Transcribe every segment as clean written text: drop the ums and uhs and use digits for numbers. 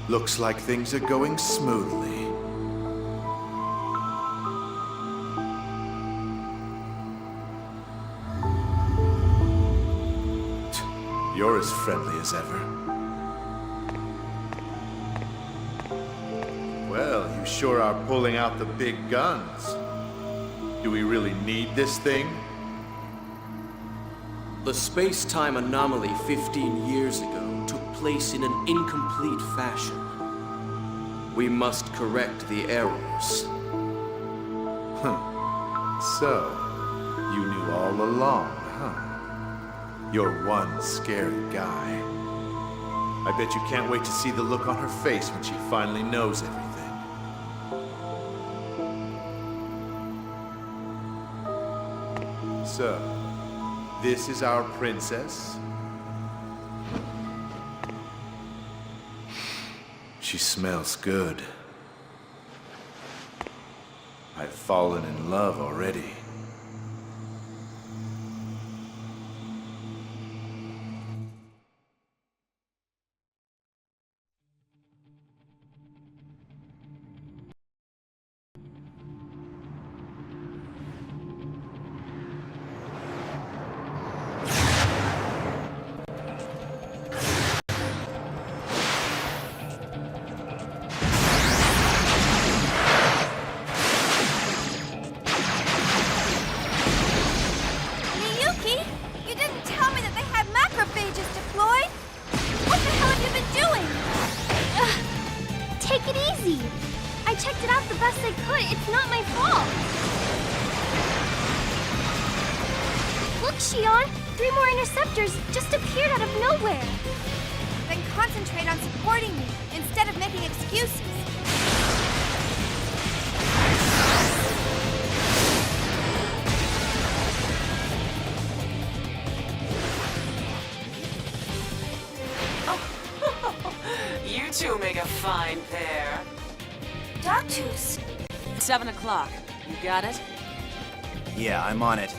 Looks like things are going smoothly. You're as friendly as ever. Well, you sure are pulling out the big guns. Do we really need this thing? The space-time anomaly 15 years ago took place in an incomplete fashion. We must correct the errors. So, you knew all along, huh? You're one scary guy. I bet you can't wait to see the look on her face when she finally knows everything. So, this is our princess? She smells good. I've fallen in love already. Shion! 3 more interceptors just appeared out of nowhere! Then concentrate on supporting me, instead of making excuses. You two make a fine pair. Zarathustra! 7 o'clock. You got it? Yeah, I'm on it.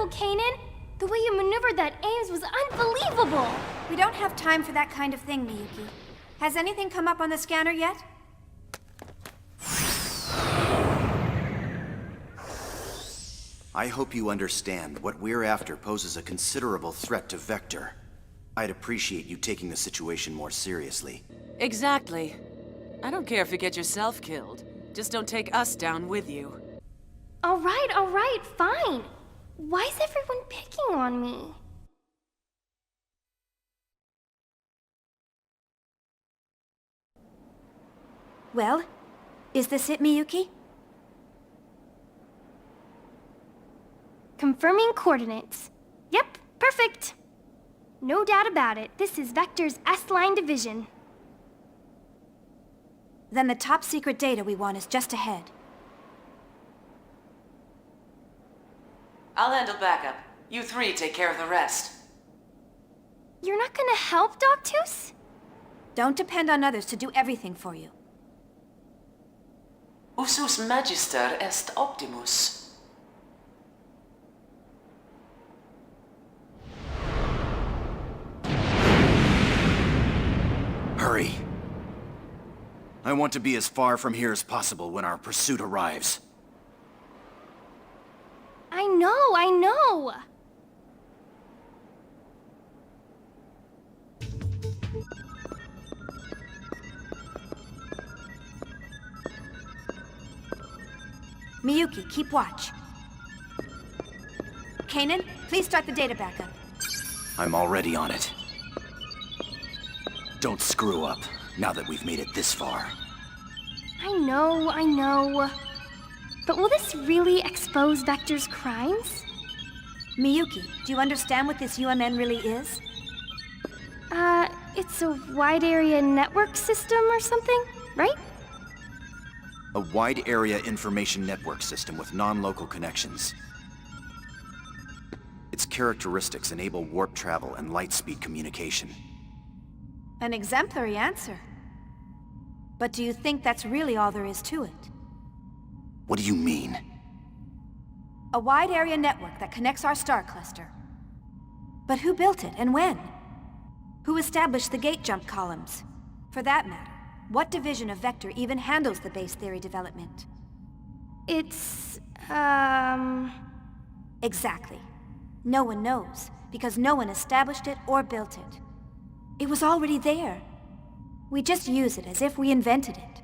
Kanan! The way you maneuvered that Ames was unbelievable! We don't have time for that kind of thing, Miyuki. Has anything come up on the scanner yet? I hope you understand what we're after poses a considerable threat to Vector. I'd appreciate you taking the situation more seriously. Exactly. I don't care if you get yourself killed. Just don't take us down with you. All right, fine. Why is everyone picking on me? Well, is this it, Miyuki? Confirming coordinates. Yep, perfect. No doubt about it. This is Vector's S-Line division. Then the top secret data we want is just ahead. I'll handle backup. You 3 take care of the rest. You're not gonna help, Zarathustra? Don't depend on others to do everything for you. Usus magister est optimus. Hurry. I want to be as far from here as possible when our pursuit arrives. I know! Miyuki, keep watch. Kanan, please start the data backup. I'm already on it. Don't screw up, now that we've made it this far. I know. But will this really expose Vector's crimes? Miyuki, do you understand what this UMN really is? It's a wide area network system or something, right? A wide area information network system with non-local connections. Its characteristics enable warp travel and light-speed communication. An exemplary answer. But do you think that's really all there is to it? What do you mean? A wide area network that connects our star cluster. But who built it and when? Who established the gate jump columns? For that matter, what division of Vector even handles the base theory development? It's, Exactly. No one knows, because no one established it or built it. It was already there. We just use it as if we invented it.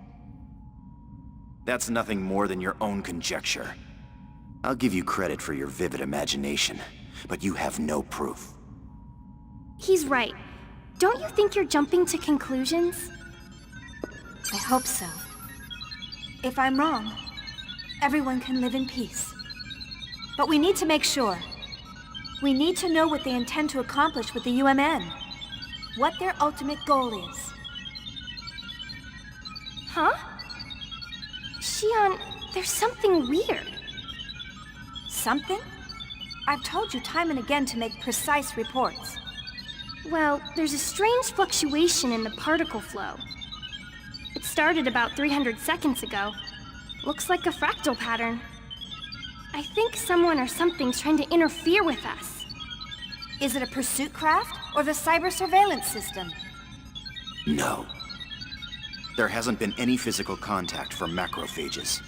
That's nothing more than your own conjecture. I'll give you credit for your vivid imagination, but you have no proof. He's right. Don't you think you're jumping to conclusions? I hope so. If I'm wrong, everyone can live in peace. But we need to make sure. We need to know what they intend to accomplish with the UMN. What their ultimate goal is. Huh? Shion, there's something weird. Something? I've told you time and again to make precise reports. Well, there's a strange fluctuation in the particle flow. It started about 300 seconds ago. Looks like a fractal pattern. I think someone or something's trying to interfere with us. Is it a pursuit craft or the cyber surveillance system? No. There hasn't been any physical contact from macrophages.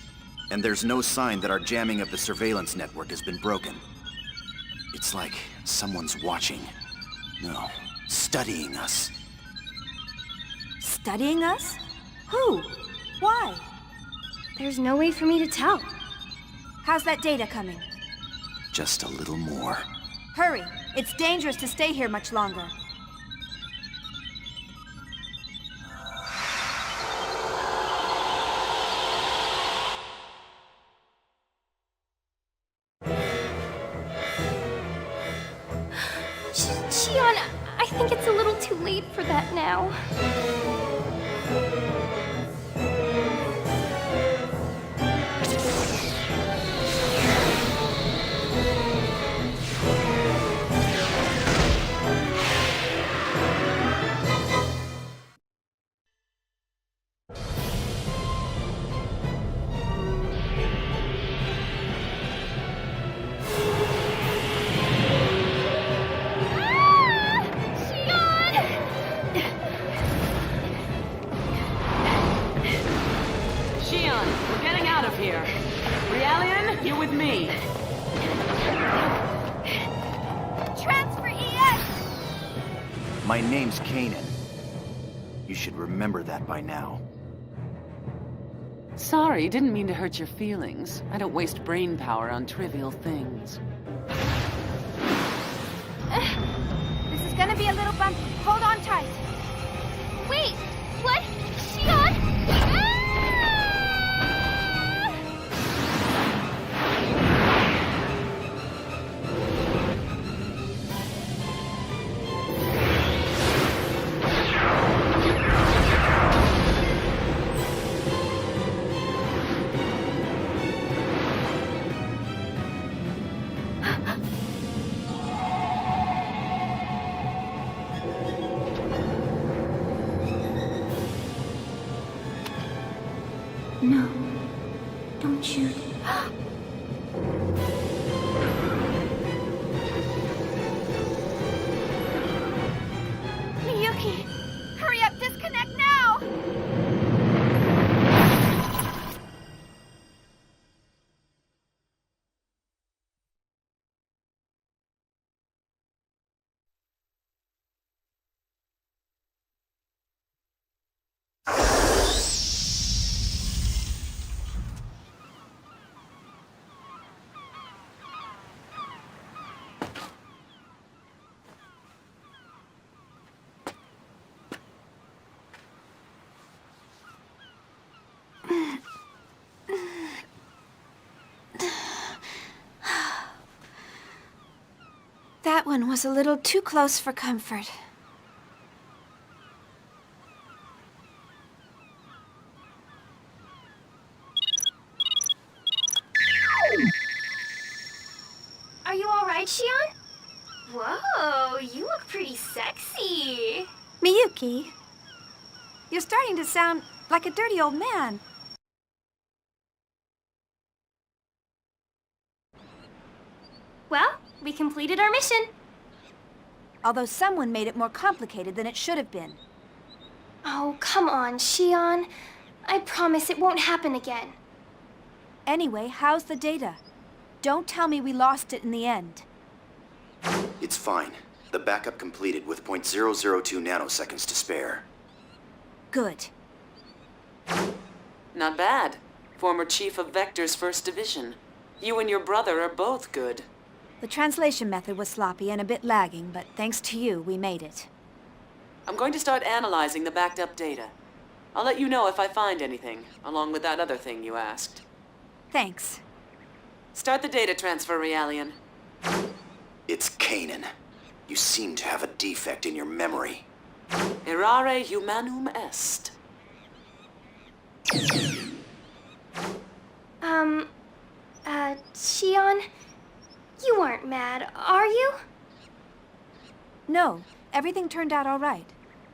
And there's no sign that our jamming of the surveillance network has been broken. It's like someone's watching. No, studying us. Studying us? Who? Why? There's no way for me to tell. How's that data coming? Just a little more. Hurry! It's dangerous to stay here much longer. Shion, I think it's a little too late for that now. My name's Kanan. You should remember that by now. Sorry, didn't mean to hurt your feelings. I don't waste brain power on trivial things. This is gonna be a little bumpy. Hold on tight. Wait! What? Shion! No. Don't shoot. Miyuki! Hurry up, disconnect now! That one was a little too close for comfort. Are you alright, Shion? Whoa, you look pretty sexy. Miyuki, you're starting to sound like a dirty old man. Well, we completed our mission. Although someone made it more complicated than it should have been. Oh, come on, Shion. I promise it won't happen again. Anyway, how's the data? Don't tell me we lost it in the end. It's fine. The backup completed with .002 nanoseconds to spare. Good. Not bad. Former Chief of Vector's First Division. You and your brother are both good. The translation method was sloppy and a bit lagging, but thanks to you, we made it. I'm going to start analyzing the backed up data. I'll let you know if I find anything, along with that other thing you asked. Thanks. Start the data transfer, Realian. It's Kanan. You seem to have a defect in your memory. Errare humanum est. Shion, you aren't mad, are you? No, everything turned out all right.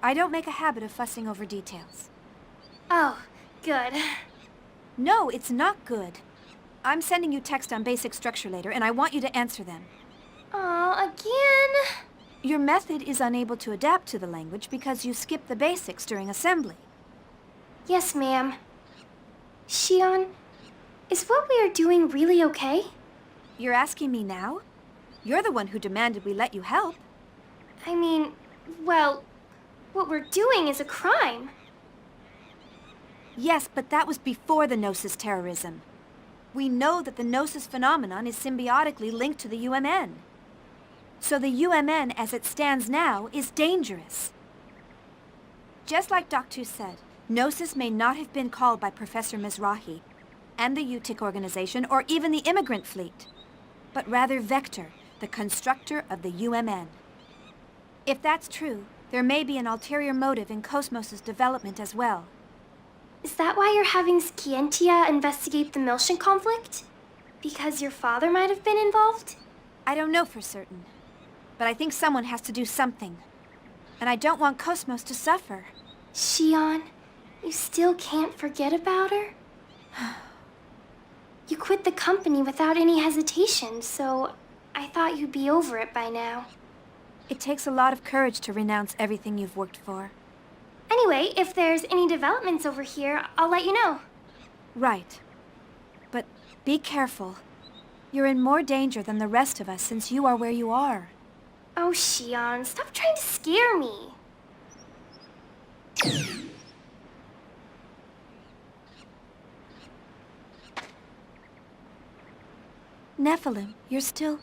I don't make a habit of fussing over details. Oh, good. No, it's not good. I'm sending you text on basic structure later, and I want you to answer them. Aw, again? Your method is unable to adapt to the language because you skipped the basics during assembly. Yes, ma'am. Shion, is what we are doing really okay? You're asking me now? You're the one who demanded we let you help. I mean, well, what we're doing is a crime. Yes, but that was before the Gnosis terrorism. We know that the Gnosis phenomenon is symbiotically linked to the UMN. So the UMN, as it stands now, is dangerous. Just like Dr. said, Gnosis may not have been called by Professor Mizrahi and the UTIC organization or even the immigrant fleet, but rather Vector, the constructor of the UMN. If that's true, there may be an ulterior motive in KOS-MOS's development as well. Is that why you're having Scientia investigate the Miltian conflict? Because your father might have been involved? I don't know for certain, but I think someone has to do something. And I don't want KOS-MOS to suffer. Shion, you still can't forget about her? You quit the company without any hesitation, so I thought you'd be over it by now. It takes a lot of courage to renounce everything you've worked for. Anyway, if there's any developments over here, I'll let you know. Right. But be careful. You're in more danger than the rest of us since you are where you are. Oh, Shion, stop trying to scare me. Nephilim, you're still...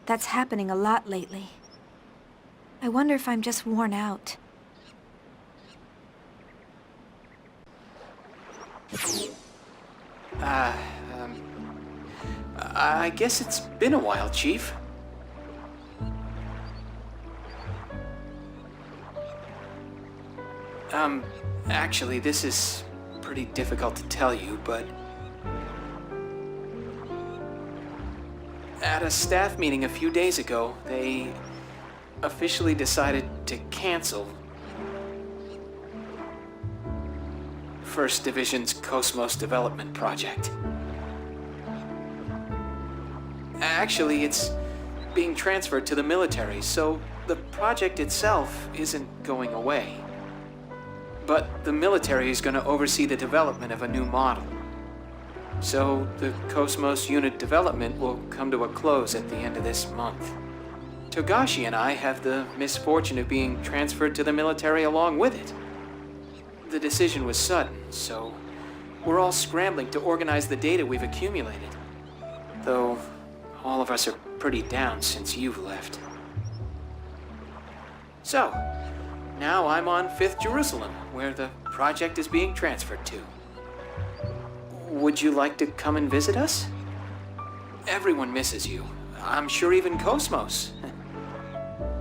That's happening a lot lately. I wonder if I'm just worn out. I guess it's been a while, Chief. Actually, this is pretty difficult to tell you, but... At a staff meeting a few days ago, they officially decided to cancel First Division's KOS-MOS development project. Actually, it's being transferred to the military, so the project itself isn't going away. But the military is going to oversee the development of a new model. So the KOS-MOS unit development will come to a close at the end of this month. Togashi and I have the misfortune of being transferred to the military along with it. The decision was sudden, so we're all scrambling to organize the data we've accumulated. Though all of us are pretty down since you've left. So, now I'm on 5th Jerusalem, where the project is being transferred to. Would you like to come and visit us? Everyone misses you. I'm sure even KOS-MOS.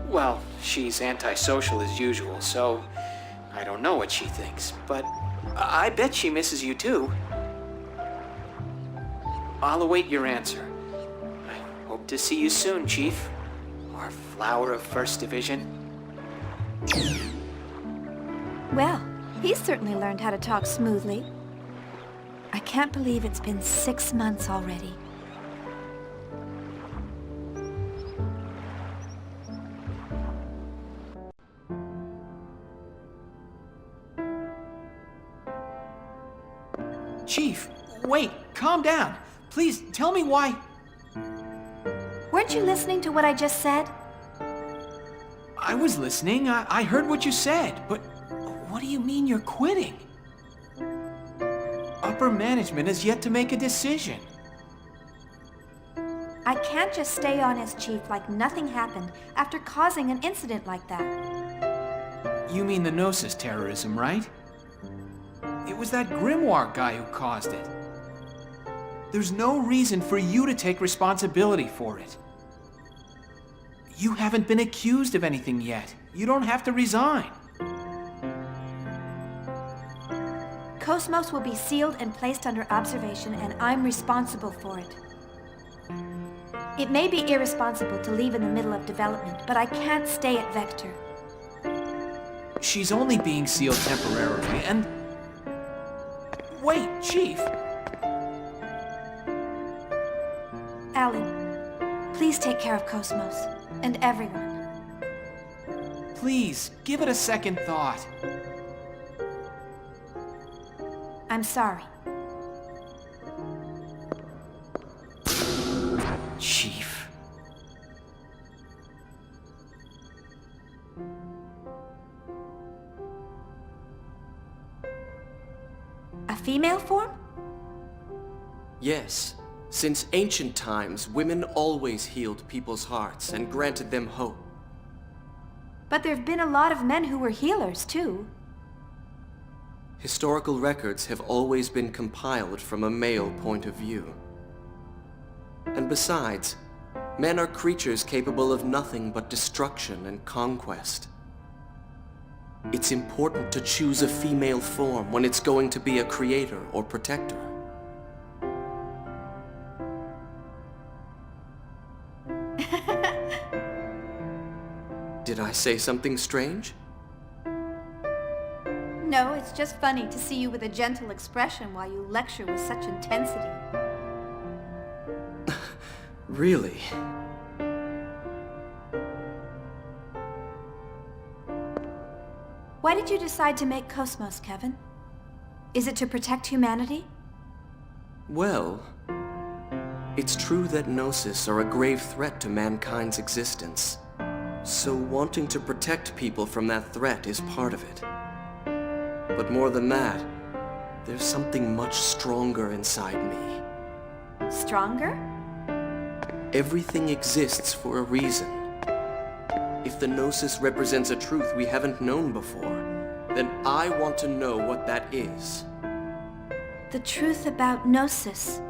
Well, she's antisocial as usual, so I don't know what she thinks, but I bet she misses you too. I'll await your answer. I hope to see you soon, Chief. Our flower of 1st Division. Well, he's certainly learned how to talk smoothly. I can't believe it's been 6 months already. Chief, wait, calm down. Please, tell me why... Weren't you listening to what I just said? I was listening. I heard what you said, but what do you mean you're quitting? Upper management has yet to make a decision. I can't just stay on as chief like nothing happened after causing an incident like that. You mean the Gnosis terrorism, right? It was that Grimoire guy who caused it. There's no reason for you to take responsibility for it. You haven't been accused of anything yet. You don't have to resign. KOS-MOS will be sealed and placed under observation, and I'm responsible for it. It may be irresponsible to leave in the middle of development, but I can't stay at Vector. She's only being sealed temporarily, and... Wait, Chief! Alan, please take care of KOS-MOS, and everyone. Please, give it a second thought. I'm sorry. Chief. A female form? Yes. Since ancient times, women always healed people's hearts and granted them hope. But there have been a lot of men who were healers, too. Historical records have always been compiled from a male point of view. And besides, men are creatures capable of nothing but destruction and conquest. It's important to choose a female form when it's going to be a creator or protector. Did I say something strange? No, it's just funny to see you with a gentle expression while you lecture with such intensity. Really? Why did you decide to make KOS-MOS, Kevin? Is it to protect humanity? Well, it's true that Gnosis are a grave threat to mankind's existence. So wanting to protect people from that threat is part of it. But more than that, there's something much stronger inside me. Stronger? Everything exists for a reason. If the Gnosis represents a truth we haven't known before, then I want to know what that is. The truth about Gnosis.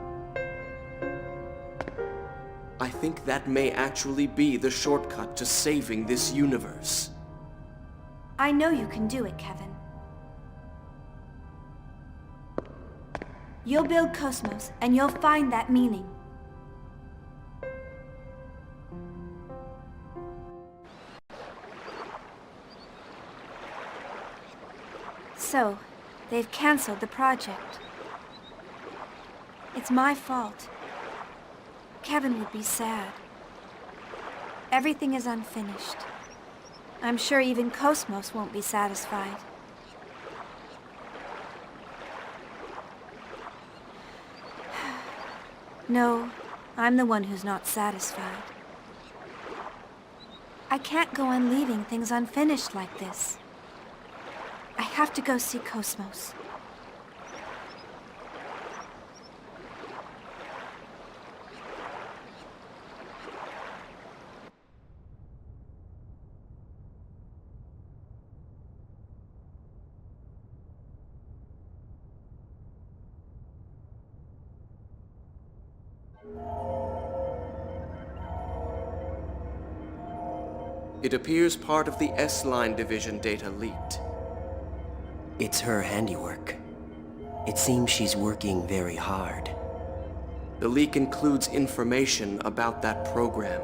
I think that may actually be the shortcut to saving this universe. I know you can do it, Kevin. You'll build KOS-MOS, and you'll find that meaning. So, they've canceled the project. It's my fault. Kevin would be sad. Everything is unfinished. I'm sure even KOS-MOS won't be satisfied. No, I'm the one who's not satisfied. I can't go on leaving things unfinished like this. I have to go see KOS-MOS. It appears part of the S-Line division data leaked. It's her handiwork. It seems she's working very hard. The leak includes information about that program.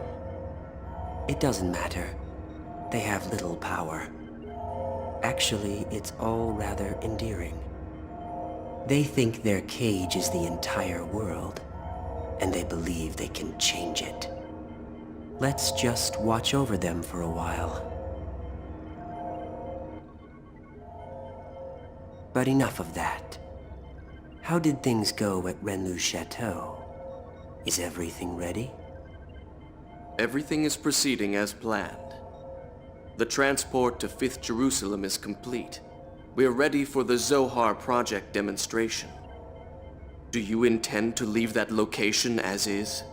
It doesn't matter. They have little power. Actually, it's all rather endearing. They think their cage is the entire world, and they believe they can change it. Let's just watch over them for a while. But enough of that. How did things go at Renlu's chateau? Is everything ready? Everything is proceeding as planned. The transport to 5th Jerusalem is complete. We're ready for the Zohar project demonstration. Do you intend to leave that location as is?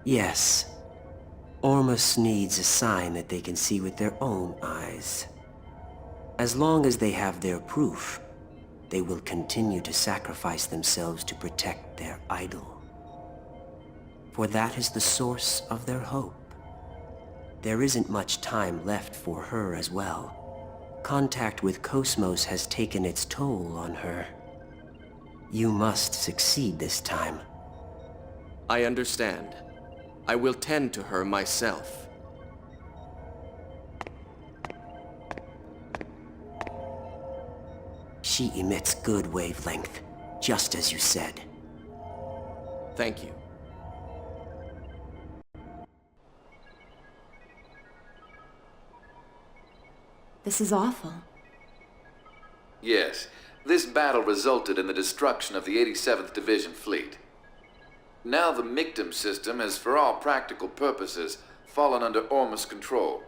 Yes. Ormus needs a sign that they can see with their own eyes. As long as they have their proof, they will continue to sacrifice themselves to protect their idol. For that is the source of their hope. There isn't much time left for her as well. Contact with KOS-MOS has taken its toll on her. You must succeed this time. I understand. I will tend to her myself. She emits good wavelength, just as you said. Thank you. This is awful. Yes, this battle resulted in the destruction of the 87th Division fleet. Now the Mictum system has, for all practical purposes, fallen under Ormus control.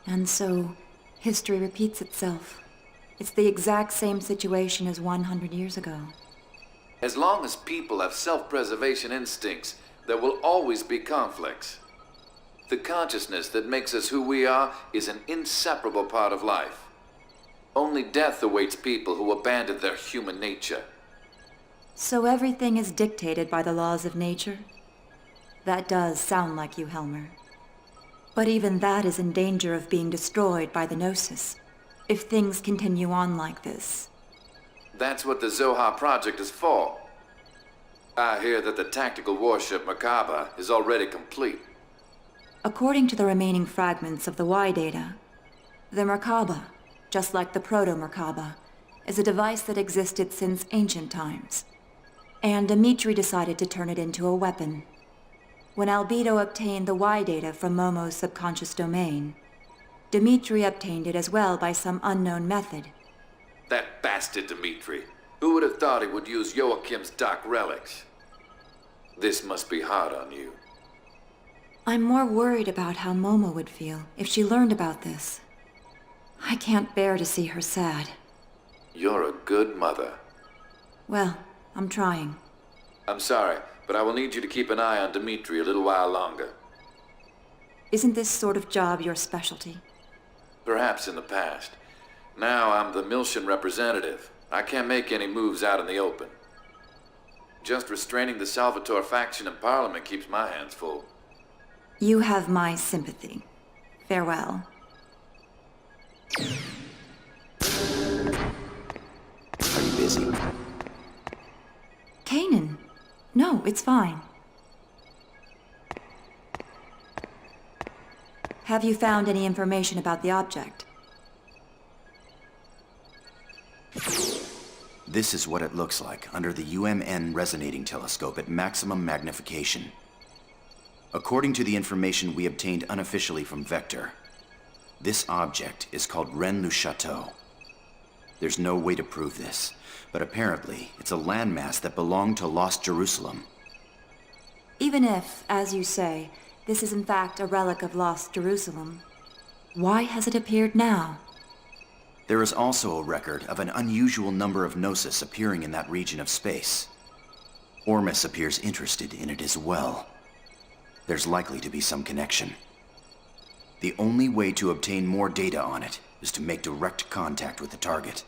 And so, history repeats itself. It's the exact same situation as 100 years ago. As long as people have self-preservation instincts, there will always be conflicts. The consciousness that makes us who we are is an inseparable part of life. Only death awaits people who abandon their human nature. So everything is dictated by the laws of nature? That does sound like you, Helmer. But even that is in danger of being destroyed by the Gnosis, if things continue on like this. That's what the Zohar project is for. I hear that the tactical warship Merkaba is already complete. According to the remaining fragments of the Y data, the Merkaba, just like the Proto-Merkaba, is a device that existed since ancient times. And Dimitri decided to turn it into a weapon. When Albedo obtained the Y data from Momo's subconscious domain, Dimitri obtained it as well by some unknown method. That bastard Dimitri. Who would have thought he would use Joachim's dark relics? This must be hard on you. I'm more worried about how Momo would feel if she learned about this. I can't bear to see her sad. You're a good mother. Well, I'm trying. I'm sorry, but I will need you to keep an eye on Dimitri a little while longer. Isn't this sort of job your specialty? Perhaps in the past. Now I'm the Miltian representative. I can't make any moves out in the open. Just restraining the Salvatore faction in Parliament keeps my hands full. You have my sympathy. Farewell. Are you busy? Kanan. No, it's fine. Have you found any information about the object? This is what it looks like under the UMN resonating telescope at maximum magnification. According to the information we obtained unofficially from Vector, this object is called Renlu's Chateau. There's no way to prove this, but apparently it's a landmass that belonged to Lost Jerusalem. Even if, as you say, this is in fact a relic of Lost Jerusalem, why has it appeared now? There is also a record of an unusual number of Gnosis appearing in that region of space. Ormus appears interested in it as well. There's likely to be some connection. The only way to obtain more data on it is to make direct contact with the target.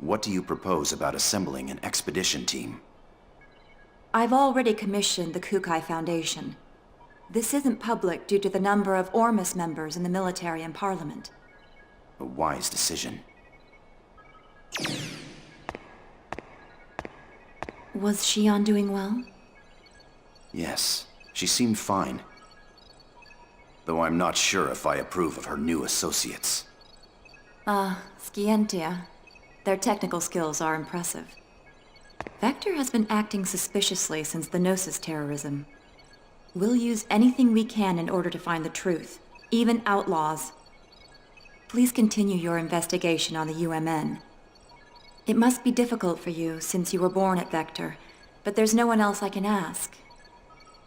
What do you propose about assembling an expedition team? I've already commissioned the Kukai Foundation. This isn't public due to the number of ORMUS members in the military and parliament. A wise decision. Was Shion doing well? Yes, she seemed fine. Though I'm not sure if I approve of her new associates. Scientia. Their technical skills are impressive. Vector has been acting suspiciously since the Gnosis terrorism. We'll use anything we can in order to find the truth, even outlaws. Please continue your investigation on the UMN. It must be difficult for you since you were born at Vector, but there's no one else I can ask.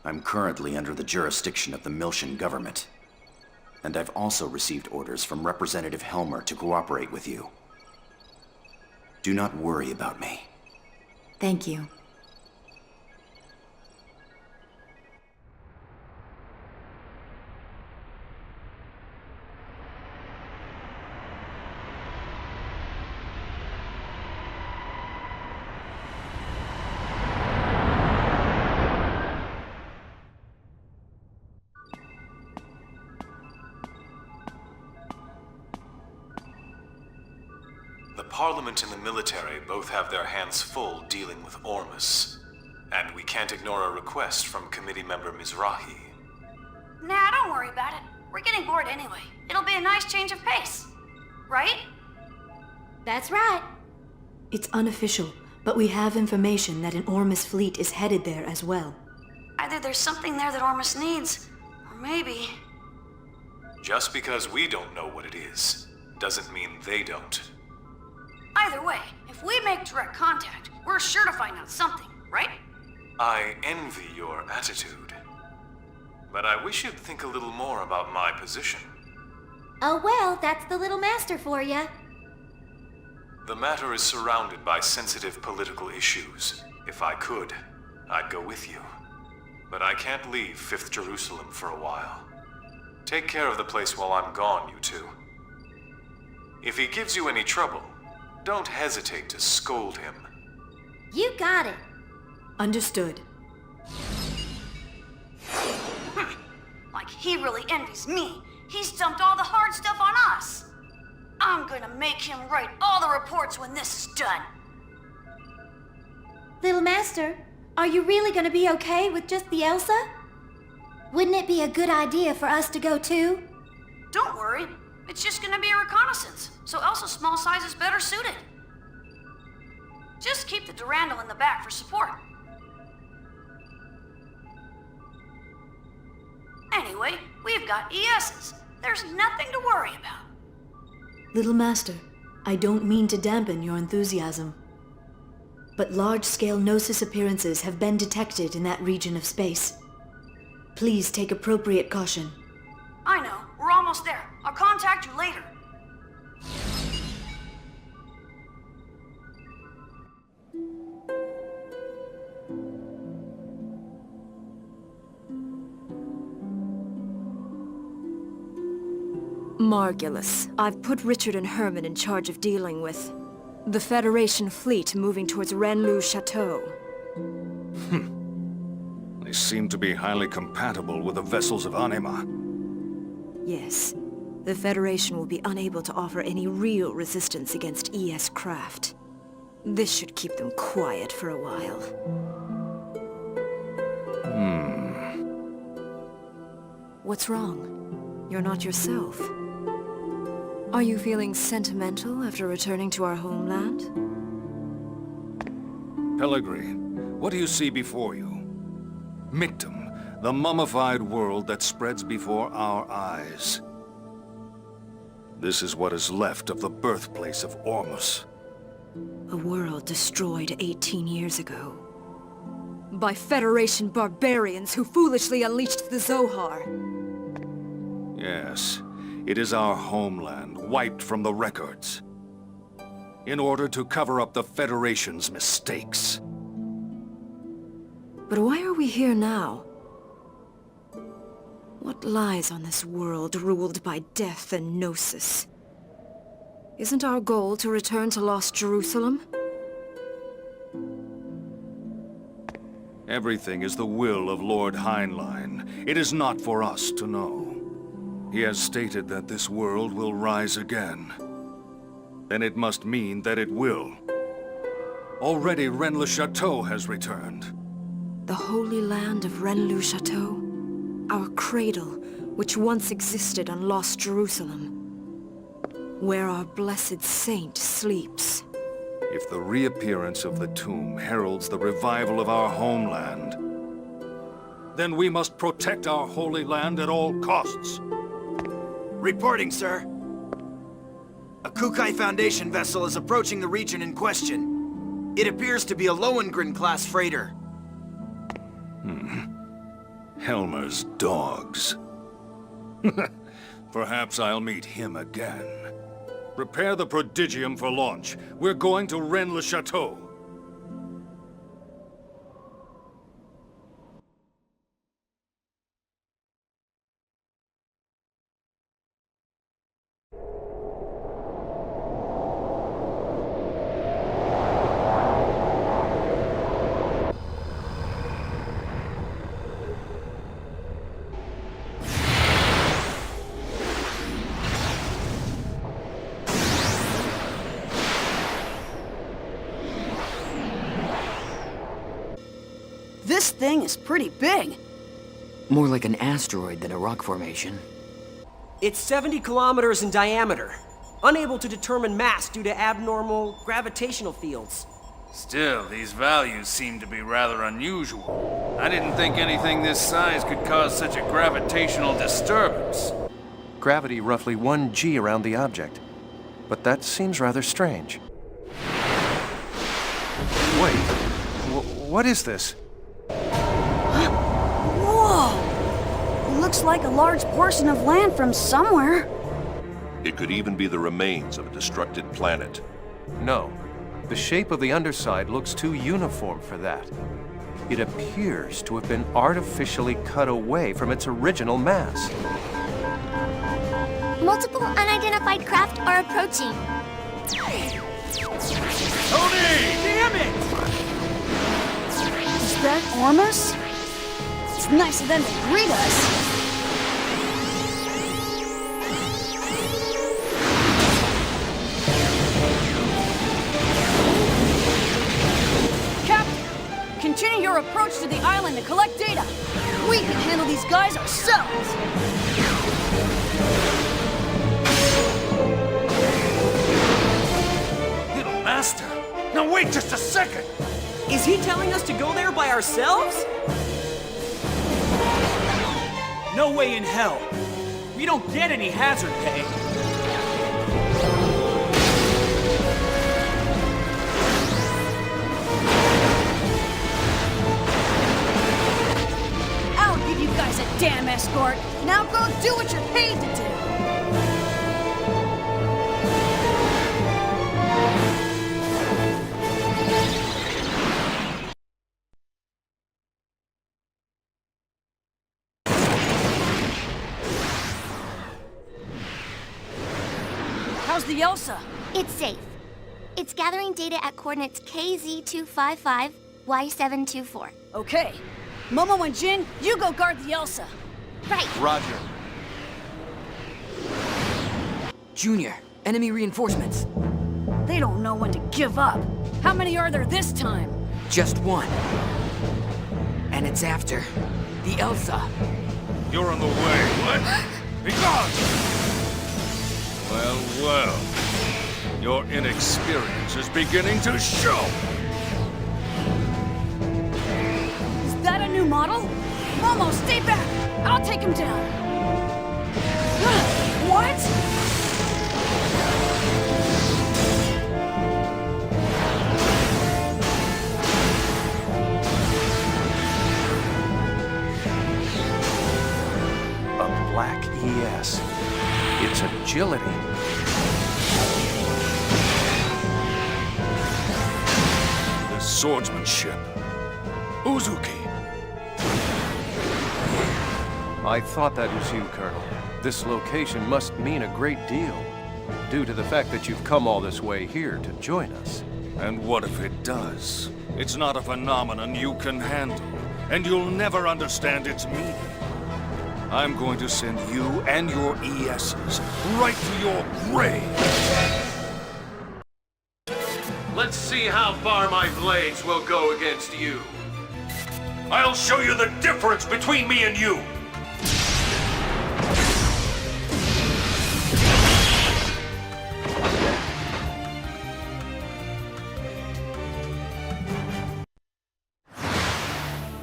I'm currently under the jurisdiction of the Miltian government. And I've also received orders from Representative Helmer to cooperate with you. Do not worry about me. Thank you. The Parliament and the military both have their hands full dealing with ORMUS. And we can't ignore a request from committee member Mizrahi. Nah, don't worry about it. We're getting bored anyway. It'll be a nice change of pace. Right? That's right. It's unofficial, but we have information that an ORMUS fleet is headed there as well. Either there's something there that ORMUS needs, or maybe... Just because we don't know what it is, doesn't mean they don't. Either way, if we make direct contact, we're sure to find out something, right? I envy your attitude. But I wish you'd think a little more about my position. Oh well, that's the little master for ya. The matter is surrounded by sensitive political issues. If I could, I'd go with you. But I can't leave 5th Jerusalem for a while. Take care of the place while I'm gone, you two. If he gives you any trouble, don't hesitate to scold him. You got it. Understood. Like he really envies me. He's dumped all the hard stuff on us. I'm gonna make him write all the reports when this is done. Little master, are you really gonna be okay with just the Elsa? Wouldn't it be a good idea for us to go too? Don't worry. It's just gonna be a reconnaissance, so Elsa's small size is better suited. Just keep the Durandal in the back for support. Anyway, we've got ESs. There's nothing to worry about. Little master, I don't mean to dampen your enthusiasm. But large-scale Gnosis appearances have been detected in that region of space. Please take appropriate caution. I know. We're almost there. I'll contact you later. Margulis, I've put Richard and Herman in charge of dealing with the Federation fleet moving towards Renlu Chateau. They seem to be highly compatible with the vessels of Anima. Yes. The Federation will be unable to offer any real resistance against ES craft. This should keep them quiet for a while. What's wrong? You're not yourself. Are you feeling sentimental after returning to our homeland? Pellegrin, what do you see before you? Mictum, the mummified world that spreads before our eyes. This is what is left of the birthplace of Ormus. A world destroyed 18 years ago. By Federation barbarians who foolishly unleashed the Zohar. Yes, it is our homeland, wiped from the records. In order to cover up the Federation's mistakes. But why are we here now? What lies on this world ruled by death and Gnosis? Isn't our goal to return to Lost Jerusalem? Everything is the will of Lord Heinlein. It is not for us to know. He has stated that this world will rise again. Then it must mean that it will. Already Rennes-le-Chateau has returned. The Holy Land of Rennes-le-Chateau? Our cradle, which once existed on Lost Jerusalem. Where our blessed saint sleeps. If the reappearance of the tomb heralds the revival of our homeland, then we must protect our Holy Land at all costs. Reporting, sir. A Kukai Foundation vessel is approaching the region in question. It appears to be a Lohengrin-class freighter. Helmer's dogs. Perhaps I'll meet him again. Prepare the Prodigium for launch. We're going to Rennes-le-Chateau. This thing is pretty big. More like an asteroid than a rock formation. It's 70 kilometers in diameter, unable to determine mass due to abnormal gravitational fields. Still, these values seem to be rather unusual. I didn't think anything this size could cause such a gravitational disturbance. Gravity roughly 1 g around the object. But that seems rather strange. Wait, what is this? Whoa! It looks like a large portion of land from somewhere. It could even be the remains of a destructed planet. No. The shape of the underside looks too uniform for that. It appears to have been artificially cut away from its original mass. Multiple unidentified craft are approaching. Tony! Damn it! Is that Ormus? It's nice of them to greet us. Continue your approach to the island to collect data. We can handle these guys ourselves. Little Master! Now wait just a second! Is he telling us to go there by ourselves? No way in hell. We don't get any hazard pay. You guys a damn escort. Now go do what you're paid to do. How's the Elsa? It's safe. It's gathering data at coordinates KZ255, Y724. Okay. Momo and Jin, you go guard the Elsa. Right. Roger. Junior, enemy reinforcements. They don't know when to give up. How many are there this time? Just one. And it's after the Elsa. You're in the way. What? Be gone! Well, well. Your inexperience is beginning to show. Is that a new model? Momo, stay back! I'll take him down. What? A black ES. Its agility. This swordsmanship. Uzuki. I thought that was you, Colonel. This location must mean a great deal. due to the fact that you've come all this way here to join us. And what if it does? It's not a phenomenon you can handle, and you'll never understand its meaning. I'm going to send you and your ESs right to your grave. Let's see how far my blades will go against you. I'll show you the difference between me and you.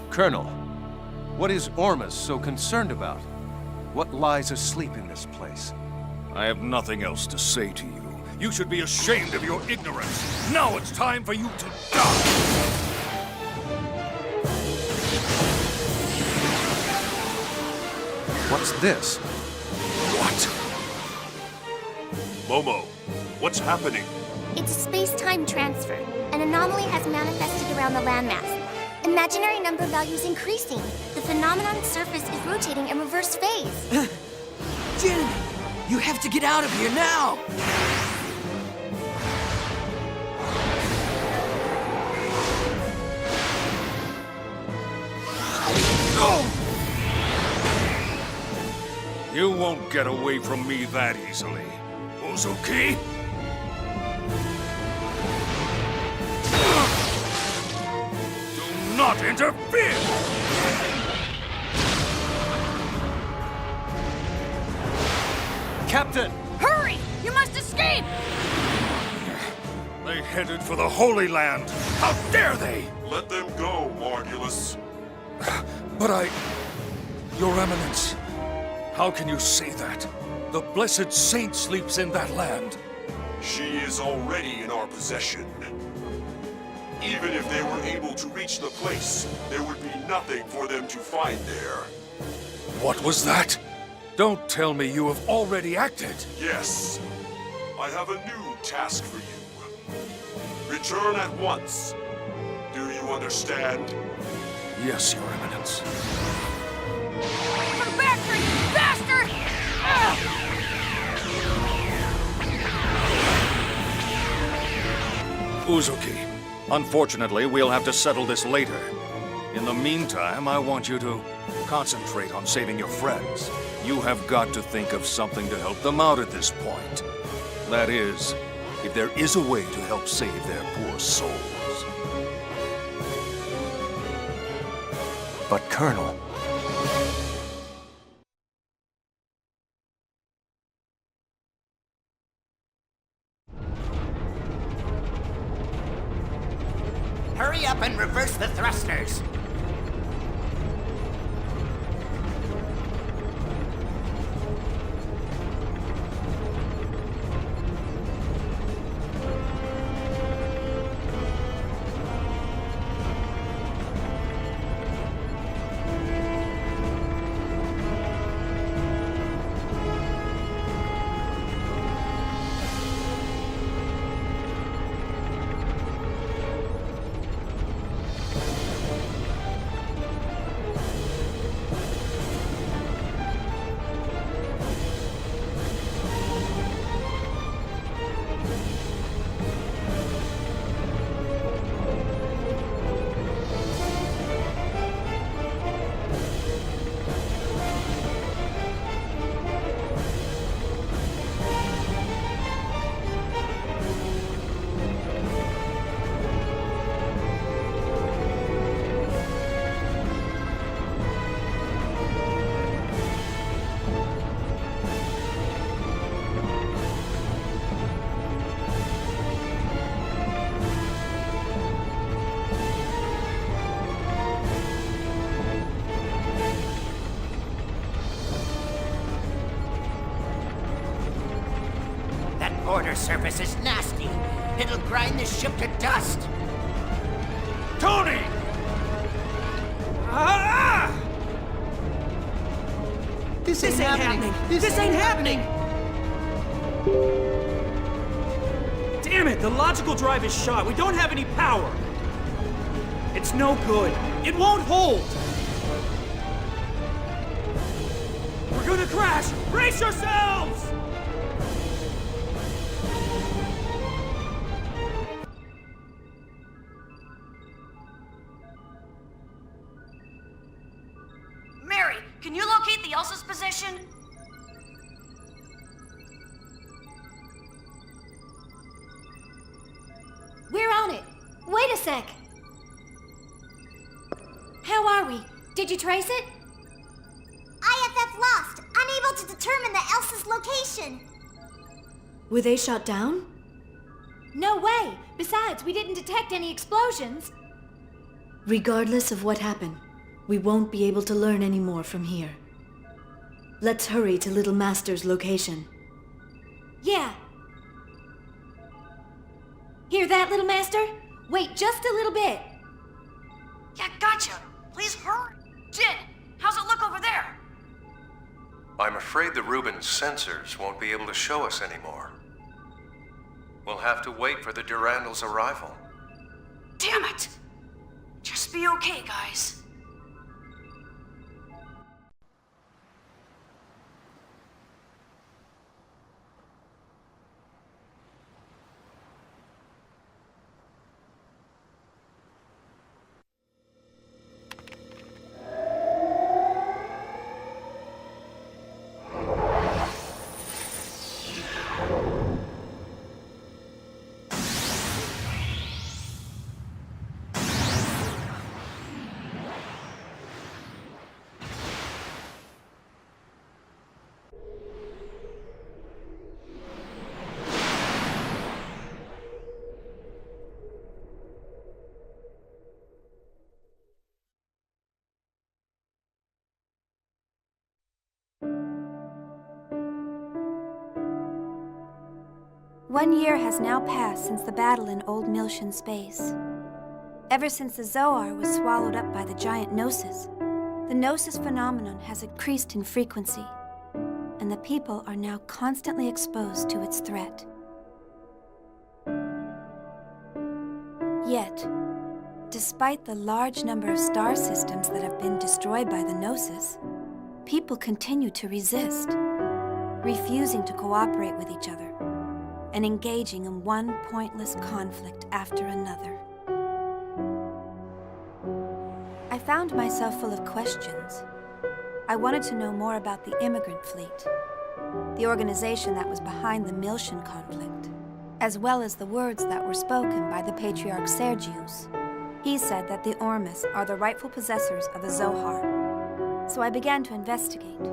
Colonel, what is Ormus so concerned about? What lies asleep in this place? I have nothing else to say to you. You should be ashamed of your ignorance. Now it's time for you to die! What's this? What? Momo, what's happening? It's a space-time transfer. An anomaly has manifested around the landmass. Imaginary number values increasing. The phenomenon's surface is rotating in reverse phase. Jin! You have to get out of here now! You won't get away from me that easily. Uzuki? Do not interfere! Captain! Hurry! You must escape! They headed for the Holy Land. How dare they! Let them go, Margulis. But Your Eminence, how can you say that? The blessed saint sleeps in that land. She is already in our possession. Even if they were able to reach the place, there would be nothing for them to find there. What was that? Don't tell me you have already acted. Yes. I have a new task for you. Return at once. Do you understand? Yes, Your Eminence. Come back here, you bastard! Uzuki, unfortunately, we'll have to settle this later. In the meantime, I want you to concentrate on saving your friends. You have got to think of something to help them out at this point. That is, if there is a way to help save their poor souls. But Colonel... Hurry up and reverse the thrusters! Border surface is nasty. It'll grind the ship to dust. Tony! This ain't happening! This ain't happening! Damn it! The logical drive is shot. We don't have any power. It's no good. It won't hold. We're gonna crash! Brace yourselves! sec. How are we? Did you trace it? IFF lost, unable to determine the Elsa's location. Were they shot down? No way! Besides, we didn't detect any explosions. Regardless of what happened, we won't be able to learn any more from here. Let's hurry to Little Master's location. Yeah. Hear that, Little Master? Wait just a little bit. Yeah, gotcha. Please hurry. Jin, how's it look over there? I'm afraid the Rubens sensors won't be able to show us anymore. We'll have to wait for the Durandal's arrival. Damn it! Just be okay, guys. One year has now passed since the battle in Old Miltian space. Ever since the Zohar was swallowed up by the giant Gnosis, the Gnosis phenomenon has increased in frequency, and the people are now constantly exposed to its threat. Yet, despite the large number of star systems that have been destroyed by the Gnosis, people continue to resist, refusing to cooperate with each other, and engaging in one pointless conflict after another. I found myself full of questions. I wanted to know more about the immigrant fleet, the organization that was behind the Miltian conflict, as well as the words that were spoken by the Patriarch Sergius. He said that the Ormus are the rightful possessors of the Zohar. So I began to investigate.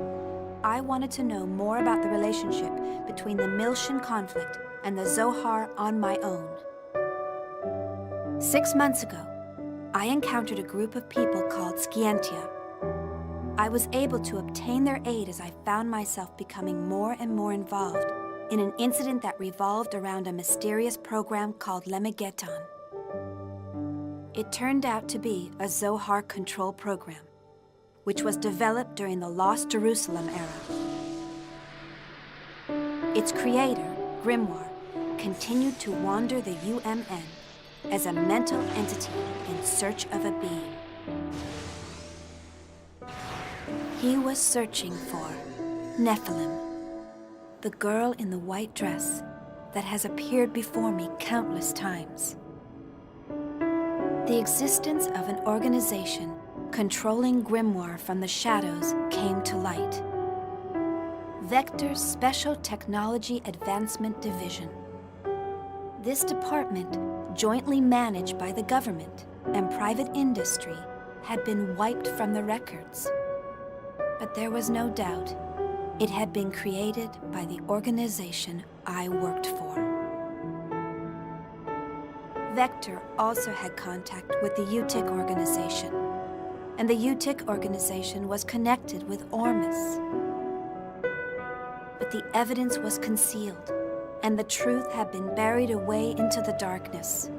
I wanted to know more about the relationship between the Miltian conflict and the Zohar on my own. 6 months ago, I encountered a group of people called Scientia. I was able to obtain their aid as I found myself becoming more and more involved in an incident that revolved around a mysterious program called Lemegeton. It turned out to be a Zohar control program, which was developed during the Lost Jerusalem era. Its creator, Grimoire, continued to wander the UMN as a mental entity in search of a being. He was searching for Nephilim, the girl in the white dress that has appeared before me countless times. The existence of an organization controlling Grimoire from the shadows came to light. Vector's Special Technology Advancement Division. This department, jointly managed by the government and private industry, had been wiped from the records. But there was no doubt it had been created by the organization I worked for. Vector also had contact with the UTIC organization, and the UTIC organization was connected with Ormus. But the evidence was concealed, and the truth had been buried away into the darkness.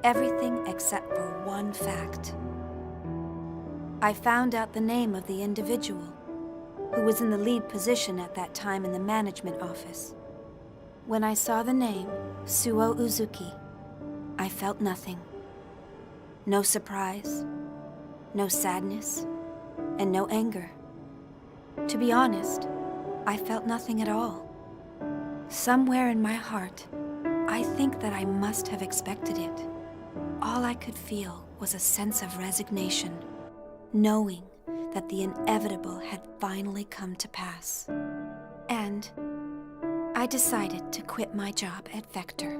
Everything except for one fact. I found out the name of the individual who was in the lead position at that time in the management office. When I saw the name, Shion Uzuki, I felt nothing. No surprise, no sadness, and no anger. To be honest, I felt nothing at all. Somewhere in my heart, I think that I must have expected it. All I could feel was a sense of resignation, knowing that the inevitable had finally come to pass. And I decided to quit my job at Vector.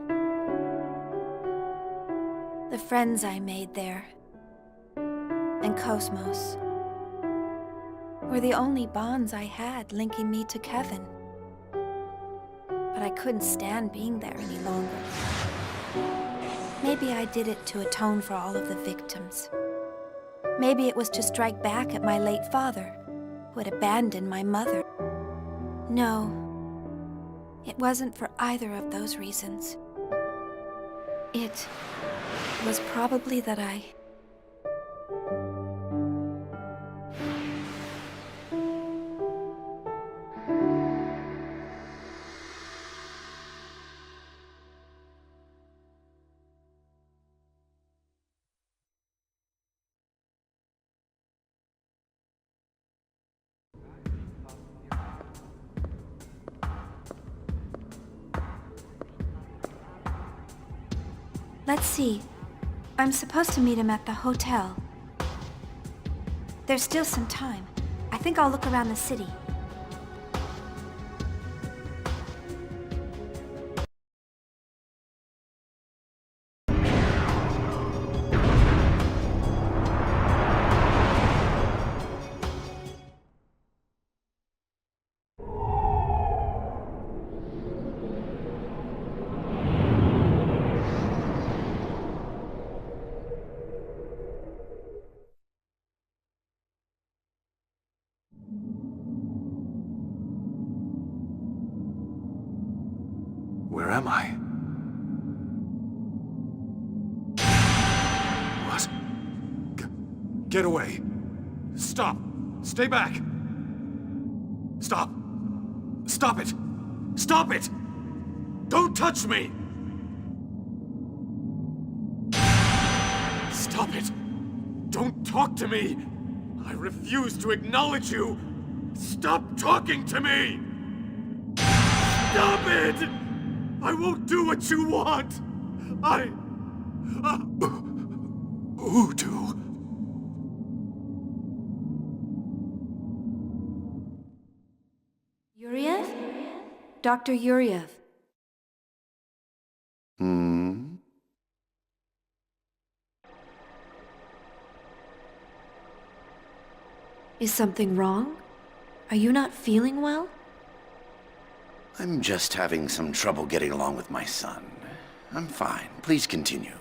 The friends I made there, and KOS-MOS, were the only bonds I had linking me to Kevin. But I couldn't stand being there any longer. Maybe I did it to atone for all of the victims. Maybe it was to strike back at my late father, who had abandoned my mother. No, it wasn't for either of those reasons. It was probably that I... Let's see. I'm supposed to meet him at the hotel. There's still some time. I think I'll look around the city. Where am I? What? Get away! Stop! Stay back! Stop! Stop it! Stop it! Don't touch me! Stop it! Don't talk to me! I refuse to acknowledge you! Stop talking to me! Stop it! I won't do what you want! Who do? Yuriev? Dr. Yuriev. Is something wrong? Are you not feeling well? I'm just having some trouble getting along with my son. I'm fine. Please continue.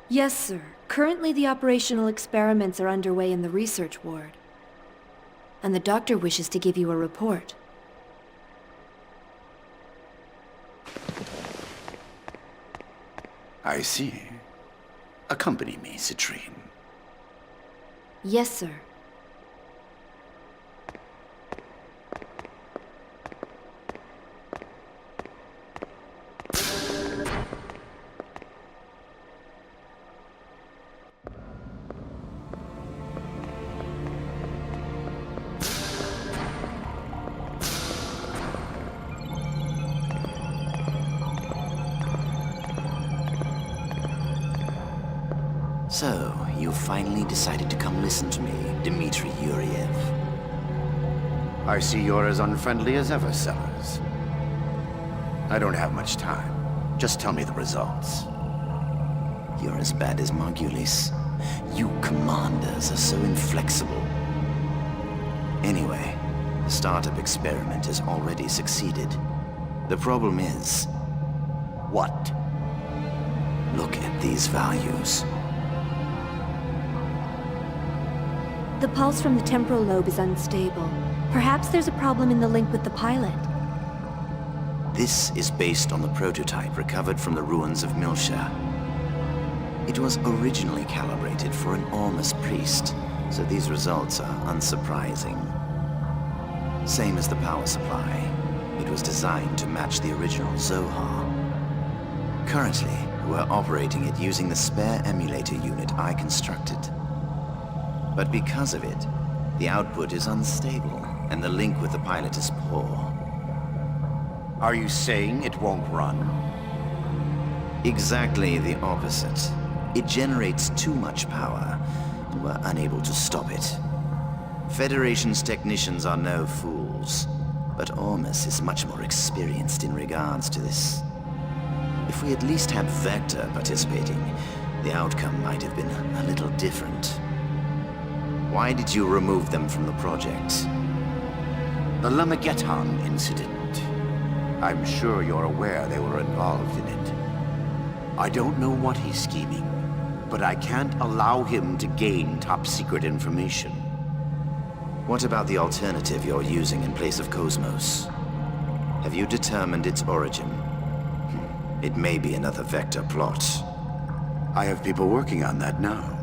Yes, sir. Currently the operational experiments are underway in the research ward. And the doctor wishes to give you a report. I see. Accompany me, Citrine. Yes, sir. So, you finally decided to come listen to me, Dmitri Yuriev. I see you're as unfriendly as ever, Sellers. I don't have much time. Just tell me the results. You're as bad as Margulis. You commanders are so inflexible. Anyway, the startup experiment has already succeeded. The problem is... what? Look at these values. The pulse from the temporal lobe is unstable. Perhaps there's a problem in the link with the pilot. This is based on the prototype recovered from the ruins of Milsha. It was originally calibrated for an Ormus priest, so these results are unsurprising. Same as the power supply. It was designed to match the original Zohar. Currently, we're operating it using the spare emulator unit I constructed. But because of it, the output is unstable, and the link with the pilot is poor. Are you saying it won't run? Exactly the opposite. It generates too much power, and we're unable to stop it. Federation's technicians are no fools, but Ormus is much more experienced in regards to this. If we at least had Vector participating, the outcome might have been a little different. Why did you remove them from the project? The Lamageton incident. I'm sure you're aware they were involved in it. I don't know what he's scheming, but I can't allow him to gain top-secret information. What about the alternative you're using in place of KOS-MOS? Have you determined its origin? It may be another Vector plot. I have people working on that now.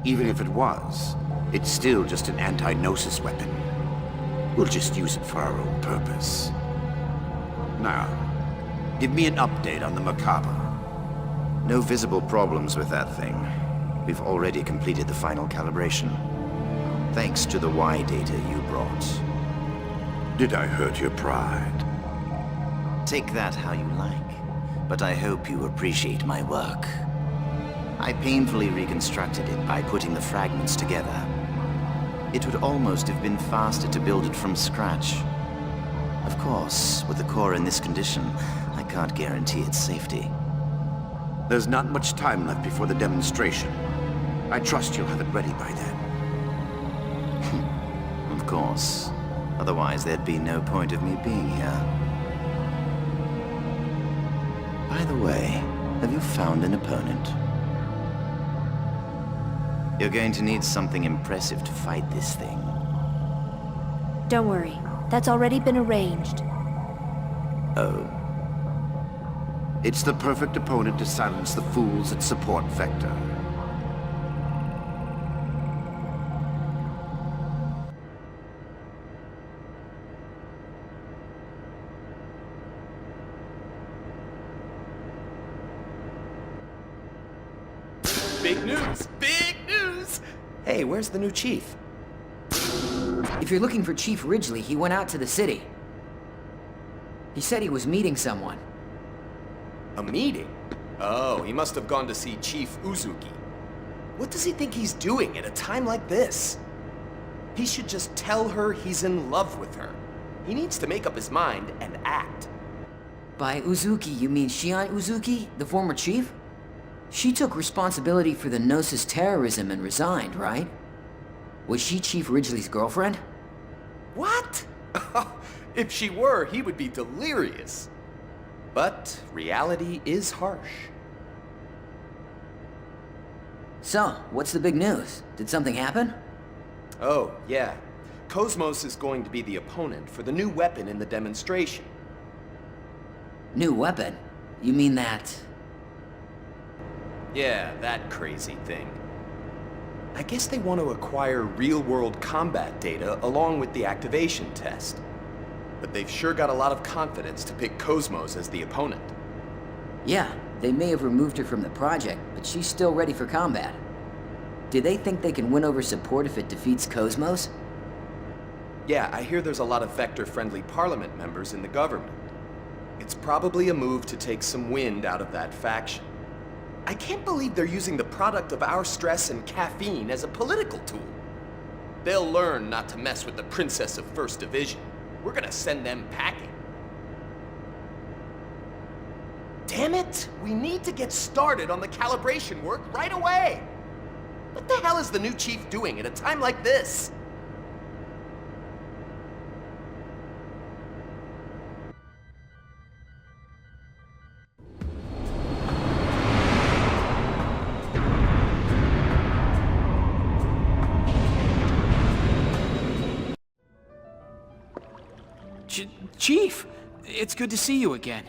Even if it was, it's still just an anti-Gnosis weapon. We'll just use it for our own purpose. Now, give me an update on the Macabre. No visible problems with that thing. We've already completed the final calibration. Thanks to the Y data you brought. Did I hurt your pride? Take that how you like, but I hope you appreciate my work. I painfully reconstructed it by putting the fragments together. It would almost have been faster to build it from scratch. Of course, with the core in this condition, I can't guarantee its safety. There's not much time left before the demonstration. I trust you'll have it ready by then. Of course. Otherwise, there'd be no point of me being here. By the way, have you found an opponent? You're going to need something impressive to fight this thing. Don't worry. That's already been arranged. Oh. It's the perfect opponent to silence the fools that support Vector. Big news! Big news! Hey, where's the new chief? If you're looking for Chief Ridgely, he went out to the city. He said he was meeting someone. A meeting? Oh, he must have gone to see Chief Uzuki. What does he think he's doing at a time like this? He should just tell her he's in love with her. He needs to make up his mind and act. By Uzuki, you mean Shion Uzuki, the former chief? She took responsibility for the Gnosis terrorism and resigned, right? Was she Chief Ridgely's girlfriend? What? If she were, he would be delirious. But reality is harsh. So, what's the big news? Did something happen? Oh, yeah. KOS-MOS is going to be the opponent for the new weapon in the demonstration. New weapon? You mean that... Yeah, that crazy thing. I guess they want to acquire real-world combat data along with the activation test. But they've sure got a lot of confidence to pick KOS-MOS as the opponent. Yeah, they may have removed her from the project, but she's still ready for combat. Do they think they can win over support if it defeats KOS-MOS? Yeah, I hear there's a lot of Vector-friendly Parliament members in the government. It's probably a move to take some wind out of that faction. I can't believe they're using the product of our stress and caffeine as a political tool. They'll learn not to mess with the Princess of First Division. We're gonna send them packing. Damn it! We need to get started on the calibration work right away! What the hell is the new chief doing at a time like this? Chief, it's good to see you again.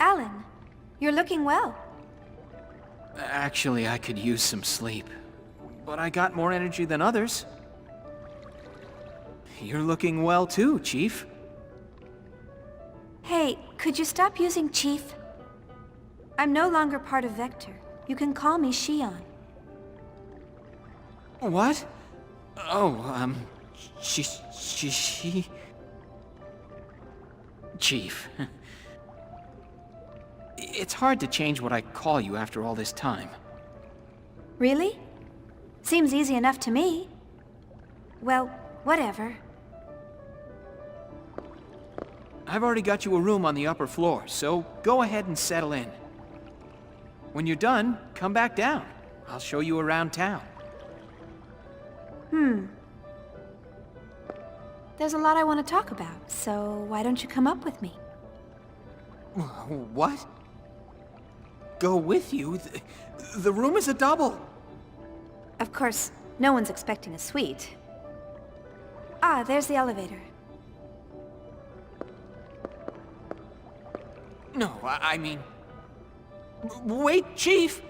Alan, you're looking well. Actually, I could use some sleep. But I got more energy than others. You're looking well too, Chief. Hey, could you stop using Chief? I'm no longer part of Vector. You can call me Shion. What? Oh, she... Chief. It's hard to change what I call you after all this time. Really? Seems easy enough to me. Well, whatever. I've already got you a room on the upper floor, so go ahead and settle in. When you're done, come back down. I'll show you around town. There's a lot I want to talk about, so why don't you come up with me? What? Go with you? The room is a double. Of course, no one's expecting a suite. Ah, there's the elevator. No, I mean... Wait, Chief!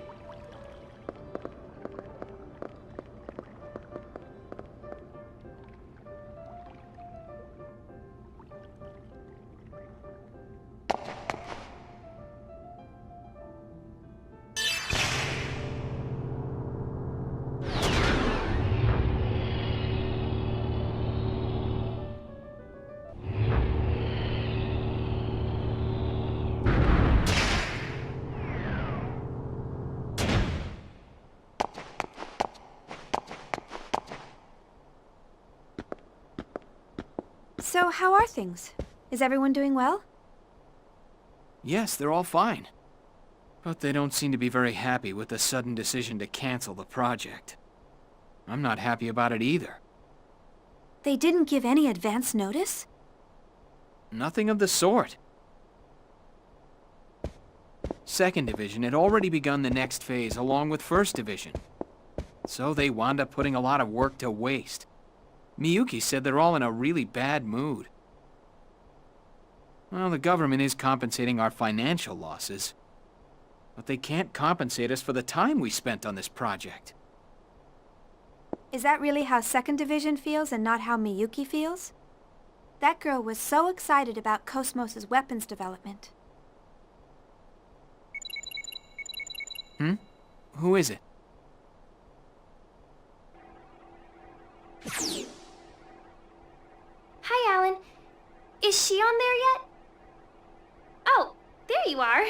So, how are things? Is everyone doing well? Yes, they're all fine. But they don't seem to be very happy with the sudden decision to cancel the project. I'm not happy about it either. They didn't give any advance notice? Nothing of the sort. Second Division had already begun the next phase along with First Division. So they wound up putting a lot of work to waste. Miyuki said they're all in a really bad mood. Well, the government is compensating our financial losses. But they can't compensate us for the time we spent on this project. Is that really how Second Division feels and not how Miyuki feels? That girl was so excited about KOS-MOS's weapons development. Who is it? Hi, Alan. Is Shion there yet? Oh, there you are.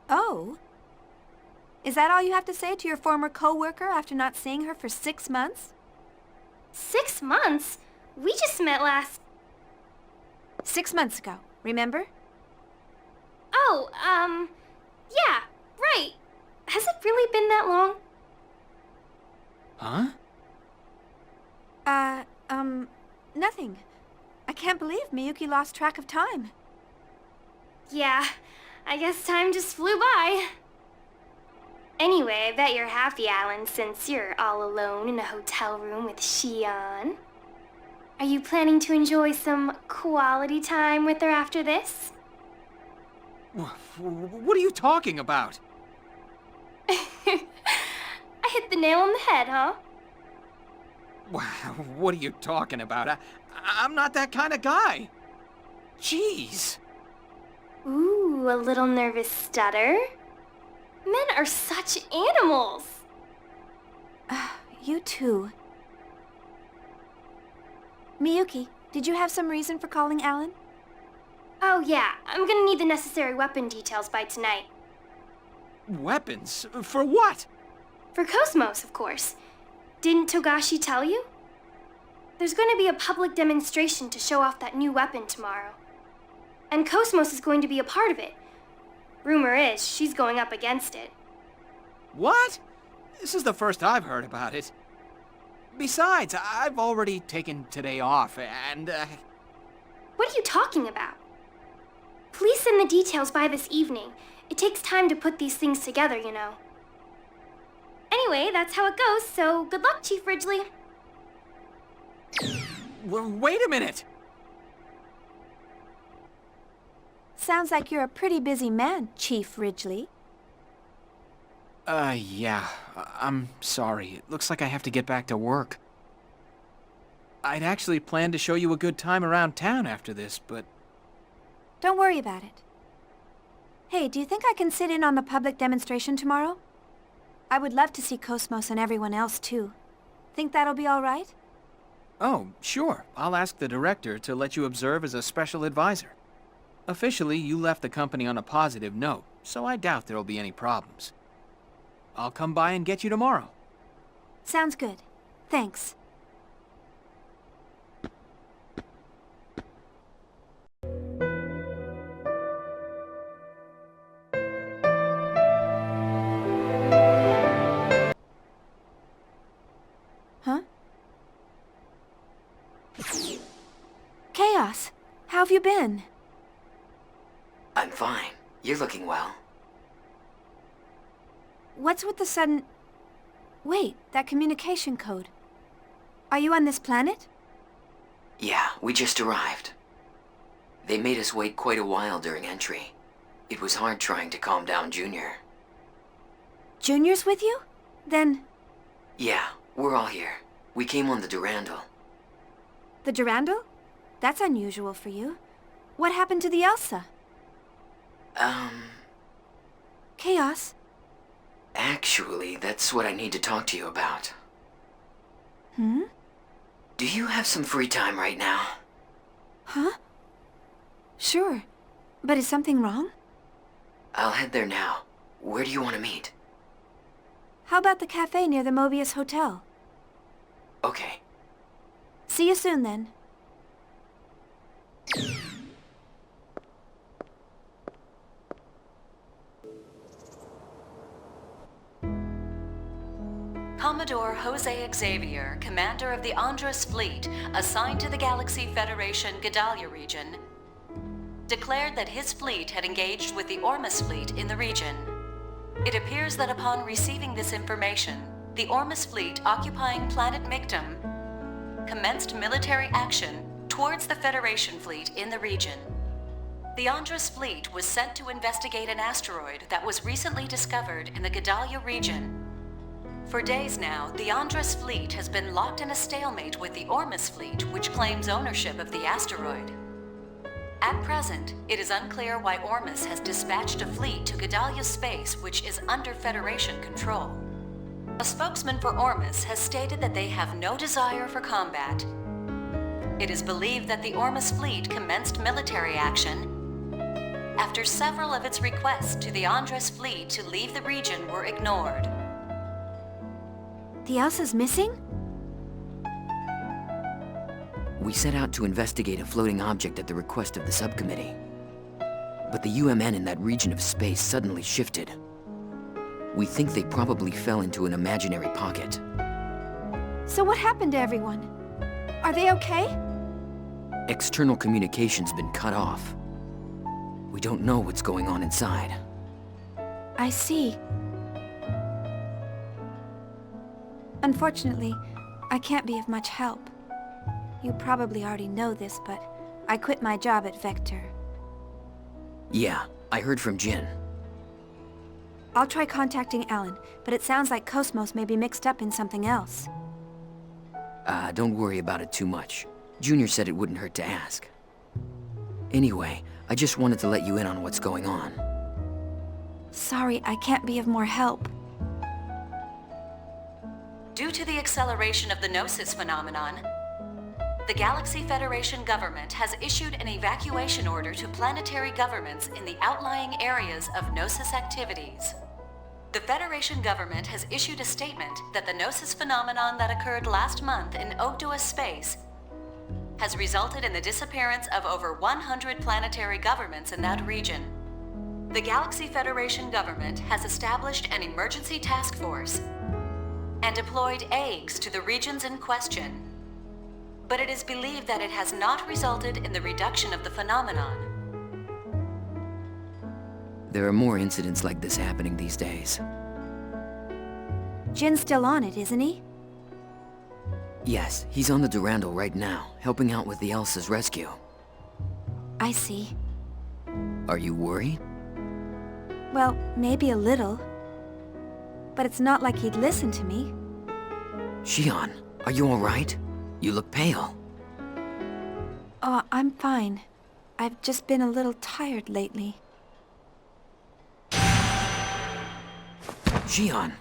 Oh? Is that all you have to say to your former co-worker after not seeing her for 6 months? 6 months? We just met last... 6 months ago, remember? Oh, yeah, right. Has it really been that long? Huh? Nothing. I can't believe Miyuki lost track of time. Yeah, I guess time just flew by. Anyway, I bet you're happy, Alan, since you're all alone in a hotel room with Shion. Are you planning to enjoy some quality time with her after this? What are you talking about? I hit the nail on the head, huh? What are you talking about? I'm not that kind of guy. Jeez. Ooh, a little nervous stutter. Men are such animals. You too. Miyuki, did you have some reason for calling Alan? Oh yeah, I'm gonna need the necessary weapon details by tonight. Weapons? For what? For KOS-MOS, of course. Didn't Togashi tell you? There's going to be a public demonstration to show off that new weapon tomorrow. And KOS-MOS is going to be a part of it. Rumor is, she's going up against it. What? This is the first I've heard about it. Besides, I've already taken today off, and, What are you talking about? Please send the details by this evening. It takes time to put these things together, you know. Anyway, that's how it goes, so good luck, Chief Ridgely. Wait a minute! Sounds like you're a pretty busy man, Chief Ridgely. Yeah. I'm sorry. It looks like I have to get back to work. I'd actually planned to show you a good time around town after this, but... Don't worry about it. Hey, do you think I can sit in on the public demonstration tomorrow? I would love to see KOS-MOS and everyone else, too. Think that'll be all right? Oh, sure. I'll ask the director to let you observe as a special advisor. Officially, you left the company on a positive note, so I doubt there'll be any problems. I'll come by and get you tomorrow. Sounds good. Thanks. Chaos, how have you been? I'm fine. You're looking well. What's with the sudden... Wait, that communication code. Are you on this planet? Yeah, we just arrived. They made us wait quite a while during entry. It was hard trying to calm down Junior. Junior's with you? Then... Yeah, we're all here. We came on the Durandal. The Durandal? That's unusual for you. What happened to the Elsa? Chaos? Actually, that's what I need to talk to you about. Do you have some free time right now? Huh? Sure. But is something wrong? I'll head there now. Where do you want to meet? How about the cafe near the Mobius Hotel? Okay. See you soon, then. Commodore Jose Xavier, commander of the Andros fleet, assigned to the Galaxy Federation Gedalia region, declared that his fleet had engaged with the Ormus fleet in the region. It appears that upon receiving this information, the Ormus fleet occupying planet Mictum commenced military action towards the Federation fleet in the region. The Andros fleet was sent to investigate an asteroid that was recently discovered in the Gedalia region. For days now, the Andros fleet has been locked in a stalemate with the Ormus fleet, which claims ownership of the asteroid. At present, it is unclear why Ormus has dispatched a fleet to Gedalia space, which is under Federation control. A spokesman for Ormus has stated that they have no desire for combat. It is believed that the Ormus fleet commenced military action after several of its requests to the Andros fleet to leave the region were ignored. The Elsa's missing? We set out to investigate a floating object at the request of the subcommittee. But the UMN in that region of space suddenly shifted. We think they probably fell into an imaginary pocket. So what happened to everyone? Are they okay? External communication's been cut off. We don't know what's going on inside. I see. Unfortunately, I can't be of much help. You probably already know this, but I quit my job at Vector. Yeah, I heard from Jin. I'll try contacting Alan, but it sounds like KOS-MOS may be mixed up in something else. Don't worry about it too much. Junior said it wouldn't hurt to ask. Anyway, I just wanted to let you in on what's going on. Sorry, I can't be of more help. Due to the acceleration of the Gnosis phenomenon, the Galaxy Federation government has issued an evacuation order to planetary governments in the outlying areas of Gnosis activities. The Federation government has issued a statement that the Gnosis phenomenon that occurred last month in Ogdoa space has resulted in the disappearance of over 100 planetary governments in that region. The Galaxy Federation government has established an emergency task force and deployed eggs to the regions in question. But it is believed that it has not resulted in the reduction of the phenomenon. There are more incidents like this happening these days. Jin's still on it, isn't he? Yes, he's on the Durandal right now, helping out with the Elsa's rescue. I see. Are you worried? Well, maybe a little. But it's not like he'd listen to me. Shion, are you all right? You look pale. Oh, I'm fine. I've just been a little tired lately. Shion!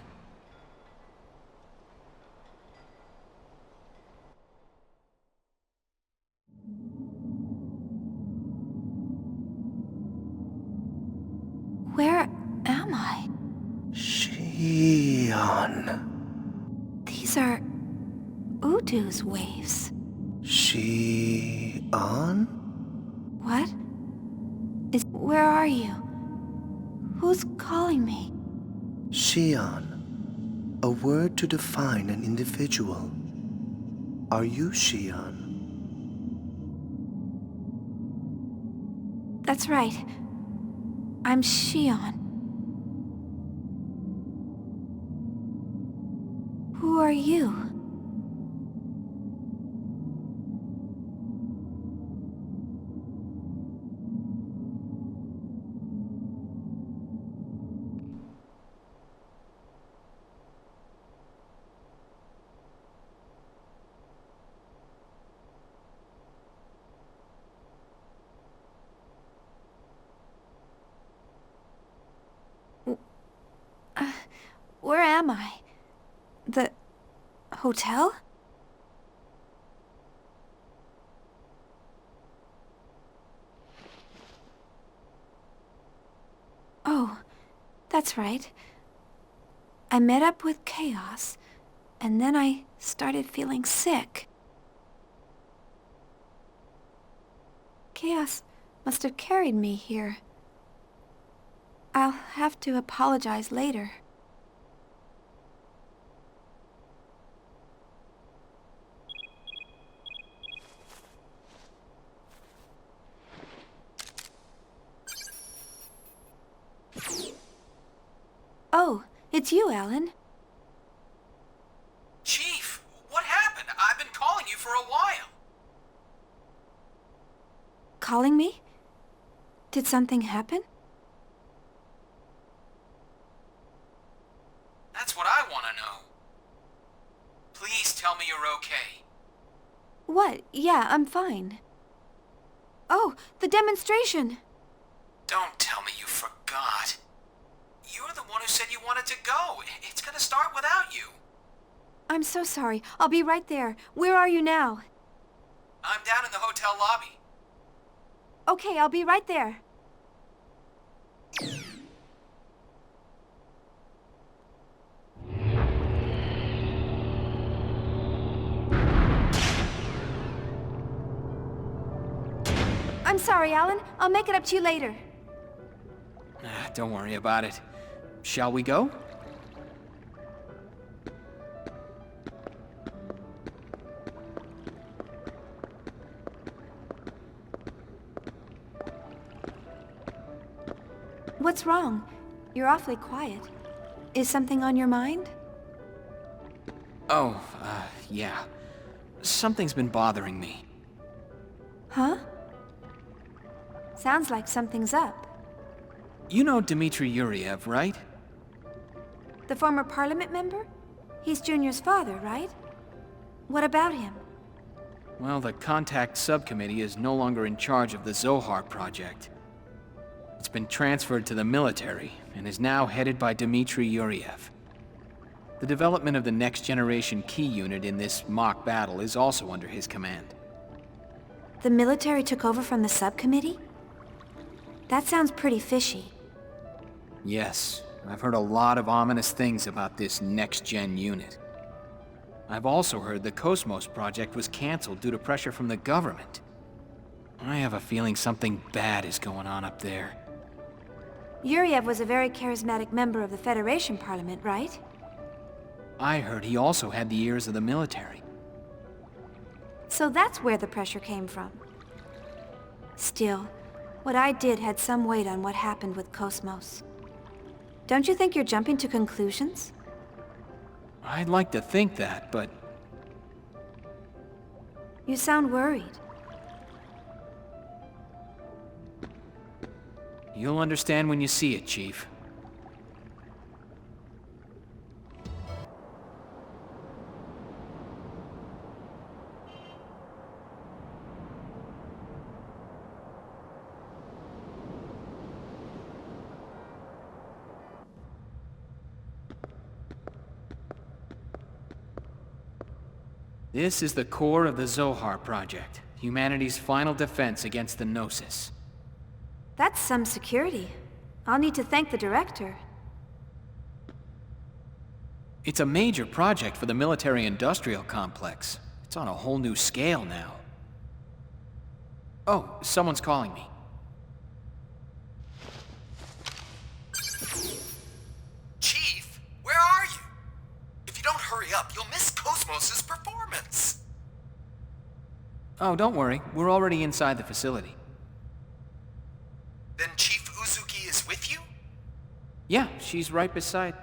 Where am I? Shion. These are Udu's waves. Shion? What? Where are you? Who's calling me? Shion. A word to define an individual. Are you Shion? That's right. I'm Shion. Who are you? Where am I? The hotel? Oh, that's right. I met up with Chaos, and then I started feeling sick. Chaos must have carried me here. I'll have to apologize later. Oh, it's you, Alan. Chief, what happened? I've been calling you for a while. Calling me? Did something happen? That's what I want to know. Please tell me you're okay. What? Yeah, I'm fine. Oh, the demonstration! Don't tell me you forgot. You're the one who said you wanted to go. It's gonna start without you. I'm so sorry. I'll be right there. Where are you now? I'm down in the hotel lobby. Okay, I'll be right there. I'm sorry, Alan. I'll make it up to you later. Don't worry about it. Shall we go? What's wrong? You're awfully quiet. Is something on your mind? Oh, yeah. Something's been bothering me. Huh? Sounds like something's up. You know Dmitry Yuriev, right? The former parliament member? He's Junior's father, right? What about him? Well, the Contact Subcommittee is no longer in charge of the Zohar project. It's been transferred to the military, and is now headed by Dmitry Yuriev. The development of the next-generation key unit in this mock battle is also under his command. The military took over from the subcommittee? That sounds pretty fishy. Yes, I've heard a lot of ominous things about this next-gen unit. I've also heard the KOS-MOS project was canceled due to pressure from the government. I have a feeling something bad is going on up there. Yuriev was a very charismatic member of the Federation Parliament, right? I heard he also had the ears of the military. So that's where the pressure came from. Still, what I did had some weight on what happened with KOS-MOS. Don't you think you're jumping to conclusions? I'd like to think that, but... You sound worried. You'll understand when you see it, Chief. This is the core of the Zohar project, humanity's final defense against the Gnosis. That's some security. I'll need to thank the director. It's a major project for the military-industrial complex. It's on a whole new scale now. Oh, someone's calling me. Chief, where are you? If you don't hurry up, you'll miss KOS-MOS's performance. Oh, don't worry. We're already inside the facility. Yeah, she's right beside...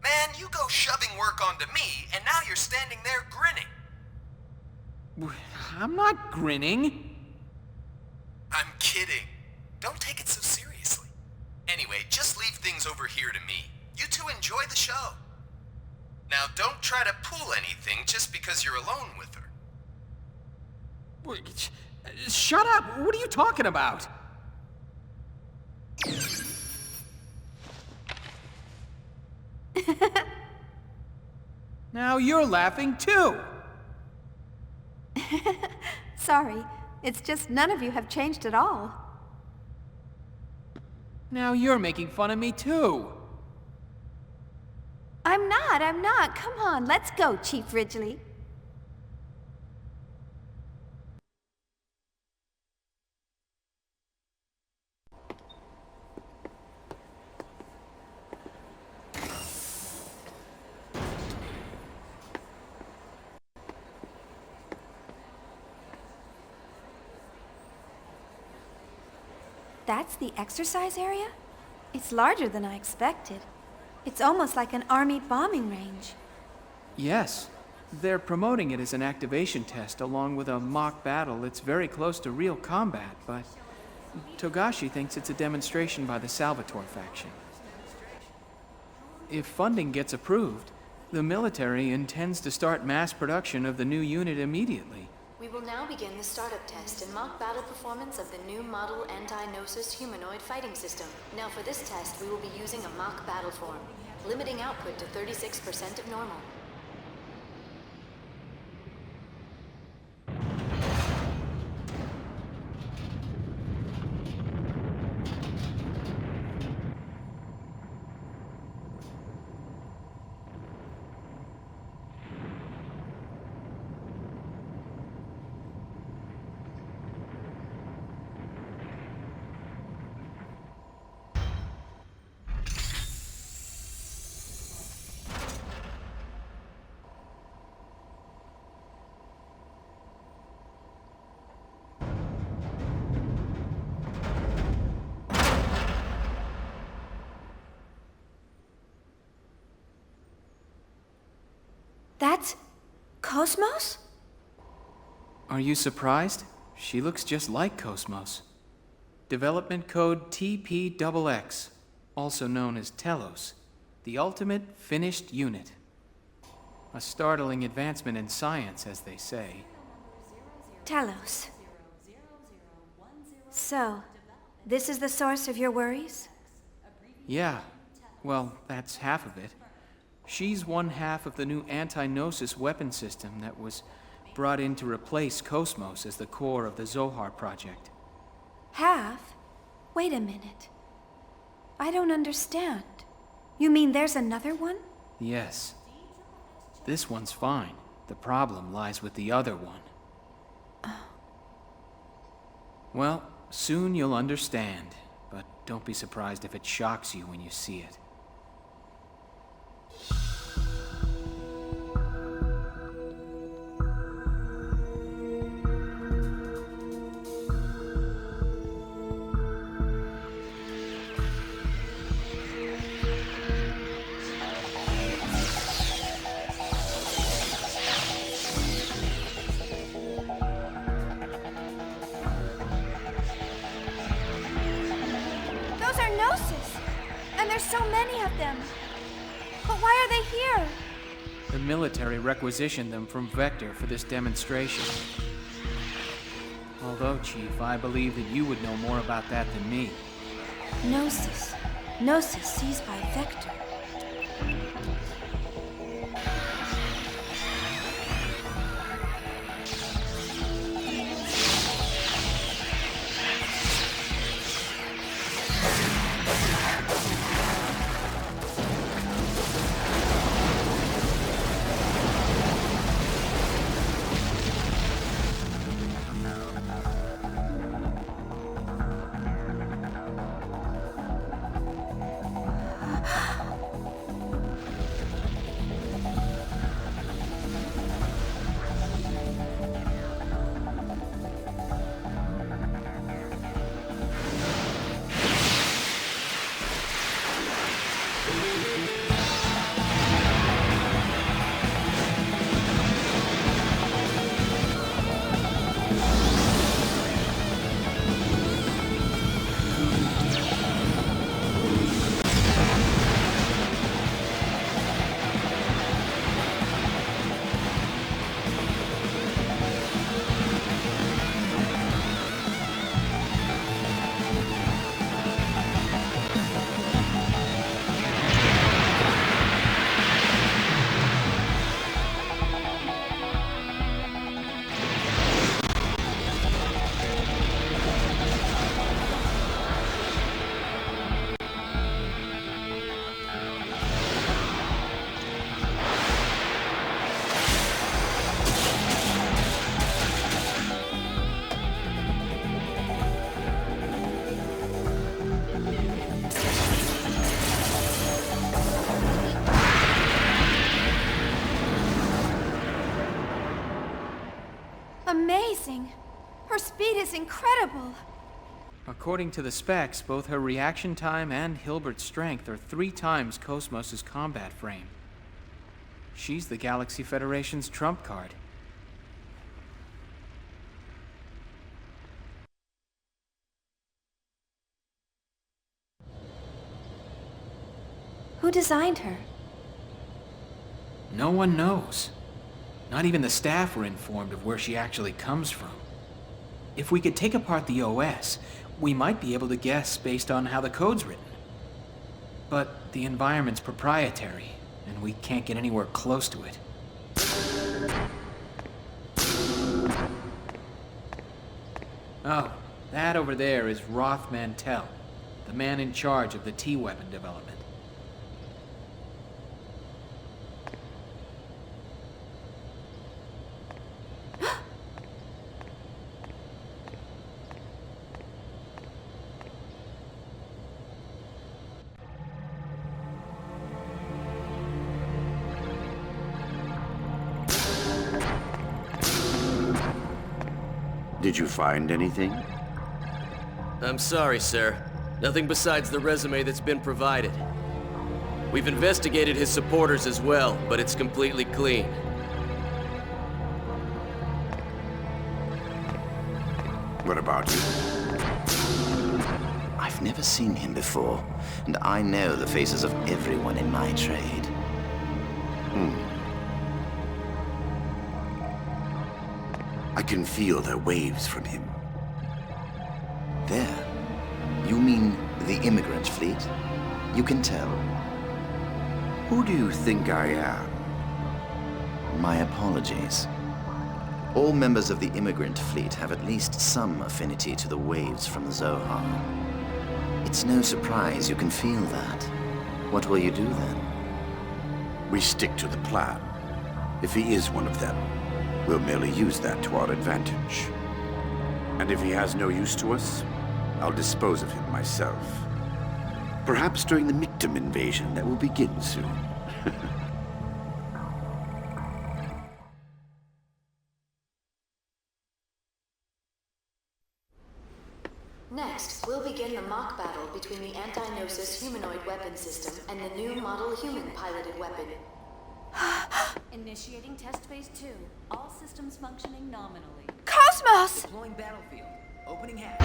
Man, you go shoving work onto me, and now you're standing there grinning. I'm not grinning. I'm kidding. Don't take it so seriously. Anyway, just leave things over here to me. You two enjoy the show. Now, don't try to pull anything just because you're alone with her. Shut up! What are you talking about? Now you're laughing too! Sorry, it's just none of you have changed at all. Now you're making fun of me too! I'm not. Come on, let's go, Chief Ridgely. That's the exercise area? It's larger than I expected. It's almost like an army bombing range. Yes. They're promoting it as an activation test along with a mock battle that's very close to real combat, but Togashi thinks it's a demonstration by the Salvatore faction. If funding gets approved, the military intends to start mass production of the new unit immediately. We will now begin the startup test and mock battle performance of the new model anti-Gnosis humanoid fighting system. Now for this test, we will be using a mock battle form, limiting output to 36% of normal. That's... KOS-MOS? Are you surprised? She looks just like KOS-MOS. Development code TPXX, also known as T-Elos, the ultimate finished unit. A startling advancement in science, as they say. T-Elos. So, this is the source of your worries? Yeah, well, that's half of it. She's one half of the new anti-Gnosis weapon system that was brought in to replace KOS-MOS as the core of the Zohar project. Half? Wait a minute. I don't understand. You mean there's another one? Yes. This one's fine. The problem lies with the other one. Well, soon you'll understand, but don't be surprised if it shocks you when you see it. Those are Gnosis! And there's so many of them! But why are they here? The military requisitioned them from Vector for this demonstration. Although, Chief, I believe that you would know more about that than me. Gnosis. Gnosis seized by Vector. Amazing! Her speed is incredible! According to the specs, both her reaction time and Hilbert's strength are 3 times KOS-MOS's combat frame. She's the Galaxy Federation's trump card. Who designed her? No one knows. Not even the staff were informed of where she actually comes from. If we could take apart the OS, we might be able to guess based on how the code's written. But the environment's proprietary, and we can't get anywhere close to it. Oh, that over there is Roth Mantell, the man in charge of the T-weapon development. Did you find anything? I'm sorry, sir. Nothing besides the resume that's been provided. We've investigated his supporters as well, but it's completely clean. What about you? I've never seen him before, and I know the faces of everyone in my trade. I can feel the waves from him. There? You mean the immigrant fleet? You can tell. Who do you think I am? My apologies. All members of the immigrant fleet have at least some affinity to the waves from the Zohar. It's no surprise you can feel that. What will you do then? We stick to the plan. If he is one of them, we'll merely use that to our advantage. And if he has no use to us, I'll dispose of him myself. Perhaps during the Mictum invasion that will begin soon. Next, we'll begin the mock battle between the anti-Gnosis humanoid weapon system and the new model human piloted weapon. Initiating test phase 2. All systems functioning nominally. KOS-MOS! Deploying battlefield. Opening hatch.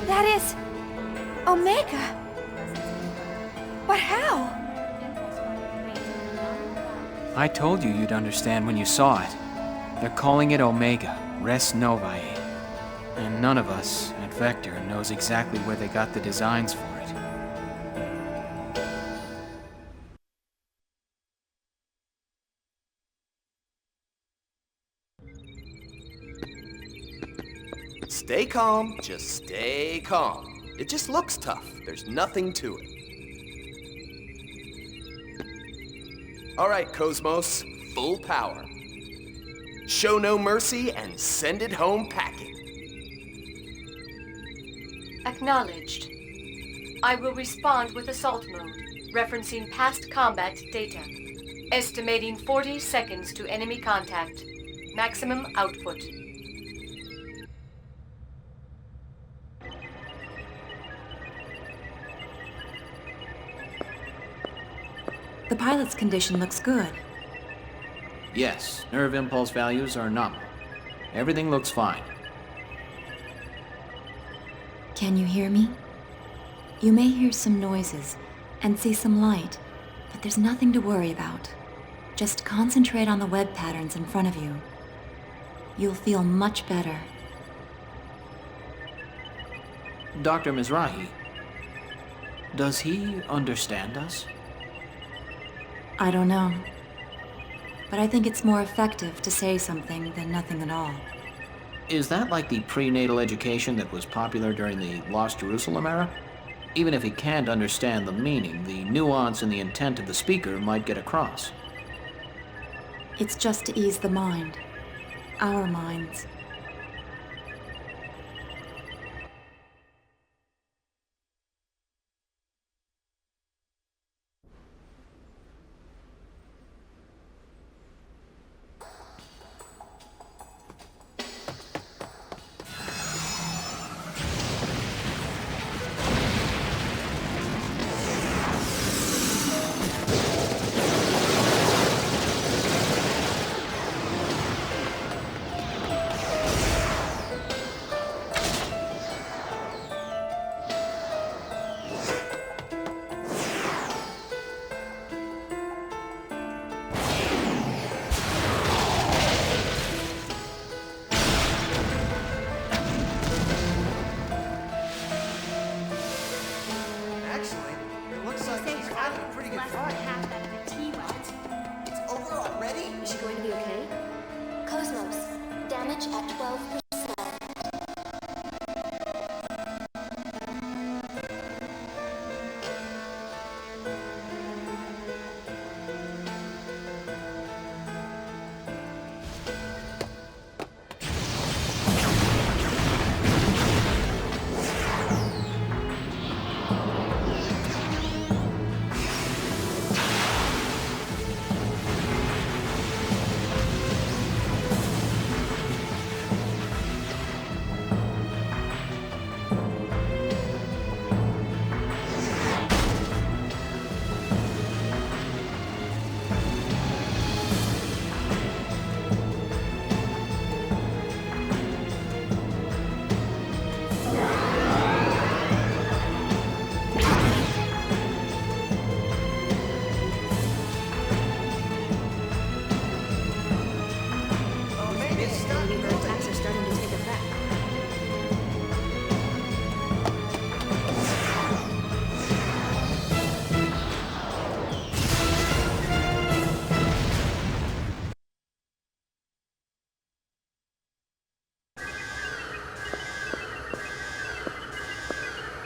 That is... Omega. But how? I told you you'd understand when you saw it. They're calling it Omega, Res Novae. And none of us at Vector knows exactly where they got the designs for it. Stay calm, just stay calm. It just looks tough. There's nothing to it. All right, KOS-MOS, full power. Show no mercy and send it home packing. Acknowledged. I will respond with assault mode, referencing past combat data. Estimating 40 seconds to enemy contact. Maximum output. The pilot's condition looks good. Yes, nerve impulse values are nominal. Everything looks fine. Can you hear me? You may hear some noises and see some light, but there's nothing to worry about. Just concentrate on the web patterns in front of you. You'll feel much better. Dr. Mizrahi, Does he understand us? I don't know. But I think it's more effective to say something than nothing at all. Is that like the prenatal education that was popular during the Lost Jerusalem era? Even if he can't understand the meaning, the nuance and the intent of the speaker might get across. It's just to ease the mind. Our minds. KOS-MOS. Damage at 12%.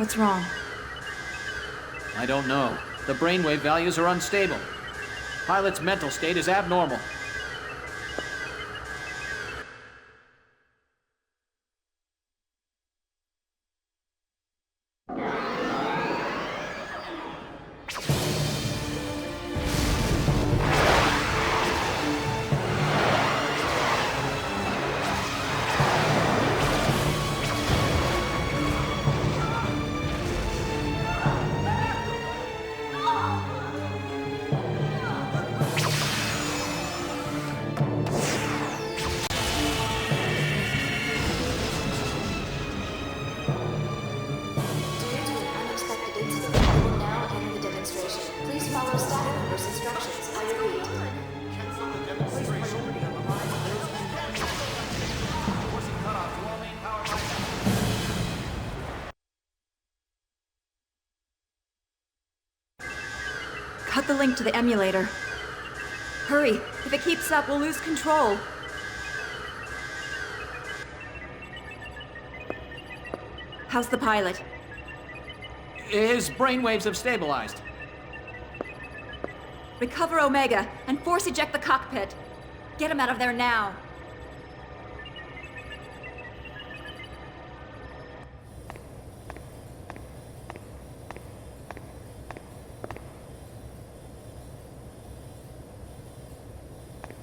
What's wrong? I don't know. The brainwave values are unstable. Pilot's mental state is abnormal. Cut the link to the emulator. Hurry! If it keeps up, we'll lose control. How's the pilot? His brainwaves have stabilized. Recover Omega and force eject the cockpit. Get him out of there now.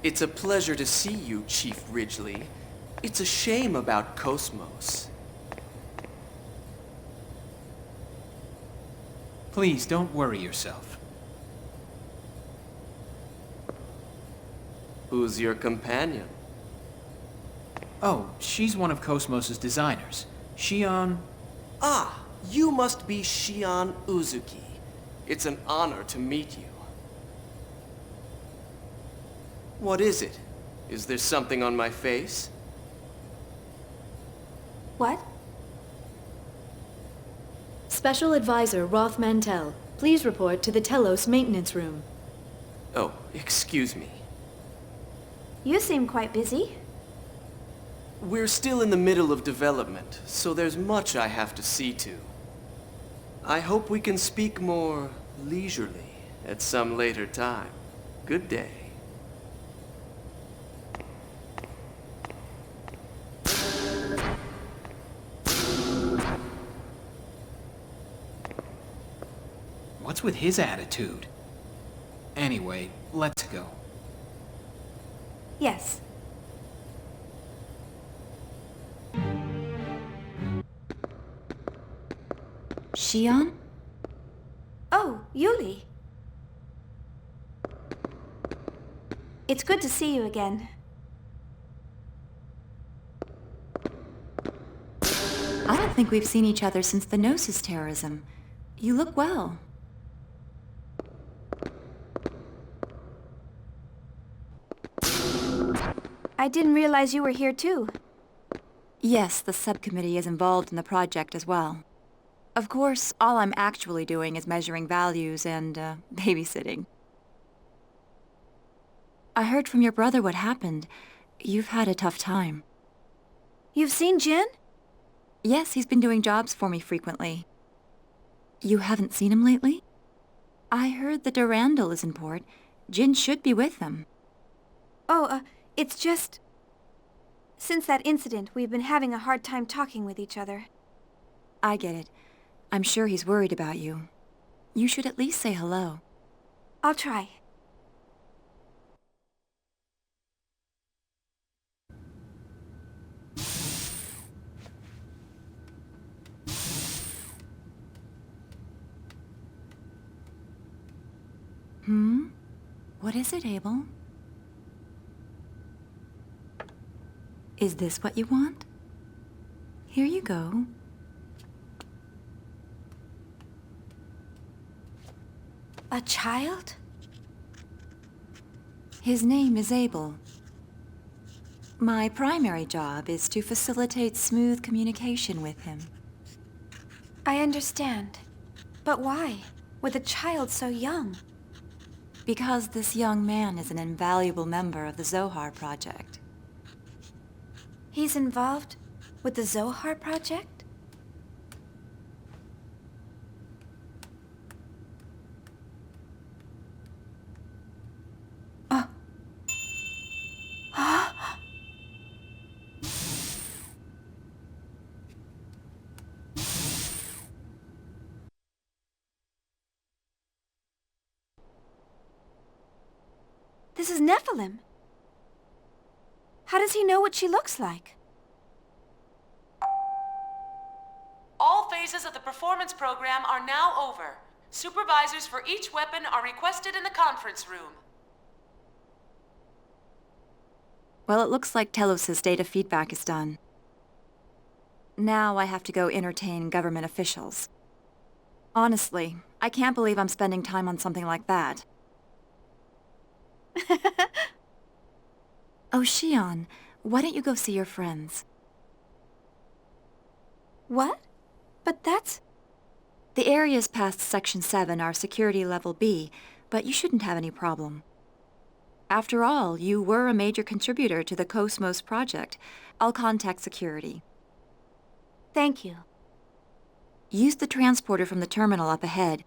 It's a pleasure to see you, Chief Ridgely. It's a shame about KOS-MOS. Please, don't worry yourself. Who's your companion? Oh, she's one of KOS-MOS's designers. Shion... Ah, you must be Shion Uzuki. It's an honor to meet you. What is it? Is there something on my face? What? Special Advisor Roth Mantell, please report to the T-Elos maintenance room. Oh, excuse me. You seem quite busy. We're still in the middle of development, so there's much I have to see to. I hope we can speak more leisurely at some later time. Good day. What's with his attitude? Anyway, let's go. Yes. Shion? Oh, Yuli. It's good to see you again. I don't think we've seen each other since the Gnosis terrorism. You look well. I didn't realize you were here too. Yes, the subcommittee is involved in the project as well. Of course, all I'm actually doing is measuring values and, babysitting. I heard from your brother what happened. You've had a tough time. You've seen Jin? Yes, he's been doing jobs for me frequently. You haven't seen him lately? I heard the Durandal is in port. Jin should be with them. Oh, it's just... Since that incident, we've been having a hard time talking with each other. I get it. I'm sure he's worried about you. You should at least say hello. I'll try. What is it, Abel? Is this what you want? Here you go. A child? His name is Abel. My primary job is to facilitate smooth communication with him. I understand. But why? With a child so young? Because this young man is an invaluable member of the Zohar Project. He's involved with the Zohar Project? Oh. This is Nephilim. How does he know what she looks like? All phases of the performance program are now over. Supervisors for each weapon are requested in the conference room. Well, it looks like Telos's data feedback is done. Now I have to go entertain government officials. Honestly, I can't believe I'm spending time on something like that. Oh, Shion, why don't you go see your friends? What? But that's... The areas past Section 7 are Security Level B, but you shouldn't have any problem. After all, you were a major contributor to the KOS-MOS project. I'll contact security. Thank you. Use the transporter from the terminal up ahead.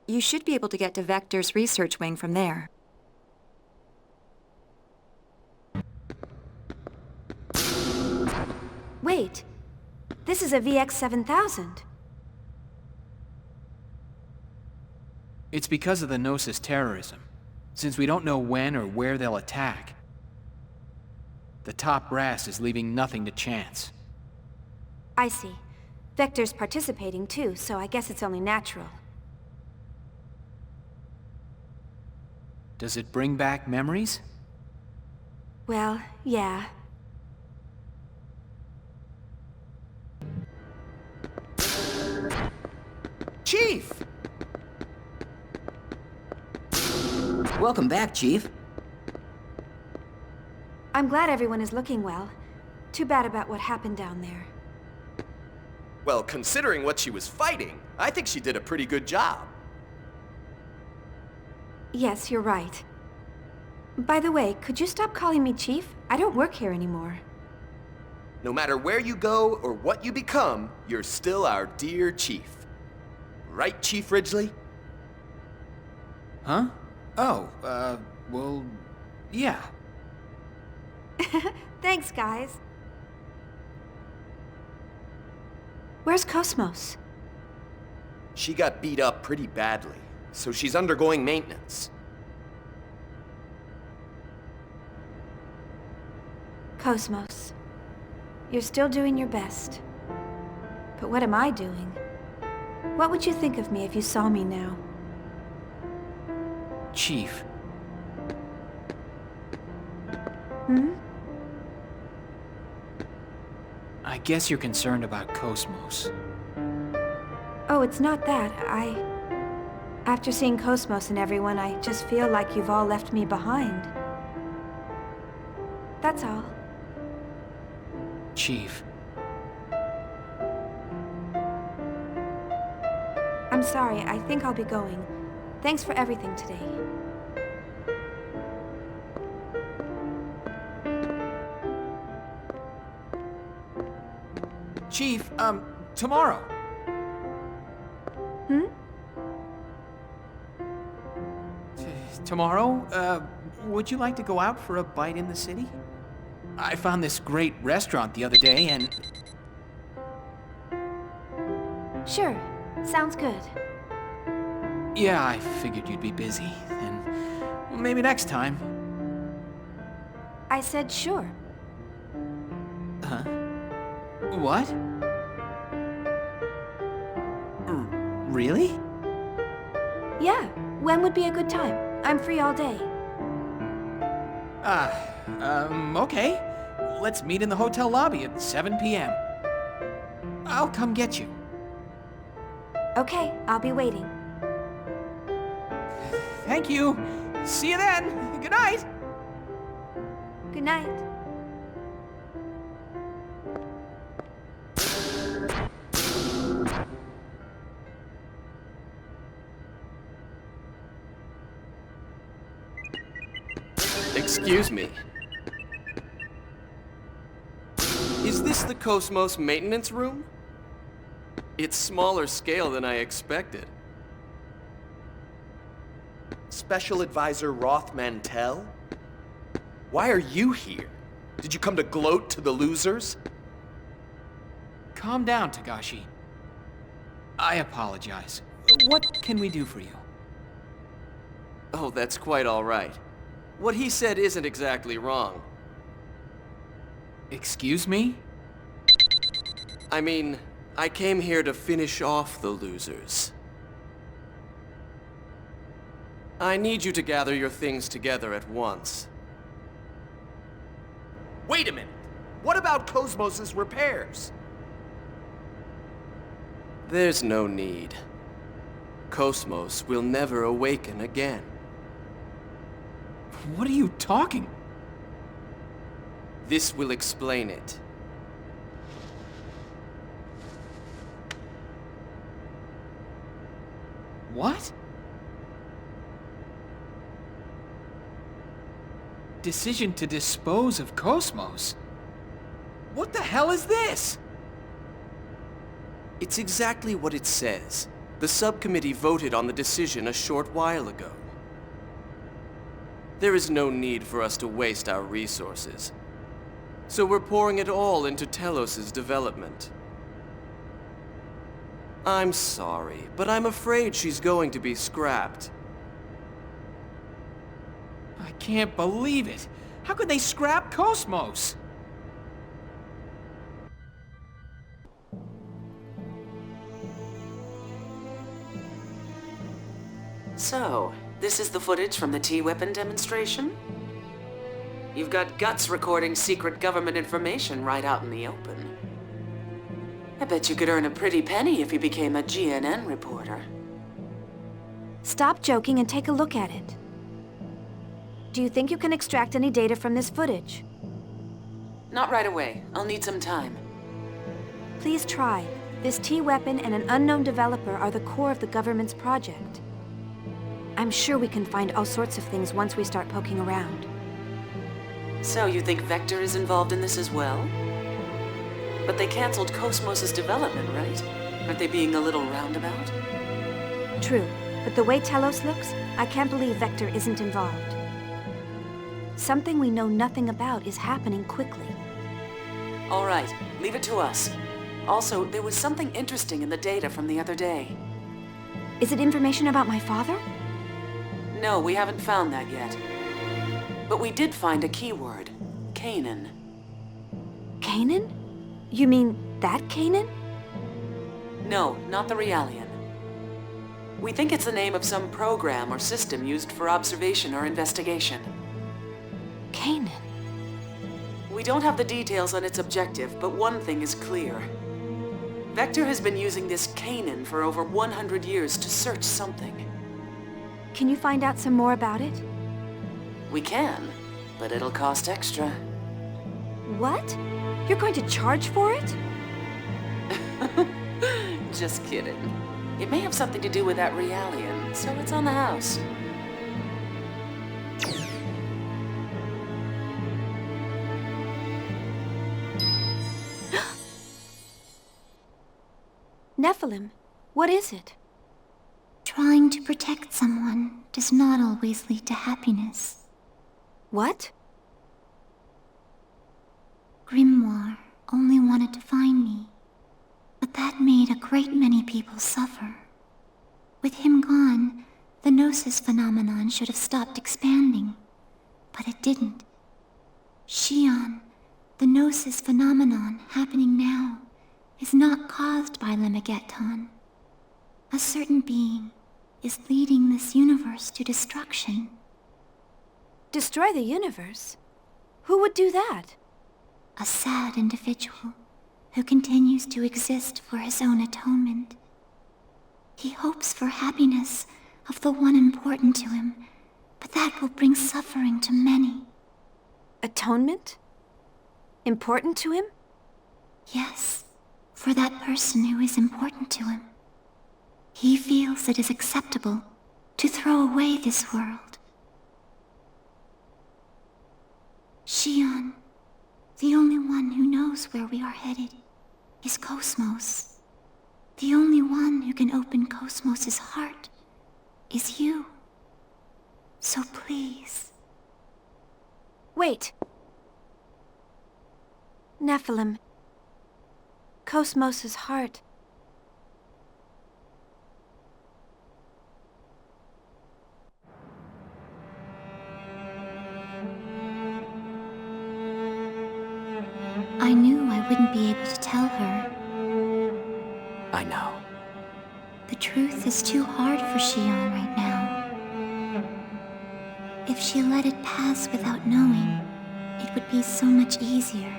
You should be able to get to Vector's research wing from there. Wait. This is a VX-7000. It's because of the Gnosis terrorism, since we don't know when or where they'll attack. The top brass is leaving nothing to chance. I see. Vector's participating too, so I guess it's only natural. Does it bring back memories? Well, yeah. Chief! Welcome back, Chief. I'm glad everyone is looking well. Too bad about what happened down there. Well, considering what she was fighting, I think she did a pretty good job. Yes, you're right. By the way, could you stop calling me Chief? I don't work here anymore. No matter where you go or what you become, you're still our dear Chief. Right, Chief Ridgely? Huh? Oh, well, yeah. Thanks, guys. Where's KOS-MOS? She got beat up pretty badly, so she's undergoing maintenance. KOS-MOS, you're still doing your best. But what am I doing? What would you think of me if you saw me now? Chief. Hmm? I guess you're concerned about KOS-MOS. Oh, it's not that. After seeing KOS-MOS and everyone, I just feel like you've all left me behind. That's all. Chief. I'm sorry, I think I'll be going. Thanks for everything today. Chief, tomorrow. Hmm? Tomorrow, would you like to go out for a bite in the city? I found this great restaurant the other day and... Sure, sounds good. Yeah, I figured you'd be busy, and well, maybe next time. I said sure. Huh? What? Really? Yeah, when would be a good time? I'm free all day. Okay. Let's meet in the hotel lobby at 7 p.m. I'll come get you. Okay, I'll be waiting. Thank you. See you then. Good night. Good night. Excuse me. Is this the KOS-MOS maintenance room? It's smaller scale than I expected. Special Advisor Roth Mantell? Why are you here? Did you come to gloat to the losers? Calm down, Tagashi. I apologize. What can we do for you? Oh, that's quite all right. What he said isn't exactly wrong. Excuse me? I mean, I came here to finish off the losers. I need you to gather your things together at once. Wait a minute! What about KOS-MOS's repairs? There's no need. KOS-MOS will never awaken again. What are you talking? This will explain it. What? Decision to dispose of KOS-MOS? What the hell is this? It's exactly what it says. The subcommittee voted on the decision a short while ago. There is no need for us to waste our resources. So we're pouring it all into T-Elos' development. I'm sorry, but I'm afraid she's going to be scrapped. I can't believe it. How could they scrap KOS-MOS? So, this is the footage from the T-weapon demonstration? You've got guts recording secret government information right out in the open. I bet you could earn a pretty penny if you became a GNN reporter. Stop joking and take a look at it. Do you think you can extract any data from this footage? Not right away. I'll need some time. Please try. This T-weapon and an unknown developer are the core of the government's project. I'm sure we can find all sorts of things once we start poking around. So you think Vector is involved in this as well? But they canceled KOS-MOS's development, right? Aren't they being a little roundabout? True, but the way T-Elos looks, I can't believe Vector isn't involved. Something we know nothing about is happening quickly. All right, leave it to us. Also, there was something interesting in the data from the other day. Is it information about my father? No, we haven't found that yet. But we did find a keyword. Canaan. Canaan? You mean that Canaan? No, not the Realian. We think it's the name of some program or system used for observation or investigation. Canaan? We don't have the details on its objective, but one thing is clear. Vector has been using this Canaan for over 100 years to search something. Can you find out some more about it? We can, but it'll cost extra. What? You're going to charge for it? Just kidding. It may have something to do with that Realian, so it's on the house. Nephilim, what is it? Trying to protect someone does not always lead to happiness. What? Grimoire only wanted to find me, but that made a great many people suffer. With him gone, the Gnosis phenomenon should have stopped expanding, but it didn't. Shion, the Gnosis phenomenon happening now, is not caused by Lemegeton. A certain being is leading this universe to destruction. Destroy the universe? Who would do that? A sad individual who continues to exist for his own atonement. He hopes for happiness of the one important to him, but that will bring suffering to many. Atonement? Important to him? Yes, for that person who is important to him. He feels it is acceptable to throw away this world. Shion, the only one who knows where we are headed, is KOS-MOS. The only one who can open KOS-MOS's heart is you. So please. Wait. Nephilim. KOS-MOS's heart. I knew I wouldn't be able to tell her. I know. The truth is too hard for Shion right now. If she let it pass without knowing, it would be so much easier.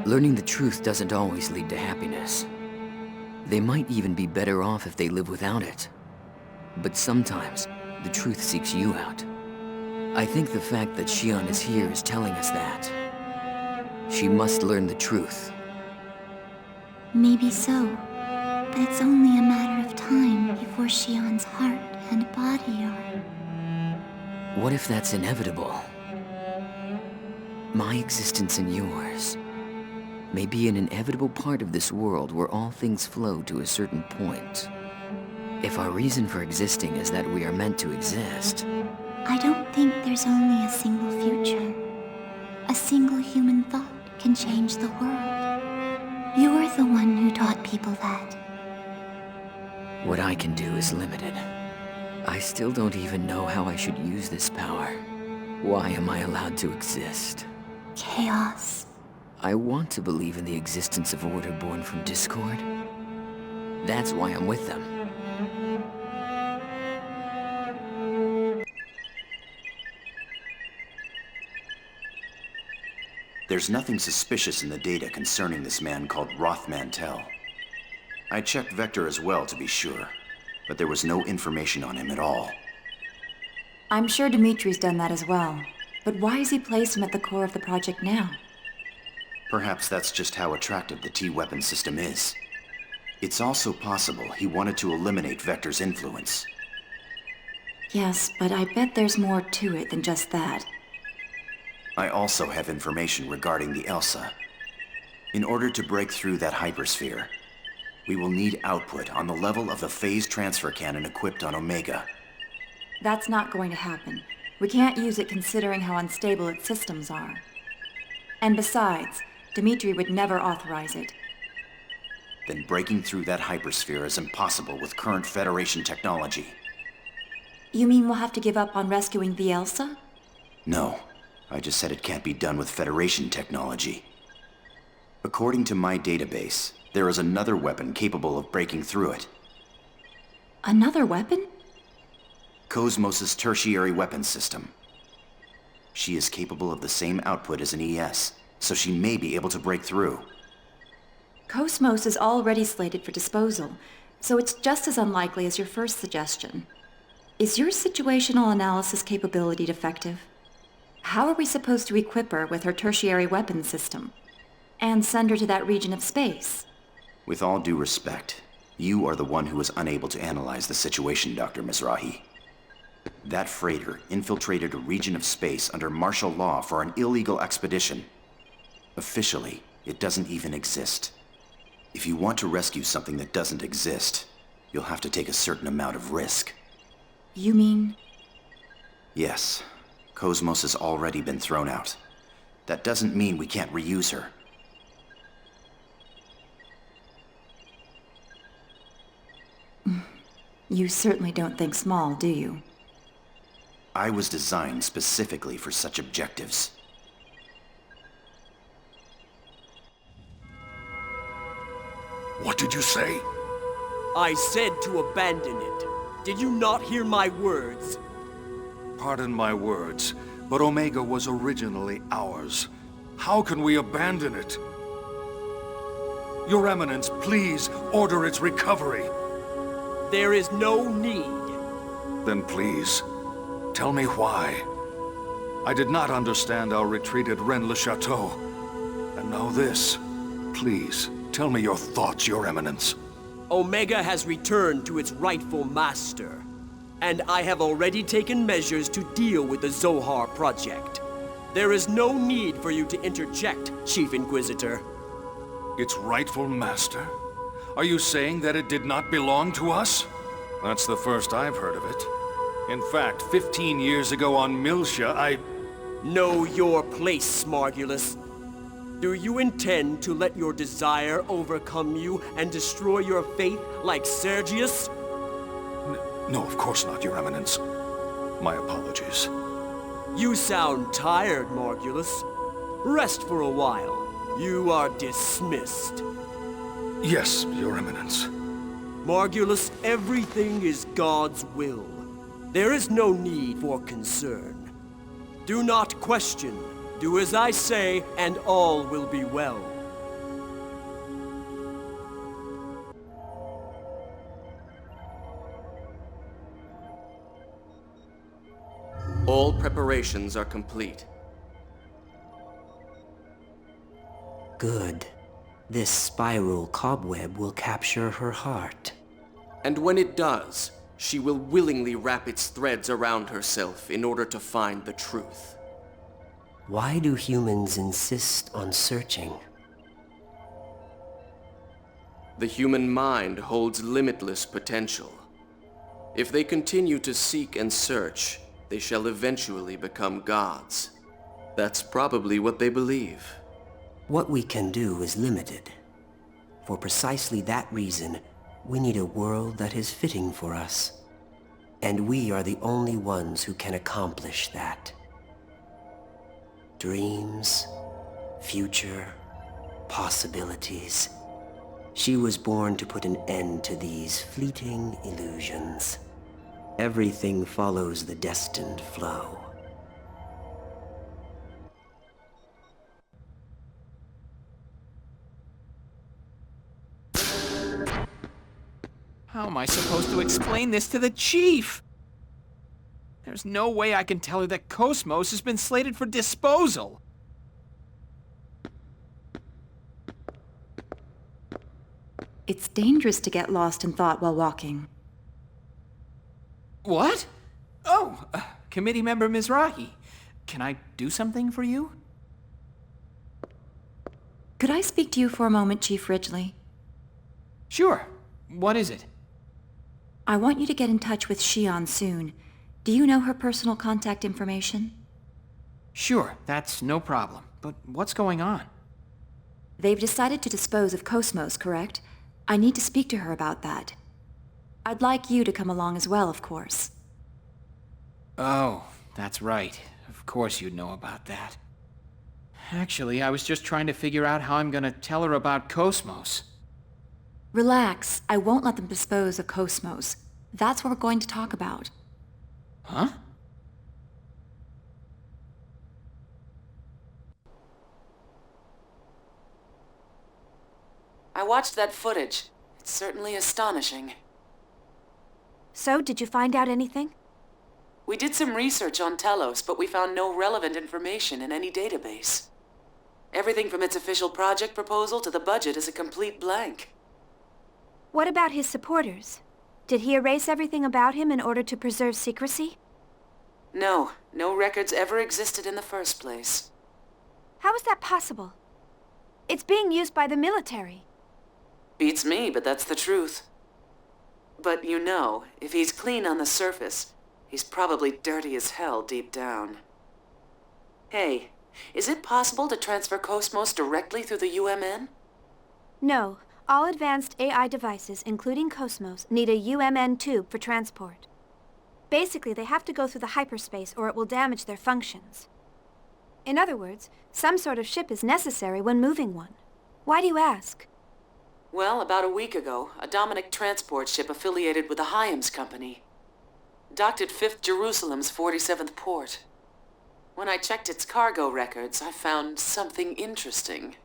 Learning the truth doesn't always lead to happiness. They might even be better off if they live without it. But sometimes, the truth seeks you out. I think the fact that Shion is here is telling us that. She must learn the truth. Maybe so, but it's only a matter of time before Shion's heart and body are... What if that's inevitable? My existence and yours may be an inevitable part of this world where all things flow to a certain point. If our reason for existing is that we are meant to exist... I don't think there's only a single future. A single human thought can change the world. You're the one who taught people that. What I can do is limited. I still don't even know how I should use this power. Why am I allowed to exist? Chaos. I want to believe in the existence of order born from discord. That's why I'm with them. There's nothing suspicious in the data concerning this man called Roth Mantel. I checked Vector as well to be sure, but there was no information on him at all. I'm sure Dimitri's done that as well. But why has he placed him at the core of the project now? Perhaps that's just how attractive the T-weapon system is. It's also possible he wanted to eliminate Vector's influence. Yes, but I bet there's more to it than just that. I also have information regarding the Elsa. In order to break through that hypersphere, we will need output on the level of the phase transfer cannon equipped on Omega. That's not going to happen. We can't use it considering how unstable its systems are. And besides, Dimitri would never authorize it. Then breaking through that hypersphere is impossible with current Federation technology. You mean we'll have to give up on rescuing the Elsa? No, I just said it can't be done with Federation technology. According to my database, there is another weapon capable of breaking through it. Another weapon? KOS-MOS's tertiary weapon system. She is capable of the same output as an ES, so she may be able to break through. KOS-MOS is already slated for disposal, so it's just as unlikely as your first suggestion. Is your situational analysis capability defective? How are we supposed to equip her with her tertiary weapon system? And send her to that region of space? With all due respect, you are the one who is unable to analyze the situation, Dr. Mizrahi. That freighter infiltrated a region of space under martial law for an illegal expedition. Officially, it doesn't even exist. If you want to rescue something that doesn't exist, you'll have to take a certain amount of risk. You mean? Yes. KOS-MOS has already been thrown out. That doesn't mean we can't reuse her. You certainly don't think small, do you? I was designed specifically for such objectives. What did you say? I said to abandon it. Did you not hear my words? Pardon my words, but Omega was originally ours. How can we abandon it? Your Eminence, please order its recovery. There is no need. Then please, tell me why. I did not understand our retreat at Rennes-le-Château. And now this. Please, tell me your thoughts, Your Eminence. Omega has returned to its rightful master. And I have already taken measures to deal with the Zohar project. There is no need for you to interject, Chief Inquisitor. Its rightful master? Are you saying that it did not belong to us? That's the first I've heard of it. In fact, 15 years ago on Miltia, I... Know your place, Smargulus. Do you intend to let your desire overcome you and destroy your faith like Sergius? No, of course not, Your Eminence. My apologies. You sound tired, Margulus. Rest for a while. You are dismissed. Yes, Your Eminence. Margulus, everything is God's will. There is no need for concern. Do not question. Do as I say, and all will be well. All preparations are complete. Good. This spiral cobweb will capture her heart. And when it does, she will willingly wrap its threads around herself in order to find the truth. Why do humans insist on searching? The human mind holds limitless potential. If they continue to seek and search, they shall eventually become gods. That's probably what they believe. What we can do is limited. For precisely that reason, we need a world that is fitting for us. And we are the only ones who can accomplish that. Dreams, future, possibilities. She was born to put an end to these fleeting illusions. Everything follows the destined flow. How am I supposed to explain this to the Chief? There's no way I can tell her that KOS-MOS has been slated for disposal. It's It's dangerous to get lost in thought while walking. What? Oh, committee member Mizrahi. Can I do something for you? Could I speak to you for a moment, Chief Ridgely? Sure. What is it? I want you to get in touch with Shion soon. Do you know her personal contact information? Sure, that's no problem. But what's going on? They've decided to dispose of KOS-MOS, correct? I need to speak to her about that. I'd like you to come along as well, of course. Oh, that's right. Of course you'd know about that. Actually, I was just trying to figure out how I'm gonna tell her about KOS-MOS. Relax. I won't let them dispose of KOS-MOS. That's what we're going to talk about. Huh? I watched that footage. It's certainly astonishing. So, did you find out anything? We did some research on T-Elos, but we found no relevant information in any database. Everything from its official project proposal to the budget is a complete blank. What about his supporters? Did he erase everything about him in order to preserve secrecy? No, no records ever existed in the first place. How is that possible? It's being used by the military. Beats me, but that's the truth. But you know, if he's clean on the surface, he's probably dirty as hell deep down. Hey, is it possible to transfer KOS-MOS directly through the UMN? No. All advanced AI devices, including KOS-MOS, need a UMN tube for transport. Basically, they have to go through the hyperspace or it will damage their functions. In other words, some sort of ship is necessary when moving one. Why do you ask? Well, about a week ago, a Dominic transport ship affiliated with the Hyams Company docked at 5th Jerusalem's 47th port. When I checked its cargo records, I found something interesting.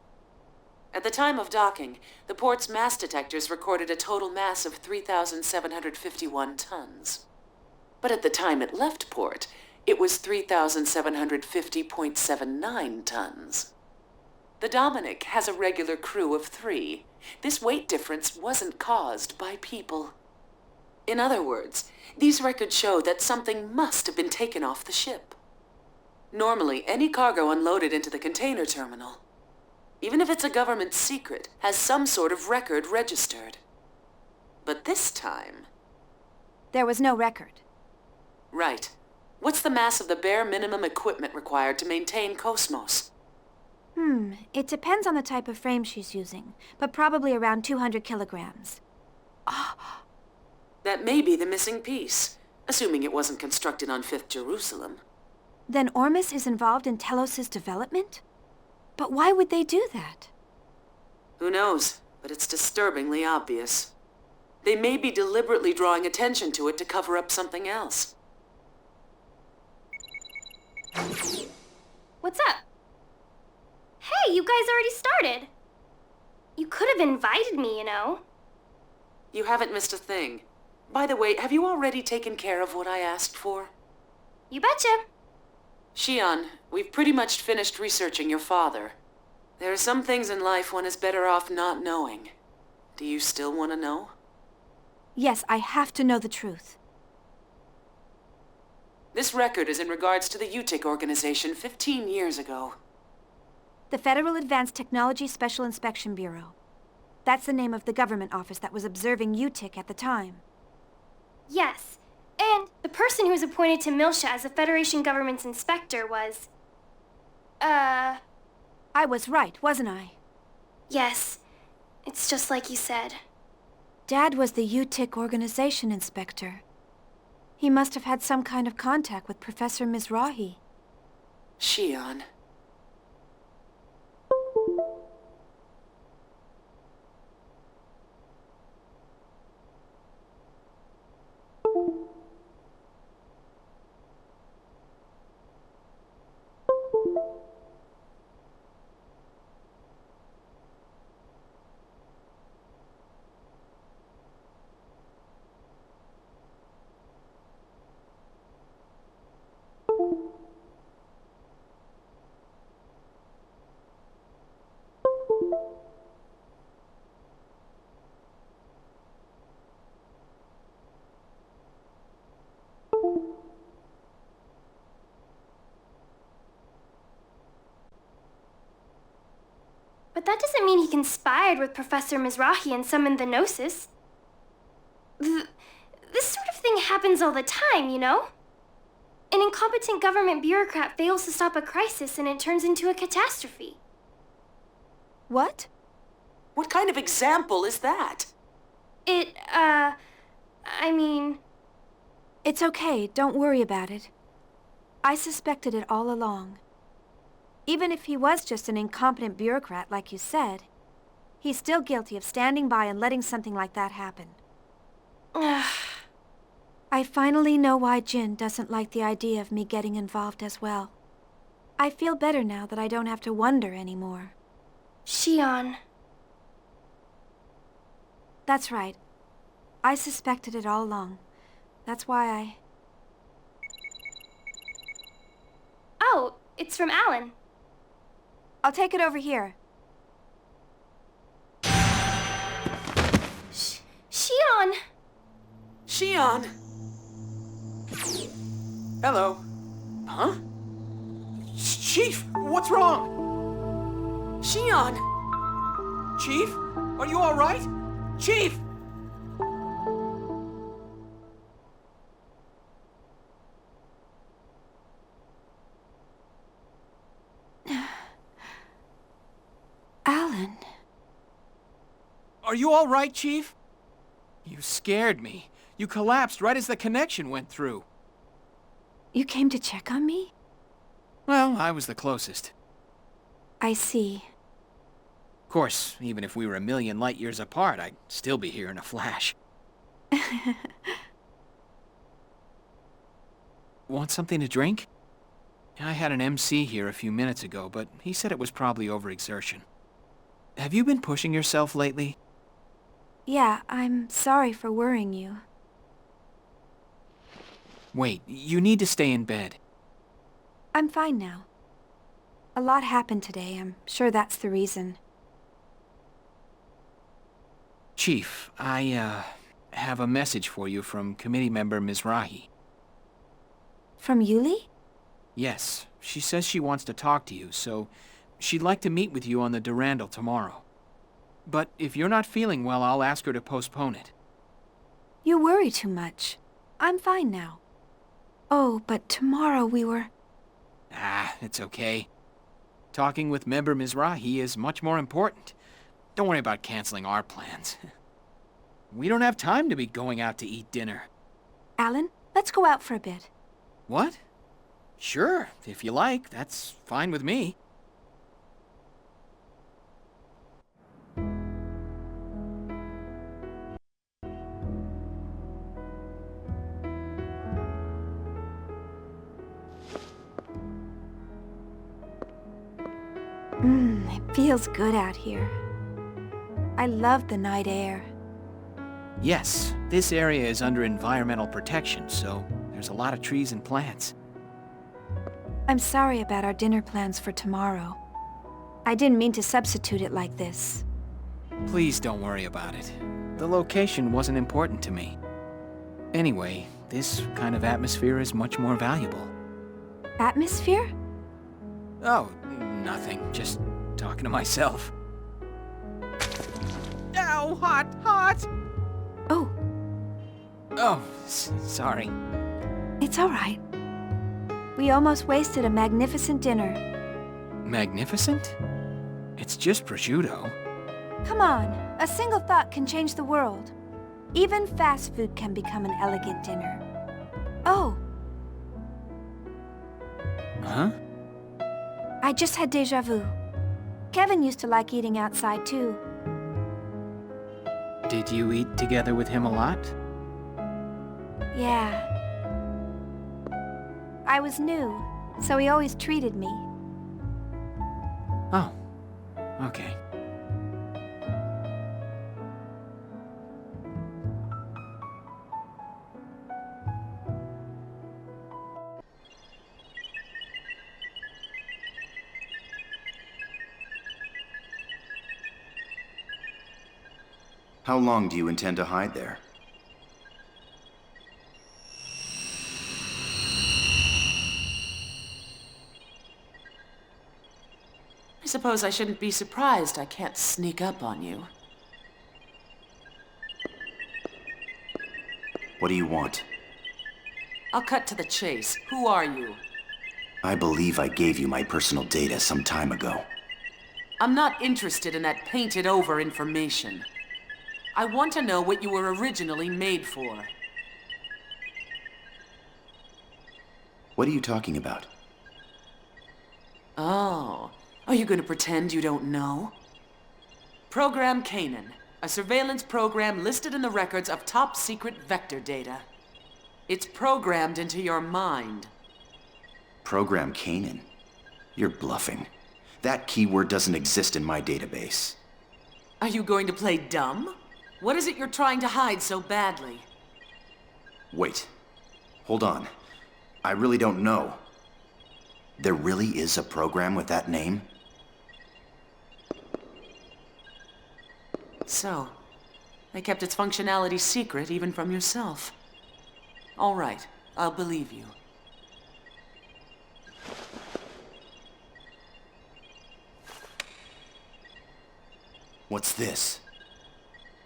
At the time of docking, the port's mass detectors recorded a total mass of 3,751 tons. But at the time it left port, it was 3,750.79 tons. The Dominic has a regular crew of 3. This weight difference wasn't caused by people. In other words, these records show that something must have been taken off the ship. Normally, any cargo unloaded into the container terminal, even if it's a government secret, has some sort of record registered. But this time... There was no record. Right. What's the mass of the bare minimum equipment required to maintain KOS-MOS? It depends on the type of frame she's using, but probably around 200 kilograms. That may be the missing piece, assuming it wasn't constructed on 5th Jerusalem. Then Ormus is involved in T-Elos' development? But why would they do that? Who knows, but it's disturbingly obvious. They may be deliberately drawing attention to it to cover up something else. What's up? Hey, you guys already started. You could have invited me, you know. You haven't missed a thing. By the way, have you already taken care of what I asked for? You betcha. Shion, we've pretty much finished researching your father. There are some things in life one is better off not knowing. Do you still want to know? Yes, I have to know the truth. This record is in regards to the UTIC organization 15 years ago. The Federal Advanced Technology Special Inspection Bureau. That's the name of the government office that was observing UTIC at the time. Yes, and the person who was appointed to Milsha as the Federation government's inspector was... I was right, wasn't I? Yes, it's just like you said. Dad was the UTIC organization inspector. He must have had some kind of contact with Professor Mizrahi. Shion. that doesn't mean he conspired with Professor Mizrahi and summoned the Gnosis. This sort of thing happens all the time, you know? An incompetent government bureaucrat fails to stop a crisis and it turns into a catastrophe. What? What kind of example is that? I mean... It's okay, don't worry about it. I suspected it all along. Even if he was just an incompetent bureaucrat, like you said, he's still guilty of standing by and letting something like that happen. I finally know why Jin doesn't like the idea of me getting involved as well. I feel better now that I don't have to wonder anymore. Shion. That's right. I suspected it all along. That's why I... Oh, it's from Alan. I'll take it over here. Shion! Shion! Hello. Huh? Chief, what's wrong? Shion! Chief, are you all right? Chief! Alan. Are you all right, Chief? You scared me. You collapsed right as the connection went through. You came to check on me? Well, I was the closest. I see. Of course, even if we were a million light years apart, I'd still be here in a flash. Want something to drink? I had an MC here a few minutes ago, but he said it was probably overexertion. Have you been pushing yourself lately? Yeah, I'm sorry for worrying you. Wait, you need to stay in bed. I'm fine now. A lot happened today. I'm sure that's the reason. Chief, I, have a message for you from committee member Mizrahi. From Yuli? Yes, she says she wants to talk to you, so she'd like to meet with you on the Durandal tomorrow. But if you're not feeling well, I'll ask her to postpone it. You worry too much. I'm fine now. Oh, but tomorrow we were... Ah, it's okay. Talking with member Mizrahi is much more important. Don't worry about canceling our plans. We don't have time to be going out to eat dinner. Alan, let's go out for a bit. What? Sure, if you like. That's fine with me. It feels good out here. I love the night air. Yes, this area is under environmental protection, so there's a lot of trees and plants. I'm sorry about our dinner plans for tomorrow. I didn't mean to substitute it like this. Please don't worry about it. The location wasn't important to me. Anyway, this kind of atmosphere is much more valuable. Atmosphere? Oh, nothing. Just talking to myself. Ow, hot, hot! Oh. Oh, sorry. It's all right. We almost wasted a magnificent dinner. Magnificent? It's just prosciutto. Come on, a single thought can change the world. Even fast food can become an elegant dinner. Oh. Huh? I just had déjà vu. Kevin used to like eating outside too. Did you eat together with him a lot? Yeah. I was new, so he always treated me. Oh, okay. How long do you intend to hide there? I suppose I shouldn't be surprised I can't sneak up on you. What do you want? I'll cut to the chase. Who are you? I believe I gave you my personal data some time ago. I'm not interested in that painted-over information. I want to know what you were originally made for. What are you talking about? Oh, are you going to pretend you don't know? Program Canaan, a surveillance program listed in the records of top-secret vector data. It's programmed into your mind. Program Canaan? You're bluffing. That keyword doesn't exist in my database. Are you going to play dumb? What is it you're trying to hide so badly? Wait. Hold on. I really don't know. There really is a program with that name? So, they kept its functionality secret even from yourself. All right, I'll believe you. What's this?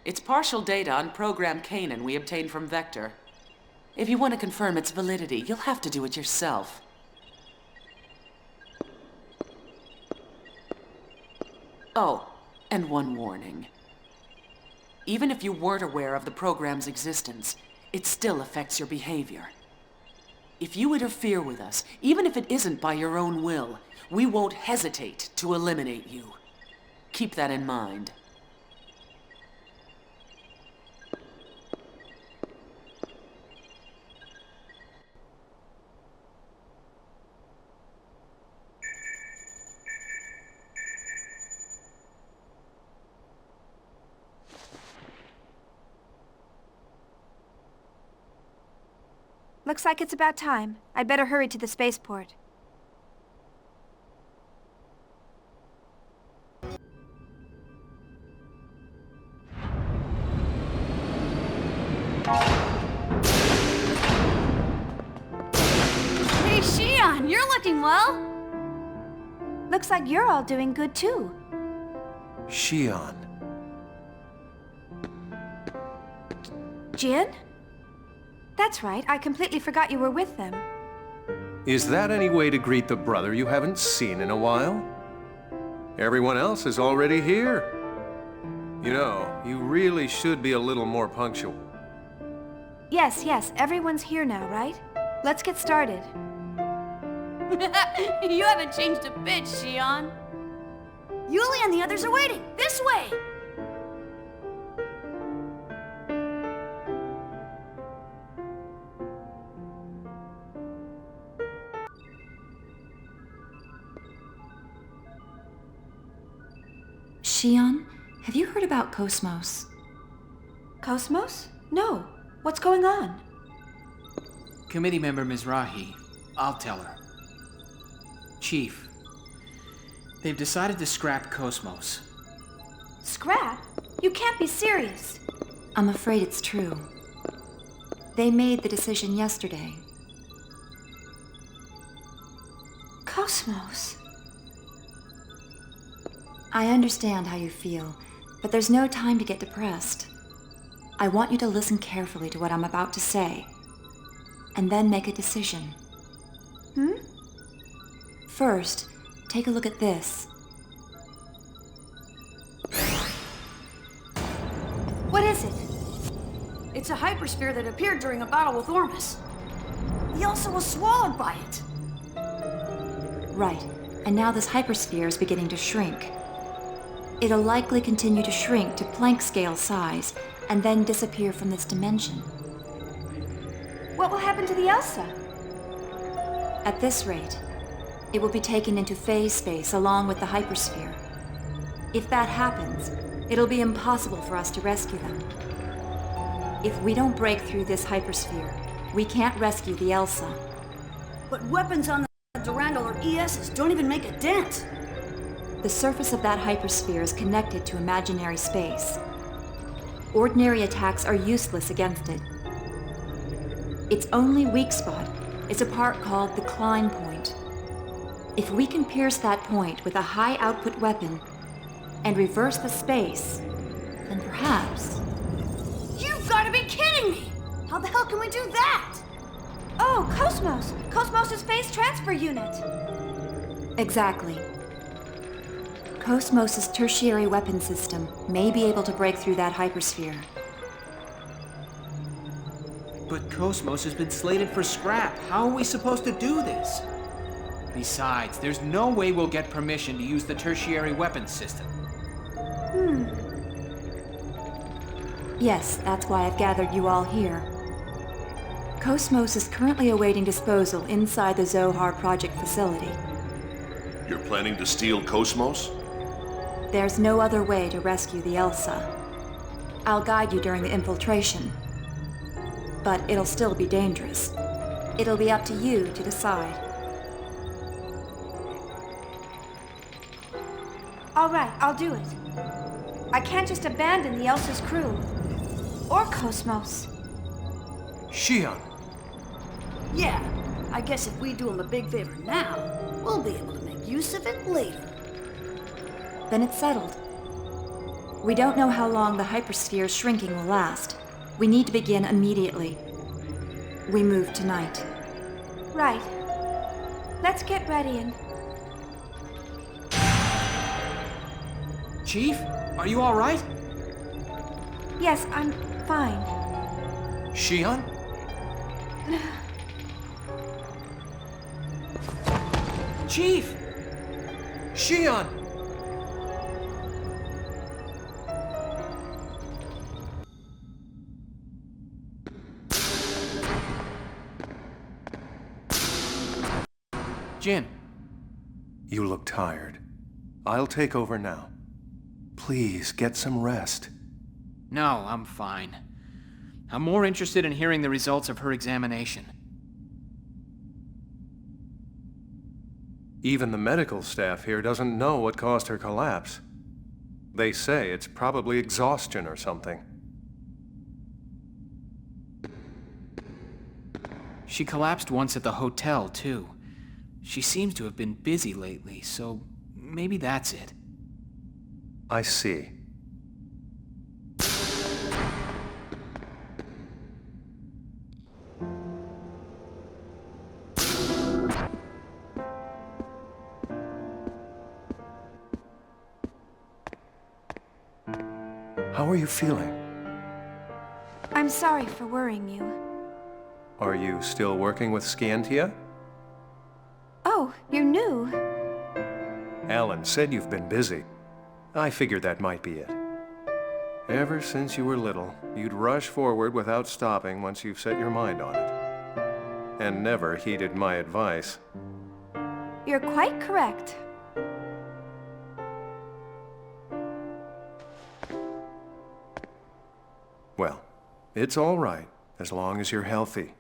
It's partial data on Program Canaan we obtained from Vector. If you want to confirm its validity, you'll have to do it yourself. Oh, and one warning. Even if you weren't aware of the program's existence, it still affects your behavior. If you interfere with us, even if it isn't by your own will, we won't hesitate to eliminate you. Keep that in mind. Looks like it's about time. I'd better hurry to the spaceport. Hey, Shion, you're looking well. Looks like you're all doing good too. Shion. Jin? That's right, I completely forgot you were with them. Is that any way to greet the brother you haven't seen in a while? Everyone else is already here. You know, you really should be a little more punctual. Yes, everyone's here now, right? Let's get started. You haven't changed a bit, Shion. Yuli and the others are waiting. This way! Shion, have you heard about KOS-MOS? KOS-MOS? No. What's going on? Committee member Mizrahi. I'll tell her. Chief, they've decided to scrap KOS-MOS. Scrap? You can't be serious. I'm afraid it's true. They made the decision yesterday. KOS-MOS? I understand how you feel, but there's no time to get depressed. I want you to listen carefully to what I'm about to say, and then make a decision. First, take a look at this. What is it? It's a hypersphere that appeared during a battle with Ormus. He also was swallowed by it. Right, and now this hypersphere is beginning to shrink. It'll likely continue to shrink to Planck scale size, and then disappear from this dimension. What will happen to the Elsa? At this rate, it will be taken into phase space along with the hypersphere. If that happens, it'll be impossible for us to rescue them. If we don't break through this hypersphere, we can't rescue the Elsa. But weapons on the Durandal or ESs don't even make a dent. The surface of that hypersphere is connected to imaginary space. Ordinary attacks are useless against it. Its only weak spot is a part called the Klein point. If we can pierce that point with a high-output weapon and reverse the space, then perhaps... You've got to be kidding me! How the hell can we do that? Oh, KOS-MOS! KOS-MOS' phase transfer unit! Exactly. KOS-MOS' tertiary weapon system may be able to break through that hypersphere. But KOS-MOS has been slated for scrap. How are we supposed to do this? Besides, there's no way we'll get permission to use the tertiary weapons system. Yes, that's why I've gathered you all here. KOS-MOS is currently awaiting disposal inside the Zohar Project facility. You're planning to steal KOS-MOS? There's no other way to rescue the Elsa. I'll guide you during the infiltration. But it'll still be dangerous. It'll be up to you to decide. All right, I'll do it. I can't just abandon the Elsa's crew. Or KOS-MOS. Shion! Yeah, I guess if we do him a big favor now, we'll be able to make use of it later. Then it's settled. We don't know how long the hypersphere's shrinking will last. We need to begin immediately. We move tonight. Right. Let's get ready and... Chief, are you all right? Yes, I'm fine. Shion? Chief! Shion! Jin. You look tired. I'll take over now. Please, get some rest. No, I'm fine. I'm more interested in hearing the results of her examination. Even the medical staff here doesn't know what caused her collapse. They say it's probably exhaustion or something. She collapsed once at the hotel, too. She seems to have been busy lately, so maybe that's it. I see. How are you feeling? I'm sorry for worrying you. Are you still working with Scientia? Oh, you're new. Alan said you've been busy. I figured that might be it. Ever since you were little, you'd rush forward without stopping once you've set your mind on it. And never heeded my advice. You're quite correct. Well, it's all right, as long as you're healthy.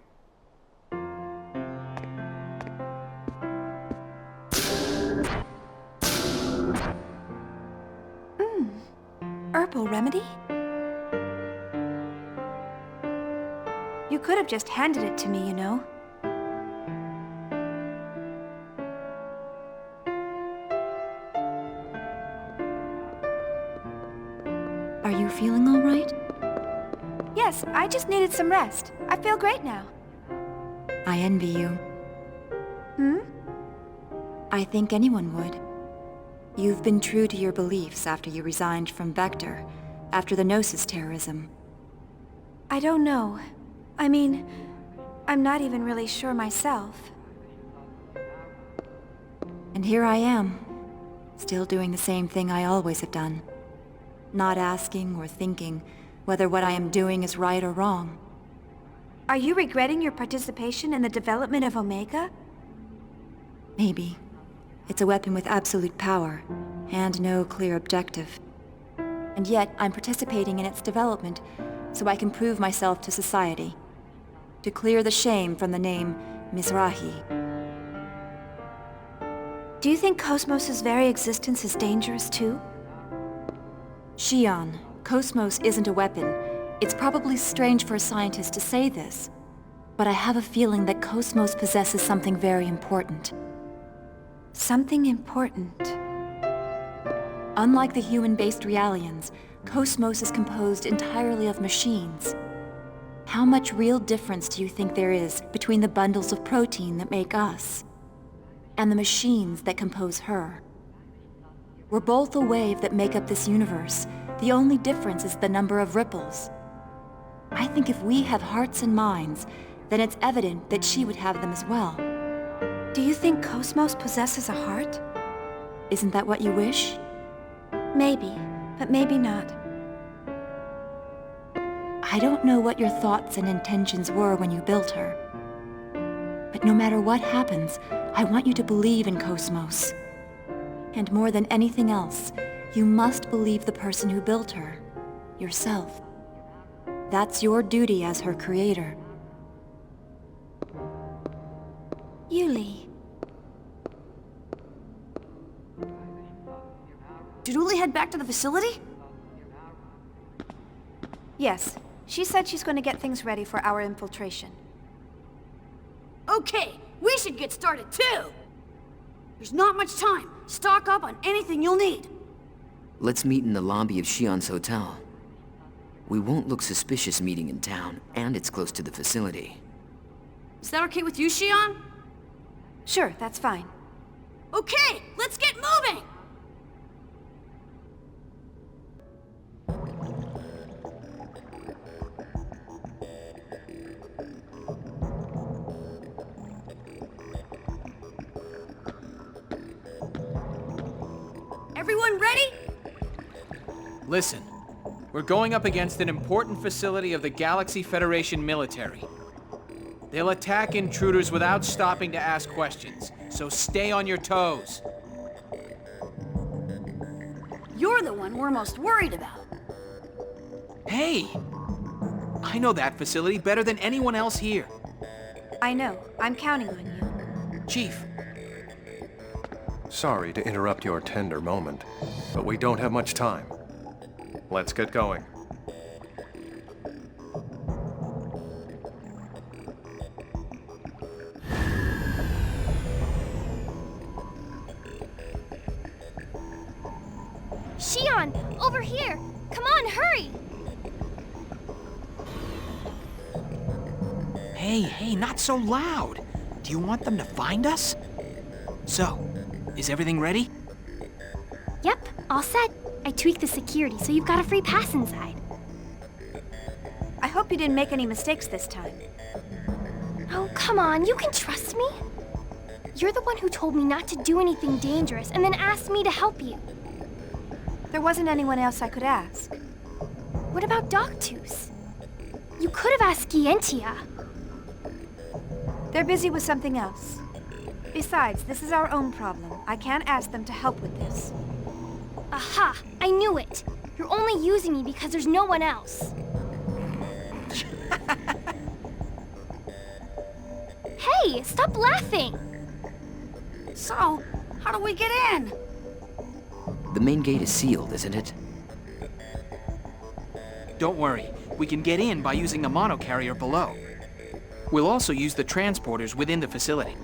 Herbal remedy? You could have just handed it to me, you know. Are you feeling all right? Yes, I just needed some rest. I feel great now. I envy you. I think anyone would. You've been true to your beliefs after you resigned from Vector, after the Gnosis terrorism. I don't know. I mean, I'm not even really sure myself. And here I am, still doing the same thing I always have done. Not asking or thinking whether what I am doing is right or wrong. Are you regretting your participation in the development of Omega? Maybe. It's a weapon with absolute power, and no clear objective. And yet, I'm participating in its development, so I can prove myself to society. To clear the shame from the name Mizrahi. Do you think KOS-MOS' very existence is dangerous too? Shion, KOS-MOS isn't a weapon. It's probably strange for a scientist to say this, but I have a feeling that KOS-MOS possesses something very important. Something important. Unlike the human-based Realians, KOS-MOS is composed entirely of machines. How much real difference do you think there is between the bundles of protein that make us and the machines that compose her? We're both a wave that make up this universe. The only difference is the number of ripples. I think if we have hearts and minds, then it's evident that she would have them as well. Do you think KOS-MOS possesses a heart? Isn't that what you wish? Maybe, but maybe not. I don't know what your thoughts and intentions were when you built her. But no matter what happens, I want you to believe in KOS-MOS. And more than anything else, you must believe the person who built her, yourself. That's your duty as her creator. Yuli. Did Uli head back to the facility? Yes. She said she's going to get things ready for our infiltration. Okay, we should get started too! There's not much time. Stock up on anything you'll need. Let's meet in the lobby of Shion's hotel. We won't look suspicious meeting in town, and it's close to the facility. Is that okay with you, Shion? Sure, that's fine. Okay, let's get moving! Everyone ready? Listen, we're going up against an important facility of the Galaxy Federation military. They'll attack intruders without stopping to ask questions, so stay on your toes. You're the one we're most worried about. Hey! I know that facility better than anyone else here. I know. I'm counting on you. Chief. Sorry to interrupt your tender moment, but we don't have much time. Let's get going. Shion, over here! Come on, hurry! Hey, not so loud. Do you want them to find us? So, is everything ready? Yep, all set. I tweaked the security, so you've got a free pass inside. I hope you didn't make any mistakes this time. Oh, come on, you can trust me. You're the one who told me not to do anything dangerous and then asked me to help you. There wasn't anyone else I could ask. What about Dogtooth? You could have asked Scientia. They're busy with something else. Besides, this is our own problem. I can't ask them to help with this. Aha! I knew it! You're only using me because there's no one else. Hey, stop laughing! So, how do we get in? The main gate is sealed, isn't it? Don't worry, we can get in by using the monocarrier below. We'll also use the transporters within the facility.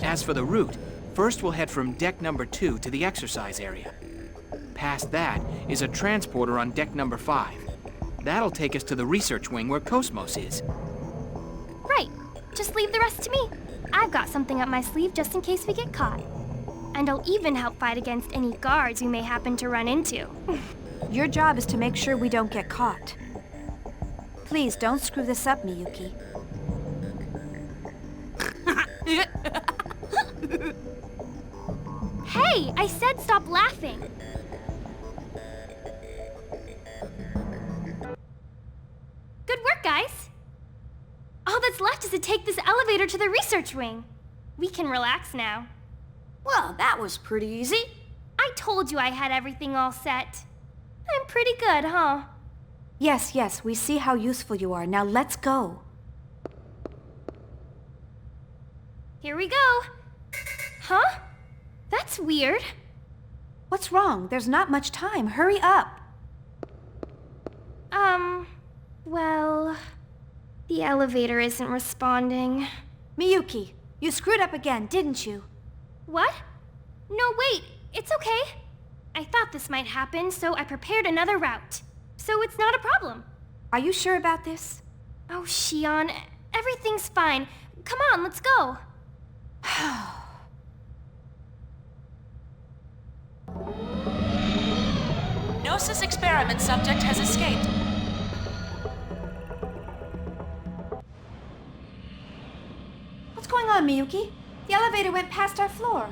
As for the route, first we'll head from deck number 2 to the exercise area. Past that is a transporter on deck number 5. That'll take us to the research wing where KOS-MOS is. Right. Just leave the rest to me. I've got something up my sleeve just in case we get caught. And I'll even help fight against any guards we may happen to run into. Your job is to make sure we don't get caught. Please, don't screw this up, Miyuki. Hey, I said stop laughing. Good work, guys. All that's left is to take this elevator to the research wing. We can relax now. Well, that was pretty easy. I told you I had everything all set. I'm pretty good, huh? Yes, we see how useful you are. Now let's go. Here we go. Huh? That's weird. What's wrong? There's not much time. Hurry up. Well, the elevator isn't responding. Miyuki, you screwed up again, didn't you? What? No, wait, it's okay. I thought this might happen, so I prepared another route. So it's not a problem. Are you sure about this? Oh, Shion, everything's fine. Come on, let's go. Gnosis experiment subject has escaped. What's going on, Miyuki? The elevator went past our floor.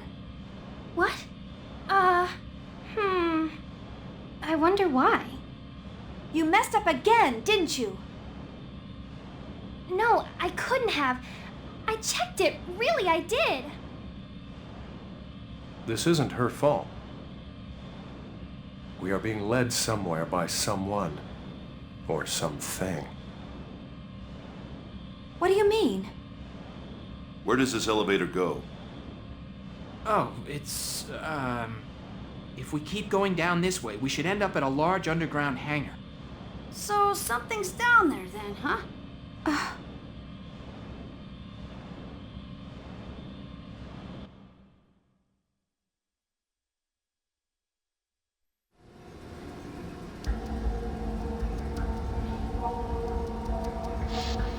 What? I wonder why. You messed up again, didn't you? No, I couldn't have. I checked it. Really, I did. This isn't her fault. We are being led somewhere by someone. Or something. What do you mean? Where does this elevator go? Oh, it's, if we keep going down this way, we should end up at a large underground hangar. So something's down there then, huh?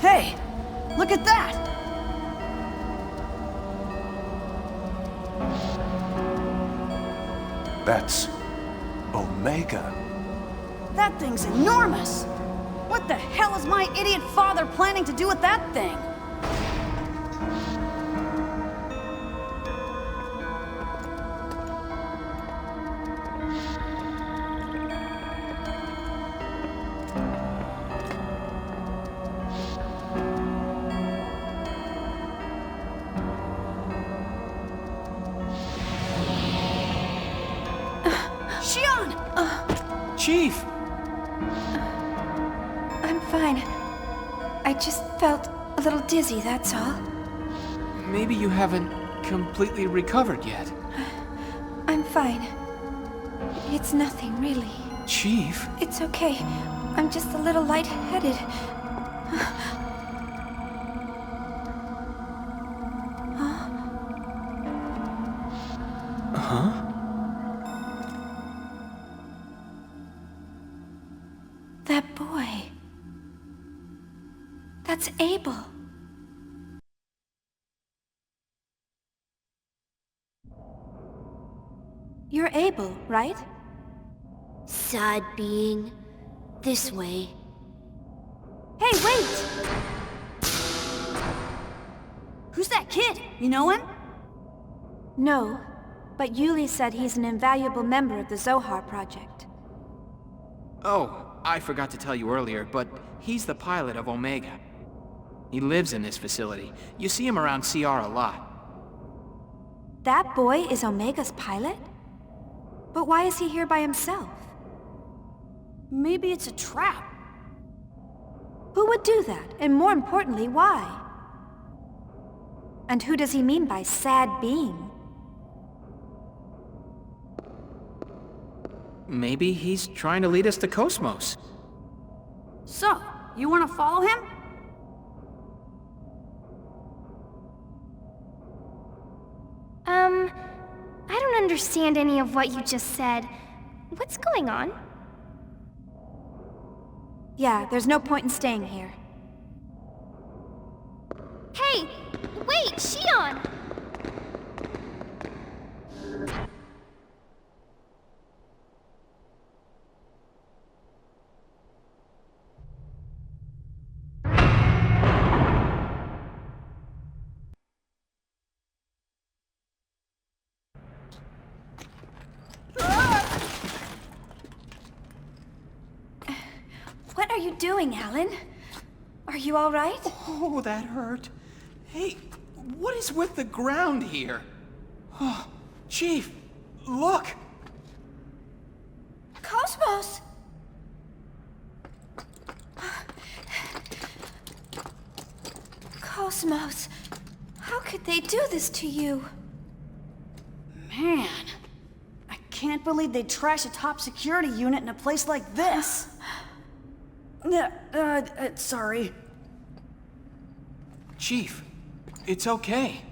Hey, look at that! That's Omega. That thing's enormous! What the hell is my idiot father planning to do with that thing? Shion! Chief! I'm fine. I just felt a little dizzy, that's all. Maybe you haven't completely recovered yet. I'm fine. It's nothing, really. Chief? It's okay. I'm just a little lightheaded. Huh? That boy. That's Abel. You're Abel, right? Sad being. This way. Hey, wait! Who's that kid? You know him? No, but Yuli said he's an invaluable member of the Zohar Project. Oh, I forgot to tell you earlier, but he's the pilot of Omega. He lives in this facility. You see him around CR a lot. That boy is Omega's pilot? But why is he here by himself? Maybe it's a trap. Who would do that? And more importantly, why? And who does he mean by sad being? Maybe he's trying to lead us to KOS-MOS. So, you want to follow him? I don't understand any of what you just said. What's going on? Yeah, there's no point in staying here. Hey! Wait, Shion! What are you doing, Alan? Are you all right? Oh, that hurt. Hey, what is with the ground here? Oh, Chief, look! KOS-MOS! KOS-MOS, how could they do this to you? Man, I can't believe they'd trash a top security unit in a place like this. Sorry. Chief, it's okay.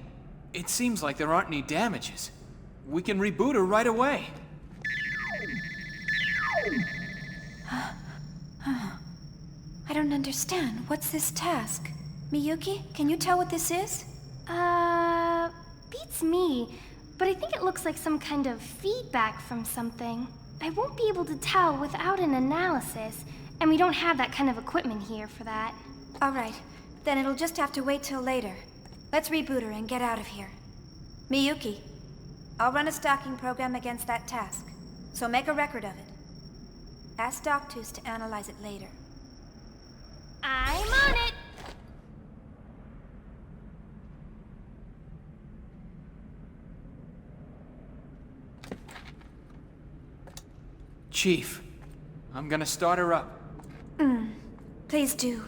It seems like there aren't any damages. we can reboot her right away. I don't understand. What's this task? Miyuki, can you tell what this is? Beats me. But I think it looks like some kind of feedback from something. I won't be able to tell without an analysis, and we don't have that kind of equipment here for that. All right, then it'll just have to wait till later. Let's reboot her and get out of here. Miyuki, I'll run a stalking program against that task, so make a record of it. Ask Doctus to analyze it later. I'm on it! Chief, I'm gonna start her up. Please do.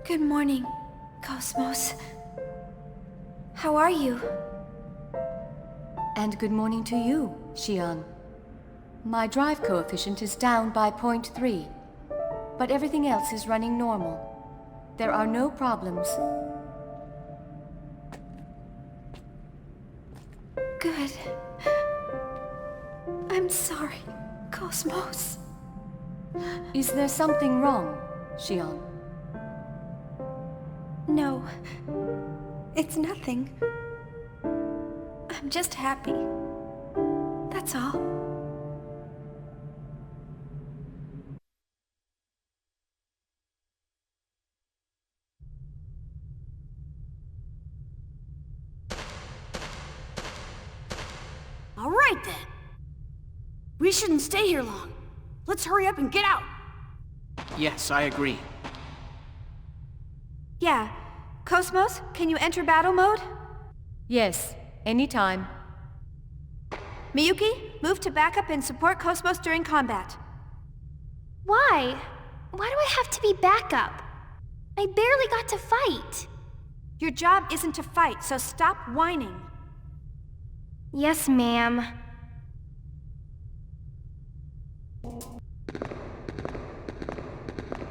Good morning, KOS-MOS. How are you? And good morning to you, Shion. My drive coefficient is down by 0.3, but everything else is running normal. There are no problems. Good. I'm sorry, KOS-MOS. Is there something wrong, Shion? No. It's nothing. I'm just happy. That's all. All right then. We shouldn't stay here long. Let's hurry up and get out. Yes, I agree. Yeah. KOS-MOS, can you enter battle mode? Yes, anytime. Miyuki, move to backup and support KOS-MOS during combat. Why? Why do I have to be backup? I barely got to fight. Your job isn't to fight, so stop whining. Yes, ma'am.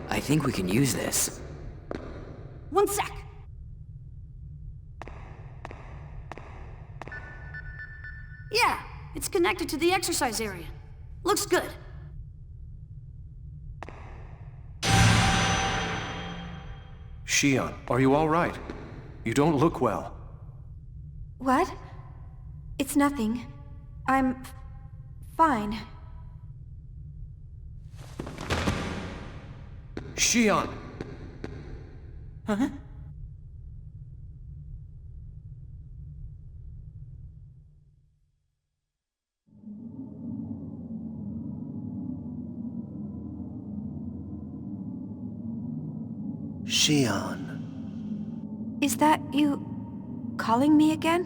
I think we can use this. One sec. Yeah, it's connected to the exercise area. Looks good. Shion, are you all right? You don't look well. What? It's nothing. I'm fine. Shion! Huh? Shion. Is that you calling me again?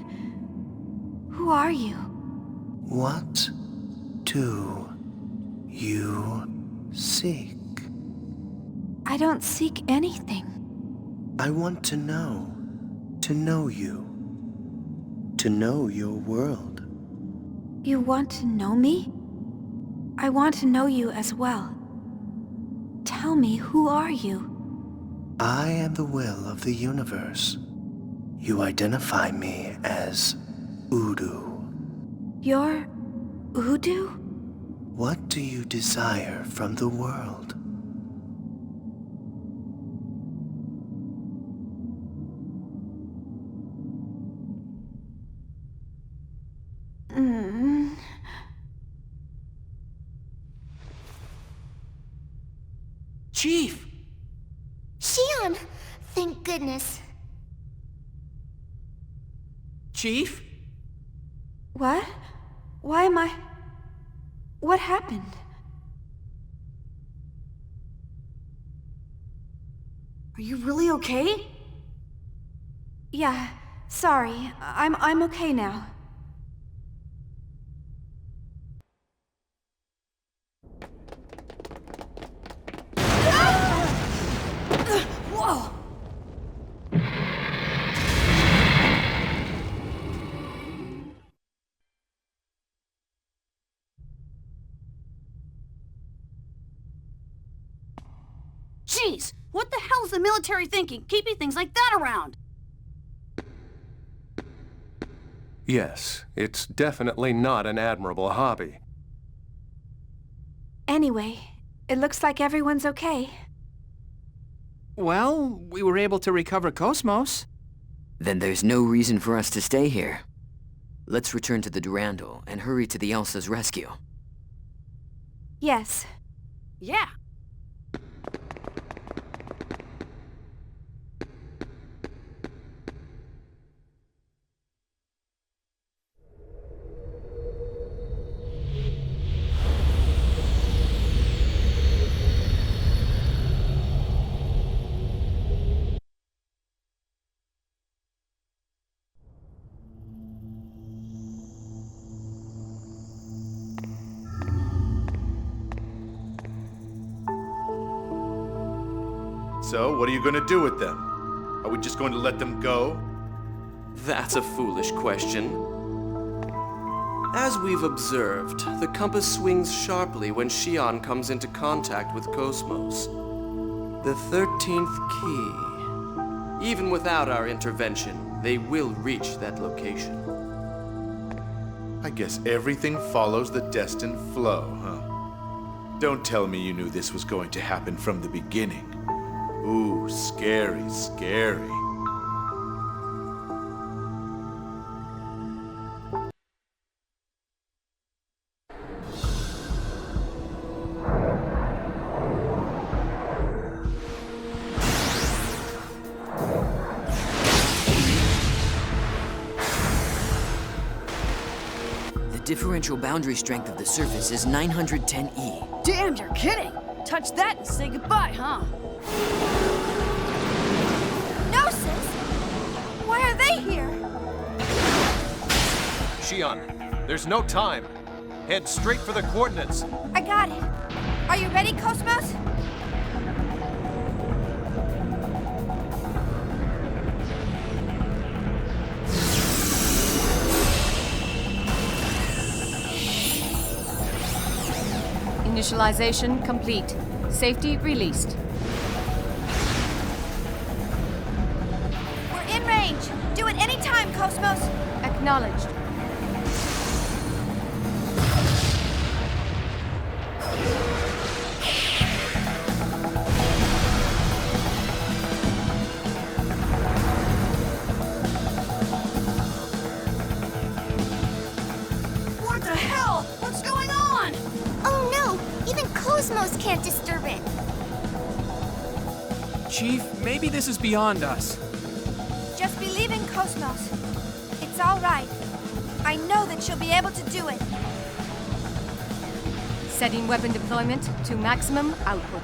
Who are you? What do you seek? I don't seek anything. I want to know you, to know your world. You want to know me? I want to know you as well. Tell me, who are you? I am the will of the universe. You identify me as Udu. You're Udu? What do you desire from the world? Chief! Shion! Thank goodness. Chief? What? Why am I... What happened? Are you really okay? Yeah, sorry. I'm okay now. Jeez, what the hell's the military thinking, keeping things like that around? Yes, it's definitely not an admirable hobby. Anyway, it looks like everyone's okay. Well, we were able to recover KOS-MOS. Then there's no reason for us to stay here. Let's return to the Durandal and hurry to the Elsa's rescue. Yes. Yeah. So, what are you going to do with them? Are we just going to let them go? That's a foolish question. As we've observed, the compass swings sharply when Shion comes into contact with KOS-MOS. The 13th key. Even without our intervention, they will reach that location. I guess everything follows the destined flow, huh? Don't tell me you knew this was going to happen from the beginning. Ooh, scary, scary. The differential boundary strength of the surface is 910E. Damn, you're kidding! Touch that and say goodbye, huh? Gnosis? Why are they here? Shion, there's no time. Head straight for the coordinates. I got it. Are you ready, KOS-MOS? Initialization complete. Safety released. We're in range. Do it anytime, KOS-MOS. Acknowledged. What the hell? What's going on? Oh no! Even KOS-MOS can't disturb it. Chief, maybe this is beyond us. Just believe in KOS-MOS. It's all right. I know that she'll be able to do it. Setting weapon deployment to maximum output.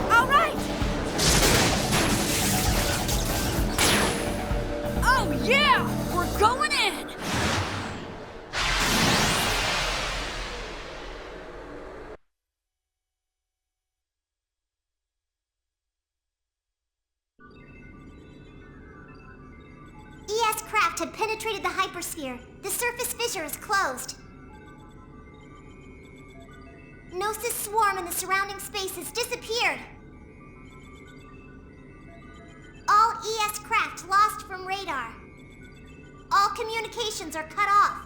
All right! Oh yeah! We're going in! ES craft had penetrated the hypersphere. The surface fissure is closed. Gnosis swarm in the surrounding space has disappeared. All ES craft lost from radar. All communications are cut off.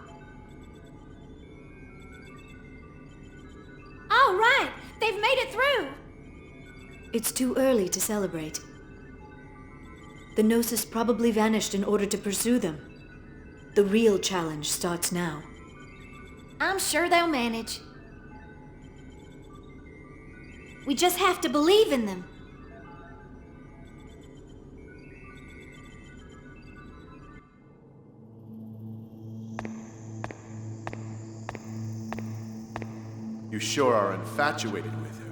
All right! They've made it through! It's too early to celebrate. The Gnosis probably vanished in order to pursue them. The real challenge starts now. I'm sure they'll manage. We just have to believe in them. You sure are infatuated with her.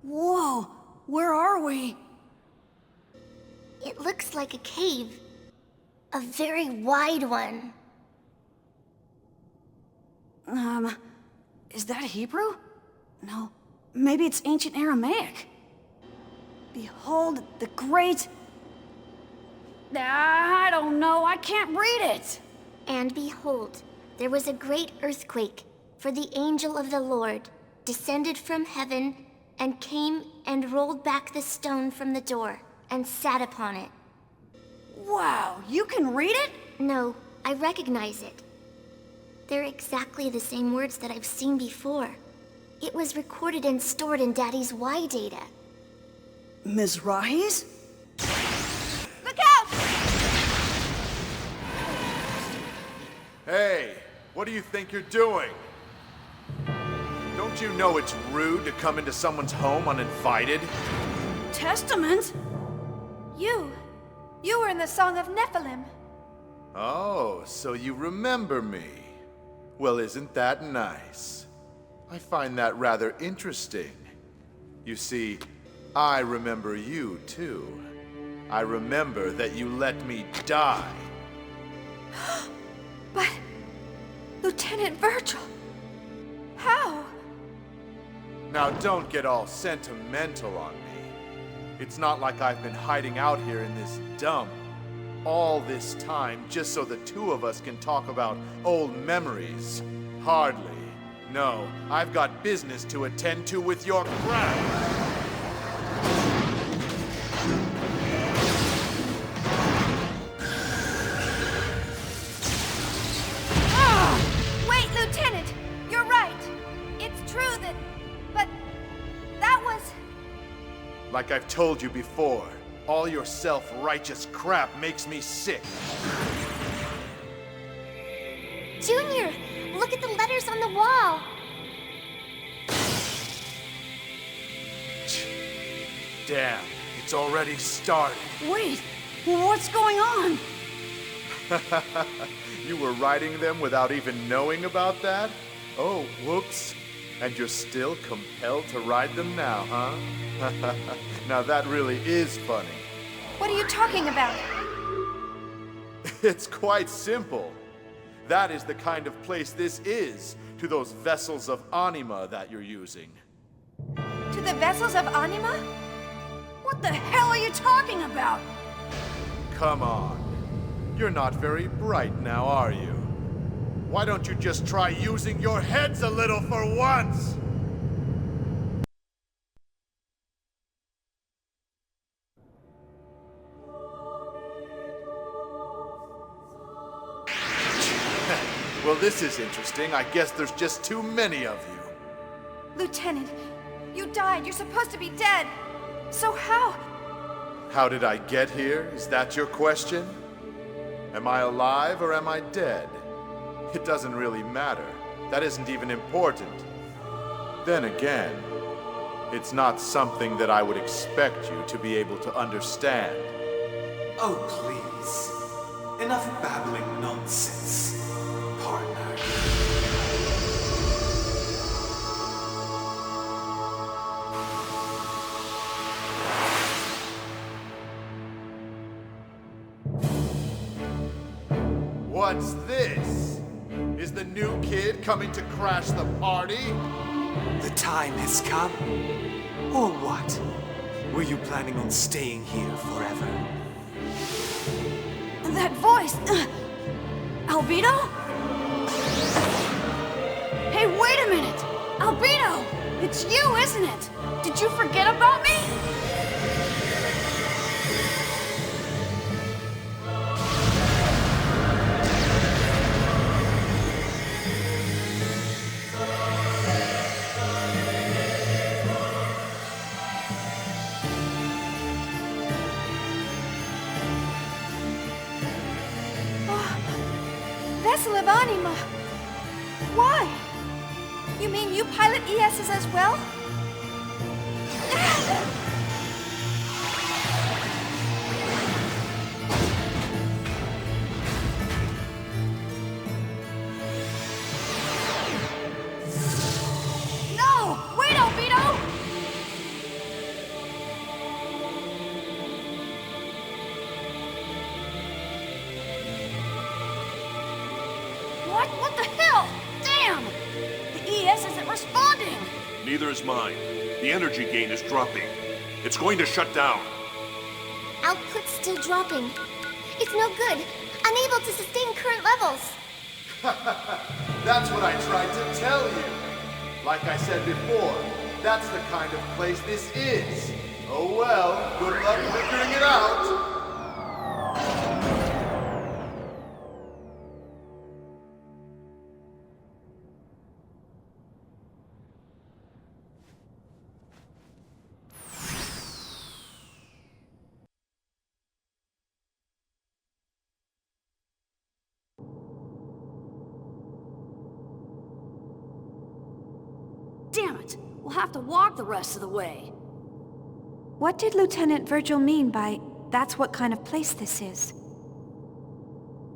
Whoa, where are we? It looks like a cave. A very wide one. Is that Hebrew? No, maybe it's ancient Aramaic. Behold the great... I don't know, I can't read it. And behold, there was a great earthquake, for the angel of the Lord descended from heaven and came and rolled back the stone from the door and sat upon it. Wow, you can read it? No, I recognize it. They're exactly the same words that I've seen before. It was recorded and stored in Daddy's Y data. Mizrahi's? Look out! Hey, what do you think you're doing? Don't you know it's rude to come into someone's home uninvited? Testament? You were in the Song of Nephilim. Oh, so you remember me. Well, isn't that nice? I find that rather interesting. You see, I remember you too. I remember that you let me die. But... Lieutenant Virgil... How? Now don't get all sentimental on me. It's not like I've been hiding out here in this dump all this time just so the two of us can talk about old memories. Hardly. No, I've got business to attend to with your crap. Wait, Lieutenant! You're right. It's true that... But... that was... Like I've told you before, all your self-righteous crap makes me sick. Junior, look at the letters on the wall. Damn, it's already started. Wait, what's going on? You were writing them without even knowing about that? Oh, whoops. And you're still compelled to ride them now, huh? Now that really is funny. What are you talking about? It's quite simple. That is the kind of place this is to those vessels of anima that you're using. To the vessels of Anima? What the hell are you talking about? Come on. You're not very bright now, are you? Why don't you just try using your heads a little for once? Well, this is interesting. I guess there's just too many of you. Lieutenant, you died. You're supposed to be dead. So how? How did I get here? Is that your question? Am I alive or am I dead? It doesn't really matter. That isn't even important. Then again, it's not something that I would expect you to be able to understand. Oh, please. Enough babbling nonsense, partner. What's this? Is the new kid coming to crash the party? The time has come. Or what? Were you planning on staying here forever? That voice! Albedo? Hey, wait a minute! Albedo! It's you, isn't it? Did you forget about me? Vessel of Anima. Why? You mean you pilot ESs as well? No! Wait, Albedo! Shit, what the hell? Damn! The ES isn't responding! Neither is mine. The energy gain is dropping. It's going to shut down. Output's still dropping. It's no good. Unable to sustain current levels. That's what I tried to tell you. Like I said before, that's the kind of place this is. Oh well, good luck figuring it out. Damn it! We'll have to walk the rest of the way. What did Lieutenant Virgil mean by, "That's what kind of place this is"?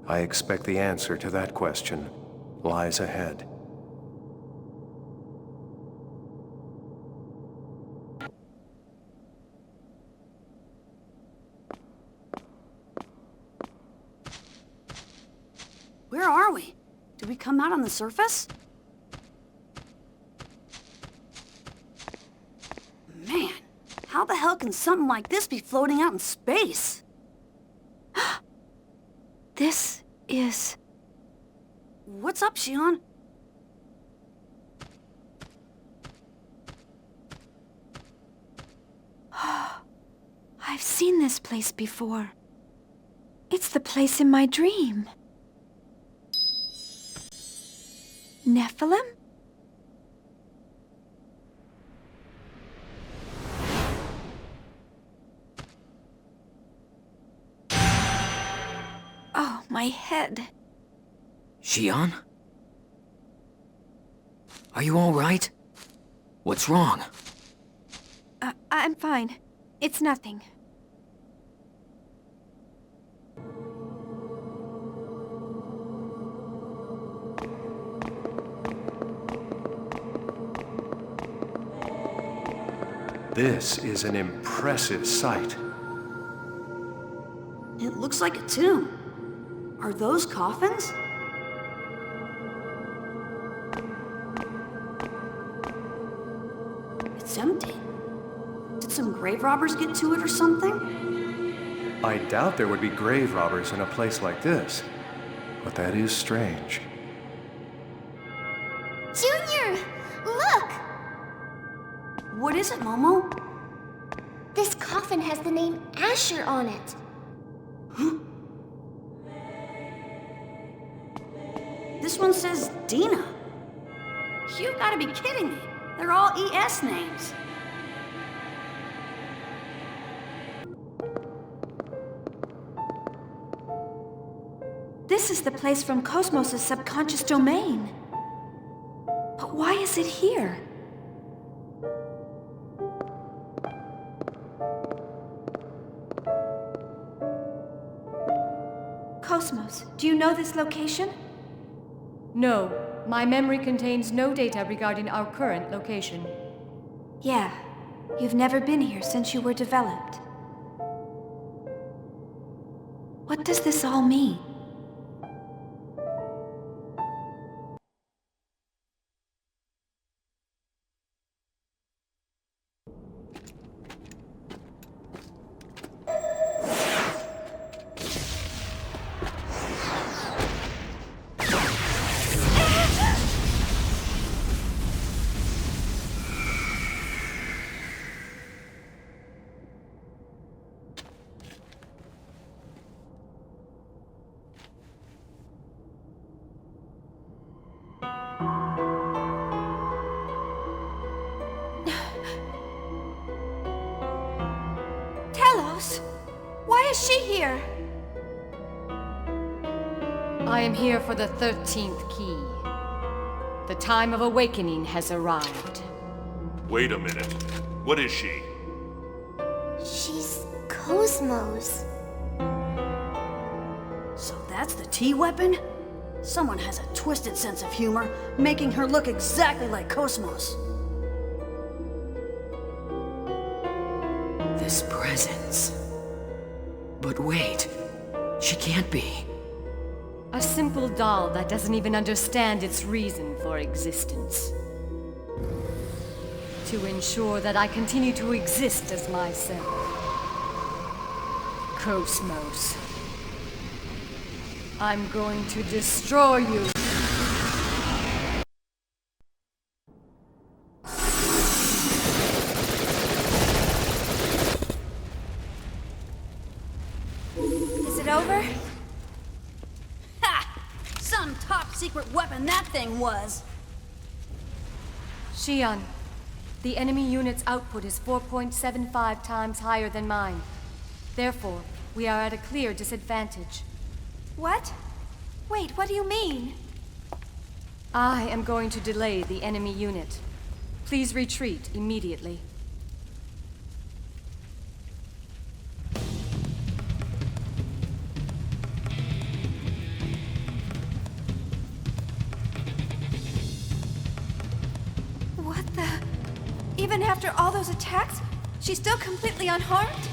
I expect the answer to that question lies ahead. Where are we? Did we come out on the surface? Man, how the hell can something like this be floating out in space? This is... What's up, Shion? I've seen this place before. It's the place in my dream. Nephilim? Oh, my head. Shion? Are you all right? What's wrong? I'm fine. It's nothing. This is an impressive sight. It looks like a tomb. Are those coffins? It's empty. Did some grave robbers get to it or something? I doubt there would be grave robbers in a place like this, but that is strange. Junior! Look! What is it, Momo? This coffin has the name Asher on it. This one says Dina. You gotta be kidding me. They're all ES names. This is the place from KOS-MOS' subconscious domain. But why is it here? KOS-MOS, do you know this location? No, my memory contains no data regarding our current location. Yeah, you've never been here since you were developed. What does this all mean? T-Elos? Why is she here? I am here for the 13th key. The time of awakening has arrived. Wait a minute. What is she? She's KOS-MOS. So that's the T-weapon? Someone has a twisted sense of humor, making her look exactly like KOS-MOS. This presence. But wait, she can't be. A simple doll that doesn't even understand its reason for existence. To ensure that I continue to exist as myself. KOS-MOS. I'm going to destroy you. Is it over? Ha! Some top-secret weapon that thing was! Shion, the enemy unit's output is 4.75 times higher than mine. Therefore, we are at a clear disadvantage. What? Wait, what do you mean? I am going to delay the enemy unit. Please retreat immediately. What the? Even after all those attacks, she's still completely unharmed?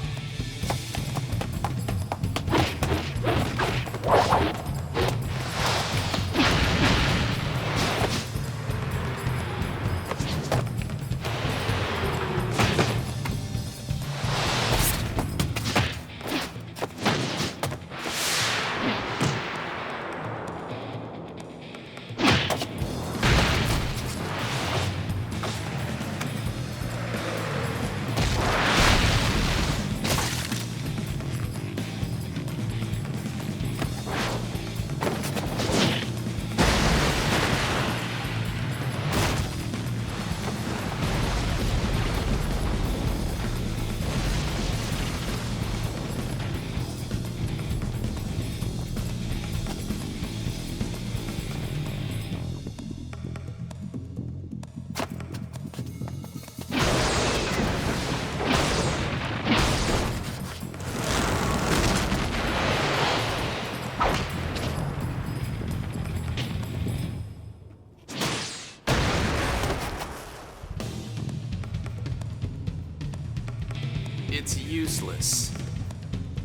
It's useless.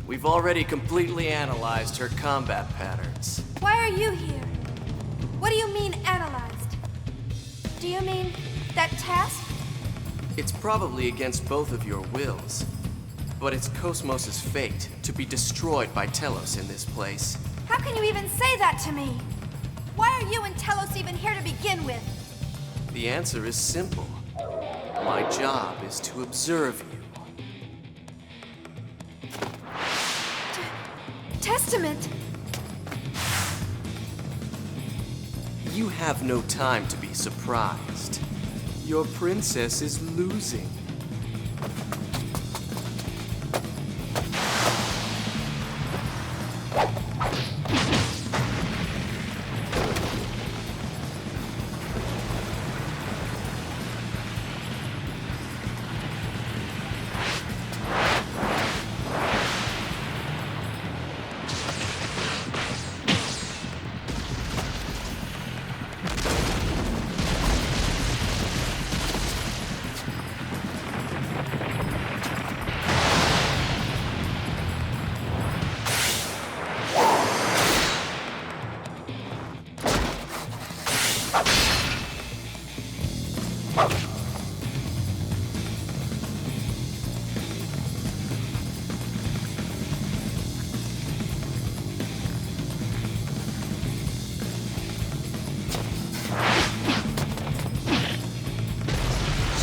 We've already completely analyzed her combat patterns. Why are you here? What do you mean, analyzed? Do you mean that task? It's probably against both of your wills, but it's KOS-MOS's fate to be destroyed by T-Elos in this place. How can you even say that to me? Why are you and T-Elos even here to begin with? The answer is simple. My job is to observe you. Testament! You have no time to be surprised. Your princess is losing.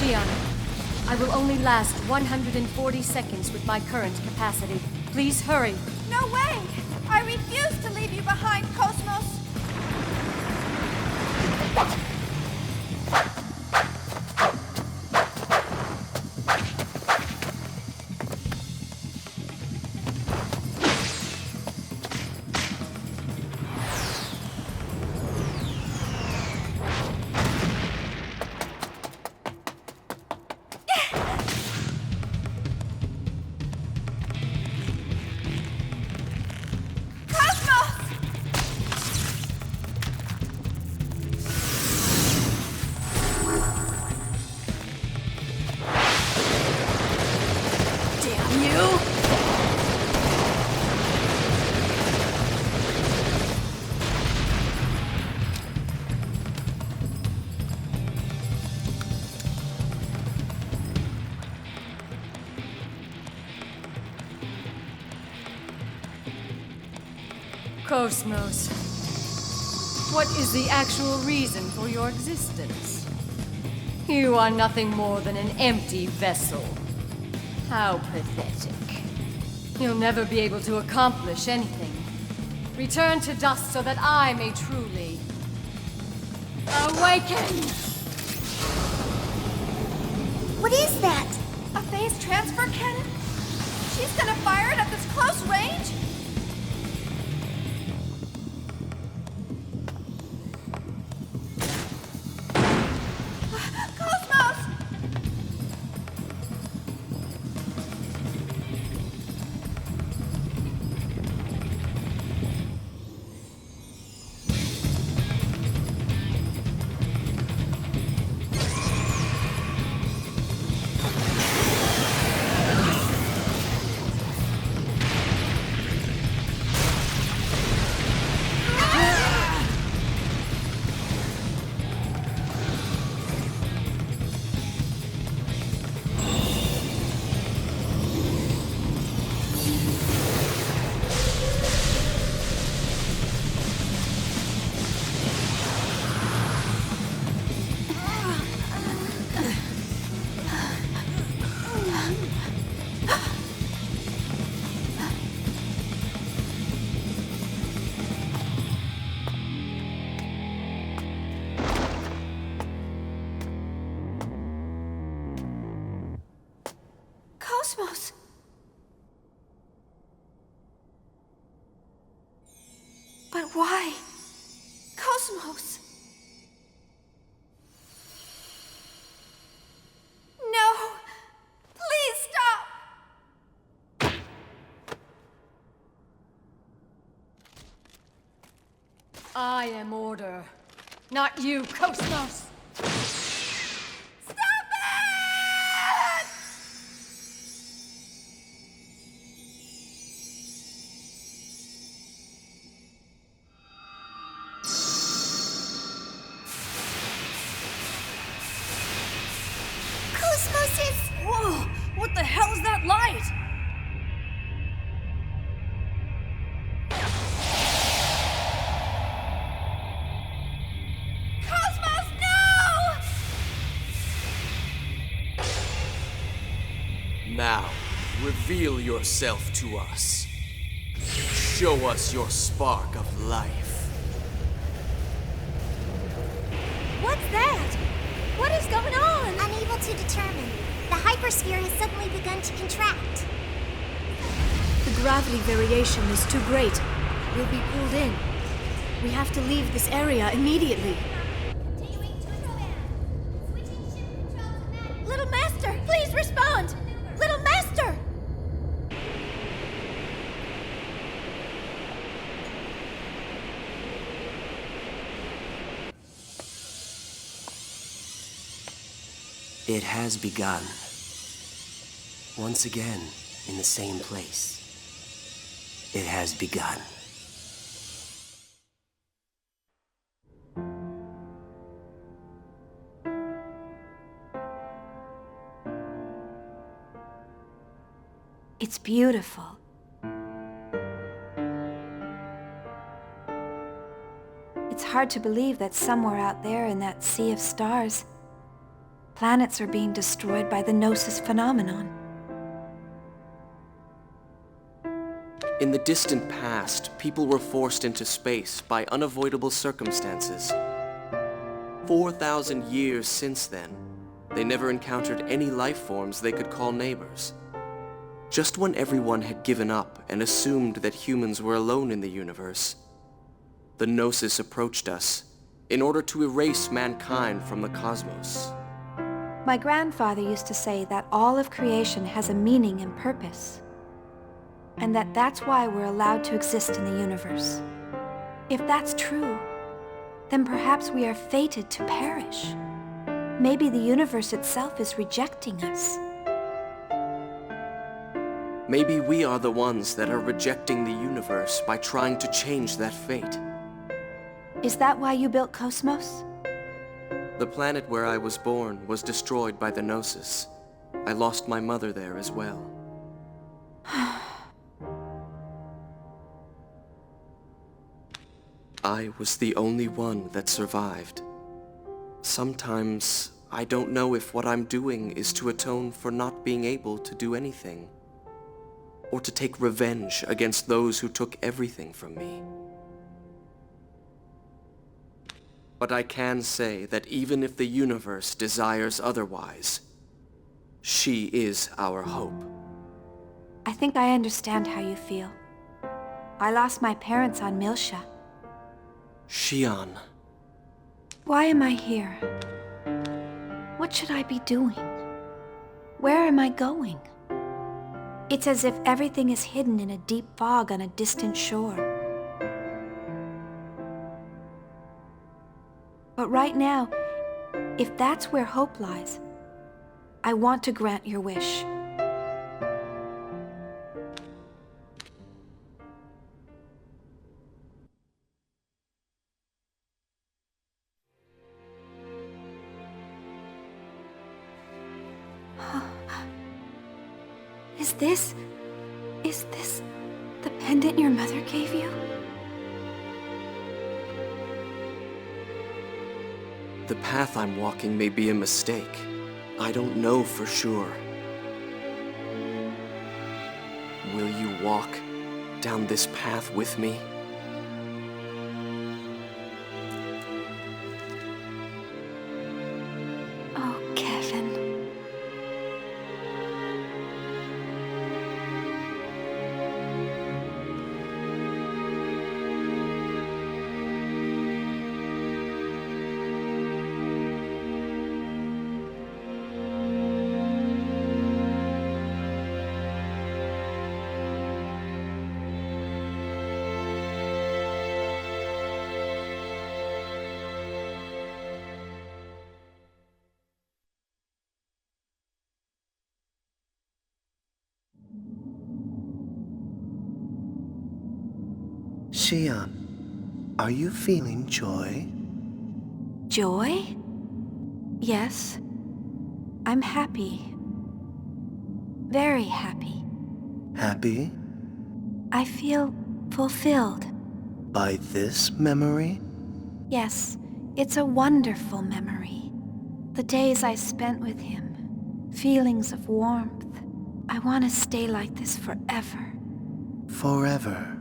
Shion, I will only last 140 seconds with my current capacity. Please hurry. No way! I refuse to leave you behind, KOS-MOS! KOS-MOS, what is the actual reason for your existence? You are nothing more than an empty vessel. How pathetic. You'll never be able to accomplish anything. Return to dust so that I may truly awaken! What is that? A phase transfer cannon? She's gonna fire it at this close range? KOS-MOS! KOS-MOS! But why? KOS-MOS! No! Please stop! I am order, not you, KOS-MOS! Whoa! What the hell is that light? KOS-MOS, no! Now, reveal yourself to us. Show us your spark of life. What's that? What is going on? Unable to determine. The hypersphere has suddenly begun to contract. The gravity variation is too great. We'll be pulled in. We have to leave this area immediately. Little Master, please respond! Little Master! It has begun. Once again, in the same place. It has begun. It's beautiful. It's hard to believe that somewhere out there in that sea of stars, planets are being destroyed by the Gnosis phenomenon. In the distant past, people were forced into space by unavoidable circumstances. 4,000 years since then, they never encountered any life forms they could call neighbors. Just when everyone had given up and assumed that humans were alone in the universe, the Gnosis approached us in order to erase mankind from the cosmos. My grandfather used to say that all of creation has a meaning and purpose, and that's why we're allowed to exist in the universe. If that's true, then perhaps we are fated to perish. Maybe the universe itself is rejecting us. Maybe we are the ones that are rejecting the universe by trying to change that fate. Is that why you built KOS-MOS? The planet where I was born was destroyed by the Gnosis. I lost my mother there as well. I was the only one that survived. Sometimes I don't know if what I'm doing is to atone for not being able to do anything, or to take revenge against those who took everything from me. But I can say that even if the universe desires otherwise, she is our hope. I think I understand how you feel. I lost my parents on Milsha. Shion. Why am I here? What should I be doing? Where am I going? It's as if everything is hidden in a deep fog on a distant shore. But right now, if that's where hope lies, I want to grant your wish. Is this the pendant your mother gave you? The path I'm walking may be a mistake. I don't know for sure. Will you walk down this path with me? Oh, Kevin. Shion, are you feeling joy? Joy? Yes. I'm happy. Very happy. Happy? I feel fulfilled. By this memory? Yes, it's a wonderful memory. The days I spent with him. Feelings of warmth. I want to stay like this forever. Forever.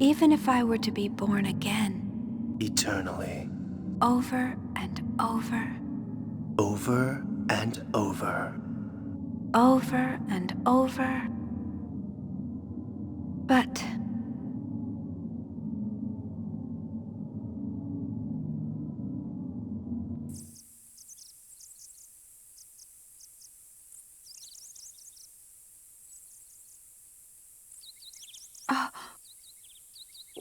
Even if I were to be born again. Eternally. Over and over. Over and over. Over and over. But...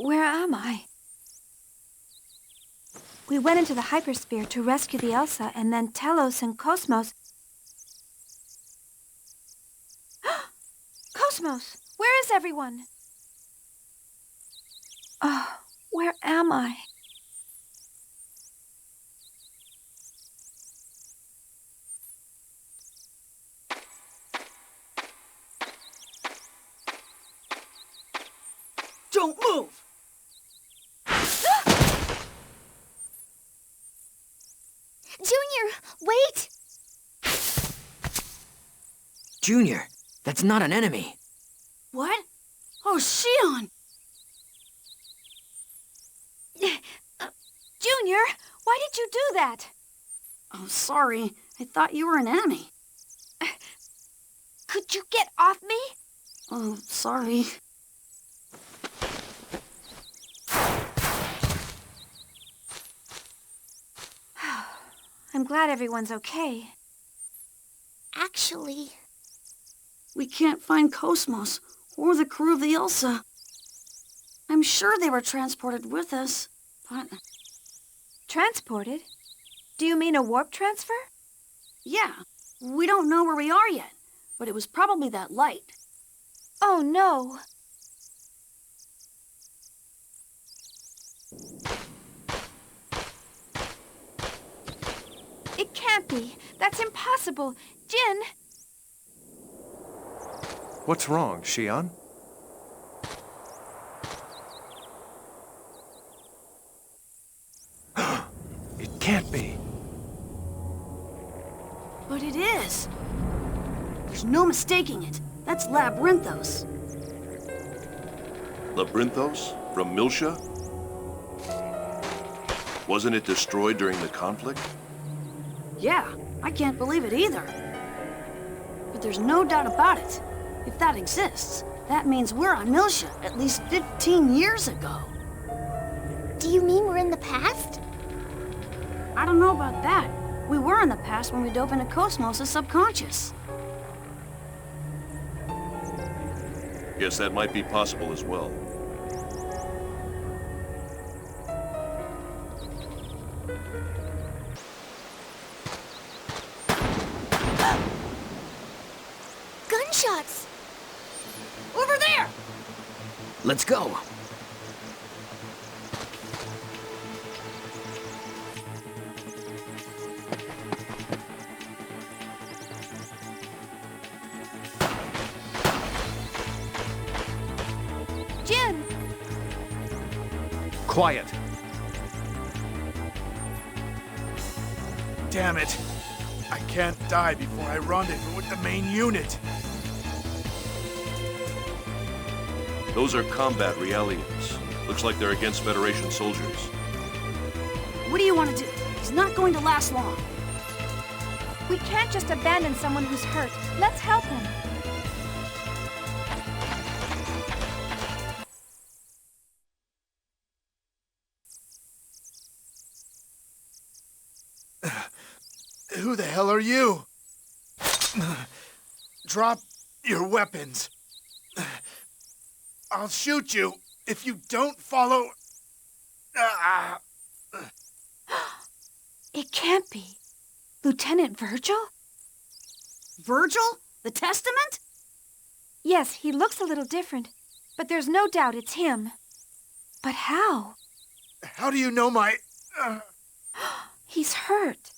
where am I? We went into the hypersphere to rescue the Elsa, and then T-Elos and KOS-MOS... KOS-MOS! Where is everyone? Oh, where am I? Don't move! Junior, wait! Junior, that's not an enemy. What? Oh, Shion! Junior, why did you do that? Oh, sorry. I thought you were an enemy. Could you get off me? Oh, sorry. I'm glad everyone's okay. Actually... we can't find KOS-MOS or the crew of the Elsa. I'm sure they were transported with us, but... Transported? Do you mean a warp transfer? Yeah. We don't know where we are yet, but it was probably that light. Oh, no. It can't be. That's impossible. Jin! What's wrong, Shion? can't be. But it is. There's no mistaking it. That's Labyrinthos. Labyrinthos? From Miltia? Wasn't it destroyed during the conflict? Yeah, I can't believe it either. But there's no doubt about it. If that exists, that means we're on Miltia at least 15 years ago. Do you mean we're in the past? I don't know about that. We were in the past when we dove into KOS-MOS' subconscious. Guess that might be possible as well. Gunshots! Over there! Let's go. Jin! Quiet. Damn it. I can't die before I rendezvous with the main unit. Those are combat realians. Looks like they're against Federation soldiers. What do you want to do? He's not going to last long. We can't just abandon someone who's hurt. Let's help him. Who the hell are you? Drop your weapons. I'll shoot you if you don't follow... It can't be. Lieutenant Virgil? Virgil? The Testament? Yes, he looks a little different, but there's no doubt it's him. But how? How do you know my... He's hurt.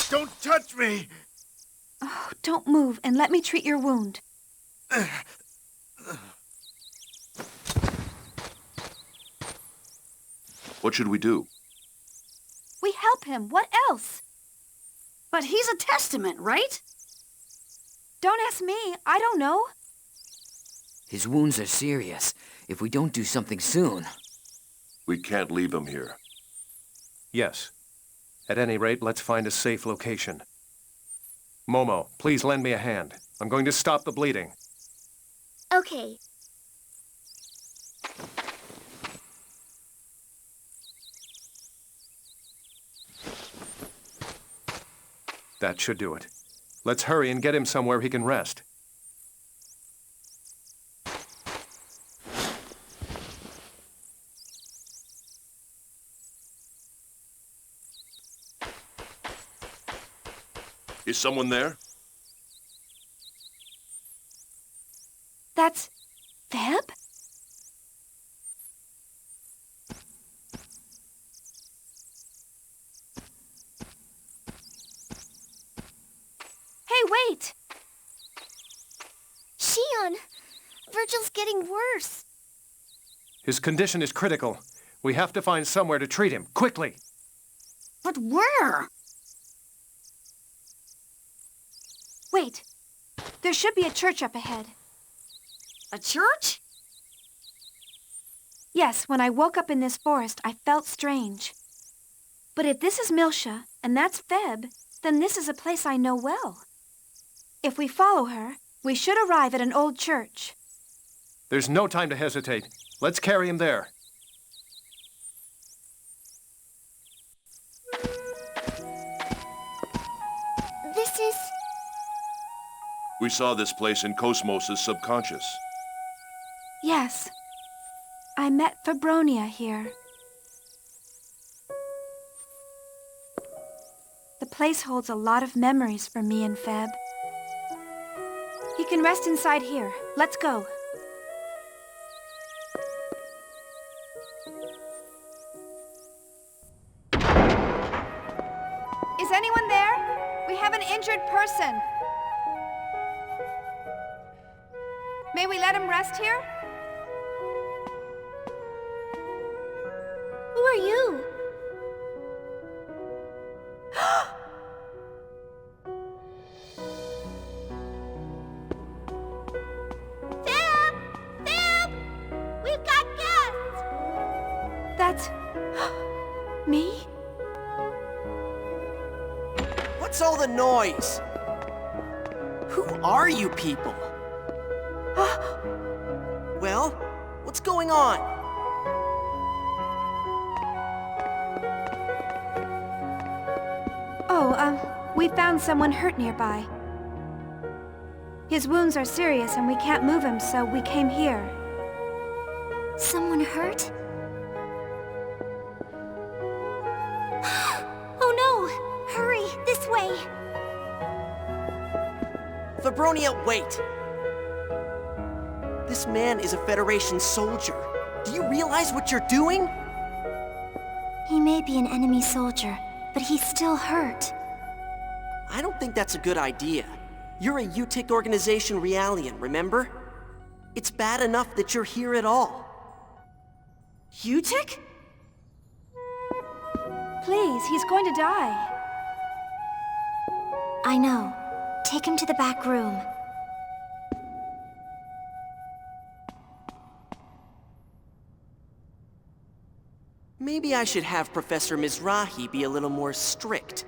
Don't touch me! Oh, don't move and let me treat your wound. What should we do? We help him. What else? But he's a Testament, right? Don't ask me. I don't know. His wounds are serious. If we don't do something soon... We can't leave him here. Yes. At any rate, let's find a safe location. Momo, please lend me a hand. I'm going to stop the bleeding. Okay. That should do it. Let's hurry and get him somewhere he can rest. Is someone there? That's... Feb? Hey, wait! Shion! Virgil's getting worse. His condition is critical. We have to find somewhere to treat him, quickly! But where? Wait. There should be a church up ahead. A church? Yes, when I woke up in this forest, I felt strange. But if this is Miltia, and that's Feb, then this is a place I know well. If we follow her, we should arrive at an old church. There's no time to hesitate. Let's carry him there. This is... We saw this place in KOS-MOS' subconscious. Yes. I met Fabronia here. The place holds a lot of memories for me and Feb. He can rest inside here. Let's go. Is anyone there? We have an injured person. May we let him rest here? Who are you? Me? What's all the noise? Who are you people? Well, what's going on? We found someone hurt nearby. His wounds are serious and we can't move him, so we came here. Someone hurt? Oh no! Hurry, this way! Fabronia, wait! This man is a Federation soldier. Do you realize what you're doing? He may be an enemy soldier, but he's still hurt. I don't think that's a good idea. You're a UTIC organization Realian, remember? It's bad enough that you're here at all. UTIC? Please, he's going to die. I know. Take him to the back room. Maybe I should have Professor Mizrahi be a little more strict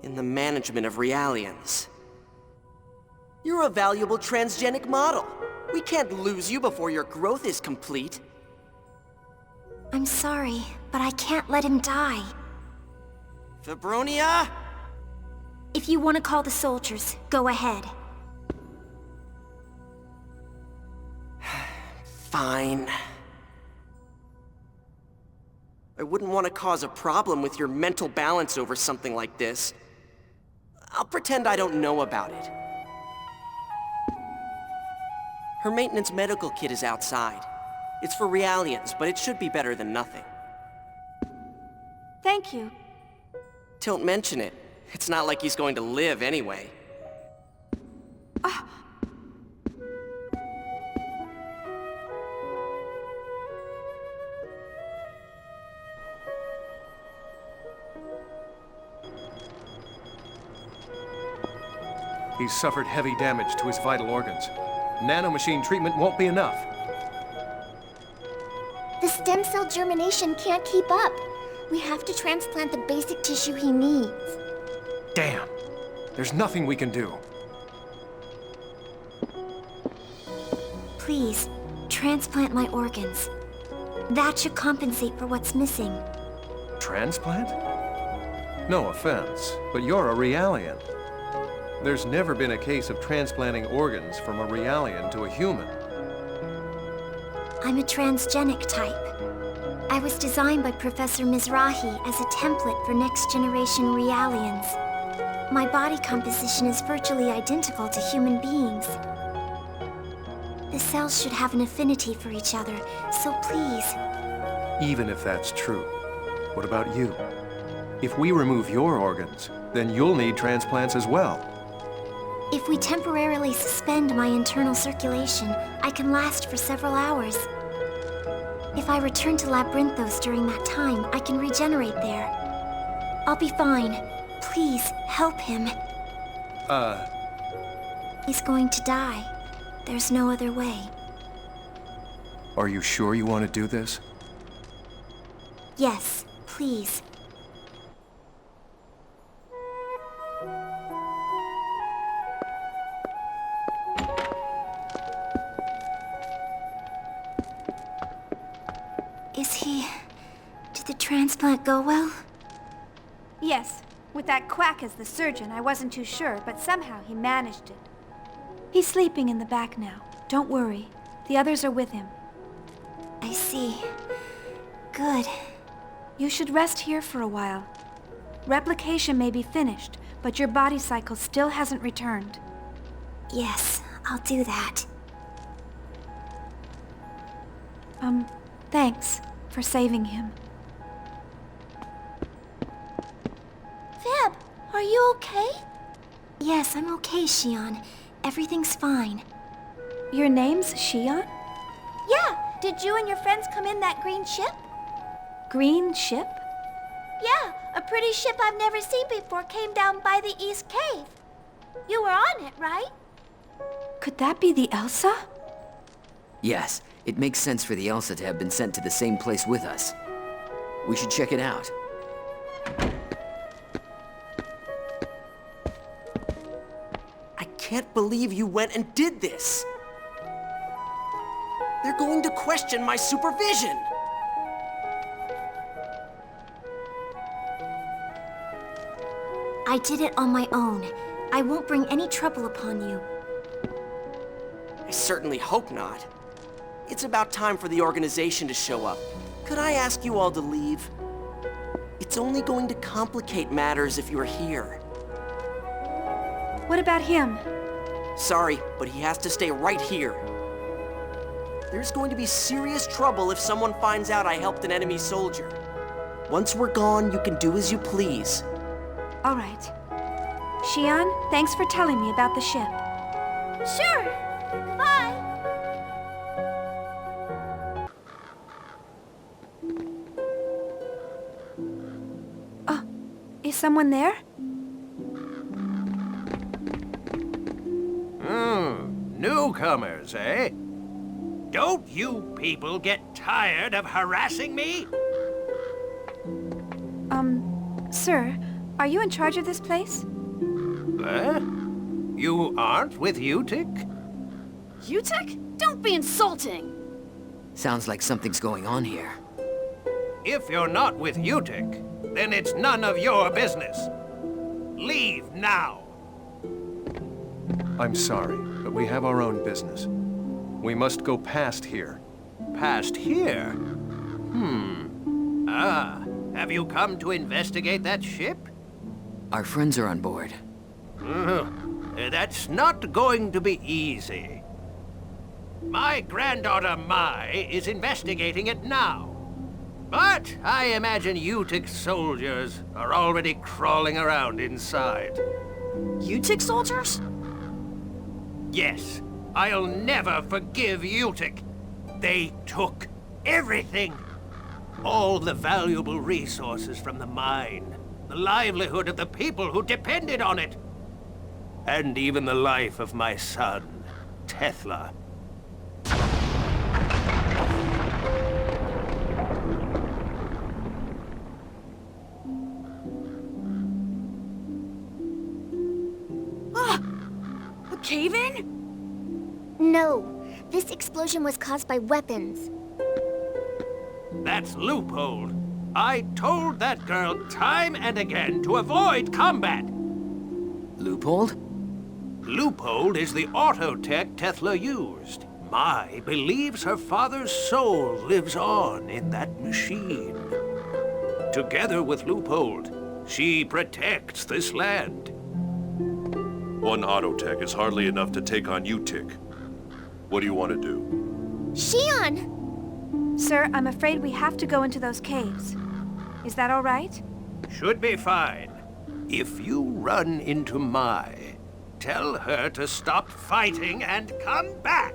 in the management of Realians. You're a valuable transgenic model. We can't lose you before your growth is complete. I'm sorry, but I can't let him die. Fabronia? If you want to call the soldiers, go ahead. Fine. I wouldn't want to cause a problem with your mental balance over something like this. I'll pretend I don't know about it. Her maintenance medical kit is outside. It's for Realians, but it should be better than nothing. Thank you. Don't mention it. It's not like he's going to live anyway. He's suffered heavy damage to his vital organs. Nanomachine treatment won't be enough. The stem cell germination can't keep up. We have to transplant the basic tissue he needs. Damn. There's nothing we can do. Please, transplant my organs. That should compensate for what's missing. Transplant? No offense, but you're a Realian. There's never been a case of transplanting organs from a Realian to a human. I'm a transgenic type. I was designed by Professor Mizrahi as a template for next-generation Realians. My body composition is virtually identical to human beings. The cells should have an affinity for each other, so please... Even if that's true, what about you? If we remove your organs, then you'll need transplants as well. If we temporarily suspend my internal circulation, I can last for several hours. If I return to Labyrinthos during that time, I can regenerate there. I'll be fine. Please, help him. He's going to die. There's no other way. Are you sure you want to do this? Yes, please. Did the transplant go well? Yes. With that quack as the surgeon, I wasn't too sure, but somehow he managed it. He's sleeping in the back now. Don't worry. The others are with him. I see. Good. You should rest here for a while. Replication may be finished, but your body cycle still hasn't returned. Yes, I'll do that. Thanks for saving him. Fab, are you okay? Yes, I'm okay, Shion. Everything's fine. Your name's Shion? Yeah! Did you and your friends come in that green ship? Green ship? Yeah, a pretty ship I've never seen before came down by the East Cave. You were on it, right? Could that be the Elsa? Yes, it makes sense for the Elsa to have been sent to the same place with us. We should check it out. I can't believe you went and did this! They're going to question my supervision! I did it on my own. I won't bring any trouble upon you. I certainly hope not. It's about time for the organization to show up. Could I ask you all to leave? It's only going to complicate matters if you're here. What about him? Sorry, but he has to stay right here. There's going to be serious trouble if someone finds out I helped an enemy soldier. Once we're gone, you can do as you please. All right. Shion, thanks for telling me about the ship. Sure! Bye! Oh, is someone there? Newcomers, eh? Don't you people get tired of harassing me? Sir, are you in charge of this place? You aren't with Utik? Utik? Don't be insulting! Sounds like something's going on here. If you're not with Utik, then it's none of your business. Leave now! I'm sorry, but we have our own business. We must go past here. Past here? Have you come to investigate that ship? Our friends are on board. That's not going to be easy. My granddaughter Mai is investigating it now. But I imagine Utik soldiers are already crawling around inside. Utik soldiers? Yes, I'll never forgive Utik. They took everything. All the valuable resources from the mine, the livelihood of the people who depended on it, and even the life of my son, Tethla. A cave-in? No, this explosion was caused by weapons. That's Loophole. I told that girl time and again to avoid combat. Loophole? Loophole is the autotech Tethla used. Mai believes her father's soul lives on in that machine. Together with Loophole, she protects this land. One autotech is hardly enough to take on Utik. What do you want to do? Shion! Sir, I'm afraid we have to go into those caves. Is that all right? Should be fine. If you run into Mai, tell her to stop fighting and come back.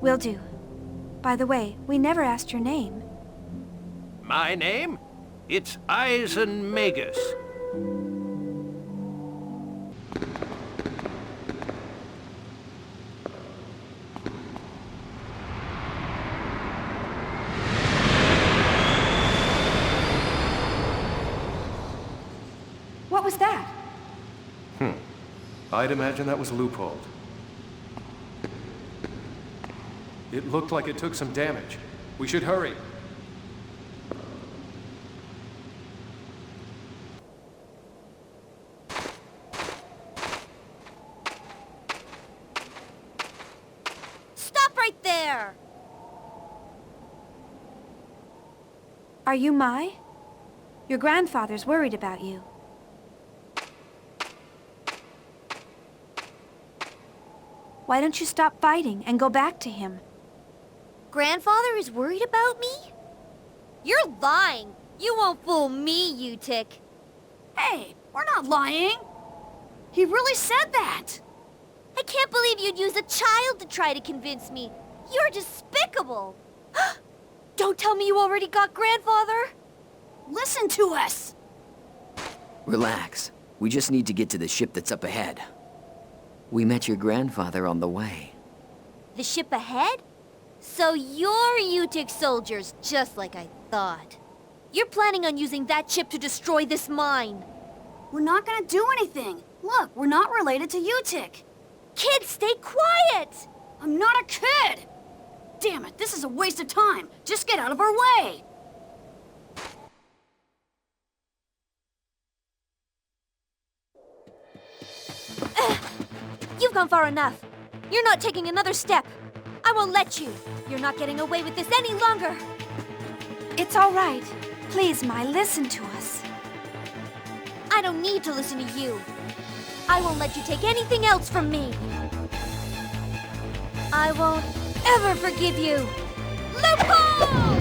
Will do. By the way, we never asked your name. My name? It's Eisen Magus. What was that? I'd imagine that was Loophole. It looked like it took some damage. We should hurry. Stop right there! Are you Mai? Your grandfather's worried about you. Why don't you stop fighting and go back to him? Grandfather is worried about me? You're lying. You won't fool me, Utik. Hey, we're not lying. He really said that. I can't believe you'd use a child to try to convince me. You're despicable. Don't tell me you already got Grandfather. Listen to us. Relax. We just need to get to the ship that's up ahead. We met your grandfather on the way. The ship ahead? So you're Utik soldiers, just like I thought. You're planning on using that chip to destroy this mine. We're not gonna do anything. Look, we're not related to Utik. Kids, stay quiet! I'm not a kid! Damn it, this is a waste of time. Just get out of our way! You've gone far enough. You're not taking another step. I won't let you. You're not getting away with this any longer. It's all right. Please, Mai, listen to us. I don't need to listen to you. I won't let you take anything else from me. I won't ever forgive you. Loophole!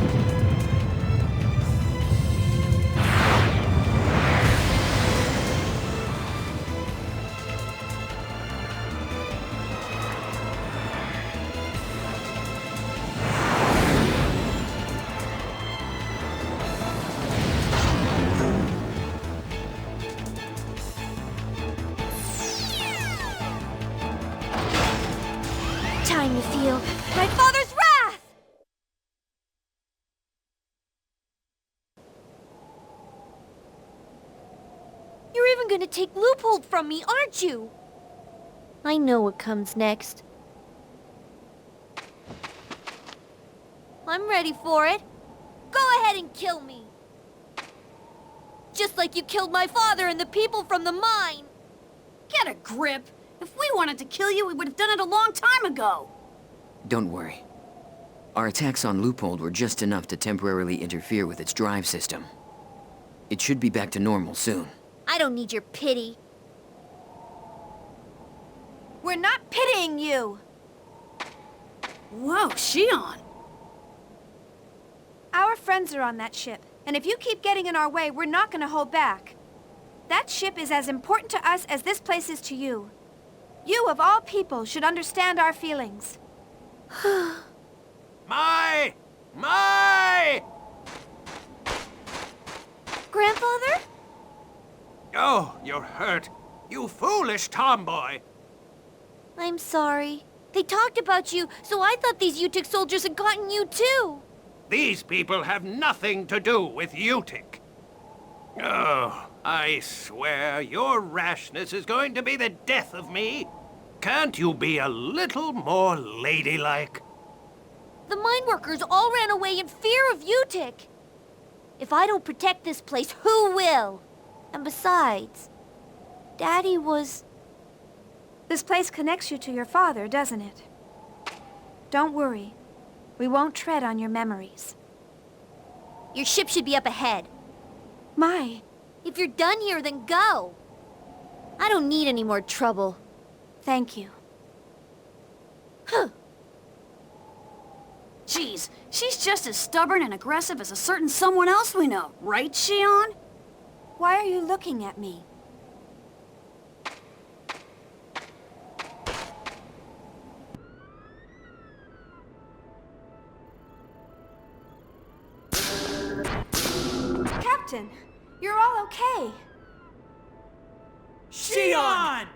Time to feel my father's wrath! You're even gonna take Loophole from me, aren't you? I know what comes next. I'm ready for it. Go ahead and kill me. Just like you killed my father and the people from the mine. Get a grip. If we wanted to kill you, we would have done it a long time ago. Don't worry. Our attacks on Loophole were just enough to temporarily interfere with its drive system. It should be back to normal soon. I don't need your pity. We're not pitying you! Whoa, Shion! Our friends are on that ship, and if you keep getting in our way, we're not gonna hold back. That ship is as important to us as this place is to you. You, of all people, should understand our feelings. Mai! Mai! Grandfather? Oh, you're hurt. You foolish tomboy. I'm sorry. They talked about you, so I thought these Utik soldiers had gotten you too. These people have nothing to do with Utik. Oh, I swear your rashness is going to be the death of me. Can't you be a little more ladylike? The mine workers all ran away in fear of Utik. If I don't protect this place, who will? And besides, Daddy was... This place connects you to your father, doesn't it? Don't worry. We won't tread on your memories. Your ship should be up ahead. Mai. If you're done here, then go. I don't need any more trouble. Thank you. Huh. Jeez, she's just as stubborn and aggressive as a certain someone else we know, right, Shion? Why are you looking at me? Captain, you're all okay. Shion!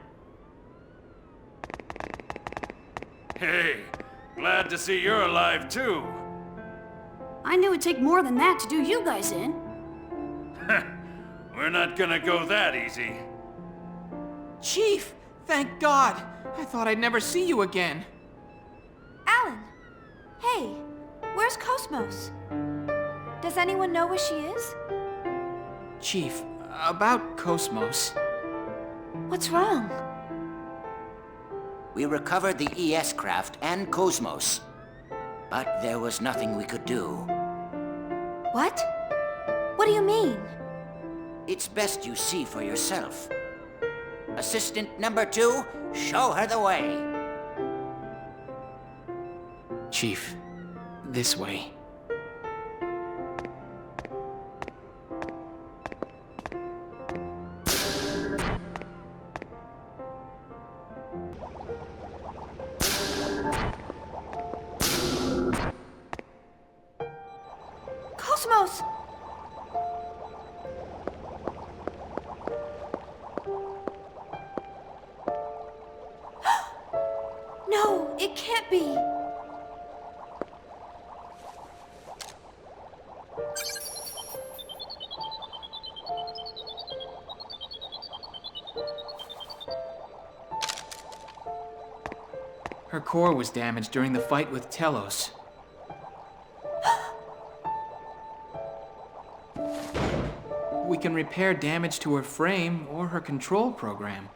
Hey, glad to see you're alive too. I knew it'd take more than that to do you guys in. We're not gonna go that easy. Chief, thank God. I thought I'd never see you again. Alan! Hey, where's KOS-MOS? Does anyone know where she is? Chief, about KOS-MOS. What's wrong? We recovered the ES craft and KOS-MOS, but there was nothing we could do. What? What do you mean? It's best you see for yourself. Assistant number 2, show her the way. Chief, this way. KOS-MOS! No, it can't be. Her core was damaged during the fight with T-Elos. We can repair damage to her frame or her control program.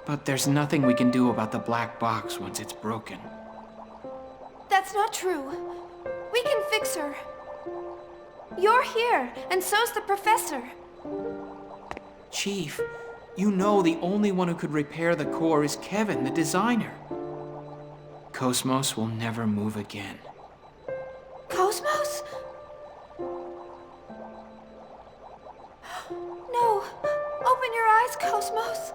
But there's nothing we can do about the black box once it's broken. That's not true. We can fix her. You're here, and so's the professor. Chief, you know the only one who could repair the core is Kevin, the designer. KOS-MOS will never move again. KOS-MOS? No. Open your eyes, KOS-MOS.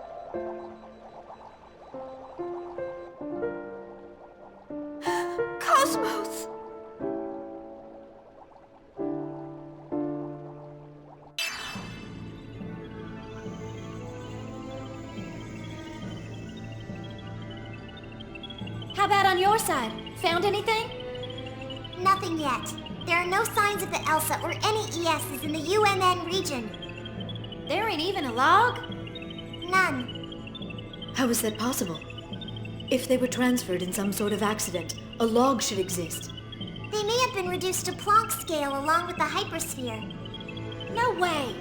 KOS-MOS! How about on your side? Found anything? Nothing yet. There are no signs of the ELSA or any ESs in the UMN region. There ain't even a log? None. How is that possible? If they were transferred in some sort of accident, a log should exist. They may have been reduced to Planck scale along with the hypersphere. No way.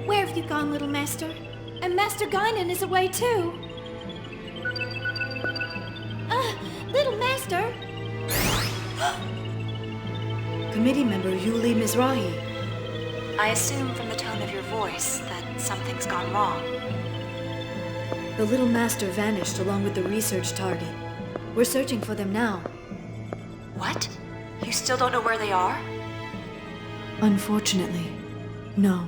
Where have you gone, little master? And Master Guinan is away too. Little master. Committee member Yuli Mizrahi. I assume from the tone of your voice that something's gone wrong. The little master vanished along with the research target. We're searching for them now. What? You still don't know where they are? Unfortunately, no.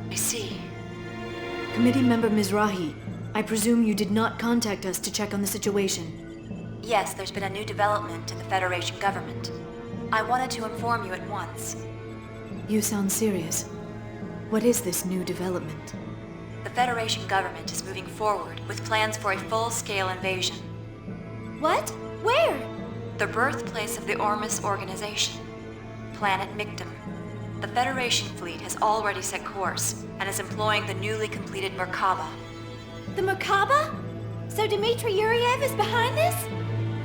I see. Committee member Mizrahi, I presume you did not contact us to check on the situation. Yes, there's been a new development in the Federation government. I wanted to inform you at once. You sound serious. What is this new development? The Federation government is moving forward with plans for a full-scale invasion. What? Where? The birthplace of the Ormus organization, Planet Mictum. The Federation fleet has already set course and is employing the newly completed Merkaba. The Merkaba? So Dmitry Yuriev is behind this?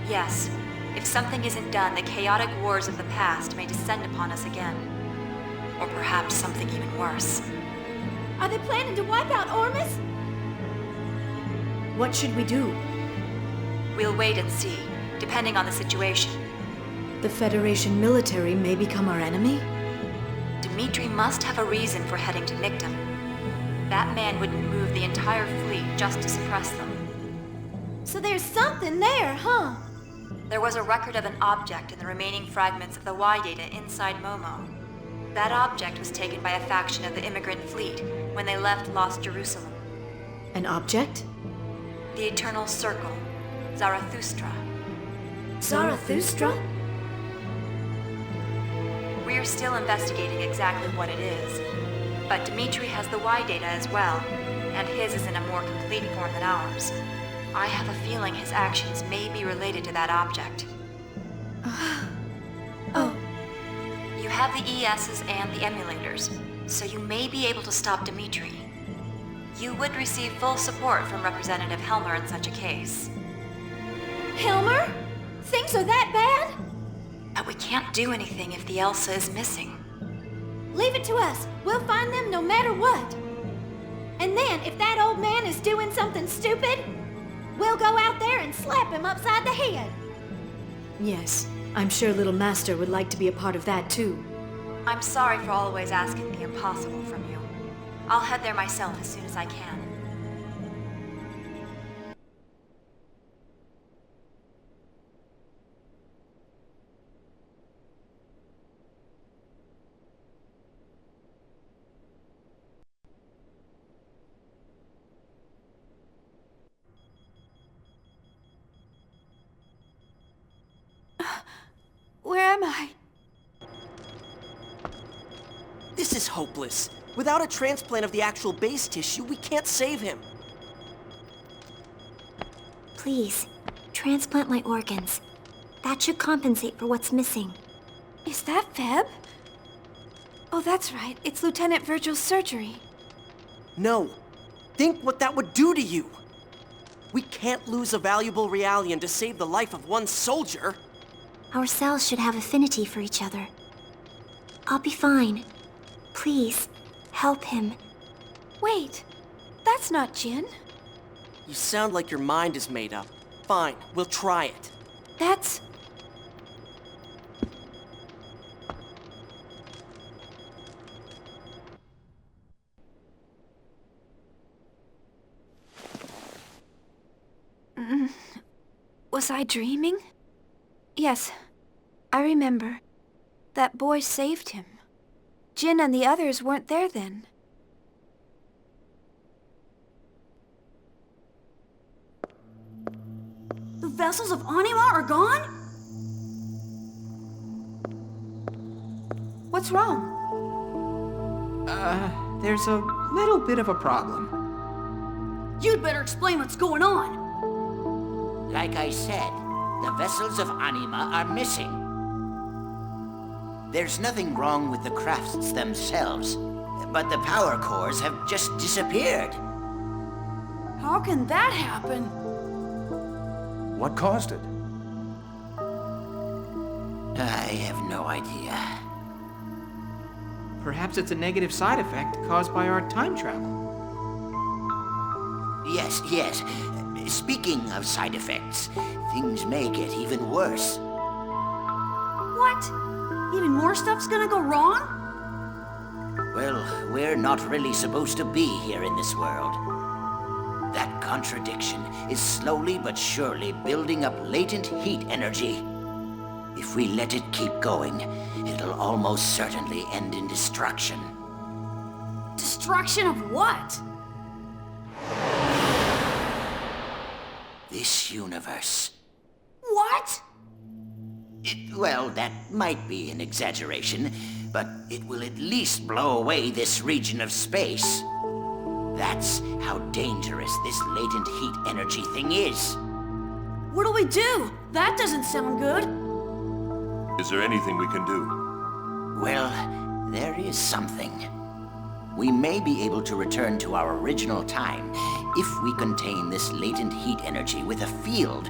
Yes. If something isn't done, the chaotic wars of the past may descend upon us again. Or perhaps something even worse. Are they planning to wipe out Ormus? What should we do? We'll wait and see, depending on the situation. The Federation military may become our enemy? Dmitry must have a reason for heading to Mictum. That man wouldn't move the entire fleet just to suppress them. So there's something there, huh? There was a record of an object in the remaining fragments of the Y data inside Momo. That object was taken by a faction of the immigrant fleet when they left Lost Jerusalem. An object? The Eternal Circle, Zarathustra. Zarathustra? We're still investigating exactly what it is. But Dmitry has the Y data as well, and his is in a more complete form than ours. I have a feeling his actions may be related to that object. Oh. You have the ESs and the emulators, so you may be able to stop Dmitry. You would receive full support from Representative Helmer in such a case. Helmer? Things are that bad? But we can't do anything if the ELSA is missing. Leave it to us. We'll find them no matter what. And then, if that old man is doing something stupid, we'll go out there and slap him upside the head. Yes, I'm sure Little Master would like to be a part of that too. I'm sorry for always asking the impossible from you. I'll head there myself as soon as I can. Where am I? This is hopeless. Without a transplant of the actual base tissue, we can't save him. Please, transplant my organs. That should compensate for what's missing. Is that Feb? Oh, that's right. It's Lieutenant Virgil's surgery. No. Think what that would do to you. We can't lose a valuable Realian to save the life of one soldier. Our cells should have affinity for each other. I'll be fine. Please, help him. Wait, that's not Jin. You sound like your mind is made up. Fine, we'll try it. That's... Was I dreaming? Yes, I remember. That boy saved him. Jin and the others weren't there then. The vessels of Anima are gone? What's wrong? There's a little bit of a problem. You'd better explain what's going on. Like I said, the vessels of Anima are missing. There's nothing wrong with the crafts themselves, but the power cores have just disappeared. How can that happen? What caused it? I have no idea. Perhaps it's a negative side effect caused by our time travel. Yes. Speaking of side effects, things may get even worse. What? Even more stuff's gonna go wrong? Well, we're not really supposed to be here in this world. That contradiction is slowly but surely building up latent heat energy. If we let it keep going, it'll almost certainly end in destruction. Destruction of what? This universe. What? Well, that might be an exaggeration, but it will at least blow away this region of space. That's how dangerous this latent heat energy thing is. What'll we do? That doesn't sound good. Is there anything we can do? Well, there is something. We may be able to return to our original time if we contain this latent heat energy with a field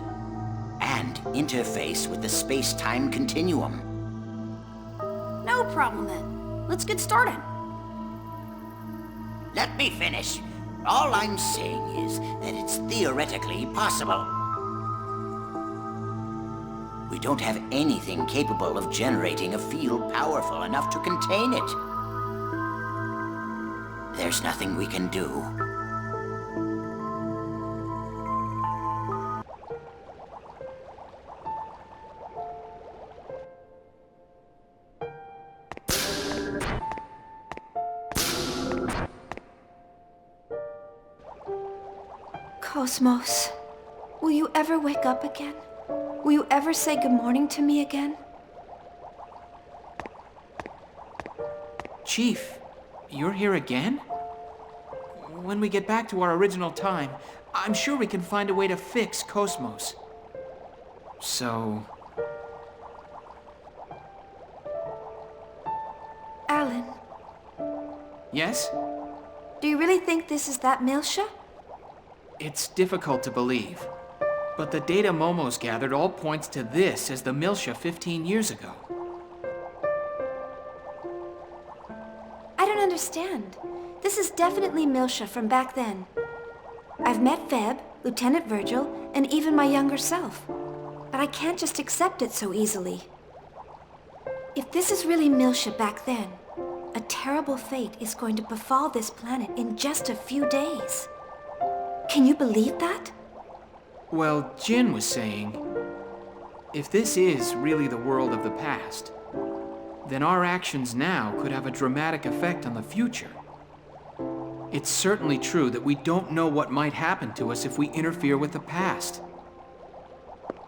and interface with the space-time continuum. No problem then. Let's get started. Let me finish. All I'm saying is that it's theoretically possible. We don't have anything capable of generating a field powerful enough to contain it. There's nothing we can do. KOS-MOS, will you ever wake up again? Will you ever say good morning to me again? Chief, you're here again? When we get back to our original time, I'm sure we can find a way to fix KOS-MOS. So... Alan. Yes? Do you really think this is that Miltia? It's difficult to believe. But the data Momo's gathered all points to this as the Miltia 15 years ago. I don't understand. This is definitely Miltia from back then. I've met Feb, Lieutenant Virgil, and even my younger self. But I can't just accept it so easily. If this is really Miltia back then, a terrible fate is going to befall this planet in just a few days. Can you believe that? Well, Jin was saying, if this is really the world of the past, then our actions now could have a dramatic effect on the future. It's certainly true that we don't know what might happen to us if we interfere with the past.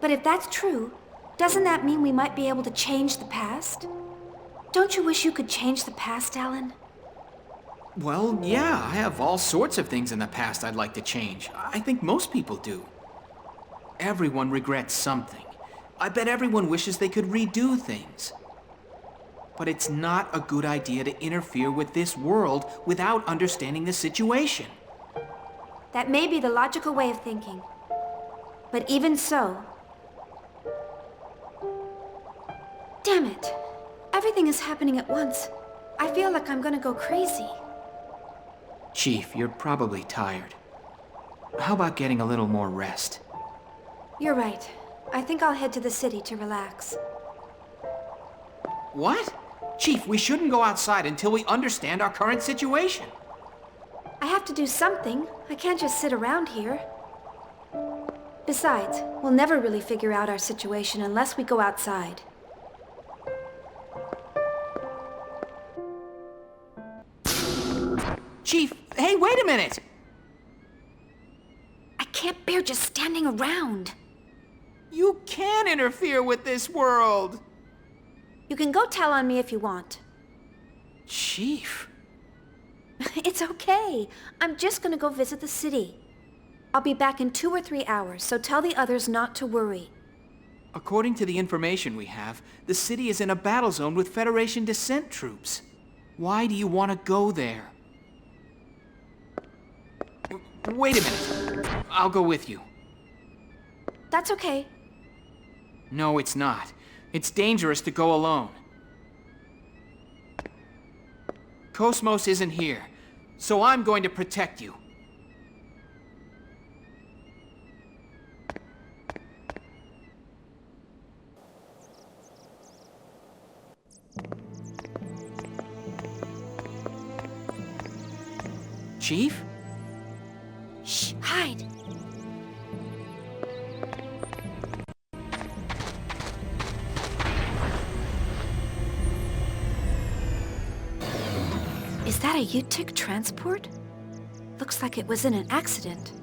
But if that's true, doesn't that mean we might be able to change the past? Don't you wish you could change the past, Alan? Well, yeah, I have all sorts of things in the past I'd like to change. I think most people do. Everyone regrets something. I bet everyone wishes they could redo things. But it's not a good idea to interfere with this world without understanding the situation. That may be the logical way of thinking. But even so... Damn it. Everything is happening at once. I feel like I'm gonna go crazy. Chief, you're probably tired. How about getting a little more rest? You're right. I think I'll head to the city to relax. What? Chief, we shouldn't go outside until we understand our current situation. I have to do something. I can't just sit around here. Besides, we'll never really figure out our situation unless we go outside. Chief, hey, wait a minute! I can't bear just standing around. You can interfere with this world! You can go tell on me if you want. Chief? It's okay. I'm just gonna go visit the city. I'll be back in 2 or 3 hours, so tell the others not to worry. According to the information we have, the city is in a battle zone with Federation dissent troops. Why do you want to go there? Wait a minute. I'll go with you. That's okay. No, it's not. It's dangerous to go alone. KOS-MOS isn't here, so I'm going to protect you. Chief? Shh, hide. Is that a UTIC transport? Looks like it was in an accident.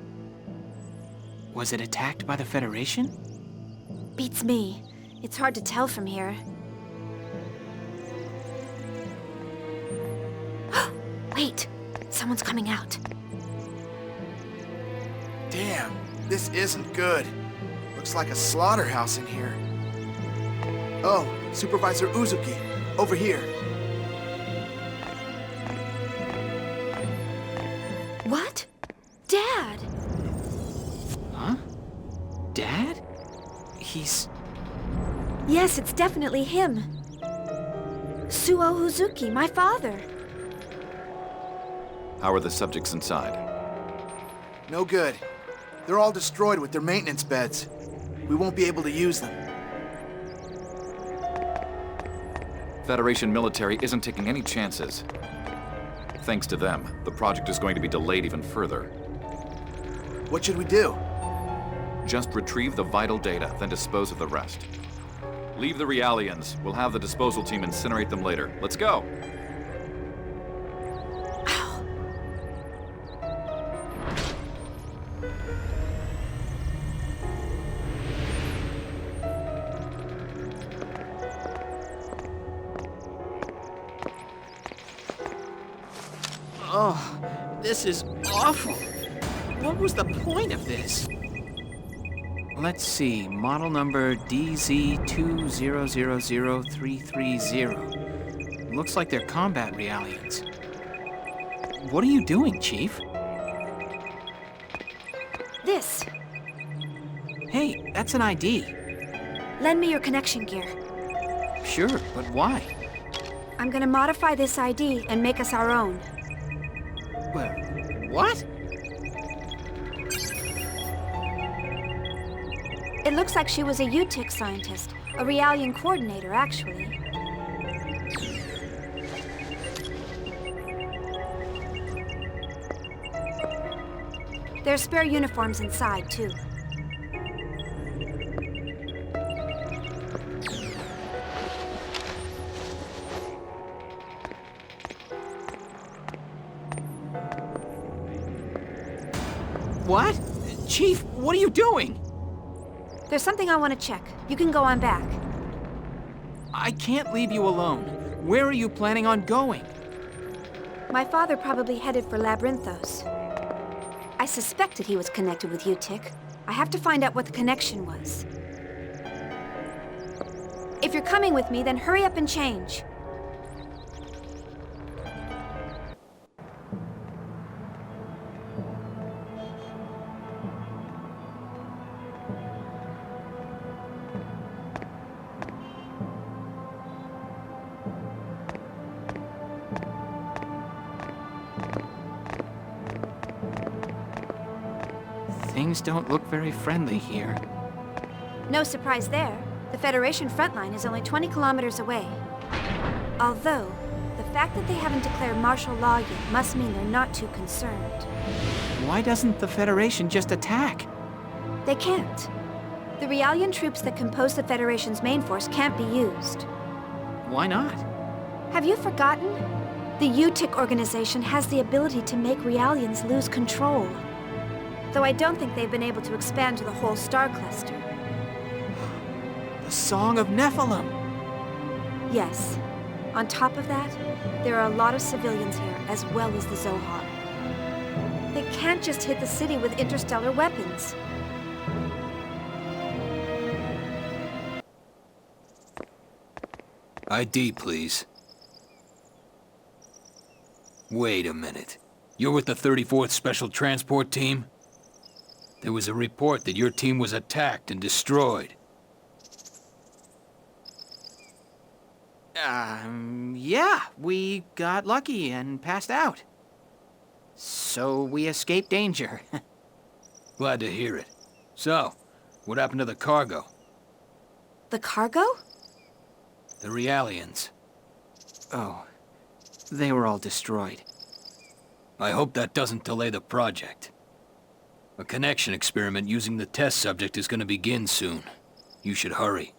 Was it attacked by the Federation? Beats me. It's hard to tell from here. Wait! Someone's coming out. Damn, this isn't good. Looks like a slaughterhouse in here. Oh, Supervisor Uzuki, over here. What? Dad! Huh? Dad? He's... Yes, it's definitely him. Shion Uzuki, my father. How are the subjects inside? No good. They're all destroyed with their maintenance beds. We won't be able to use them. Federation military isn't taking any chances. Thanks to them, the project is going to be delayed even further. What should we do? Just retrieve the vital data, then dispose of the rest. Leave the Realians. We'll have the disposal team incinerate them later. Let's go! Oh, this is awful. What was the point of this? Let's see, model number DZ200330. Looks like they're combat Realians. What are you doing, Chief? This. Hey, that's an ID. Lend me your connection gear. Sure, but why? I'm gonna modify this ID and make us our own. Well, what? It looks like she was a UTIC scientist, a Realian coordinator, actually. There are spare uniforms inside, too. What? Chief, what are you doing? There's something I want to check. You can go on back. I can't leave you alone. Where are you planning on going? My father probably headed for Labyrinthos. I suspected he was connected with UTIC. I have to find out what the connection was. If you're coming with me, then hurry up and change. Things don't look very friendly here. No surprise there. The Federation front line is only 20 kilometers away. Although, the fact that they haven't declared martial law yet must mean they're not too concerned. Why doesn't the Federation just attack? They can't. The Realian troops that compose the Federation's main force can't be used. Why not? Have you forgotten? The UTIC organization has the ability to make Realians lose control. Though I don't think they've been able to expand to the whole star cluster. The Song of Nephilim! Yes. On top of that, there are a lot of civilians here, as well as the Zohar. They can't just hit the city with interstellar weapons. ID, please. Wait a minute. You're with the 34th Special Transport Team? There was a report that your team was attacked and destroyed. Yeah, we got lucky and passed out. So we escaped danger. Glad to hear it. So, what happened to the cargo? The cargo? The Realians. Oh, they were all destroyed. I hope that doesn't delay the project. A connection experiment using the test subject is going to begin soon. You should hurry.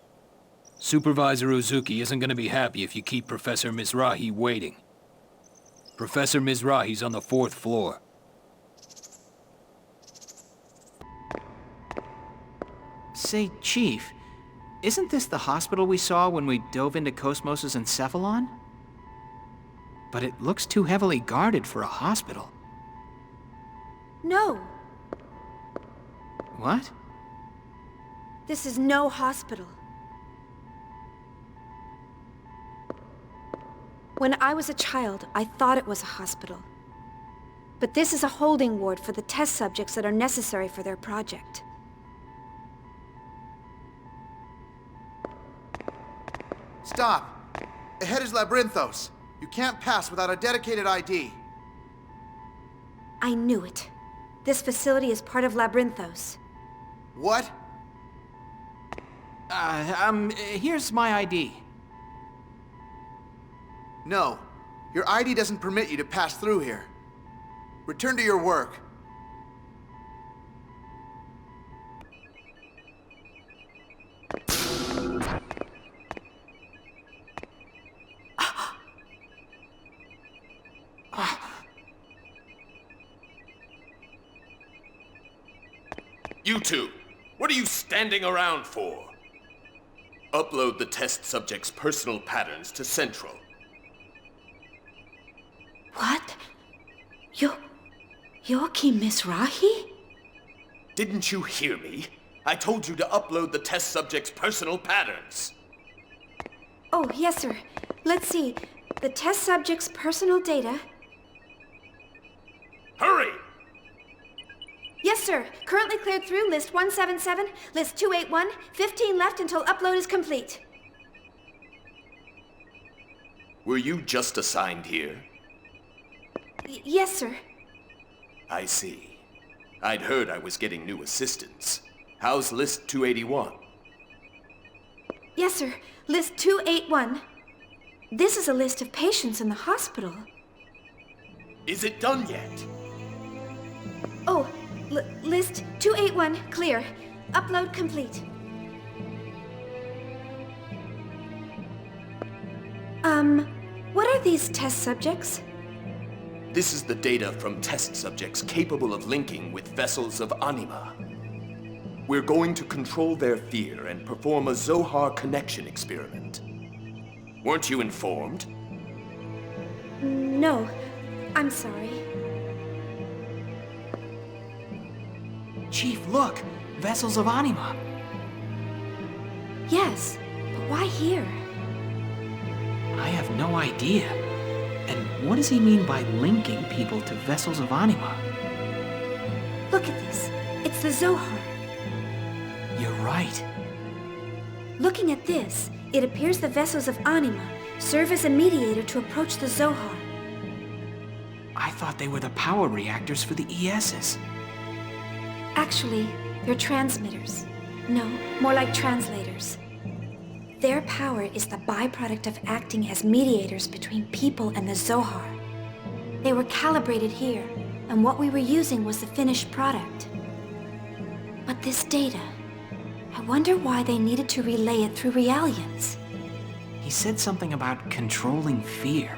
Supervisor Uzuki isn't going to be happy if you keep Professor Mizrahi waiting. Professor Mizrahi's on the 4th floor. Say, Chief, isn't this the hospital we saw when we dove into KOS-MOS's Encephalon? But it looks too heavily guarded for a hospital. No. What? This is no hospital. When I was a child, I thought it was a hospital. But this is a holding ward for the test subjects that are necessary for their project. Stop! Ahead is Labyrinthos. You can't pass without a dedicated ID. I knew it. This facility is part of Labyrinthos. What? Here's my ID. No. Your ID doesn't permit you to pass through here. Return to your work. You two, what are you standing around for? Upload the test subject's personal patterns to Central. What? Yoki Mizrahi? Didn't you hear me? I told you to upload the test subject's personal patterns. Oh, yes, sir. Let's see. The test subject's personal data. Hurry! Yes, sir. Currently cleared through list 177, list 281, 15 left until upload is complete. Were you just assigned here? Yes, sir. I see. I'd heard I was getting new assistants. How's list 281? Yes, sir. List 281. This is a list of patients in the hospital. Is it done yet? Oh, list 281, clear. Upload complete. What are these test subjects? This is the data from test subjects capable of linking with vessels of anima. We're going to control their fear and perform a Zohar connection experiment. Weren't you informed? No, I'm sorry. Chief, look! Vessels of anima! Yes, but why here? I have no idea. And what does he mean by linking people to vessels of anima? Look at this. It's the Zohar. You're right. Looking at this, it appears the vessels of anima serve as a mediator to approach the Zohar. I thought they were the power reactors for the ESs. Actually, they're transmitters. No, more like translators. Their power is the byproduct of acting as mediators between people and the Zohar. They were calibrated here, and what we were using was the finished product. But this data, I wonder why they needed to relay it through Realians. He said something about controlling fear.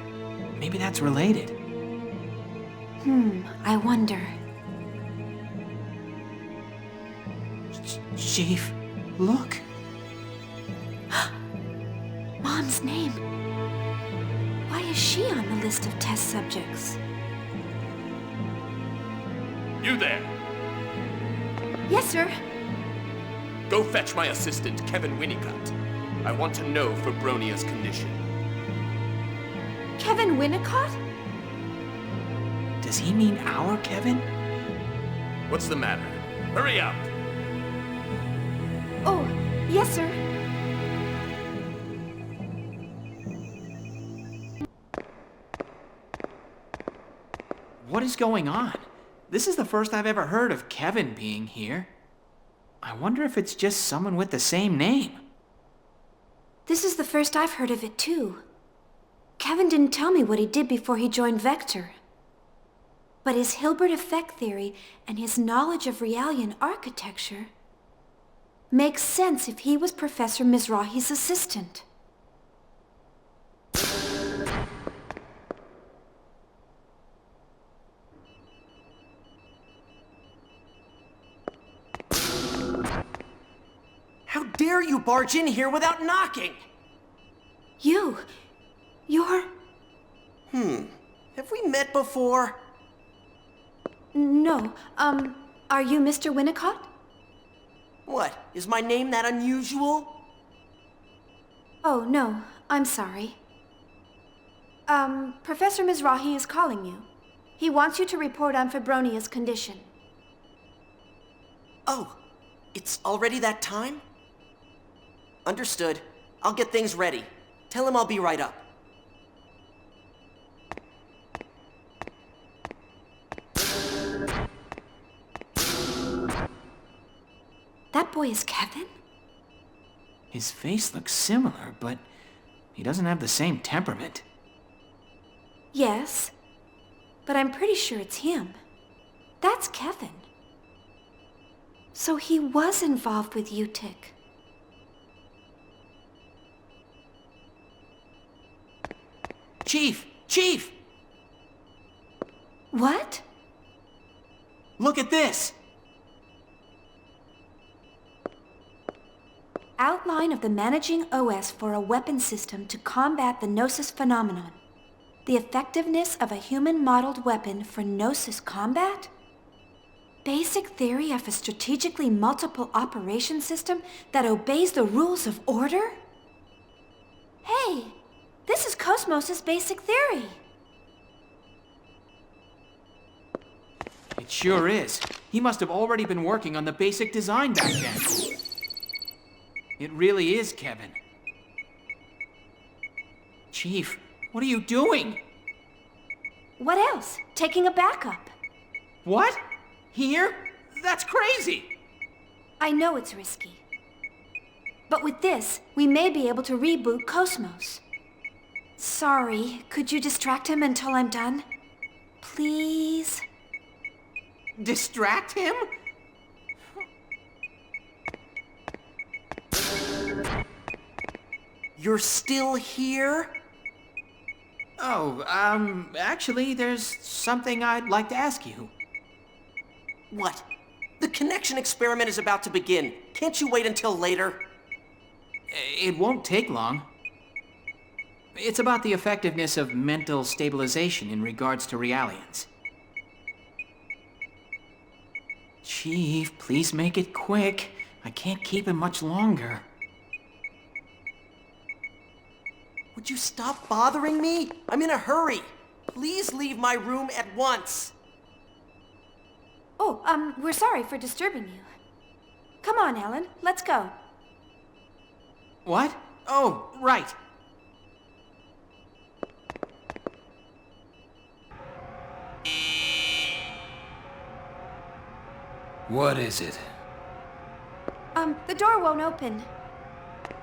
Maybe that's related. I wonder. Chief, look. Mom's name. Why is she on the list of test subjects? You there! Yes, sir. Go fetch my assistant, Kevin Winnicott. I want to know Febronia's condition. Kevin Winnicott? Does he mean our Kevin? What's the matter? Hurry up! Oh, yes, sir. What is going on? This is the first I've ever heard of Kevin being here. I wonder if it's just someone with the same name. This is the first I've heard of it, too. Kevin didn't tell me what he did before he joined Vector. But his Hilbert effect theory and his knowledge of Realian architecture makes sense if he was Professor Mizrahi's assistant. How dare you barge in here without knocking? You're... Have we met before? No, are you Mr. Winnicott? What, is my name that unusual? Oh, no, I'm sorry. Professor Mizrahi is calling you. He wants you to report on Febronia's condition. Oh, it's already that time? Understood. I'll get things ready. Tell him I'll be right up. That boy is Kevin? His face looks similar, but he doesn't have the same temperament. Yes, but I'm pretty sure it's him. That's Kevin. So he was involved with UTIC. Chief! Chief! What? Look at this! Outline of the managing OS for a weapon system to combat the Gnosis phenomenon. The effectiveness of a human-modeled weapon for Gnosis combat? Basic theory of a strategically multiple operation system that obeys the rules of order? Hey, this is KOS-MOS's basic theory. It sure is. He must have already been working on the basic design back then. It really is Kevin. Chief, what are you doing? What else? Taking a backup. What? Here? That's crazy! I know it's risky. But with this, we may be able to reboot KOS-MOS. Sorry, could you distract him until I'm done? Please? Distract him? You're still here? Oh, actually, there's something I'd like to ask you. What? The connection experiment is about to begin. Can't you wait until later? It won't take long. It's about the effectiveness of mental stabilization in regards to Realians. Chief, please make it quick. I can't keep him much longer. Would you stop bothering me? I'm in a hurry. Please leave my room at once. Oh, we're sorry for disturbing you. Come on, Alan, let's go. What? Oh, right. What is it? The door won't open.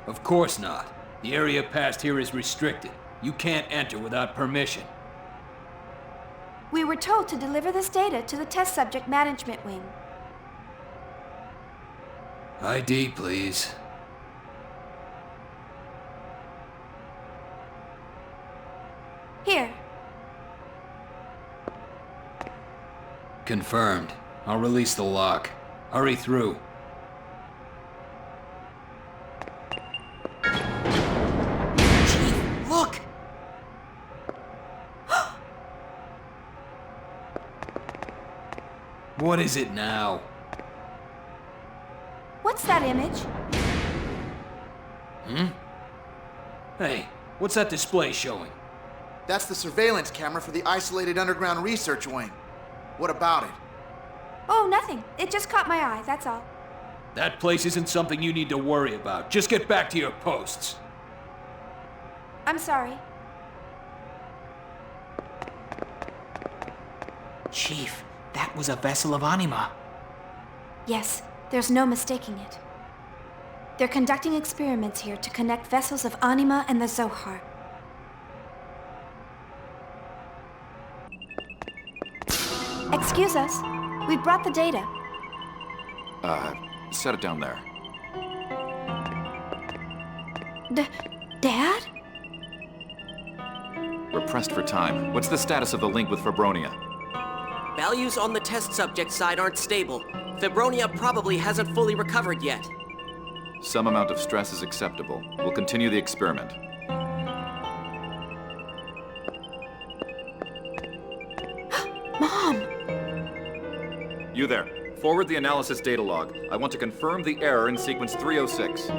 Of course not. The area past here is restricted. You can't enter without permission. We were told to deliver this data to the test subject management wing. ID, please. Here. Confirmed. I'll release the lock. Hurry through. Chief, look! What is it now? What's that image? Hmm? Hey, what's that display showing? That's the surveillance camera for the isolated underground research wing. What about it? Oh, nothing. It just caught my eye, that's all. That place isn't something you need to worry about. Just get back to your posts. I'm sorry. Chief, that was a vessel of Anima. Yes, there's no mistaking it. They're conducting experiments here to connect vessels of Anima and the Zohar. Excuse us. We brought the data. Set it down there. Dad? We're pressed for time. What's the status of the link with Fabronia? Values on the test subject side aren't stable. Fabronia probably hasn't fully recovered yet. Some amount of stress is acceptable. We'll continue the experiment. Mom! You there. Forward the analysis data log. I want to confirm the error in sequence 306.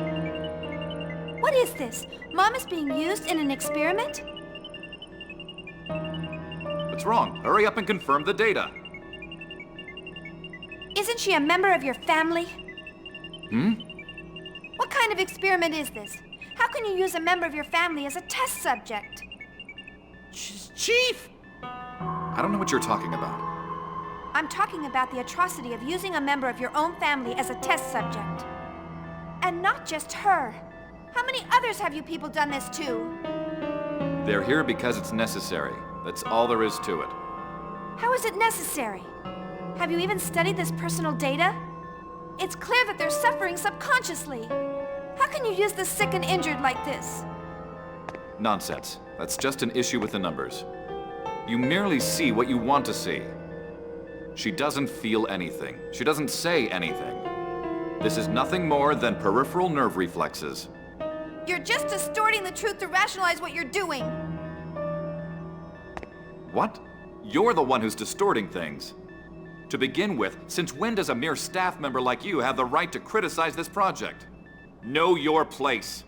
What is this? Mom is being used in an experiment? What's wrong? Hurry up and confirm the data. Isn't she a member of your family? Hmm? What kind of experiment is this? How can you use a member of your family as a test subject? Chief! I don't know what you're talking about. I'm talking about the atrocity of using a member of your own family as a test subject. And not just her. How many others have you people done this to? They're here because it's necessary. That's all there is to it. How is it necessary? Have you even studied this personal data? It's clear that they're suffering subconsciously. How can you use the sick and injured like this? Nonsense. That's just an issue with the numbers. You merely see what you want to see. She doesn't feel anything. She doesn't say anything. This is nothing more than peripheral nerve reflexes. You're just distorting the truth to rationalize what you're doing. What? You're the one who's distorting things. To begin with, since when does a mere staff member like you have the right to criticize this project? Know your place.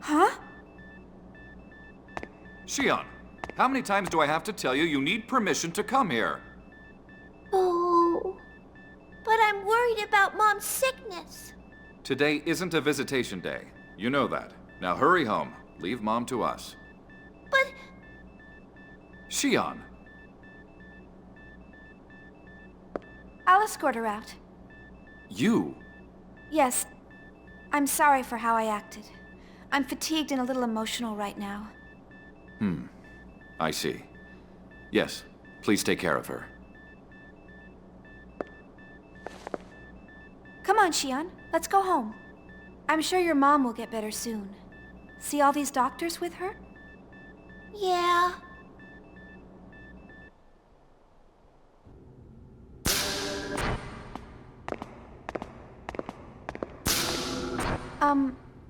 Huh? Shion, how many times do I have to tell you you need permission to come here? Oh, but I'm worried about Mom's sickness. Today isn't a visitation day. You know that. Now hurry home. Leave Mom to us. But... Shion. I'll escort her out. You? Yes. I'm sorry for how I acted. I'm fatigued and a little emotional right now. I see. Yes, please take care of her. Come on, Shion. Let's go home. I'm sure your mom will get better soon. See all these doctors with her? Yeah.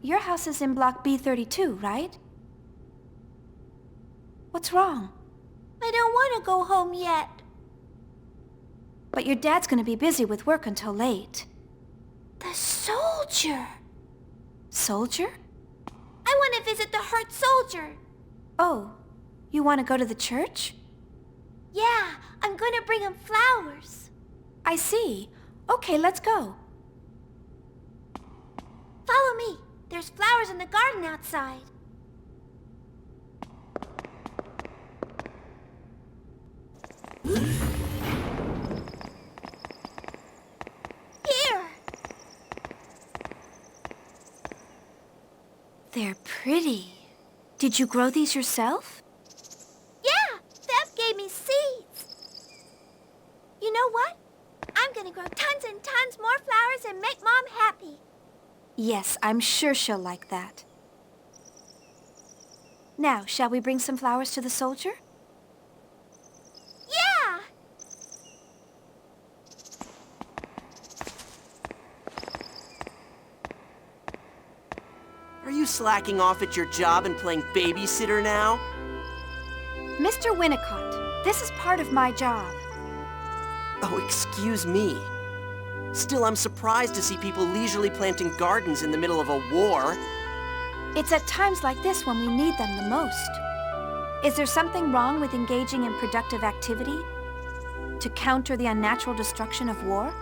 Your house is in block B32, right? What's wrong? I don't want to go home yet. But your dad's gonna be busy with work until late. The soldier. Soldier? I want to visit the hurt soldier. Oh, you want to go to the church? Yeah, I'm going to bring him flowers. I see. Okay, let's go. Follow me. There's flowers in the garden outside. Here! They're pretty. Did you grow these yourself? Yeah, Feb gave me seeds. You know what? I'm gonna grow tons and tons more flowers and make Mom happy. Yes, I'm sure she'll like that. Now, shall we bring some flowers to the soldier? Yeah! Are you slacking off at your job and playing babysitter now? Mr. Winnicott, this is part of my job. Oh, excuse me. Still, I'm surprised to see people leisurely planting gardens in the middle of a war. It's at times like this when we need them the most. Is there something wrong with engaging in productive activity to counter the unnatural destruction of war?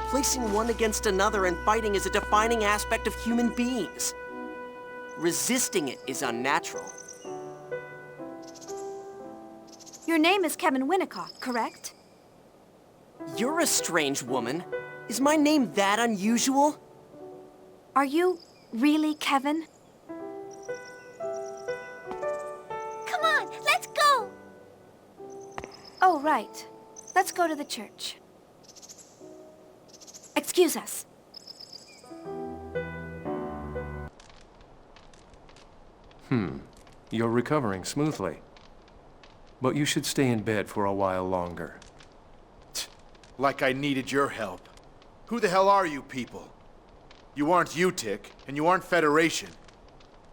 Placing one against another and fighting is a defining aspect of human beings. Resisting it is unnatural. Your name is Kevin Winnicott, correct? You're a strange woman. Is my name that unusual? Are you really Kevin? Come on, let's go! Oh, right. Let's go to the church. Excuse us. You're recovering smoothly. But you should stay in bed for a while longer. Like I needed your help. Who the hell are you people? You aren't UTIC, and you aren't Federation.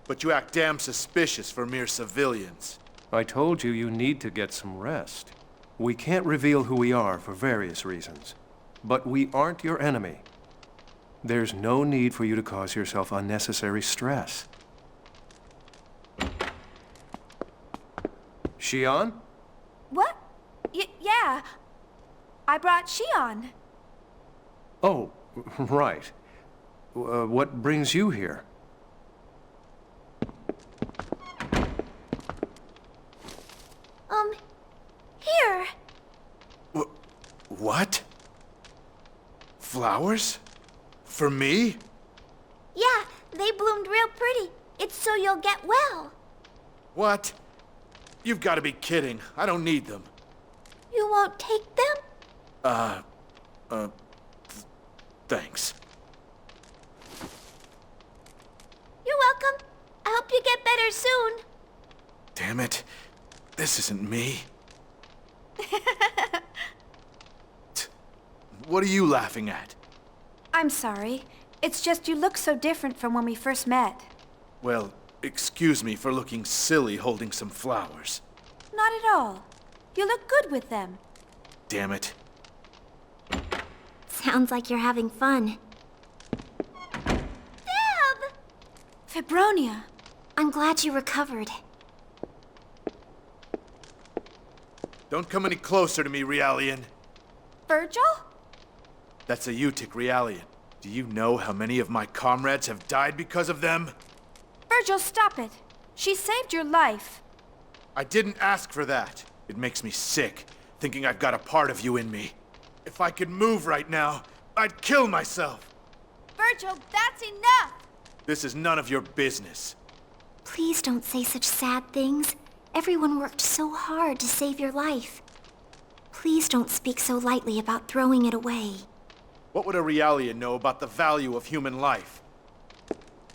But you act damn suspicious for mere civilians. I told you you need to get some rest. We can't reveal who we are for various reasons. But we aren't your enemy. There's no need for you to cause yourself unnecessary stress. Shion? What? Yeah. I brought Shion. Oh, right. What brings you here? Here. What? Flowers? For me? Yeah, they bloomed real pretty. It's so you'll get well. What? You've got to be kidding. I don't need them. You won't take them? Thanks. You're welcome. I hope you get better soon. Damn it. This isn't me. What are you laughing at? I'm sorry. It's just you look so different from when we first met. Well, excuse me for looking silly holding some flowers. Not at all. You look good with them. Damn it. Sounds like you're having fun. Feb! Febronia. I'm glad you recovered. Don't come any closer to me, Realian. Virgil? That's a UTIC Realian. Do you know how many of my comrades have died because of them? Virgil, stop it. She saved your life. I didn't ask for that. It makes me sick, thinking I've got a part of you in me. If I could move right now, I'd kill myself. Virgil, that's enough! This is none of your business. Please don't say such sad things. Everyone worked so hard to save your life. Please don't speak so lightly about throwing it away. What would a Realian know about the value of human life?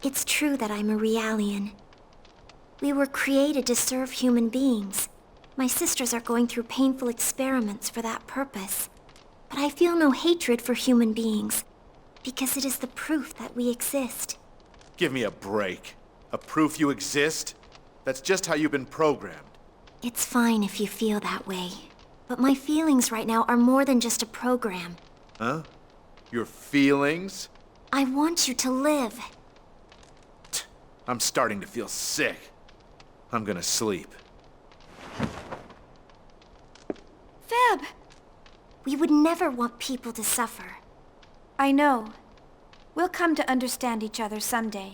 It's true that I'm a Realian. We were created to serve human beings. My sisters are going through painful experiments for that purpose. But I feel no hatred for human beings, because it is the proof that we exist. Give me a break. A proof you exist? That's just how you've been programmed. It's fine if you feel that way. But my feelings right now are more than just a program. Huh? Your feelings? I want you to live. I'm starting to feel sick. I'm gonna sleep. Feb! We would never want people to suffer. I know. We'll come to understand each other someday.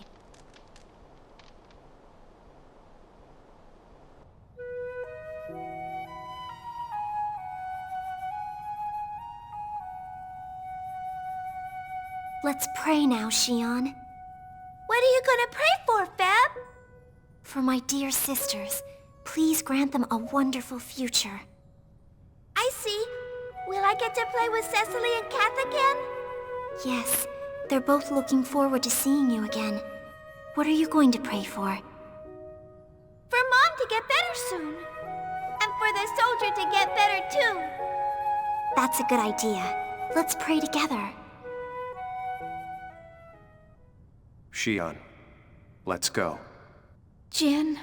Let's pray now, Shion. What are you gonna pray for, Feb? For my dear sisters, please grant them a wonderful future. I see. Will I get to play with Cecily and Kath again? Yes, they're both looking forward to seeing you again. What are you going to pray for? For Mom to get better soon. And for the soldier to get better too. That's a good idea. Let's pray together. Shion, let's go. Jin.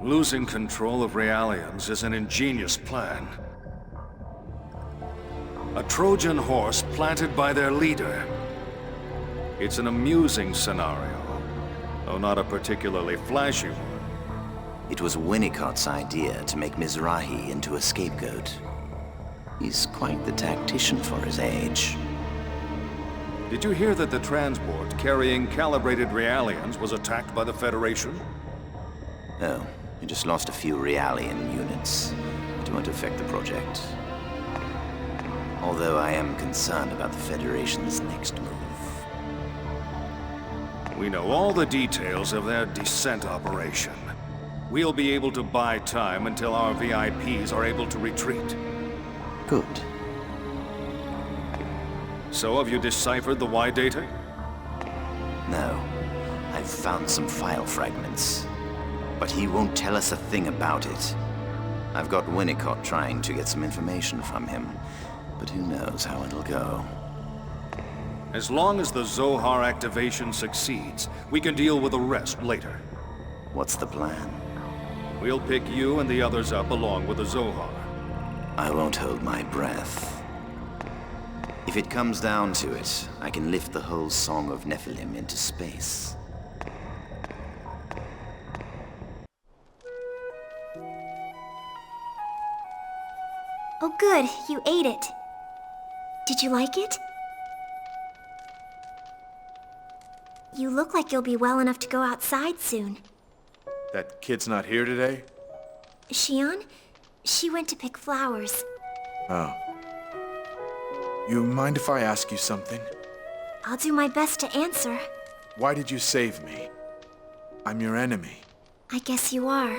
Losing control of Realians is an ingenious plan. A Trojan horse planted by their leader. It's an amusing scenario, though not a particularly flashy one. It was Winnicott's idea to make Mizrahi into a scapegoat. He's quite the tactician for his age. Did you hear that the transport carrying calibrated Realians was attacked by the Federation? Oh, we just lost a few Realian units. It won't affect the project. Although I am concerned about the Federation's next move. We know all the details of their descent operation. We'll be able to buy time until our VIPs are able to retreat. Good. So have you deciphered the Y data? No. I've found some file fragments. But he won't tell us a thing about it. I've got Winnicott trying to get some information from him. But who knows how it'll go. As long as the Zohar activation succeeds, we can deal with the rest later. What's the plan? We'll pick you and the others up along with the Zohar. I won't hold my breath. If it comes down to it, I can lift the whole Song of Nephilim into space. Oh good, you ate it. Did you like it? You look like you'll be well enough to go outside soon. That kid's not here today? Shion? She went to pick flowers. Oh. You mind if I ask you something? I'll do my best to answer. Why did you save me? I'm your enemy. I guess you are,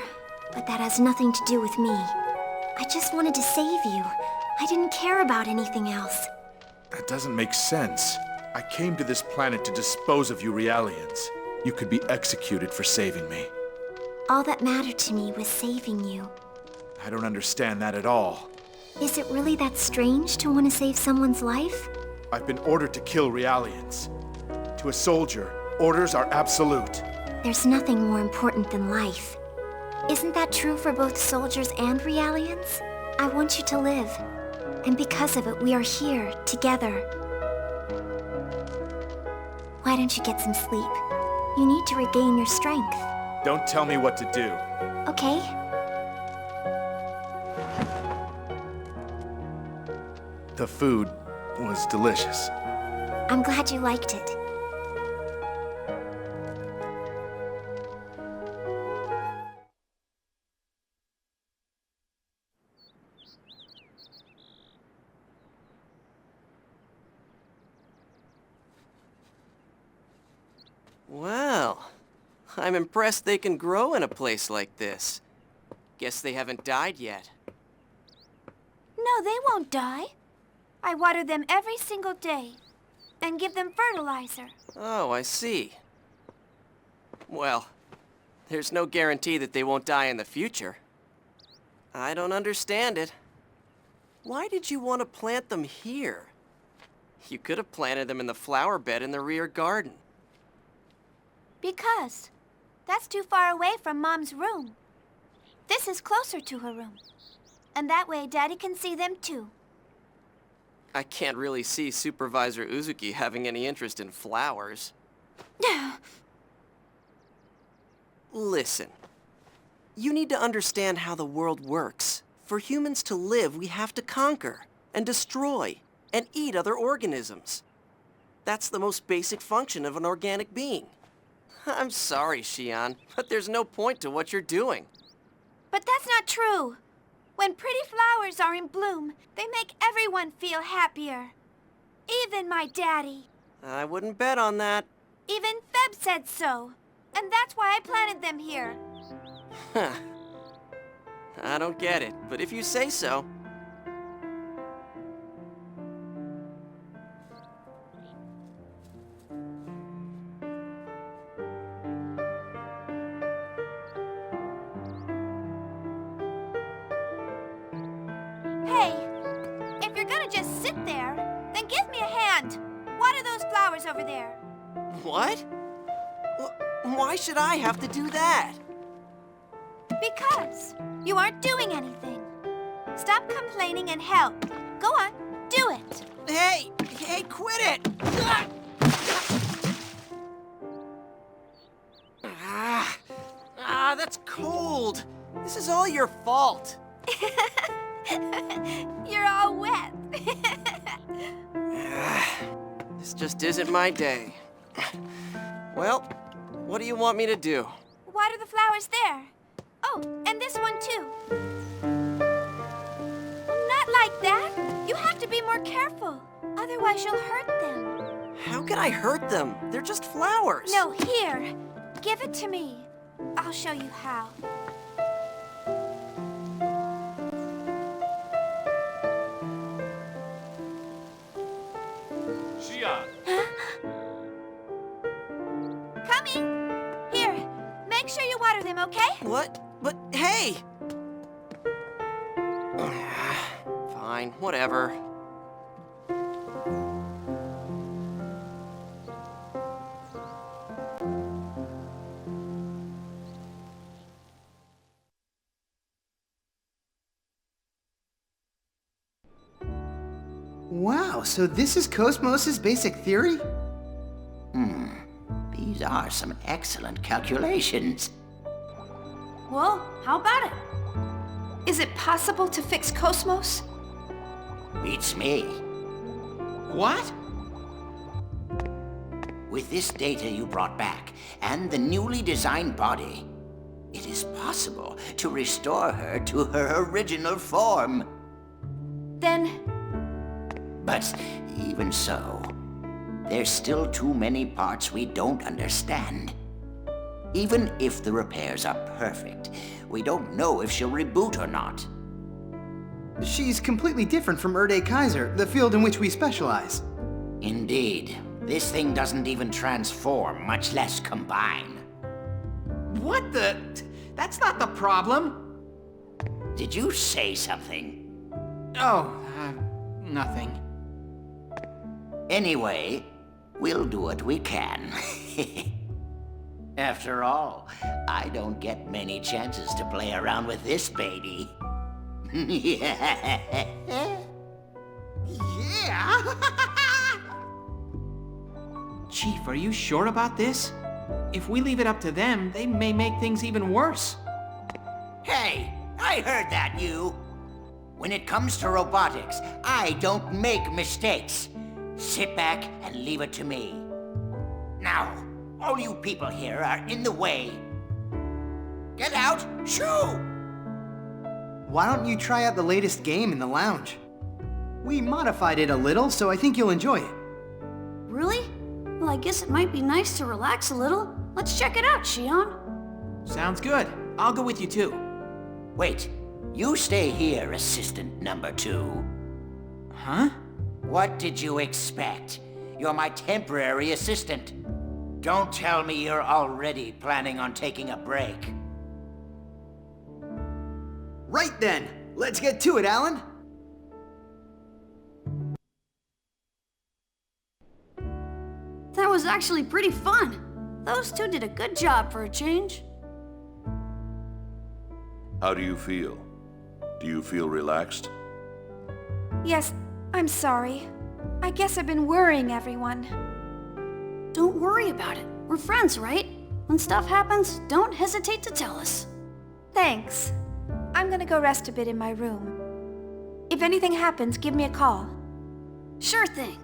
but that has nothing to do with me. I just wanted to save you. I didn't care about anything else. That doesn't make sense. I came to this planet to dispose of you Realians. You could be executed for saving me. All that mattered to me was saving you. I don't understand that at all. Is it really that strange to want to save someone's life? I've been ordered to kill Realians. To a soldier, orders are absolute. There's nothing more important than life. Isn't that true for both soldiers and Realians? I want you to live. And because of it, we are here, together. Why don't you get some sleep? You need to regain your strength. Don't tell me what to do. Okay. The food was delicious. I'm glad you liked it. Well, I'm impressed they can grow in a place like this. Guess they haven't died yet. No, they won't die. I water them every single day and give them fertilizer. Oh, I see. Well, there's no guarantee that they won't die in the future. I don't understand it. Why did you want to plant them here? You could have planted them in the flower bed in the rear garden. Because that's too far away from Mom's room. This is closer to her room. And that way Daddy can see them too. I can't really see Supervisor Uzuki having any interest in flowers. Listen. You need to understand how the world works. For humans to live, we have to conquer, and destroy, and eat other organisms. That's the most basic function of an organic being. I'm sorry, Shion, but there's no point to what you're doing. But that's not true. When pretty flowers are in bloom, they make everyone feel happier. Even my daddy. I wouldn't bet on that. Even Feb said so. And that's why I planted them here. Huh. I don't get it, but if you say so. Hey, if you're gonna just sit there, then give me a hand. Water those flowers over there. What? Why should I have to do that? Because you aren't doing anything. Stop complaining and help. Go on, do it. Hey, quit it! That's cold. This is all your fault. You're all wet. This just isn't my day. Well, what do you want me to do? Water the flowers there. Oh, and this one too. Not like that. You have to be more careful. Otherwise you'll hurt them. How can I hurt them? They're just flowers. No, here. Give it to me. I'll show you how. Shion! Coming! Here, make sure you water them, okay? What? But hey! Fine, whatever. Wow, so this is KOS-MOS's basic theory? These are some excellent calculations. Well, how about it? Is it possible to fix KOS-MOS? Beats me. What? With this data you brought back, and the newly designed body, it is possible to restore her to her original form. Then... But even so, there's still too many parts we don't understand. Even if the repairs are perfect, we don't know if she'll reboot or not. She's completely different from Erde Kaiser, the field in which we specialize. Indeed. This thing doesn't even transform, much less combine. What the... That's not the problem. Did you say something? Oh, nothing. Anyway, we'll do what we can. After all, I don't get many chances to play around with this baby. Yeah! Chief, are you sure about this? If we leave it up to them, they may make things even worse. Hey, I heard that, you. When it comes to robotics, I don't make mistakes. Sit back and leave it to me. Now, all you people here are in the way. Get out! Shoo! Why don't you try out the latest game in the lounge? We modified it a little, so I think you'll enjoy it. Really? Well, I guess it might be nice to relax a little. Let's check it out, Shion. Sounds good. I'll go with you too. Wait, you stay here, Assistant Number 2. Huh? What did you expect? You're my temporary assistant. Don't tell me you're already planning on taking a break. Right then, let's get to it, Alan. That was actually pretty fun. Those two did a good job for a change. How do you feel? Do you feel relaxed? Yes, I'm sorry. I guess I've been worrying everyone. Don't worry about it. We're friends, right? When stuff happens, don't hesitate to tell us. Thanks. I'm gonna go rest a bit in my room. If anything happens, give me a call. Sure thing.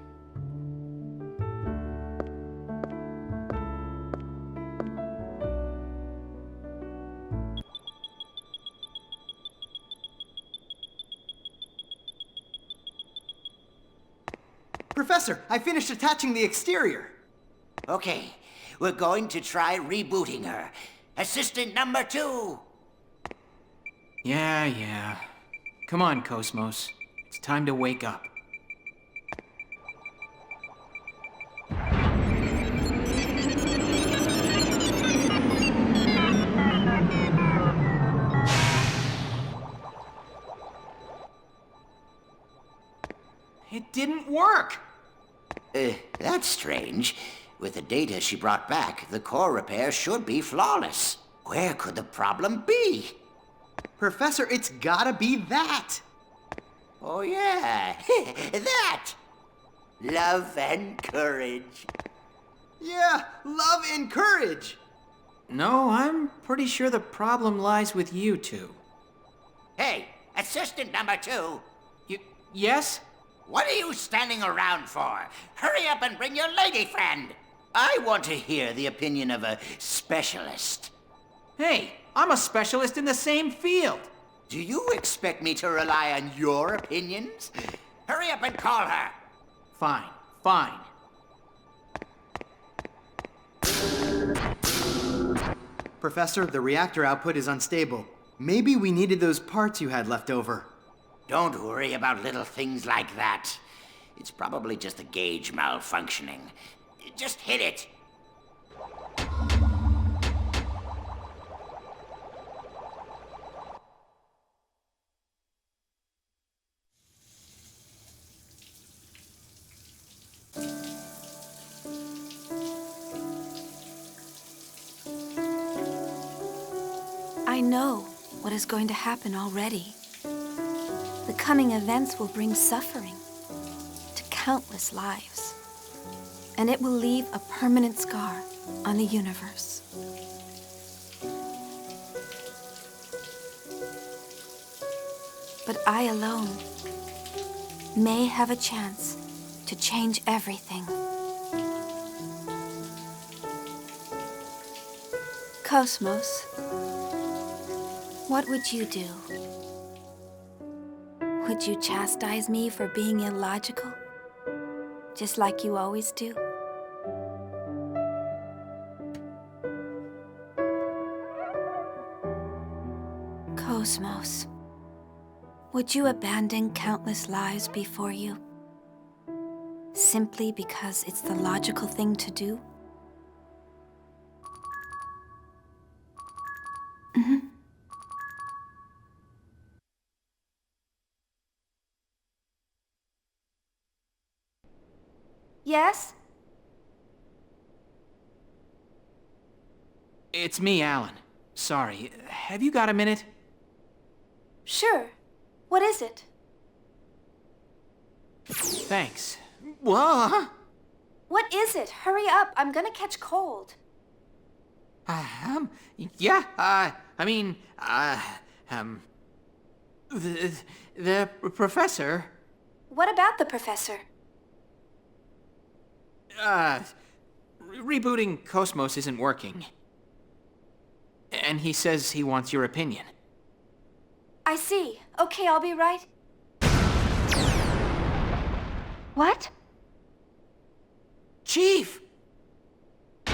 Professor, I finished attaching the exterior. Okay, we're going to try rebooting her. Assistant number 2! Yeah. Come on, KOS-MOS. It's time to wake up. It didn't work! That's strange. With the data she brought back, the core repair should be flawless. Where could the problem be? Professor, it's gotta be that! Oh yeah, that! Love and courage. Yeah, love and courage! No, I'm pretty sure the problem lies with you two. Hey, assistant number 2! Yes? What are you standing around for? Hurry up and bring your lady friend! I want to hear the opinion of a specialist. Hey, I'm a specialist in the same field. Do you expect me to rely on your opinions? Hurry up and call her! Fine. Professor, the reactor output is unstable. Maybe we needed those parts you had left over. Don't worry about little things like that. It's probably just a gauge malfunctioning. Just hit it. I know what is going to happen already. The coming events will bring suffering to countless lives, and it will leave a permanent scar on the universe. But I alone may have a chance to change everything. KOS-MOS, what would you do? Would you chastise me for being illogical? Just like you always do? KOS-MOS, would you abandon countless lives before you? Simply because it's the logical thing to do? Yes? It's me, Alan. Sorry. Have you got a minute? Sure. What is it? Thanks. Whoa! What is it? Hurry up. I'm gonna catch cold. Yeah, the professor... What about the professor? Rebooting KOS-MOS isn't working. And he says he wants your opinion. I see. Okay, I'll be right. What? Chief!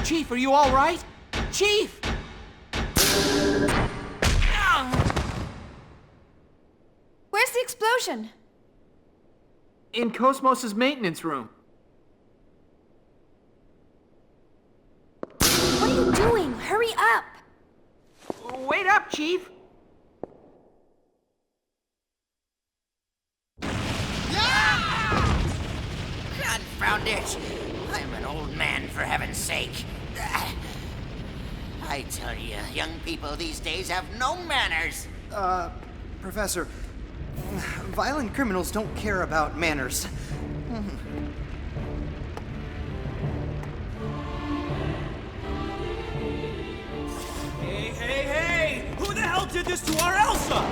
Chief, are you all right? Chief! Where's the explosion? In KOS-MOS's maintenance room. What are you doing? Hurry up! Wait up, Chief! Confound it! I'm an old man, for heaven's sake. I tell you, young people these days have no manners. Professor, Violent criminals don't care about manners. Hey! Who the hell did this to our Elsa?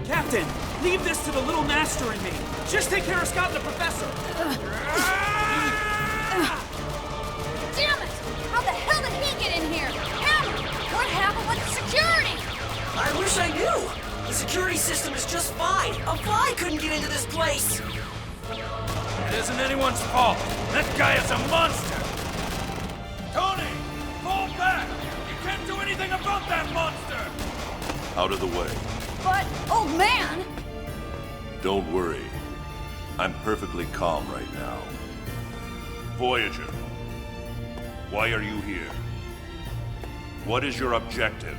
Captain, leave this to the little master and me. Just take care of Scott and the professor. Damn it! How the hell did he get in here? Hammer! What happened with the security? I wish I knew. The security system is just fine. A fly couldn't get into this place. It isn't anyone's fault. That guy is a monster. Tony, fall back! You can't do anything about that monster! Out of the way. But, old man! Don't worry. I'm perfectly calm right now. Voyager, why are you here? What is your objective?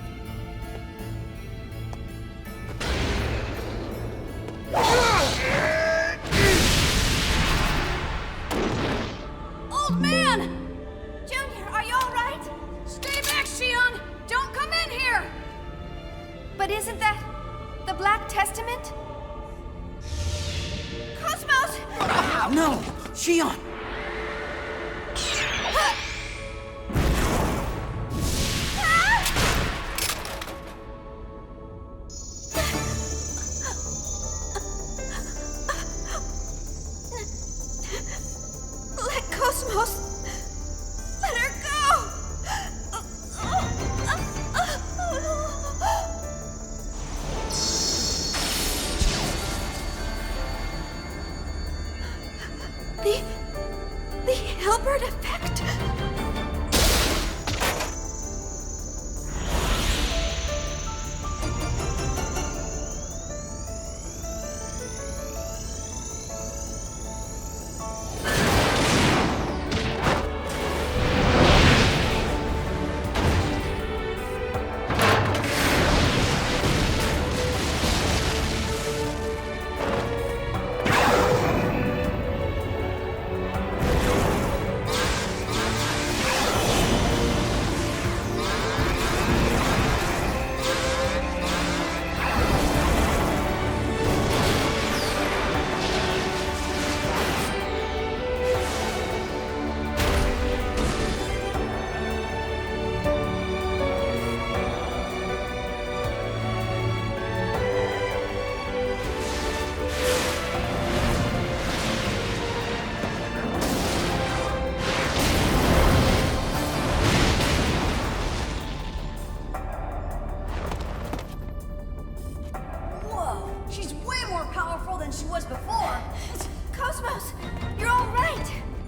Old man! Junior, are you all right? Stay back, Shion! Don't come in here! But isn't that the Black Testament? Cosmos! No! Shion! Let Cosmos... Let her go! The Hilbert effect?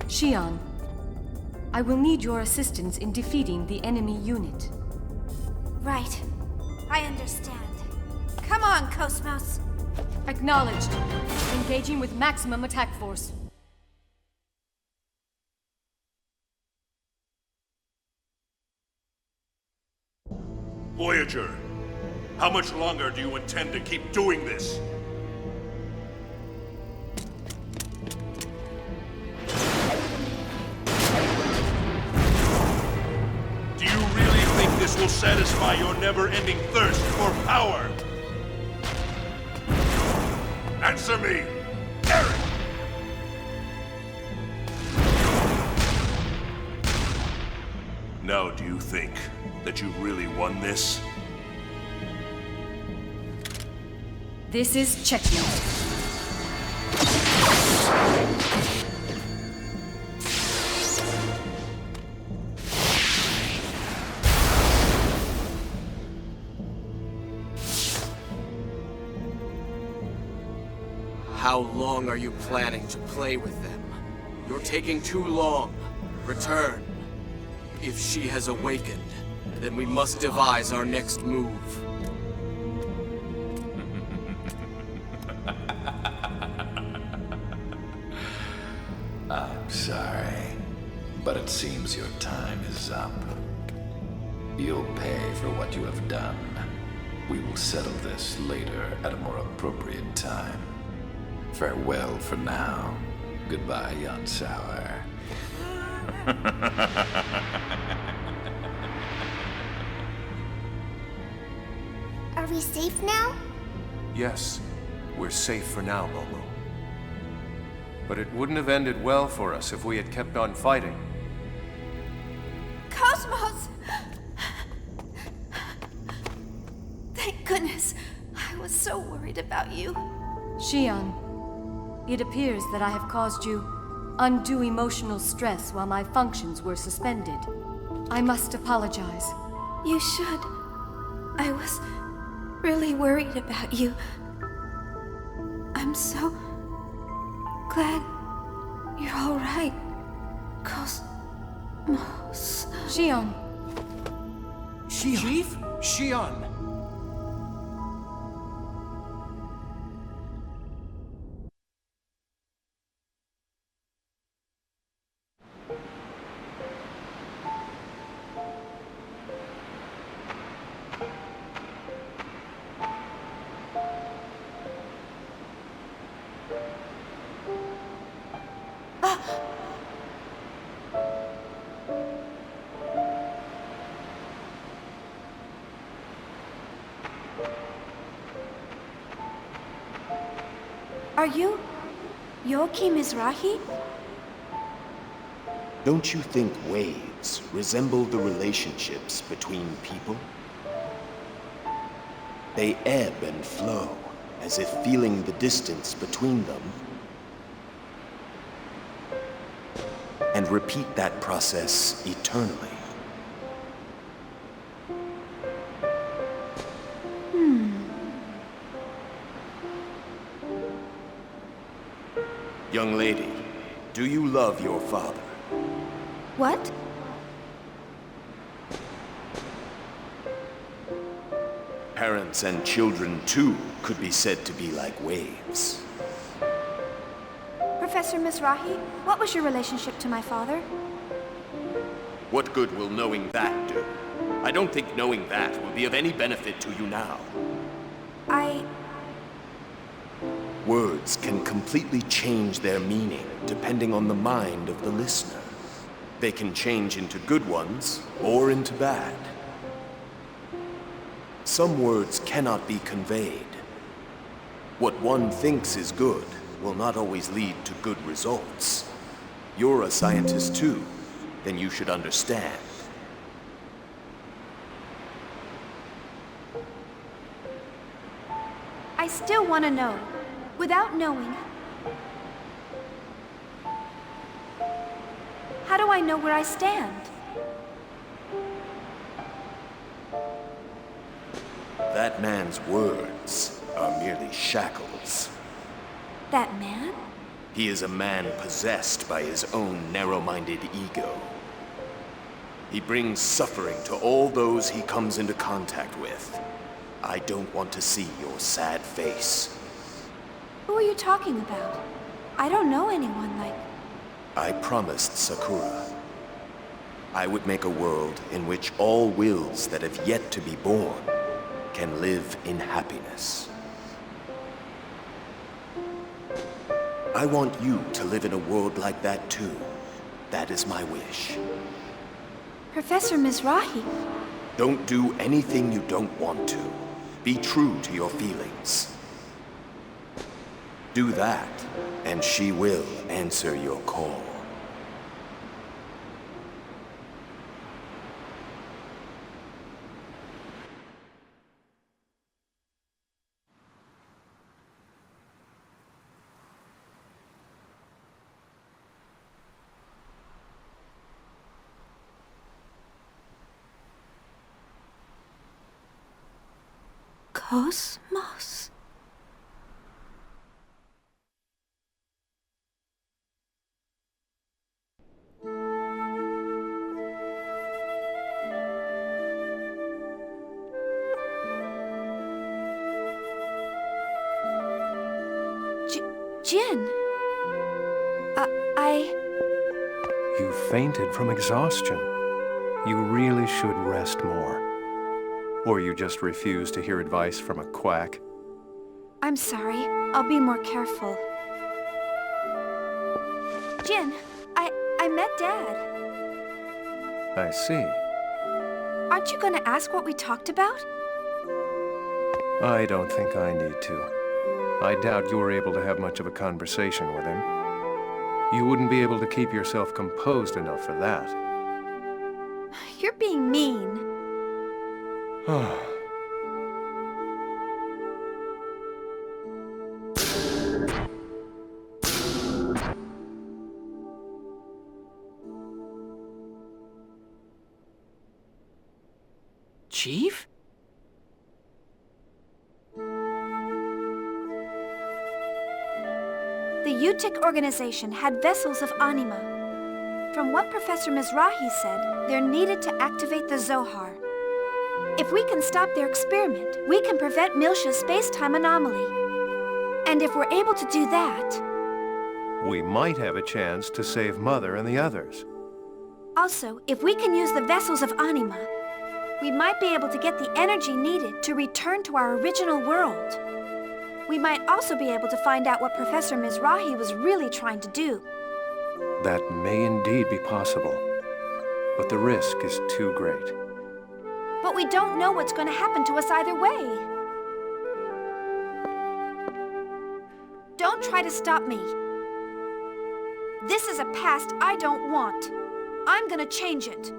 Shion, I will need your assistance in defeating the enemy unit. Right. I understand. Come on, Cosmos. Acknowledged. Engaging with maximum attack force. Voyager, how much longer do you intend to keep doing this? Do you really think this will satisfy your never-ending thirst for power? Answer me, Eric! Now, do you think that you've really won this? This is checkmate. How long are you planning to play with them? You're taking too long. Return. If she has awakened, then we must devise our next move. I'm sorry, but it seems your time is up. You'll pay for what you have done. We will settle this later at a more appropriate time. Farewell for now. Goodbye, Yon Sour. Are we safe now? Yes, we're safe for now, Momo. But it wouldn't have ended well for us if we had kept on fighting. KOS-MOS! Thank goodness. I was so worried about you. Shion, it appears that I have caused you undue emotional stress while my functions were suspended. I must apologize. You should. I was really worried about you. I'm so glad you're all right, KOS-MOS. Shion. Chief? Shion. Are you Yoki Mizrahi? Don't you think waves resemble the relationships between people? They ebb and flow, as if feeling the distance between them, and repeat that process eternally. Young lady, do you love your father? What? Parents and children, too, could be said to be like waves. Professor Mizrahi, what was your relationship to my father? What good will knowing that do? I don't think knowing that will be of any benefit to you now. Words can completely change their meaning depending on the mind of the listener. They can change into good ones or into bad. Some words cannot be conveyed. What one thinks is good will not always lead to good results. You're a scientist too, then you should understand. I still want to know. Without knowing, how do I know where I stand? That man's words are merely shackles. That man? He is a man possessed by his own narrow-minded ego. He brings suffering to all those he comes into contact with. I don't want to see your sad face. Who are you talking about? I don't know anyone like... I promised Sakura. I would make a world in which all wills that have yet to be born can live in happiness. I want you to live in a world like that too. That is my wish. Professor Mizrahi. Don't do anything you don't want to. Be true to your feelings. Do that, and she will answer your call. KOS-MOS. Jin. You fainted from exhaustion. You really should rest more. Or you just refuse to hear advice from a quack. I'm sorry. I'll be more careful. Jin, I met Dad. I see. Aren't you going to ask what we talked about? I don't think I need to. I doubt you were able to have much of a conversation with him. You wouldn't be able to keep yourself composed enough for that. You're being mean. Chief? The Utic organization had vessels of anima. From what Professor Mizrahi said, they're needed to activate the Zohar. If we can stop their experiment, we can prevent Milsha's space-time anomaly. And if we're able to do that... We might have a chance to save Mother and the others. Also, if we can use the vessels of anima, we might be able to get the energy needed to return to our original world. We might also be able to find out what Professor Mizrahi was really trying to do. That may indeed be possible, but the risk is too great. But we don't know what's going to happen to us either way. Don't try to stop me. This is a past I don't want. I'm gonna change it.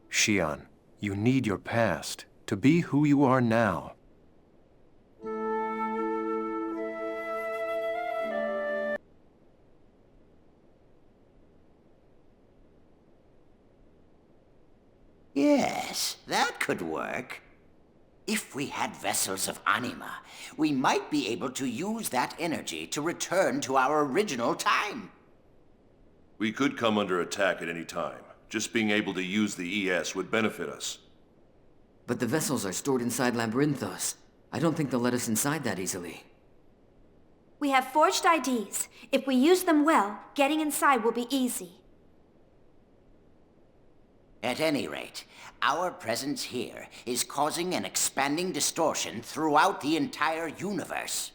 Shion, you need your past to be who you are now. Yes, that could work. If we had vessels of anima, we might be able to use that energy to return to our original time. We could come under attack at any time. Just being able to use the ES would benefit us. But the vessels are stored inside Labyrinthos. I don't think they'll let us inside that easily. We have forged IDs. If we use them well, getting inside will be easy. At any rate, our presence here is causing an expanding distortion throughout the entire universe.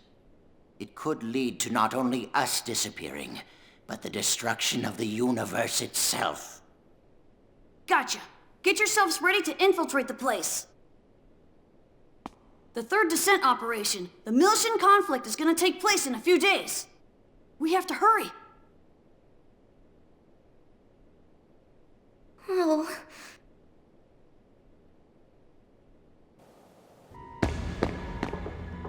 It could lead to not only us disappearing, but the destruction of the universe itself. Gotcha. Get yourselves ready to infiltrate the place. The third descent operation, the Milshan conflict, is gonna take place in a few days. We have to hurry. Oh.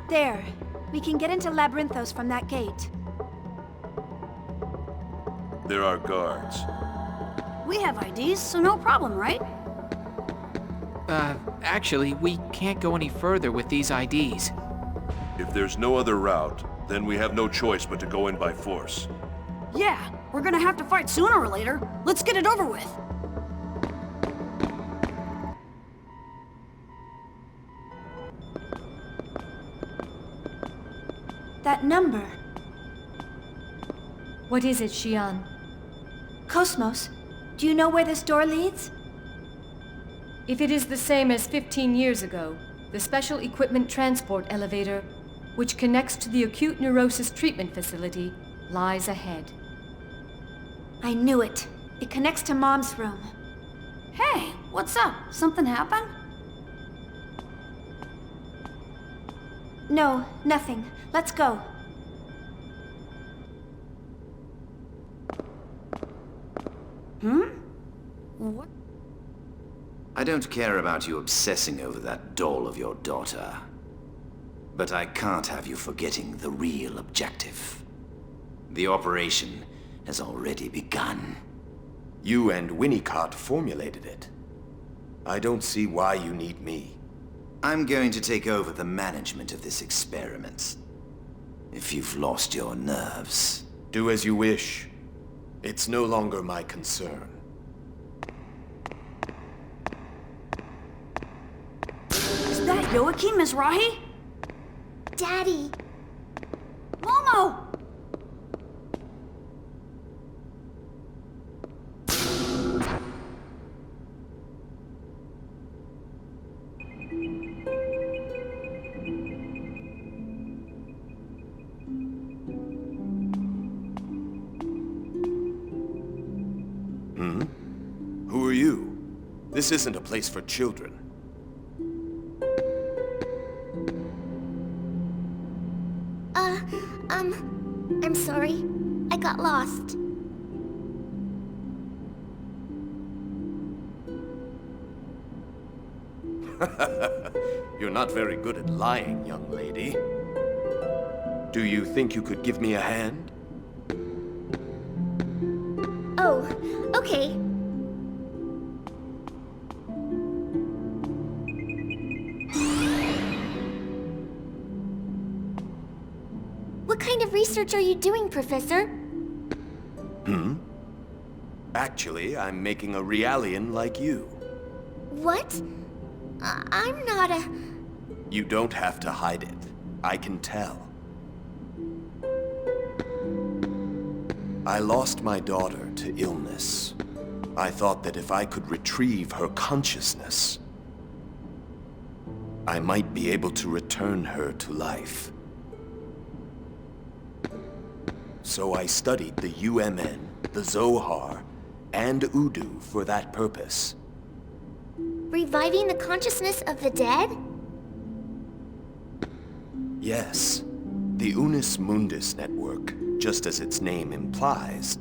There. We can get into Labyrinthos from that gate. There are guards. We have IDs, so no problem, right? Actually, we can't go any further with these IDs. If there's no other route, then we have no choice but to go in by force. Yeah, we're gonna have to fight sooner or later. Let's get it over with. That number. What is it, Shion? KOS-MOS, do you know where this door leads? If it is the same as 15 years ago, the Special Equipment Transport Elevator, which connects to the Acute Neurosis Treatment Facility, lies ahead. I knew it. It connects to Mom's room. Hey, what's up? Something happened? No, nothing. Let's go. What? I don't care about you obsessing over that doll of your daughter. But I can't have you forgetting the real objective. The operation has already begun. You and Winnicott formulated it. I don't see why you need me. I'm going to take over the management of this experiment. If you've lost your nerves. Do as you wish. It's no longer my concern. Is that Joachim Mizrahi? Daddy! Momo! This isn't a place for children. I'm sorry. I got lost. You're not very good at lying, young lady. Do you think you could give me a hand? Oh, okay. What kind of research are you doing, Professor? Actually, I'm making a Realian like you. What? I'm not a... You don't have to hide it. I can tell. I lost my daughter to illness. I thought that if I could retrieve her consciousness, I might be able to return her to life. So I studied the UMN, the Zohar, and Udu for that purpose. Reviving the consciousness of the dead? Yes. The Unus Mundus network, just as its name implies,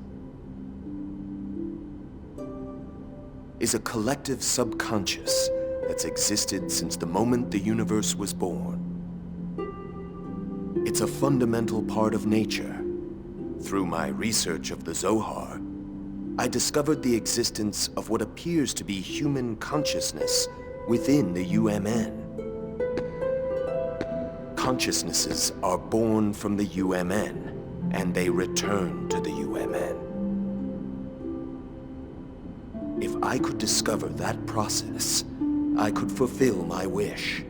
is a collective subconscious that's existed since the moment the universe was born. It's a fundamental part of nature. Through my research of the Zohar, I discovered the existence of what appears to be human consciousness within the UMN. Consciousnesses are born from the UMN, and they return to the UMN. If I could discover that process, I could fulfill my wish.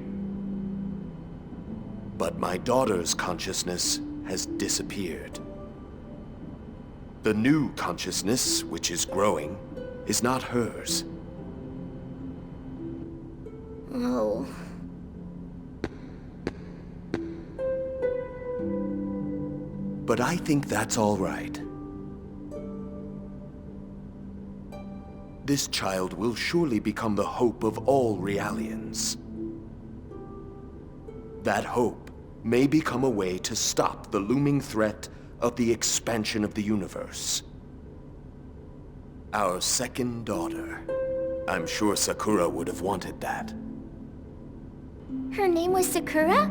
But my daughter's consciousness has disappeared. The new consciousness, which is growing, is not hers. Oh. But I think that's all right. This child will surely become the hope of all Realians. That hope may become a way to stop the looming threat of the expansion of the universe. Our second daughter. I'm sure Sakura would have wanted that. Her name was Sakura?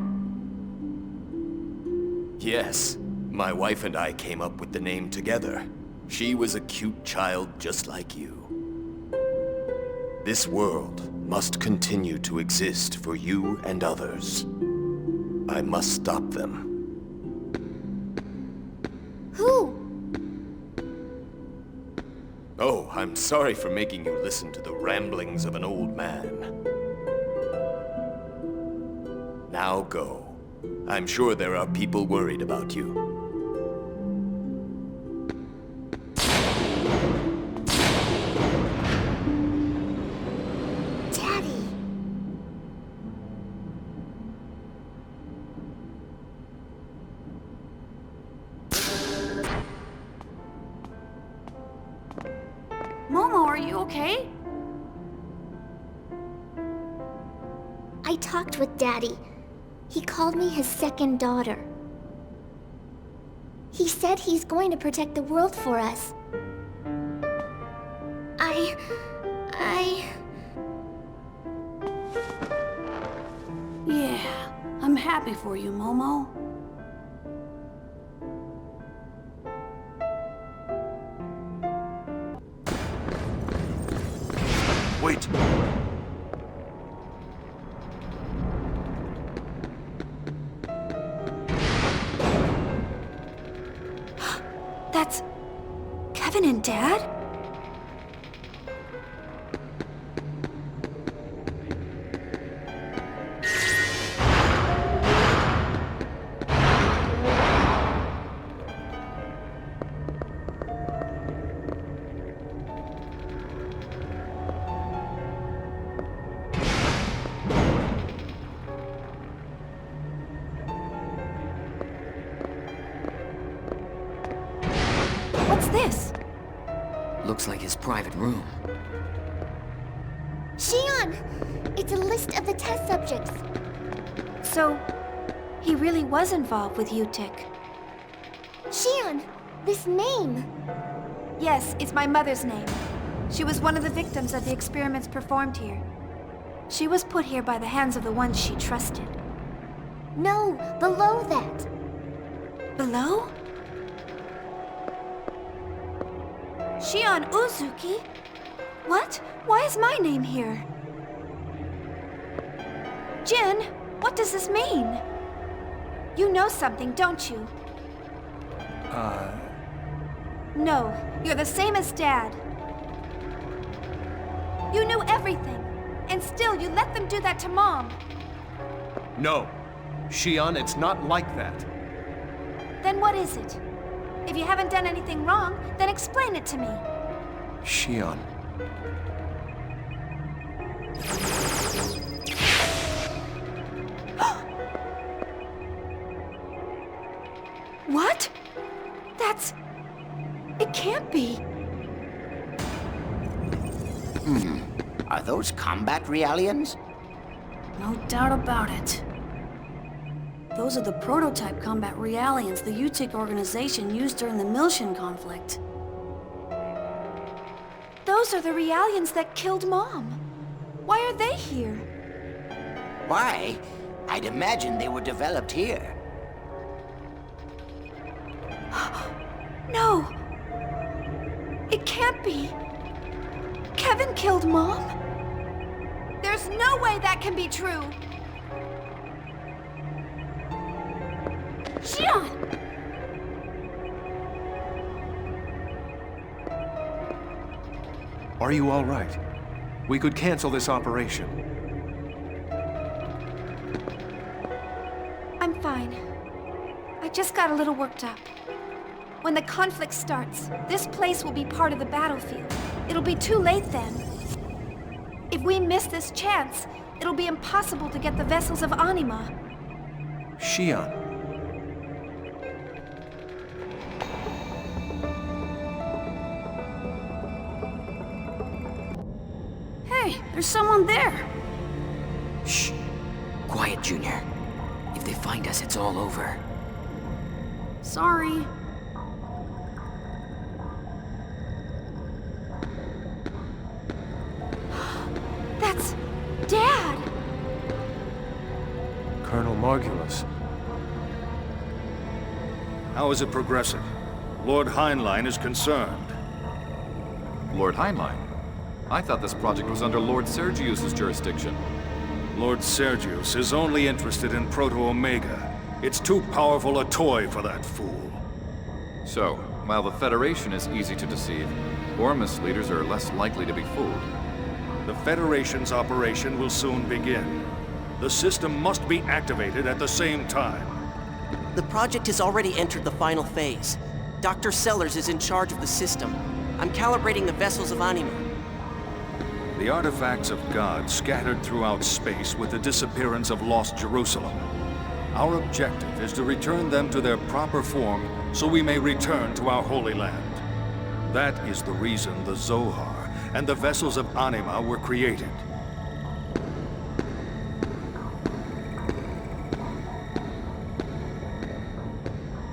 Yes. My wife and I came up with the name together. She was a cute child just like you. This world must continue to exist for you and others. I must stop them. Who? Oh, I'm sorry for making you listen to the ramblings of an old man. Now go. I'm sure there are people worried about you. Momo, are you okay? I talked with Daddy. He called me his second daughter. He said he's going to protect the world for us. Yeah, I'm happy for you, Momo. Wait! That's... Kevin and Dad? Looks like his private room. Shion! It's a list of the test subjects. So, he really was involved with Utik. Shion, this name. Yes, it's my mother's name. She was one of the victims of the experiments performed here. She was put here by the hands of the ones she trusted. No, below that. Below? Shion Uzuki? What? Why is my name here? Jin, what does this mean? You know something, don't you? No, you're the same as Dad. You knew everything, and still you let them do that to Mom. No. Shion, it's not like that. Then what is it? If you haven't done anything wrong, then explain it to me. Shion. What? That's... It can't be. Are those combat realians? No doubt about it. Those are the prototype combat realians the Utik organization used during the Miltian conflict. Those are the realians that killed Mom. Why are they here? Why? I'd imagine they were developed here. No! It can't be. Kevin killed Mom? There's no way that can be true! Shion! Are you all right? We could cancel this operation. I'm fine. I just got a little worked up. When the conflict starts, this place will be part of the battlefield. It'll be too late then. If we miss this chance, it'll be impossible to get the vessels of Anima. Shion. Hey, there's someone there. Shh. Quiet, Junior. If they find us, it's all over. Sorry. That's... Dad! Colonel Margulis. How is it progressing? Lord Heinlein is concerned. Lord Heinlein? I thought this project was under Lord Sergius's jurisdiction. Lord Sergius is only interested in Proto-Omega. It's too powerful a toy for that fool. So, while the Federation is easy to deceive, KOS-MOS leaders are less likely to be fooled. The Federation's operation will soon begin. The system must be activated at the same time. The project has already entered the final phase. Dr. Sellers is in charge of the system. I'm calibrating the vessels of Anima. The artifacts of God scattered throughout space with the disappearance of Lost Jerusalem. Our objective is to return them to their proper form so we may return to our Holy Land. That is the reason the Zohar and the vessels of Anima were created.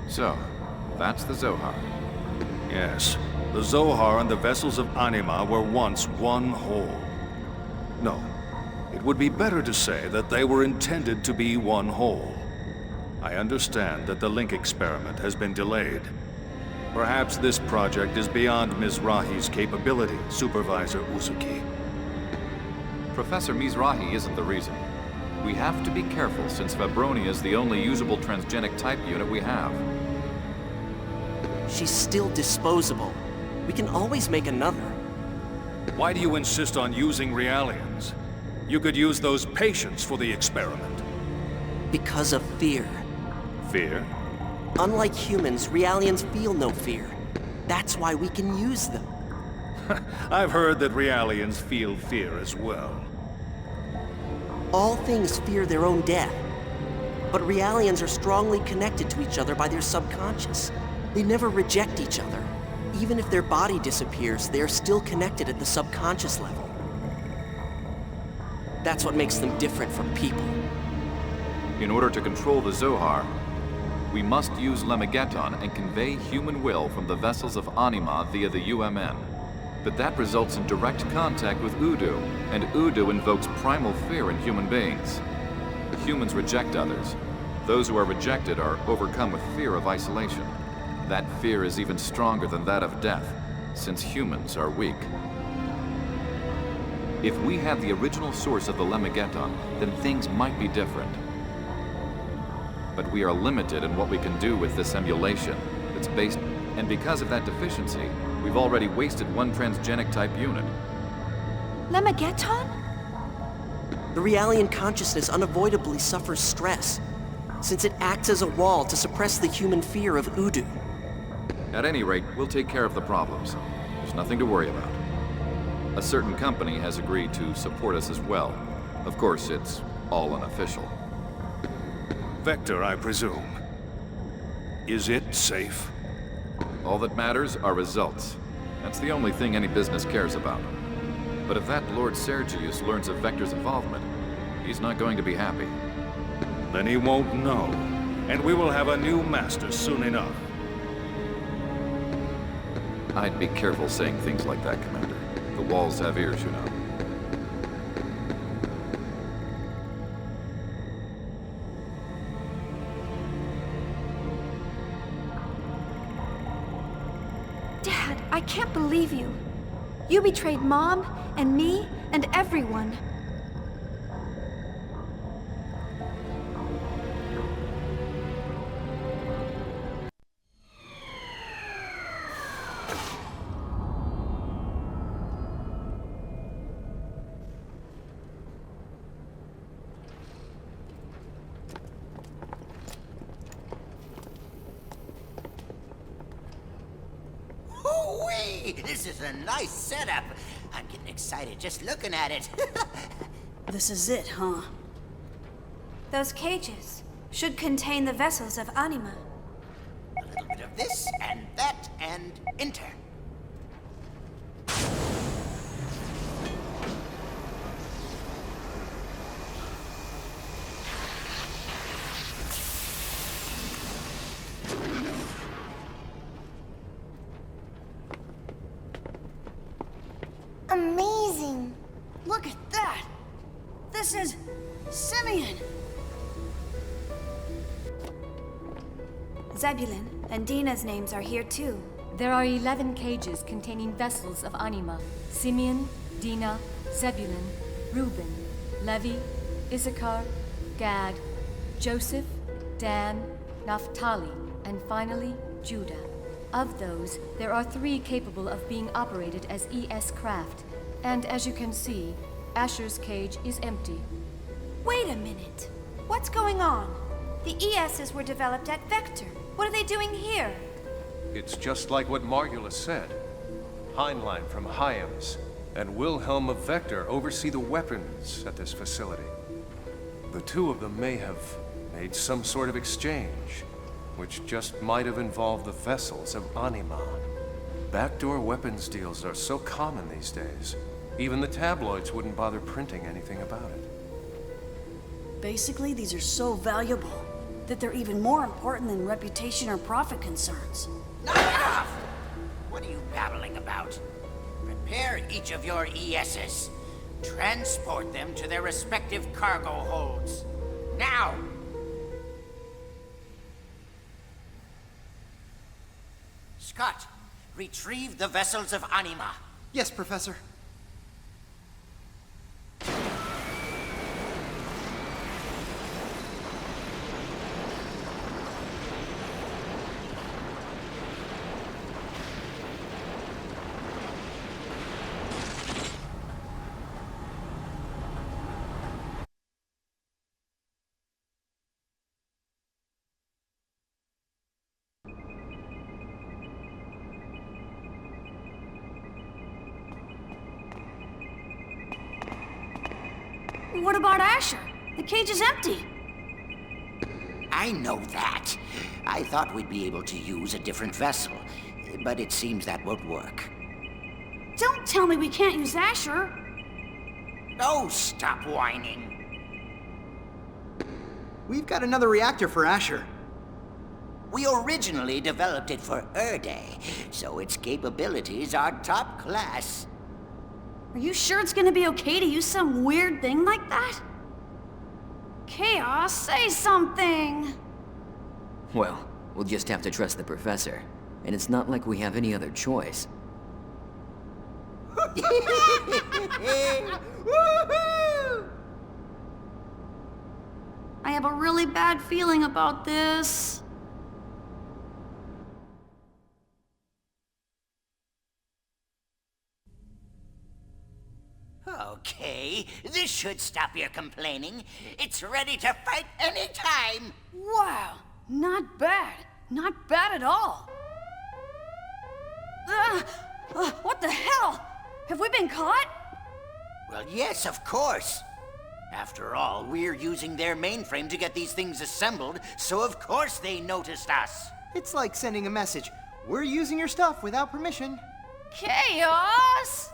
So, that's the Zohar. Yes, the Zohar and the vessels of Anima were once one whole. No, it would be better to say that they were intended to be one whole. I understand that the link experiment has been delayed. Perhaps this project is beyond Mizrahi's capability, Supervisor Uzuki. Professor Mizrahi isn't the reason. We have to be careful since Fabronia is the only usable transgenic type unit we have. She's still disposable. We can always make another. Why do you insist on using realians? You could use those patients for the experiment. Because of fear. Fear? Unlike humans, realians feel no fear. That's why we can use them. I've heard that realians feel fear as well. All things fear their own death. But realians are strongly connected to each other by their subconscious. They never reject each other. Even if their body disappears, they are still connected at the subconscious level. That's what makes them different from people. In order to control the Zohar, we must use Lemegeton and convey human will from the vessels of Anima via the UMN. But that results in direct contact with Udu, and Udu invokes primal fear in human beings. Humans reject others. Those who are rejected are overcome with fear of isolation. That fear is even stronger than that of death, since humans are weak. If we had the original source of the Lemegeton, then things might be different. But we are limited in what we can do with this emulation. It's based, and because of that deficiency, we've already wasted one transgenic type unit. Lemegeton? The Realian consciousness unavoidably suffers stress, since it acts as a wall to suppress the human fear of Udu. At any rate, we'll take care of the problems. There's nothing to worry about. A certain company has agreed to support us as well. Of course, it's all unofficial. Vector, I presume. Is it safe? All that matters are results. That's the only thing any business cares about. But if that Lord Sergius learns of Vector's involvement, he's not going to be happy. Then he won't know, and we will have a new master soon enough. I'd be careful saying things like that, Commander. The walls have ears, you know. Dad, I can't believe you. You betrayed Mom, and me, and everyone. This is a nice setup. I'm getting excited just looking at it. This is it, huh? Those cages should contain the vessels of Anima. A little bit of this and that and enter. Amazing. Look at that! This is Simeon! Zebulun and Dina's names are here too. There are 11 cages containing vessels of Anima. Simeon, Dina, Zebulun, Reuben, Levi, Issachar, Gad, Joseph, Dan, Naphtali, and finally, Judah. Of those, there are 3 capable of being operated as ES craft. And as you can see, Asher's cage is empty. Wait a minute. What's going on? The ESs were developed at Vector. What are they doing here? It's just like what Margulis said. Heinlein from Hyams and Wilhelm of Vector oversee the weapons at this facility. The two of them may have made some sort of exchange, which just might have involved the vessels of Anima. Backdoor weapons deals are so common these days, even the tabloids wouldn't bother printing anything about it. Basically, these are so valuable that they're even more important than reputation or profit concerns. Knock it off! What are you babbling about? Prepare each of your ESs. Transport them to their respective cargo holds. Now! Scott, retrieve the vessels of Anima. Yes, Professor. What about Asher? The cage is empty. I know that. I thought we'd be able to use a different vessel, but it seems that won't work. Don't tell me we can't use Asher. Oh, stop whining. We've got another reactor for Asher. We originally developed it for Erde, so its capabilities are top class. Are you sure it's gonna be okay to use some weird thing like that? Chaos, say something! Well, we'll just have to trust the professor. And it's not like we have any other choice. I have a really bad feeling about this. Okay, this should stop your complaining. It's ready to fight anytime. Wow, not bad. Not bad at all. What the hell? Have we been caught? Well, yes, of course. After all, we're using their mainframe to get these things assembled, so of course they noticed us. It's like sending a message. We're using your stuff without permission. Chaos!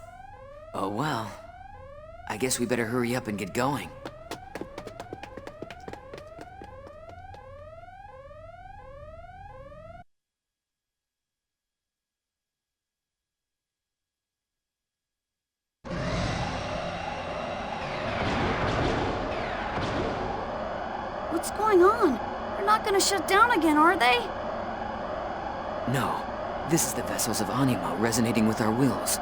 Oh well. I guess we better hurry up and get going. What's going on? They're not gonna shut down again, are they? No. This is the vessels of Anima resonating with our wills.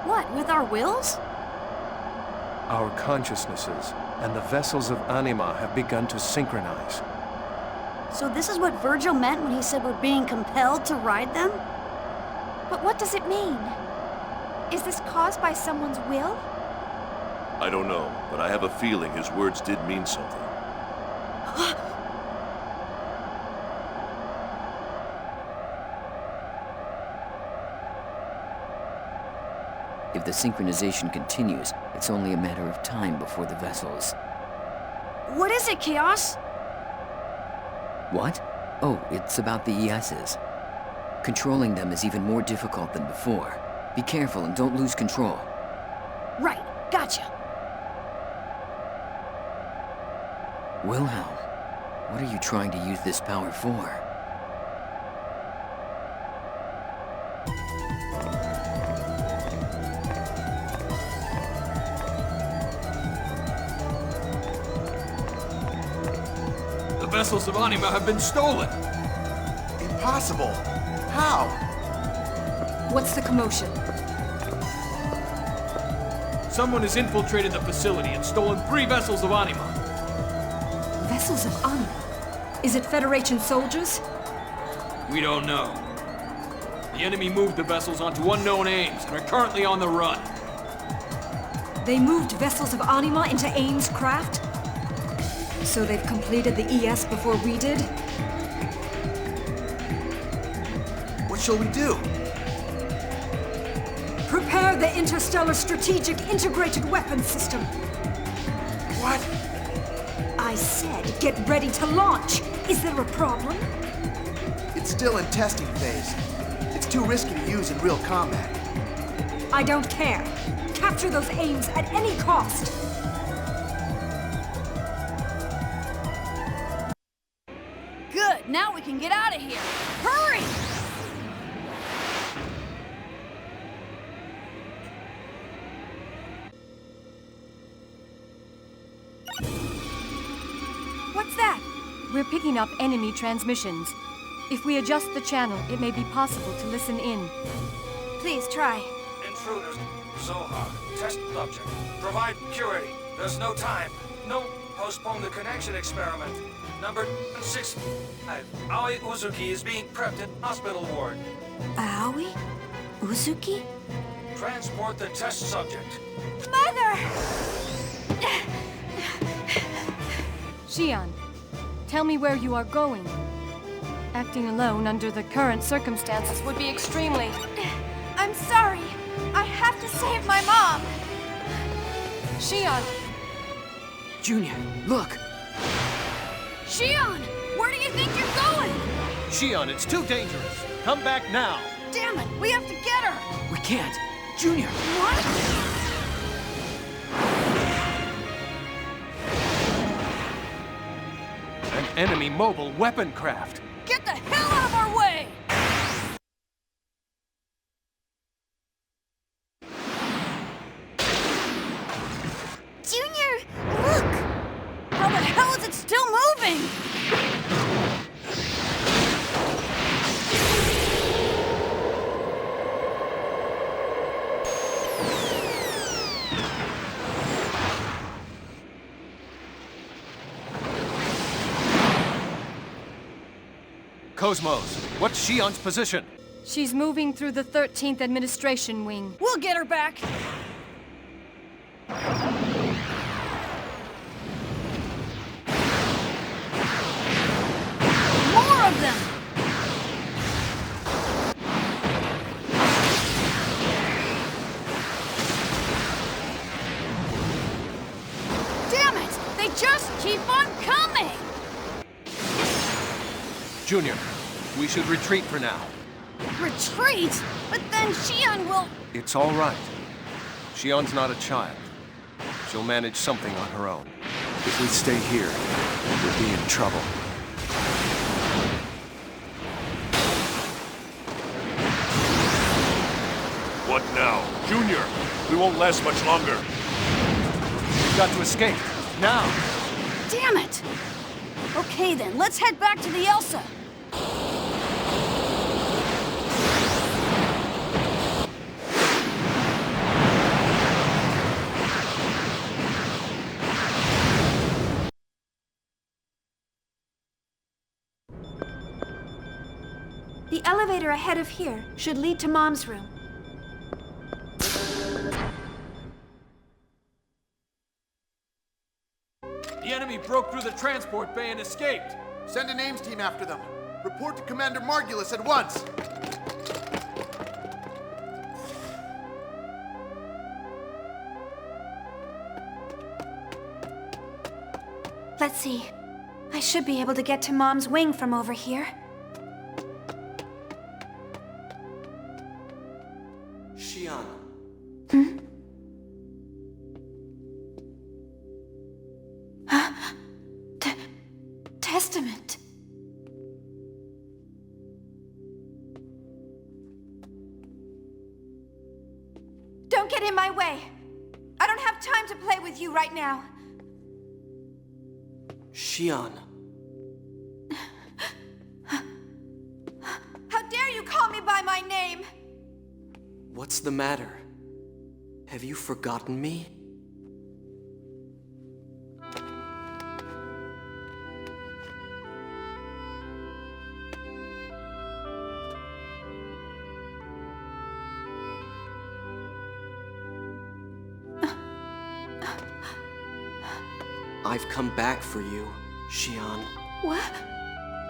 What, with our wills? Our consciousnesses and the vessels of Anima have begun to synchronize. So this is what Virgil meant when he said we're being compelled to ride them? But what does it mean? Is this caused by someone's will? I don't know, but I have a feeling his words did mean something. If the synchronization continues, it's only a matter of time before the vessels... What is it, Chaos? What? Oh, it's about the ESs. Controlling them is even more difficult than before. Be careful and don't lose control. Right, gotcha. Wilhelm, what are you trying to use this power for? The vessels of Anima have been stolen! Impossible! How? What's the commotion? Someone has infiltrated the facility and stolen 3 vessels of Anima. Vessels of Anima? Is it Federation soldiers? We don't know. The enemy moved the vessels onto unknown aims and are currently on the run. They moved vessels of Anima into Ames' craft? So they've completed the ES before we did? What shall we do? Prepare the Interstellar Strategic Integrated Weapons System. What? I said get ready to launch. Is there a problem? It's still in testing phase. It's too risky to use in real combat. I don't care. Capture those aims at any cost. Good, now we can get out of here. Hurry! What's that? We're picking up enemy transmissions. If we adjust the channel, it may be possible to listen in. Please try. Intruders. Zohar. Test subject. Provide security. There's no time. No. Postpone the connection experiment. Number 6. Aoi Uzuki is being prepped in hospital ward. Aoi? Uzuki? Transport the test subject. Mother! Shion, tell me where you are going. Acting alone under the current circumstances would be extremely... I'm sorry. I have to save my mom. Shion! Junior, look! Shion! Where do you think you're going? Shion, it's too dangerous. Come back now. Damn it, we have to get her! We can't. Junior! What? enemy mobile weapon craft. Get the hell out of our way! Junior, look! How the hell is it still moving? KOS-MOS, what's Shion's position? She's moving through the 13th Administration Wing. We'll get her back. More of them! Damn it! They just keep on coming! Junior, we should retreat for now. Retreat? But then Shion will... It's all right. Shion's not a child. She'll manage something on her own. If we stay here, we'll be in trouble. What now? Junior, we won't last much longer. We've got to escape. Now! Damn it! Okay then, let's head back to the Elsa. The elevator ahead of here should lead to Mom's room. The enemy broke through the transport bay and escaped. Send an AIMS team after them. Report to Commander Margulis at once. Let's see. I should be able to get to Mom's wing from over here. Shion. Testament. Don't get in my way. I don't have time to play with you right now. Shion. How dare you call me by my name? What's the matter? Have you forgotten me? I've come back for you, Shion. What?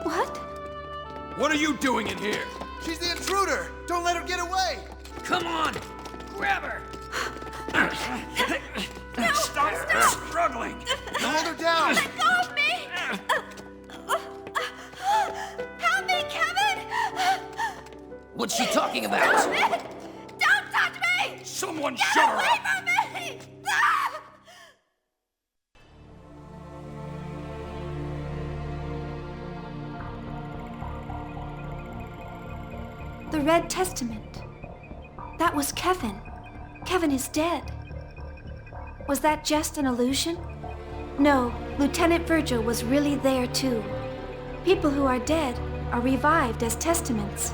What? What are you doing in here? She's the intruder! Don't let her get away! Come on! Grab her! Stop struggling! Hold her down! Let go of me! Help me, Kevin! What's she talking about? Don't touch me! Someone Get shut her away up! from me! Ah! The Red Testament. That was Kevin. Kevin is dead. Was that just an illusion? No, Lieutenant Virgil was really there too. People who are dead are revived as testaments.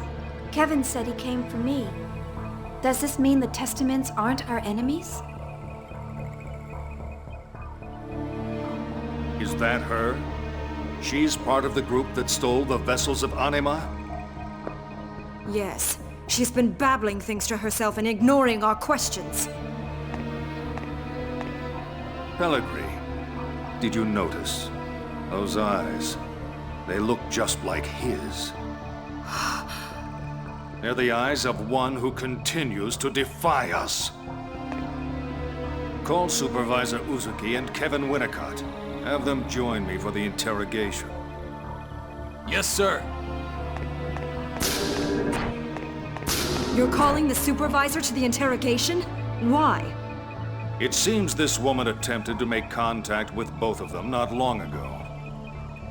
Kevin said he came for me. Does this mean the testaments aren't our enemies? Is that her? She's part of the group that stole the vessels of Anima? Yes. She's been babbling things to herself and ignoring our questions. Pellegrini, did you notice? Those eyes, they look just like his. They're the eyes of one who continues to defy us. Call Supervisor Uzuki and Kevin Winnicott. Have them join me for the interrogation. Yes, sir. You're calling the supervisor to the interrogation? Why? It seems this woman attempted to make contact with both of them not long ago.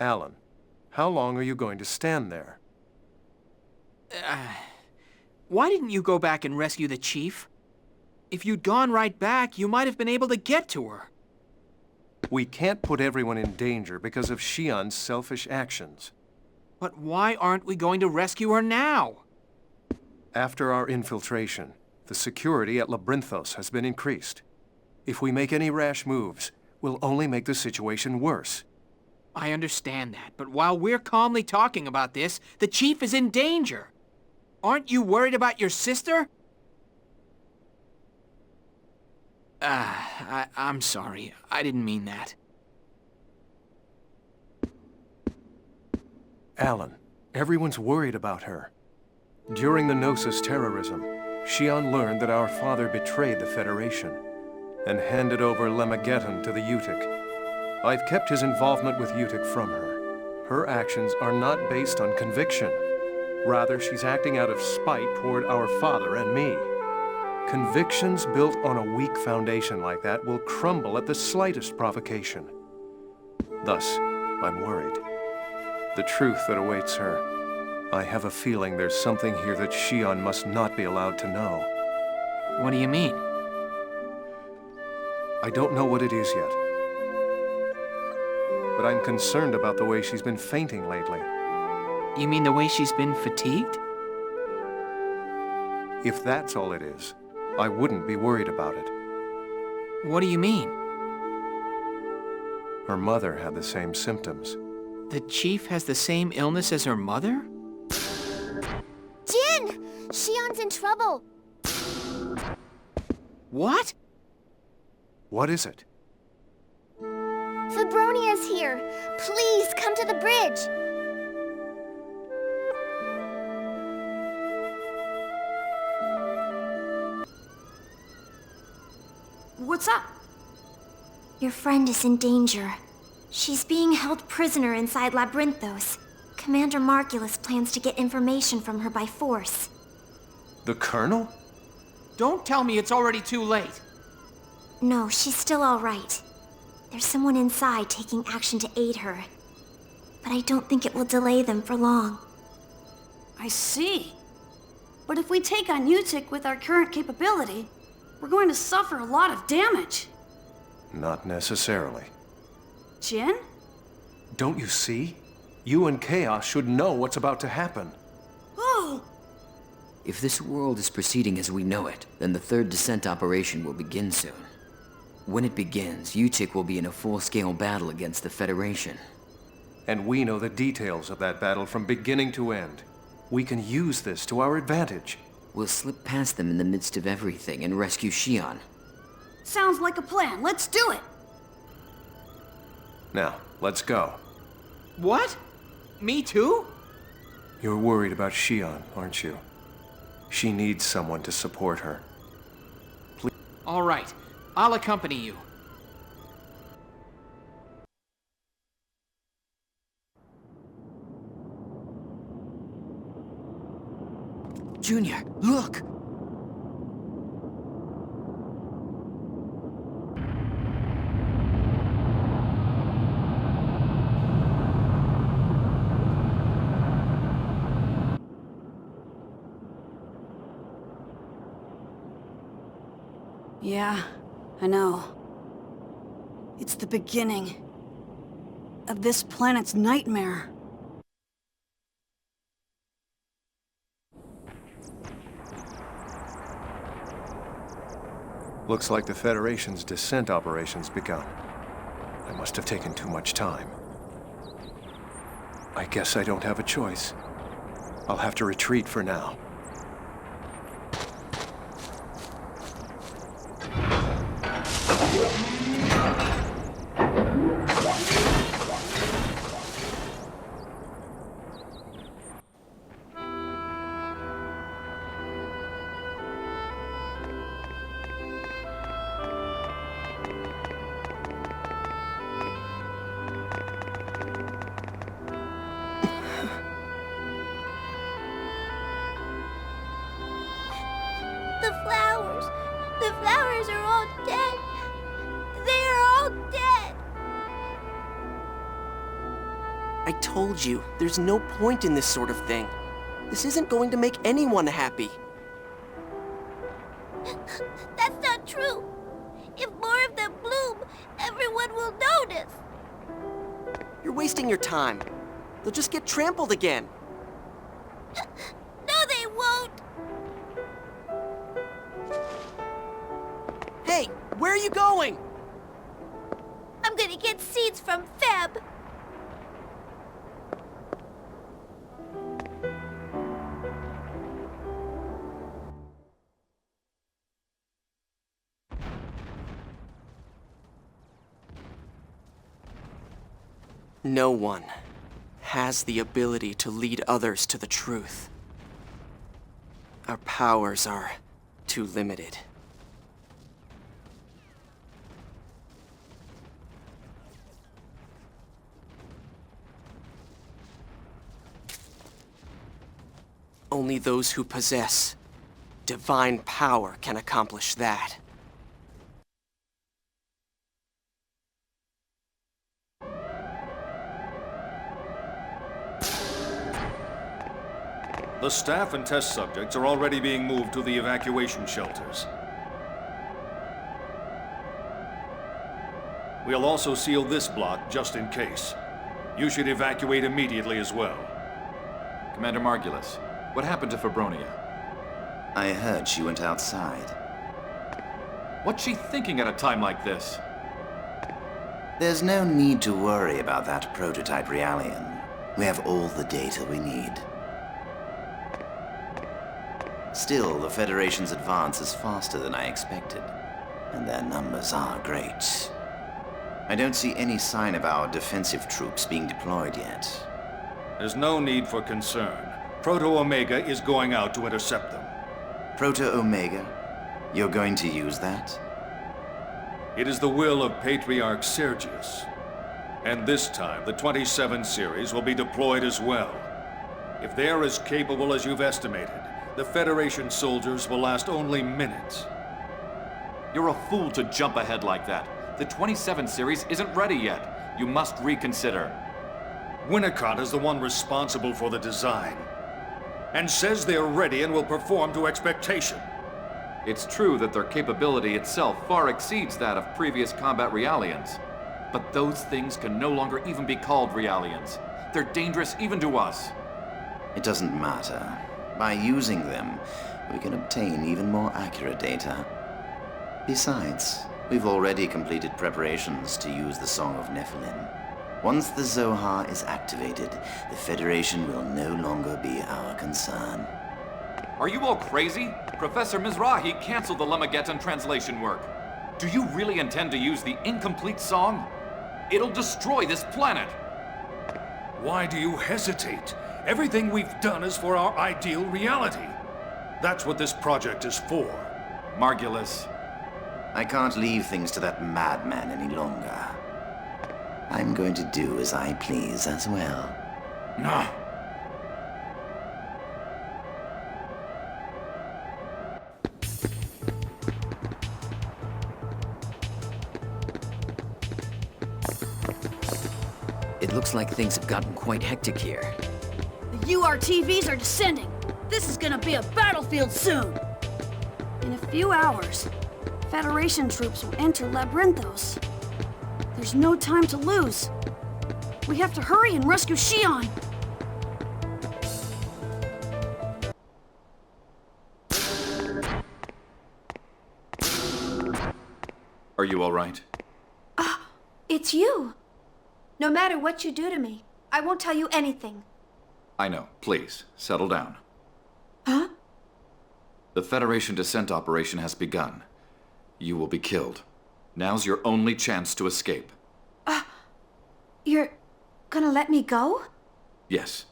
Alan, how long are you going to stand there? Why didn't you go back and rescue the chief? If you'd gone right back, you might have been able to get to her. We can't put everyone in danger because of Shion's selfish actions. But why aren't we going to rescue her now? After our infiltration, the security at Labyrinthos has been increased. If we make any rash moves, we'll only make the situation worse. I understand that, but while we're calmly talking about this, the chief is in danger. Aren't you worried about your sister? I'm sorry. I didn't mean that. Alan, everyone's worried about her. During the Gnosis terrorism, Shion learned that our father betrayed the Federation and handed over Lemageddon to the Utic. I've kept his involvement with Utic from her. Her actions are not based on conviction. Rather, she's acting out of spite toward our father and me. Convictions built on a weak foundation like that will crumble at the slightest provocation. Thus, I'm worried. The truth that awaits her. I have a feeling there's something here that Shion must not be allowed to know. What do you mean? I don't know what it is yet. But I'm concerned about the way she's been fainting lately. You mean the way she's been fatigued? If that's all it is, I wouldn't be worried about it. What do you mean? Her mother had the same symptoms. The chief has the same illness as her mother? Jin! Shion's in trouble! What? What is it? Febronia's here! Please, come to the bridge! What's up? Your friend is in danger. She's being held prisoner inside Labyrinthos. Commander Margulis plans to get information from her by force. The Colonel? Don't tell me it's already too late. No, she's still all right. There's someone inside taking action to aid her. But I don't think it will delay them for long. I see. But if we take on Utic with our current capability, we're going to suffer a lot of damage. Not necessarily. Jin? Don't you see? You and Chaos should know what's about to happen. Oh! If this world is proceeding as we know it, then the third descent operation will begin soon. When it begins, Utic will be in a full-scale battle against the Federation. And we know the details of that battle from beginning to end. We can use this to our advantage. We'll slip past them in the midst of everything and rescue Shion. Sounds like a plan. Let's do it! Now, let's go. What? Me too? You're worried about Shion, aren't you? She needs someone to support her. Please. All right. I'll accompany you. Junior, look! Yeah, I know. It's the beginning of this planet's nightmare. Looks like the Federation's descent operation's begun. I must have taken too much time. I guess I don't have a choice. I'll have to retreat for now. The flowers are all dead. They are all dead. I told you, there's no point in this sort of thing. This isn't going to make anyone happy. That's not true. If more of them bloom, everyone will notice. You're wasting your time. They'll just get trampled again. No, they won't. Hey, where are you going? I'm gonna get seeds from Feb. No one has the ability to lead others to the truth. Our powers are too limited. Only those who possess divine power can accomplish that. The staff and test subjects are already being moved to the evacuation shelters. We'll also seal this block just in case. You should evacuate immediately as well. Commander Margulis, what happened to Fabronia? I heard she went outside. What's she thinking at a time like this? There's no need to worry about that prototype Realian. We have all the data we need. Still, the Federation's advance is faster than I expected, and their numbers are great. I don't see any sign of our defensive troops being deployed yet. There's no need for concern. Proto-Omega is going out to intercept them. Proto-Omega? You're going to use that? It is the will of Patriarch Sergius. And this time, the 27 series will be deployed as well. If they're as capable as you've estimated, the Federation soldiers will last only minutes. You're a fool to jump ahead like that. The 27 series isn't ready yet. You must reconsider. Winnicott is the one responsible for the design, and says they're ready and will perform to expectation. It's true that their capability itself far exceeds that of previous combat Realians. But those things can no longer even be called Realians. They're dangerous even to us. It doesn't matter. By using them, we can obtain even more accurate data. Besides, we've already completed preparations to use the Song of Nephilim. Once the Zohar is activated, the Federation will no longer be our concern. Are you all crazy? Professor Mizrahi canceled the Lemageddon translation work. Do you really intend to use the incomplete song? It'll destroy this planet! Why do you hesitate? Everything we've done is for our ideal reality. That's what this project is for. Margulis. I can't leave things to that madman any longer. I'm going to do as I please as well. No. It looks like things have gotten quite hectic here. The URTVs are descending. This is gonna be a battlefield soon. In a few hours, Federation troops will enter Labyrinthos. There's no time to lose. We have to hurry and rescue Shion. Are you all right? It's you. No matter what you do to me, I won't tell you anything. I know. Please, settle down. Huh? The Federation descent operation has begun. You will be killed. Now's your only chance to escape. You're gonna let me go? Yes.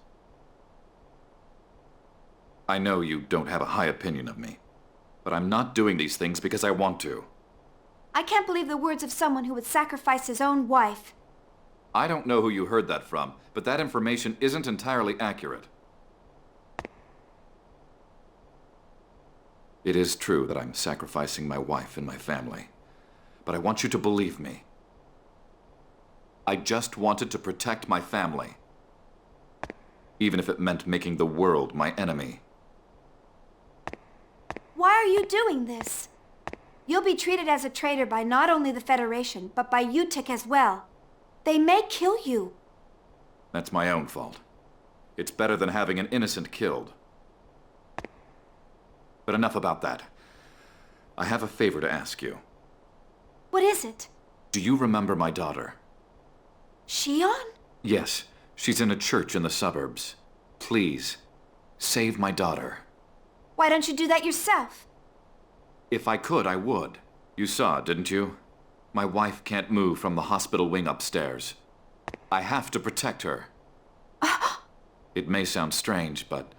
I know you don't have a high opinion of me, but I'm not doing these things because I want to. I can't believe the words of someone who would sacrifice his own wife. I don't know who you heard that from, but that information isn't entirely accurate. It is true that I'm sacrificing my wife and my family, but I want you to believe me. I just wanted to protect my family. even if it meant making the world my enemy. Why are you doing this? You'll be treated as a traitor by not only the Federation, but by UTIC as well. They may kill you. That's my own fault. It's better than having an innocent killed. But enough about that. I have a favor to ask you. What is it? Do you remember my daughter? Shion? Yes, she's in a church in the suburbs. Please, save my daughter. Why don't you do that yourself? If I could, I would. You saw, didn't you? My wife can't move from the hospital wing upstairs. I have to protect her. It may sound strange, but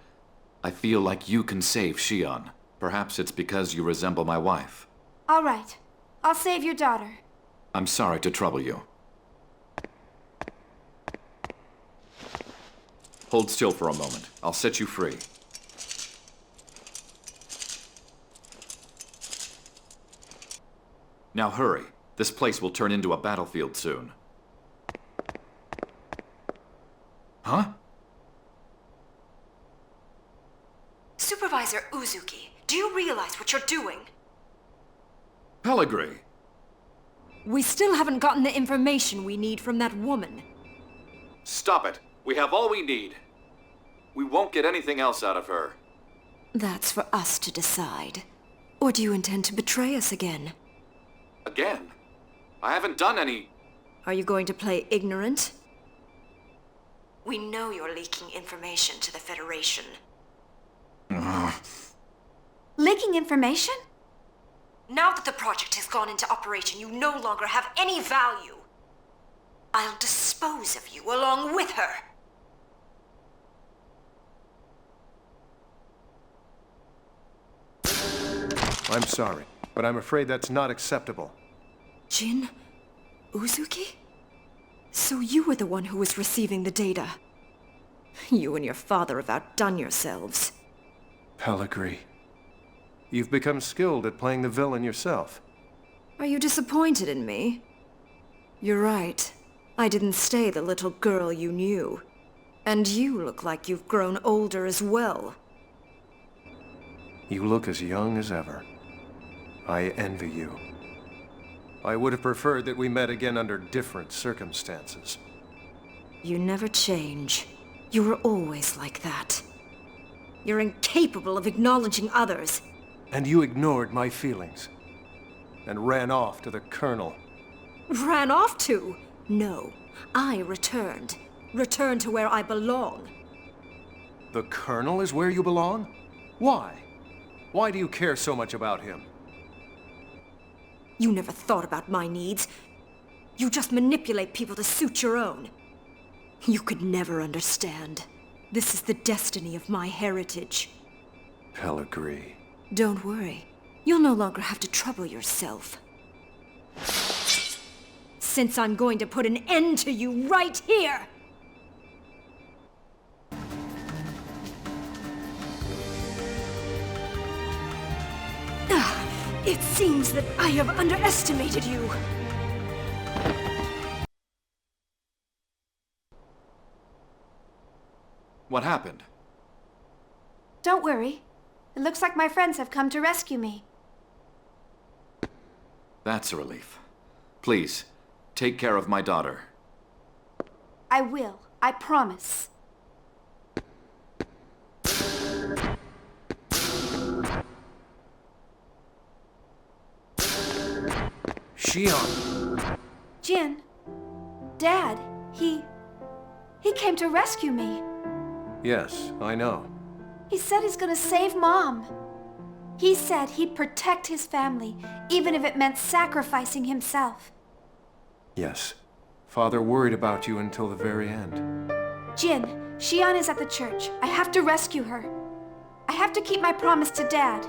I feel like you can save Shion. Perhaps it's because you resemble my wife. All right. I'll save your daughter. I'm sorry to trouble you. Hold still for a moment. I'll set you free. Now hurry. This place will turn into a battlefield soon. Huh? Supervisor Uzuki, do you realize what you're doing? Pellegrini! We still haven't gotten the information we need from that woman. Stop it! We have all we need. We won't get anything else out of her. That's for us to decide. Or do you intend to betray us again? Again? I haven't done any... Are you going to play ignorant? We know you're leaking information to the Federation. Leaking information? Now that the project has gone into operation, you no longer have any value. I'll dispose of you along with her. I'm sorry, but I'm afraid that's not acceptable. Jin? Uzuki? So you were the one who was receiving the data. You and your father have outdone yourselves. Pellegrini, you've become skilled at playing the villain yourself. Are you disappointed in me? You're right. I didn't stay the little girl you knew. And you look like you've grown older as well. You look as young as ever. I envy you. I would have preferred that we met again under different circumstances. You never change. You were always like that. You're incapable of acknowledging others. And you ignored my feelings. And ran off to the Colonel. Ran off to? No. I returned. Returned to where I belong. The Colonel is where you belong? Why? Why do you care so much about him? You never thought about my needs. You just manipulate people to suit your own. You could never understand. This is the destiny of my heritage. Pellegrini. Don't worry. You'll no longer have to trouble yourself. Since I'm going to put an end to you right here! It seems that I have underestimated you. What happened? Don't worry. It looks like my friends have come to rescue me. That's a relief. Please, take care of my daughter. I will. I promise. Shion! Jin. Dad, he came to rescue me. Yes, I know. He said he's gonna save Mom. He said he'd protect his family, even if it meant sacrificing himself. Yes. Father worried about you until the very end. Jin, Shion is at the church. I have to rescue her. I have to keep my promise to Dad.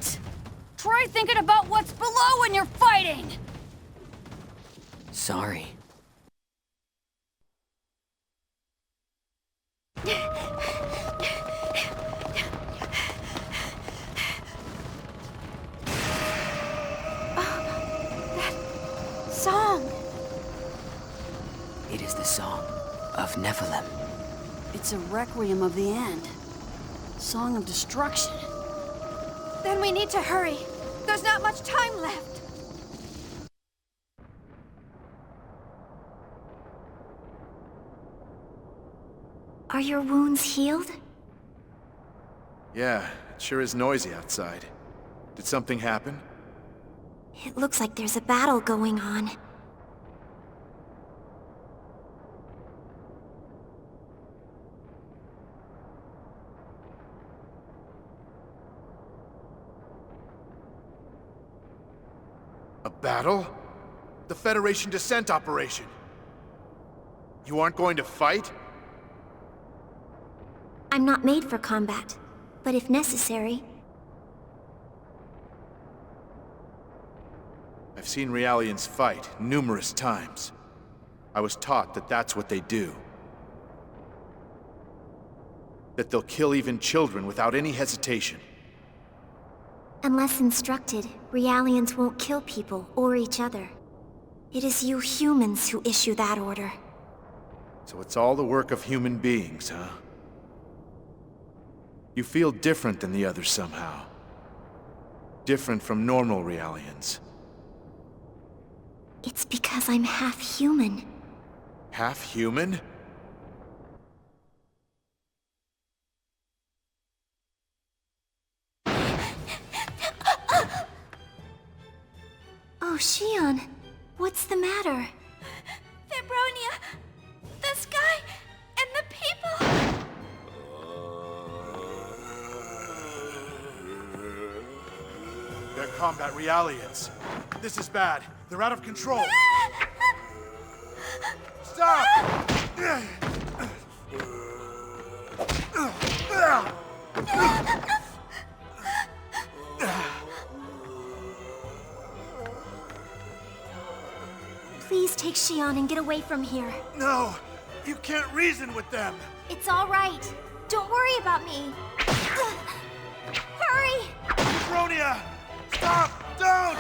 What? Try thinking about what's below when you're fighting! Sorry. Song! It is the song of Nephilim. It's a requiem of the end. Song of destruction. Then we need to hurry. There's not much time left. Are your wounds healed? Yeah, it sure is noisy outside. Did something happen? It looks like there's a battle going on. A battle? The Federation descent operation. You aren't going to fight? I'm not made for combat, but if necessary... I've seen Realians fight numerous times. I was taught that that's what they do. That they'll kill even children without any hesitation. Unless instructed, Realians won't kill people or each other. It is you humans who issue that order. So it's all the work of human beings, huh? You feel different than the others somehow. Different from normal Realians. It's because I'm half human. Half human? Oh, Shion, what's the matter? Fibronia, the sky, and the people! They're combat Realians. This is bad. They're out of control. Stop! Please take Shion and get away from here. No! You can't reason with them! It's all right. Don't worry about me. Hurry! Fibronia! Stop! Don't!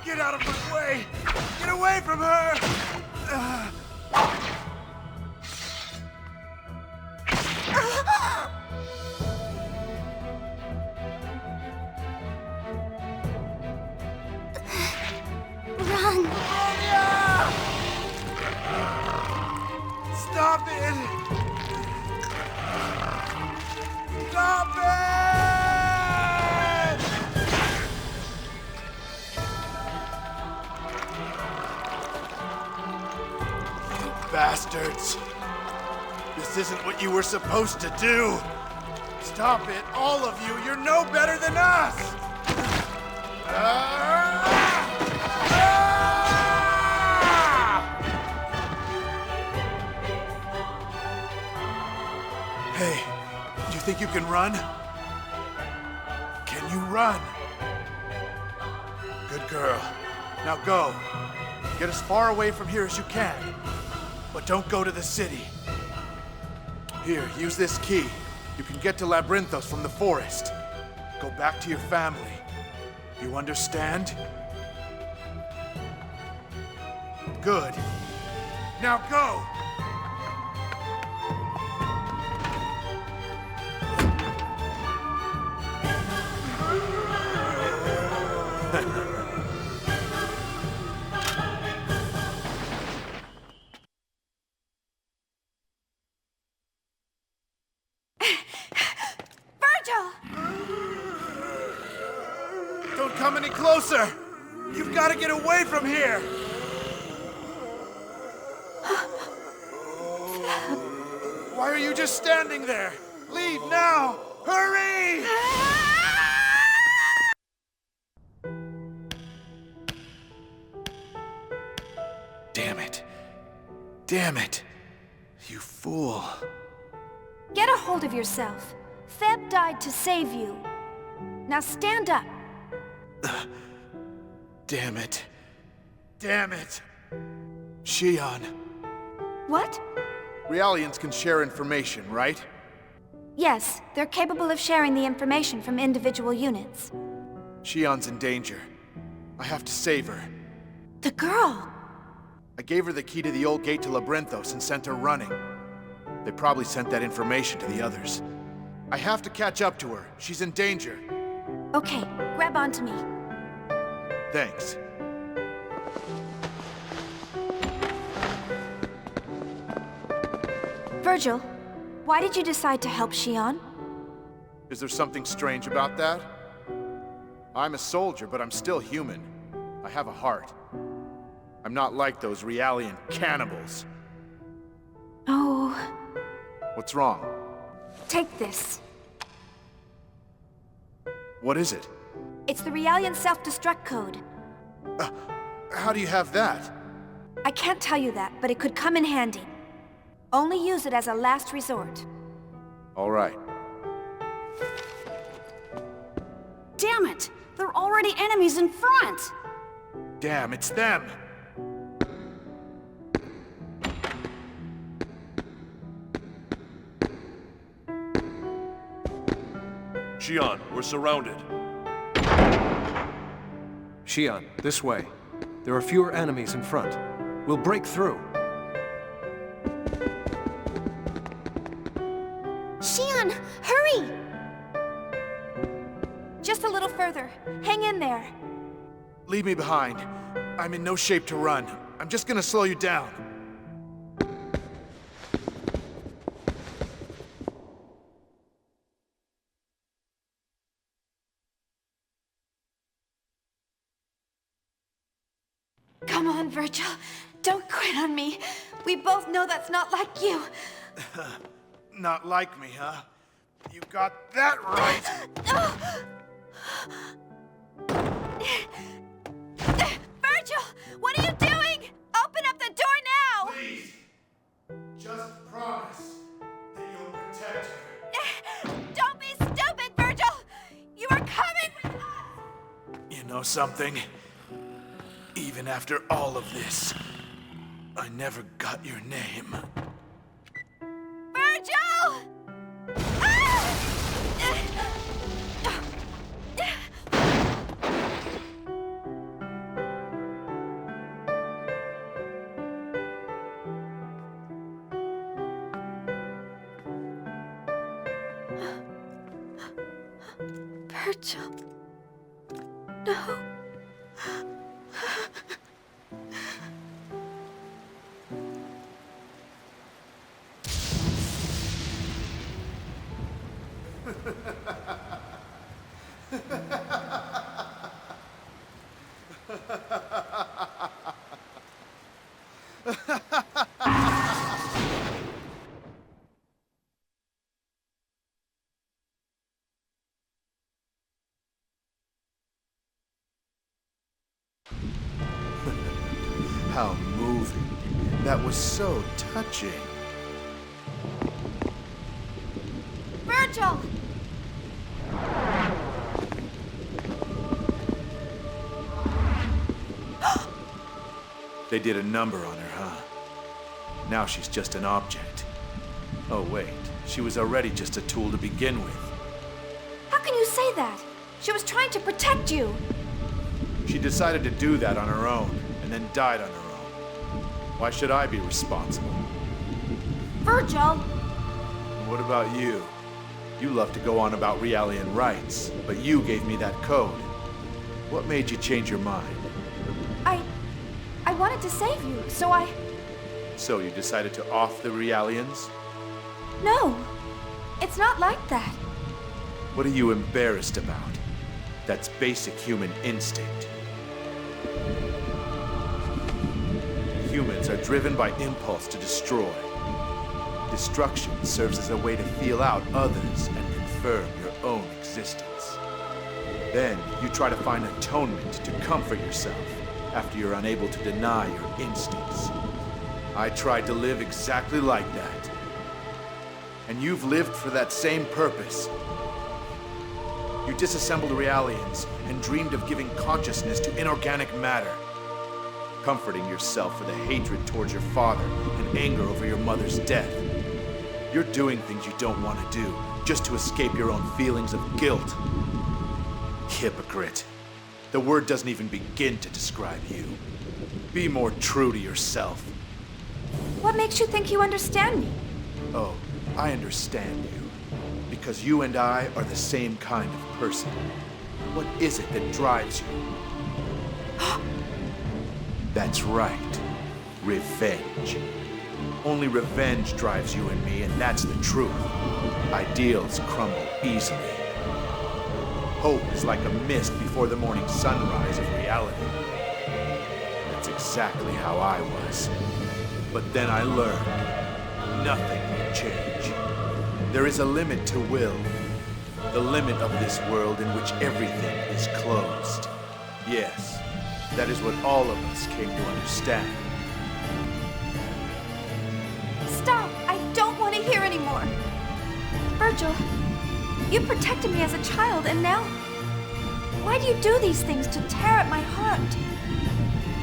Get out of my way! Get away from her! Run! Stop it! Stop it! You bastards! This isn't what you were supposed to do! Stop it, all of you! You're no better than us! Hey, do you think you can run? Can you run? Good girl. Now go. Get as far away from here as you can. But don't go to the city. Here, use this key. You can get to Labyrinthos from the forest. Go back to your family. You understand? Good. Now go! Don't come any closer! You've got to get away from here! Why are you just standing there? Leave now! Hurry! Damn it. Damn it. You fool. Get a hold of yourself. Feb died to save you. Now stand up. Damn it. Damn it. Shion. What? Realians can share information, right? Yes, they're capable of sharing the information from individual units. Shion's in danger. I have to save her. The girl! I gave her the key to the old gate to Labyrinthos and sent her running. They probably sent that information to the others. I have to catch up to her. She's in danger. Okay, grab onto me. Thanks. Virgil, why did you decide to help Shion? Is there something strange about that? I'm a soldier, but I'm still human. I have a heart. I'm not like those Realian cannibals. Oh. What's wrong? Take this. What is it? It's the Realian self-destruct code. How do you have that? I can't tell you that, but it could come in handy. Only use it as a last resort. All right. Damn it! They're already enemies in front! Damn, it's them! Shion, we're surrounded. Shion, this way. There are fewer enemies in front. We'll break through. Shion, hurry! Just a little further. Hang in there. Leave me behind. I'm in no shape to run. I'm just gonna slow you down. Come on, Virgil. Don't quit on me. We both know that's not like you. Not like me, huh? You got that right! Virgil! What are you doing? Open up the door now! Please! Just promise that you'll protect her. Don't be stupid, Virgil! You are coming with us! You know something? Even after all of this, I never got your name. Virgil! Virgil. No. How moving. That was so touching. Virgil! They did a number on her, huh? Now she's just an object. Oh wait, she was already just a tool to begin with. How can you say that? She was trying to protect you. She decided to do that on her own, and then died on her own. Why should I be responsible? Virgil! What about you? You love to go on about Realian rights, but you gave me that code. What made you change your mind? I wanted to save you, so I... So you decided to off the Realians? No, it's not like that. What are you embarrassed about? That's basic human instinct. Humans are driven by impulse to destroy. Destruction serves as a way to feel out others and confirm your own existence. Then you try to find atonement to comfort yourself after you're unable to deny your instincts. I tried to live exactly like that. and you've lived for that same purpose. You disassembled Realians and dreamed of giving consciousness to inorganic matter, comforting yourself for the hatred towards your father and anger over your mother's death. You're doing things you don't want to do, just to escape your own feelings of guilt. Hypocrite. The word doesn't even begin to describe you. Be more true to yourself. What makes you think you understand me? Oh, I understand you. Because you and I are the same kind of person. What is it that drives you? That's right. Revenge. Only revenge drives you and me, and that's the truth. Ideals crumble easily. Hope is like a mist before the morning sunrise of reality. That's exactly how I was. But then I learned nothing will change. There is a limit to will. The limit of this world in which everything is closed. Yes, that is what all of us came to understand. Stop! I don't want to hear anymore. Virgil, you protected me as a child, and now... Why do you do these things to tear at my heart?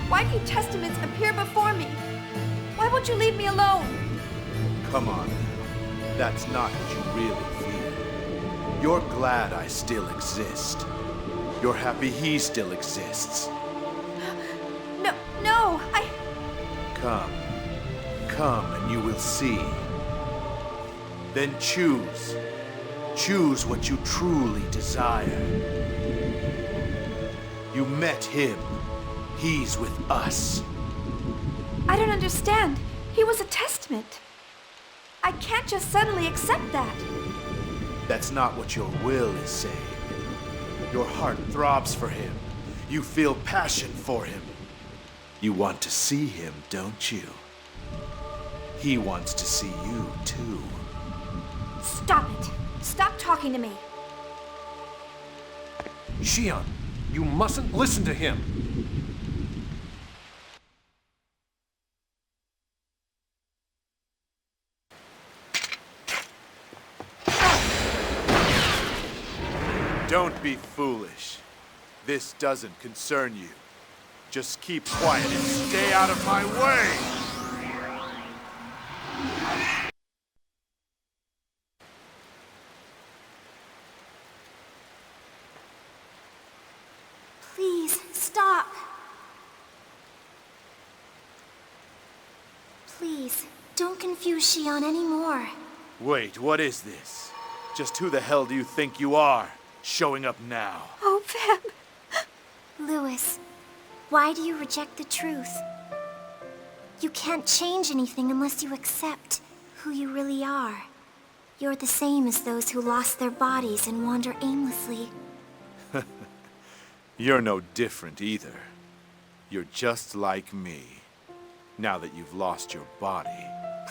Why do you testaments appear before me? Why won't you leave me alone? Come on. That's not what you really feel. You're glad I still exist. You're happy he still exists. No, Come and you will see. Then choose. Choose what you truly desire. You met him. He's with us. I don't understand. He was a testament. I can't just suddenly accept that. That's not what your will is saying. Your heart throbs for him. You feel passion for him. You want to see him, don't you? He wants to see you, too. Stop it. Stop talking to me. Shion, you mustn't listen to him. Don't be foolish. This doesn't concern you. Just keep quiet and stay out of my way! Please, stop. Please, don't confuse Shion anymore. Wait, what is this? Just who the hell do you think you are, showing up now? Oh, Feb. Louis, why do you reject the truth? You can't change anything unless you accept who you really are. You're the same as those who lost their bodies and wander aimlessly. You're no different either. You're just like me, now that you've lost your body.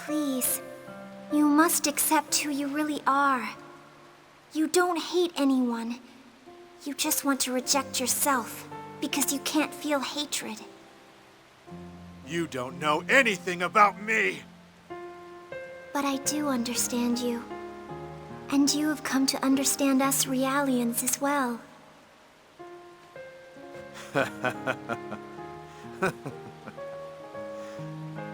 Please, you must accept who you really are. You don't hate anyone. You just want to reject yourself, because you can't feel hatred. You don't know anything about me! But I do understand you. And you have come to understand us Realians as well.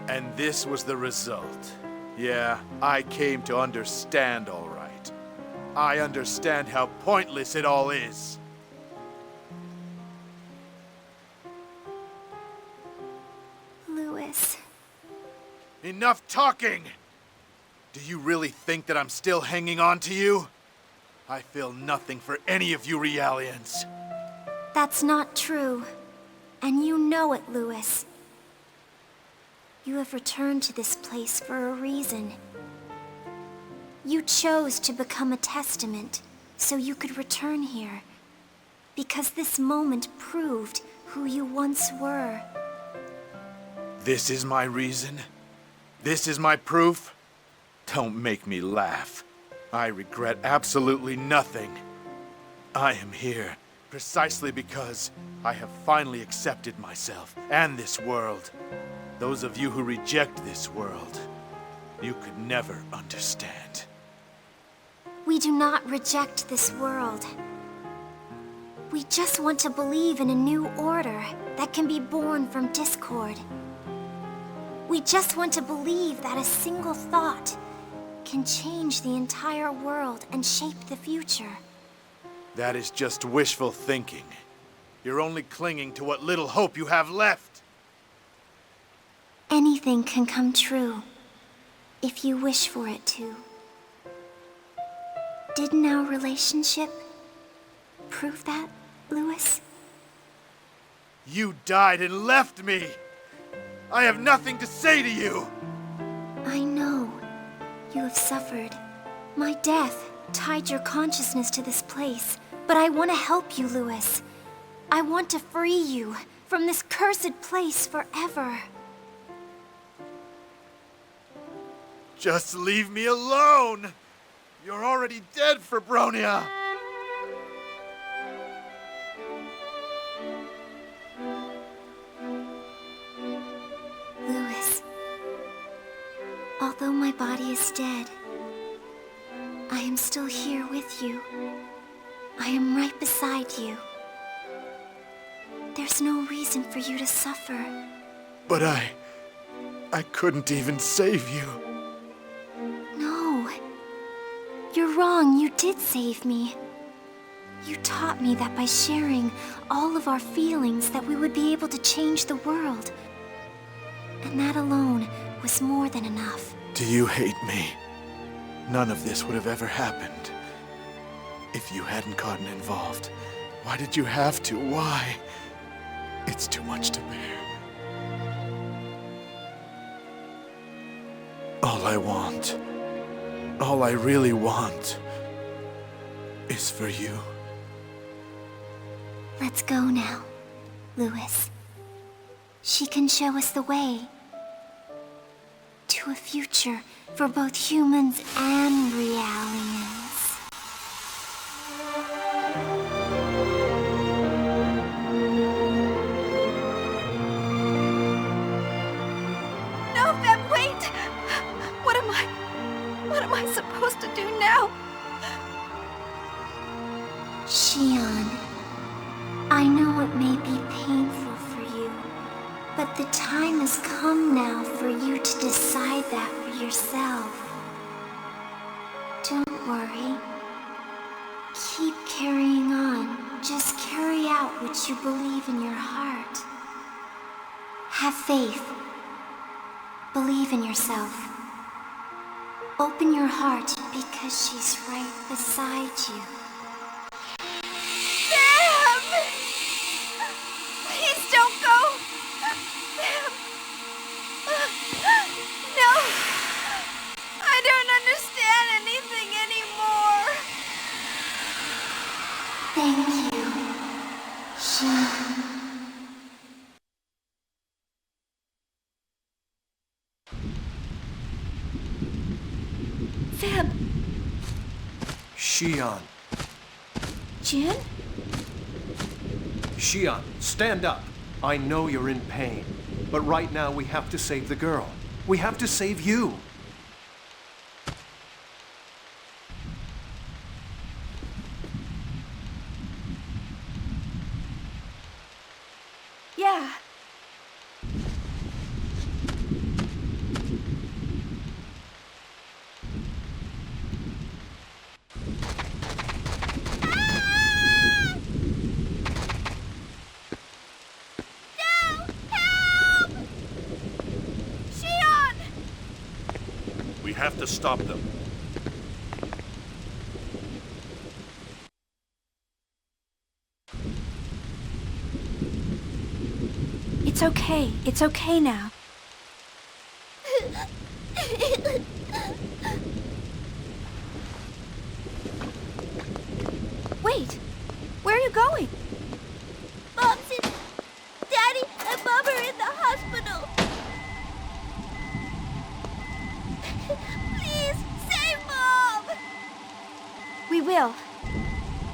And this was the result. Yeah, I came to understand all right. I understand how pointless it all is. Louis. Enough talking! Do you really think that I'm still hanging on to you? I feel nothing for any of you Realians. That's not true. And you know it, Louis. You have returned to this place for a reason. You chose to become a testament so you could return here. Because this moment proved who you once were. This is my reason? This is my proof? Don't make me laugh. I regret absolutely nothing. I am here precisely because I have finally accepted myself and this world. Those of you who reject this world, you could never understand. We do not reject this world. We just want to believe in a new order that can be born from discord. We just want to believe that a single thought can change the entire world and shape the future. That is just wishful thinking. You're only clinging to what little hope you have left. Anything can come true if you wish for it to. Didn't our relationship prove that, Louis? You died and left me! I have nothing to say to you! I know. You have suffered. My death tied your consciousness to this place, but I want to help you, Louis. I want to free you from this cursed place forever. Just leave me alone! You're already dead, Fabronia! Louis, although my body is dead, I am still here with you. I am right beside you. There's no reason for you to suffer. But I couldn't even save you. No. You're wrong. You did save me. You taught me that by sharing all of our feelings that we would be able to change the world. And that alone was more than enough. Do you hate me? None of this would have ever happened if you hadn't gotten involved. Why did you have to? Why? It's too much to bear. All I want, all I really want, is for you. Let's go now, Louis. She can show us the way to a future for both humans and realians. No, Feb, wait! What am I supposed to do now? Shion, I know it may be painful for you, but the time has come now for you to decide that for yourself. Don't worry. Keep carrying on. Just carry out what you believe in your heart. Have faith. Believe in yourself. Open your heart because she's right beside you. Sam! Please don't go! Sam! No! I don't understand anything anymore! Thank you, Shion. Feb! Shion. Jin? Shion, stand up. I know you're in pain, but right now we have to save the girl. We have to save you. Yeah. We have to stop them. It's okay. It's okay now. Wait! Where are you going? Mom's in... Daddy and Mom are in the hospital. Please, save Mom! We will.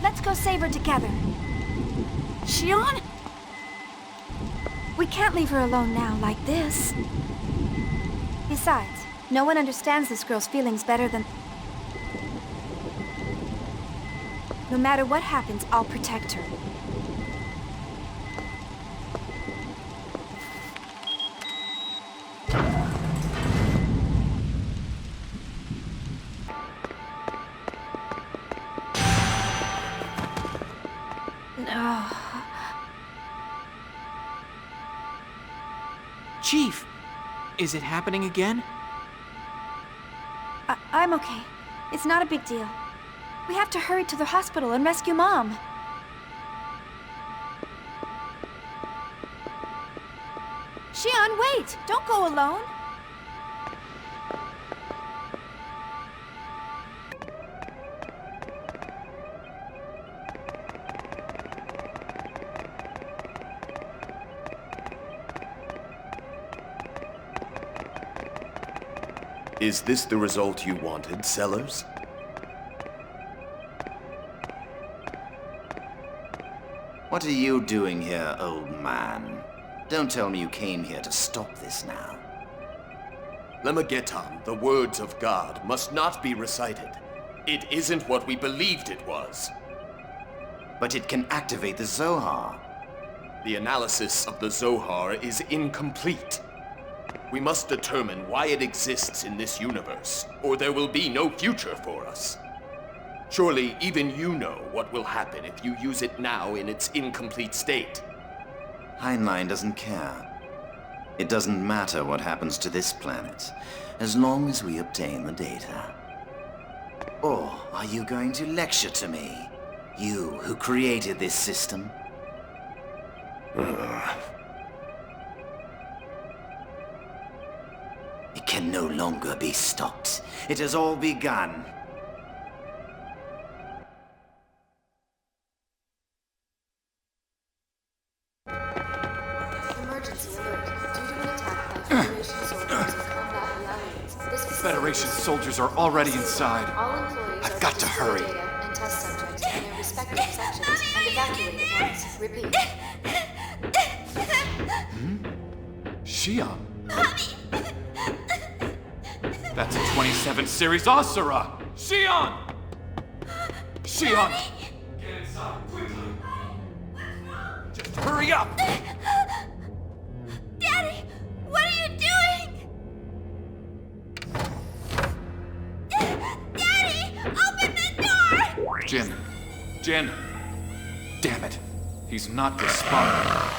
Let's go save her together. Shion? We can't leave her alone now like this. Besides, no one understands this girl's feelings better than... No matter what happens, I'll protect her. No. Chief! Is it happening again? I'm okay. It's not a big deal. We have to hurry to the hospital and rescue Mom. Shion, wait! Don't go alone! Is this the result you wanted, Sellers? What are you doing here, old man? Don't tell me you came here to stop this now. Lemageton, the words of God, must not be recited. It isn't what we believed it was. But it can activate the Zohar. The analysis of the Zohar is incomplete. We must determine why it exists in this universe, or there will be no future for us. Surely even you know what will happen if you use it now in its incomplete state. Heinlein doesn't care. It doesn't matter what happens to this planet, as long as we obtain the data. Or are you going to lecture to me? You who created this system? It can no longer be stopped. It has all begun. Emergency alert. Due to an attack by Federation soldiers and combat realities, this Federation soldiers are already inside. all employees I've got to hurry. data and test subjects in their respective sections and evacuate at once. Repeat. Shion. That's a 27 series Asura! Shion! Shion! Get inside, quickly! Just hurry up! Daddy, what are you doing? Daddy, open the door! Jin! Damn it. He's not responding.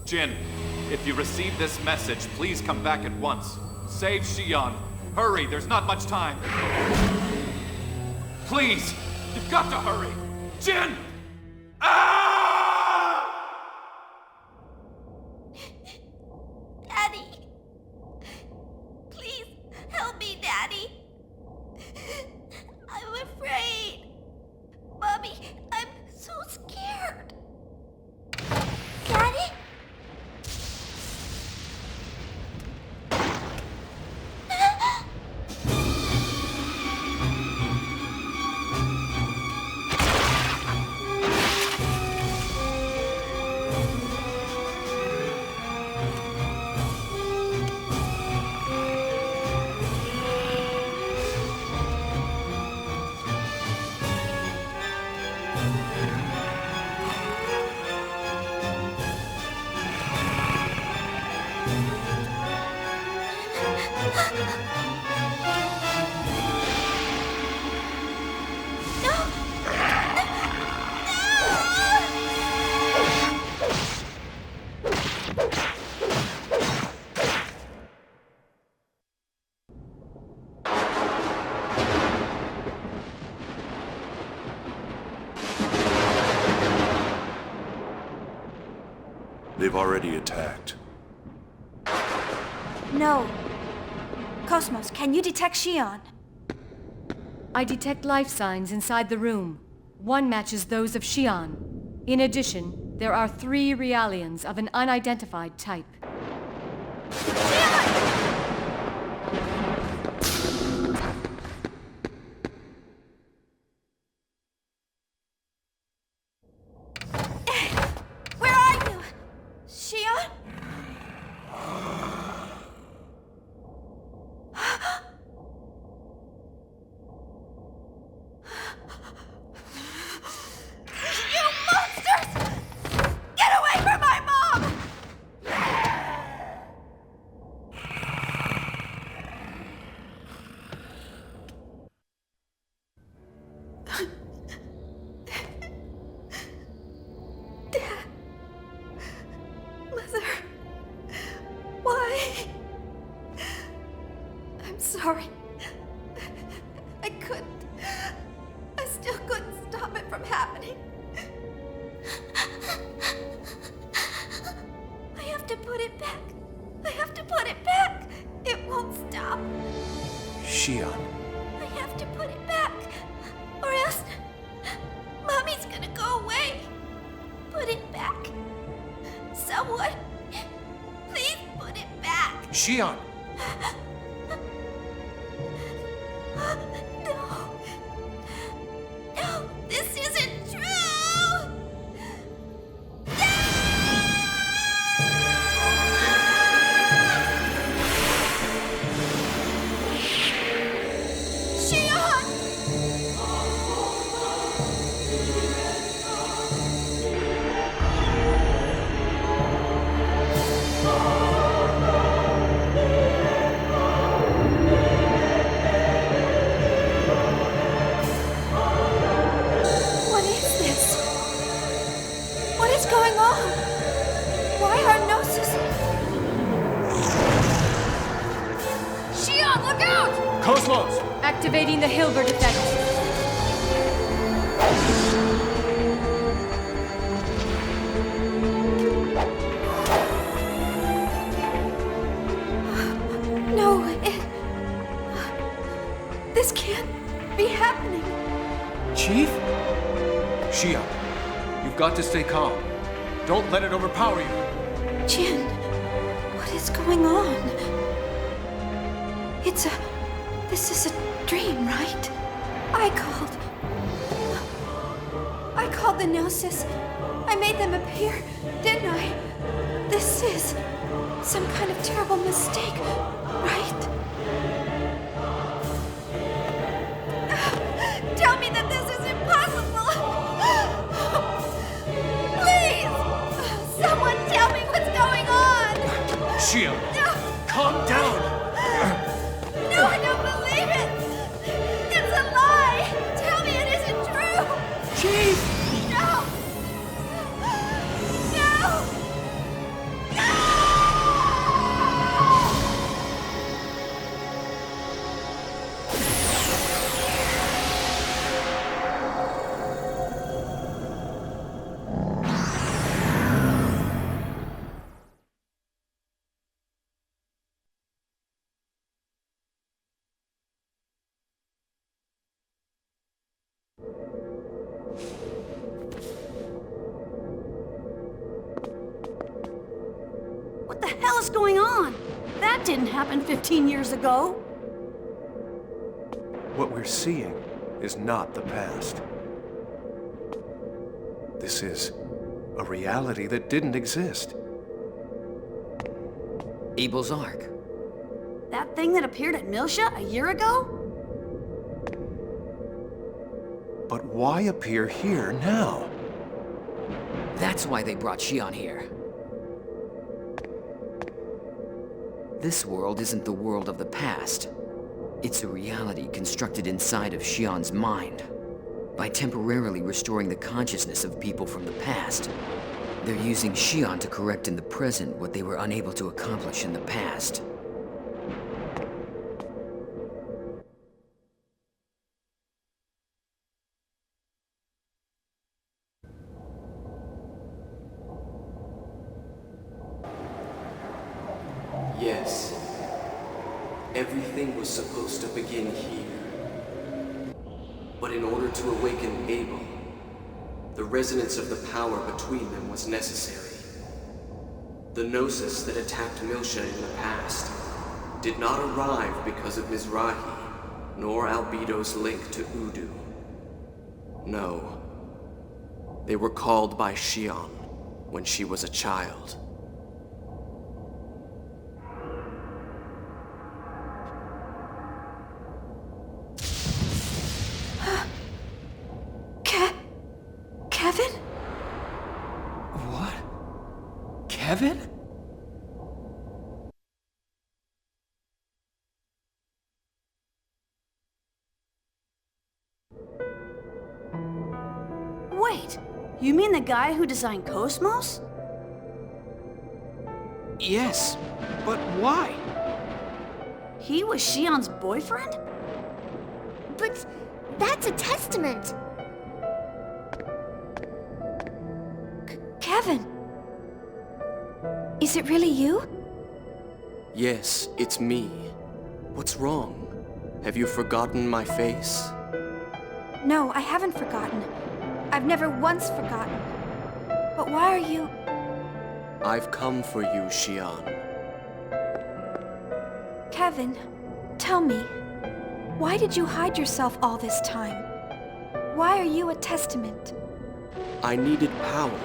Jin, if you receive this message, please come back at once. Save Shion. Hurry, there's not much time. Please, you've got to hurry. Jin! Daddy, please help me, Daddy. I'm afraid. Mommy, I'm so scared. Daddy? They've already attacked. No. KOS-MOS, can you detect Shion? I detect life signs inside the room. One matches those of Shion. In addition, there are 3 Realians of an unidentified type. Where are you? Shion? sorry. I couldn't. I still couldn't stop it from happening. I have to put it back. I have to put it back. It won't stop. Shion. I have to put it back. Or else Mommy's gonna go away. Put it back. Someone, please put it back. Shion! No, this isn't true! Shion! What is this? What is going on? Why are Gnosis... Shion, look out! KOS-MOS! Activating the Hilbert effect. No, this can't be happening. Chief? Shion, you've got to stay calm. Don't let it overpower you. Jin, what is going on? This is a dream, right? I called the Gnosis. I made them appear, didn't I? This is some kind of terrible mistake, right? Tell me that this is impossible! Please! Someone tell me what's going on! Shion, calm down! No, I don't believe it! It's a lie! Tell me it isn't true! Chief! No! No! What the hell is going on? That didn't happen 15 years ago. What we're seeing is not the past. This is a reality that didn't exist. Abel's Ark. That thing that appeared at Milsha a year ago? But why appear here now? That's why they brought Shion here. This world isn't the world of the past. It's a reality constructed inside of Shion's mind. By temporarily restoring the consciousness of people from the past, they're using Shion to correct in the present what they were unable to accomplish in the past. Yes. Everything was supposed to begin here. But in order to awaken Abel, the resonance of the power between them was necessary. The Gnosis that attacked Milsha in the past did not arrive because of Mizrahi, nor Albedo's link to Udu. No. They were called by Shion when she was a child. Kevin? What? Kevin? Wait, you mean the guy who designed KOS-MOS? Yes, but why? He was Shion's boyfriend? But that's a testament. Kevin! Is it really you? Yes, it's me. What's wrong? Have you forgotten my face? No, I haven't forgotten. I've never once forgotten. But why are you... I've come for you, Shion. Kevin, tell me, why did you hide yourself all this time? Why are you a testament? I needed power.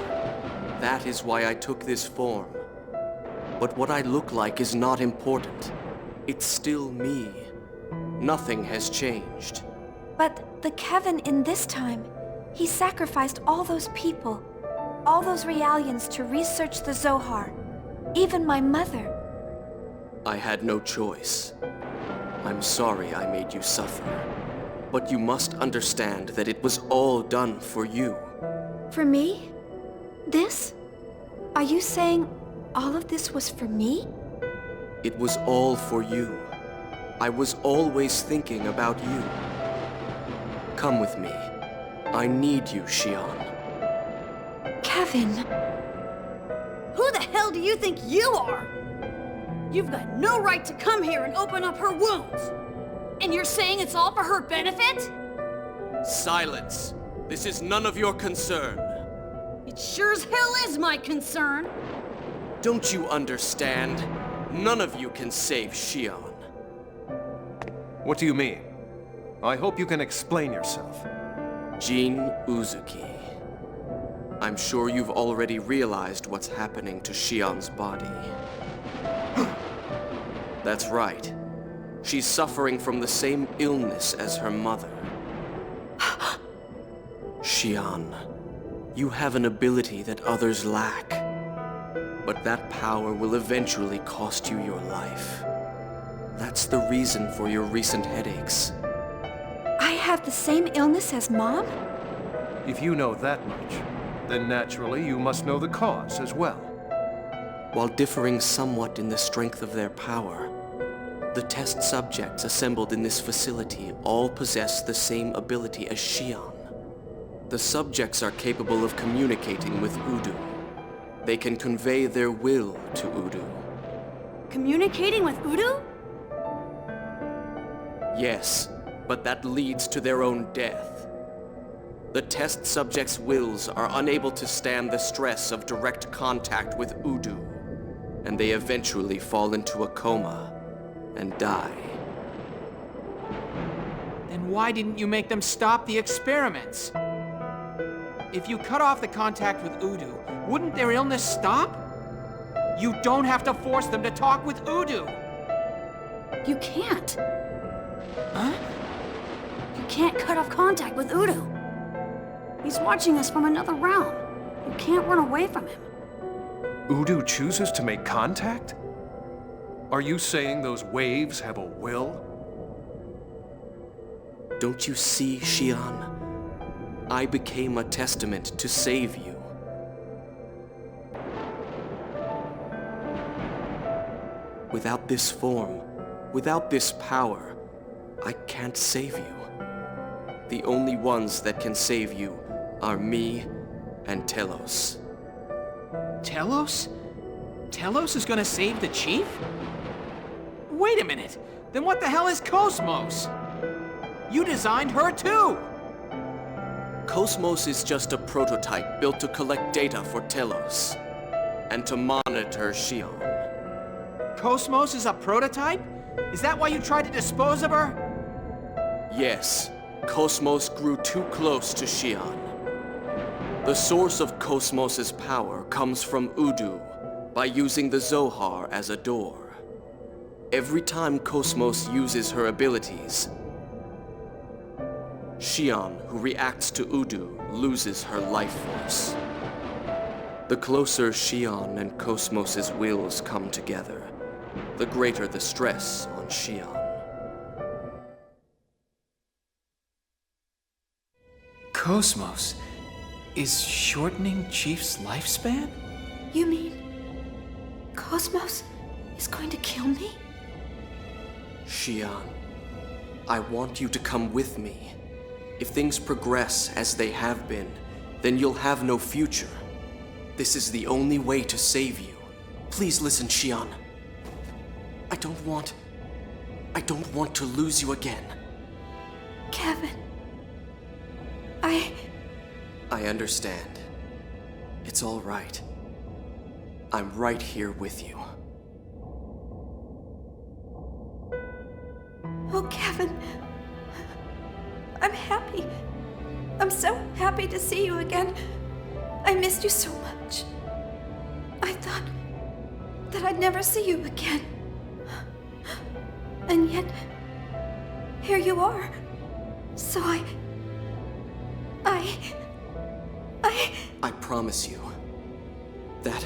That is why I took this form. But what I look like is not important. It's still me. Nothing has changed. But the Kevin in this time, he sacrificed all those people, all those Realians to research the Zohar, even my mother. I had no choice. I'm sorry I made you suffer. But you must understand that it was all done for you. For me? This? Are you saying all of this was for me? It was all for you. I was always thinking about you. Come with me. I need you, Shion. Kevin. Who the hell do you think you are? You've got no right to come here and open up her wounds. And you're saying it's all for her benefit? Silence. This is none of your concern. It sure as hell is my concern. Don't you understand? None of you can save Shion. What do you mean? I hope you can explain yourself. Shion Uzuki. I'm sure you've already realized what's happening to Shion's body. That's right. She's suffering from the same illness as her mother. Shion, you have an ability that others lack. But that power will eventually cost you your life. That's the reason for your recent headaches. I have the same illness as Mom? If you know that much, then naturally you must know the cause as well. While differing somewhat in the strength of their power, the test subjects assembled in this facility all possess the same ability as Shion. The subjects are capable of communicating with Udu. They can convey their will to Udu. Communicating with Udu? Yes, but that leads to their own death. The test subjects' wills are unable to stand the stress of direct contact with Udu, and they eventually fall into a coma and die. Then why didn't you make them stop the experiments? If you cut off the contact with Udu, wouldn't their illness stop? You don't have to force them to talk with Udu. You can't. Huh? You can't cut off contact with Udu. He's watching us from another realm. You can't run away from him. Udu chooses to make contact? Are you saying those waves have a will? Don't you see, Shion? I became a testament to save you. Without this form, without this power, I can't save you. The only ones that can save you are me and T-Elos. T-Elos? T-Elos is gonna save the chief? Wait a minute! Then what the hell is KOS-MOS? You designed her too! KOS-MOS is just a prototype built to collect data for T-Elos and to monitor Shion. KOS-MOS is a prototype? Is that why you tried to dispose of her? Yes, KOS-MOS grew too close to Shion. The source of KOS-MOS's power comes from Udu by using the Zohar as a door. Every time KOS-MOS uses her abilities, Shion, who reacts to Udu, loses her life force. The closer Shion and KOS-MOS's wills come together, the greater the stress on Shion. KOS-MOS is shortening Chief's lifespan? You mean KOS-MOS is going to kill me? Shion, I want you to come with me. If things progress as they have been, then you'll have no future. This is the only way to save you. Please listen, Shion. I don't want to lose you again. Kevin. I understand. It's all right. I'm right here with you. Oh, Kevin. I'm happy. I'm so happy to see you again. I missed you so much. I thought that I'd never see you again. And yet, here you are. So I promise you that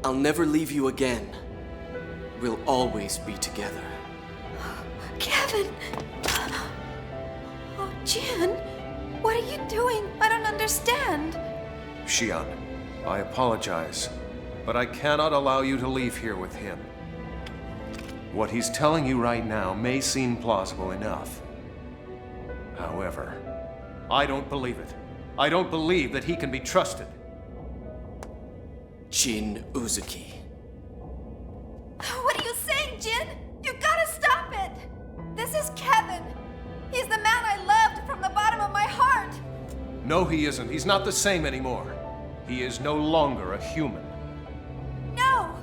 I'll never leave you again. We'll always be together. Kevin! Oh, Jin, what are you doing? I don't understand. Shion, I apologize, but I cannot allow you to leave here with him. What he's telling you right now may seem plausible enough. However, I don't believe it. I don't believe that he can be trusted. Shion Uzuki. What are you saying, Jin? You gotta stop it! This is Kevin. He's the man I loved from the bottom of my heart. No, he isn't. He's not the same anymore. He is no longer a human. No!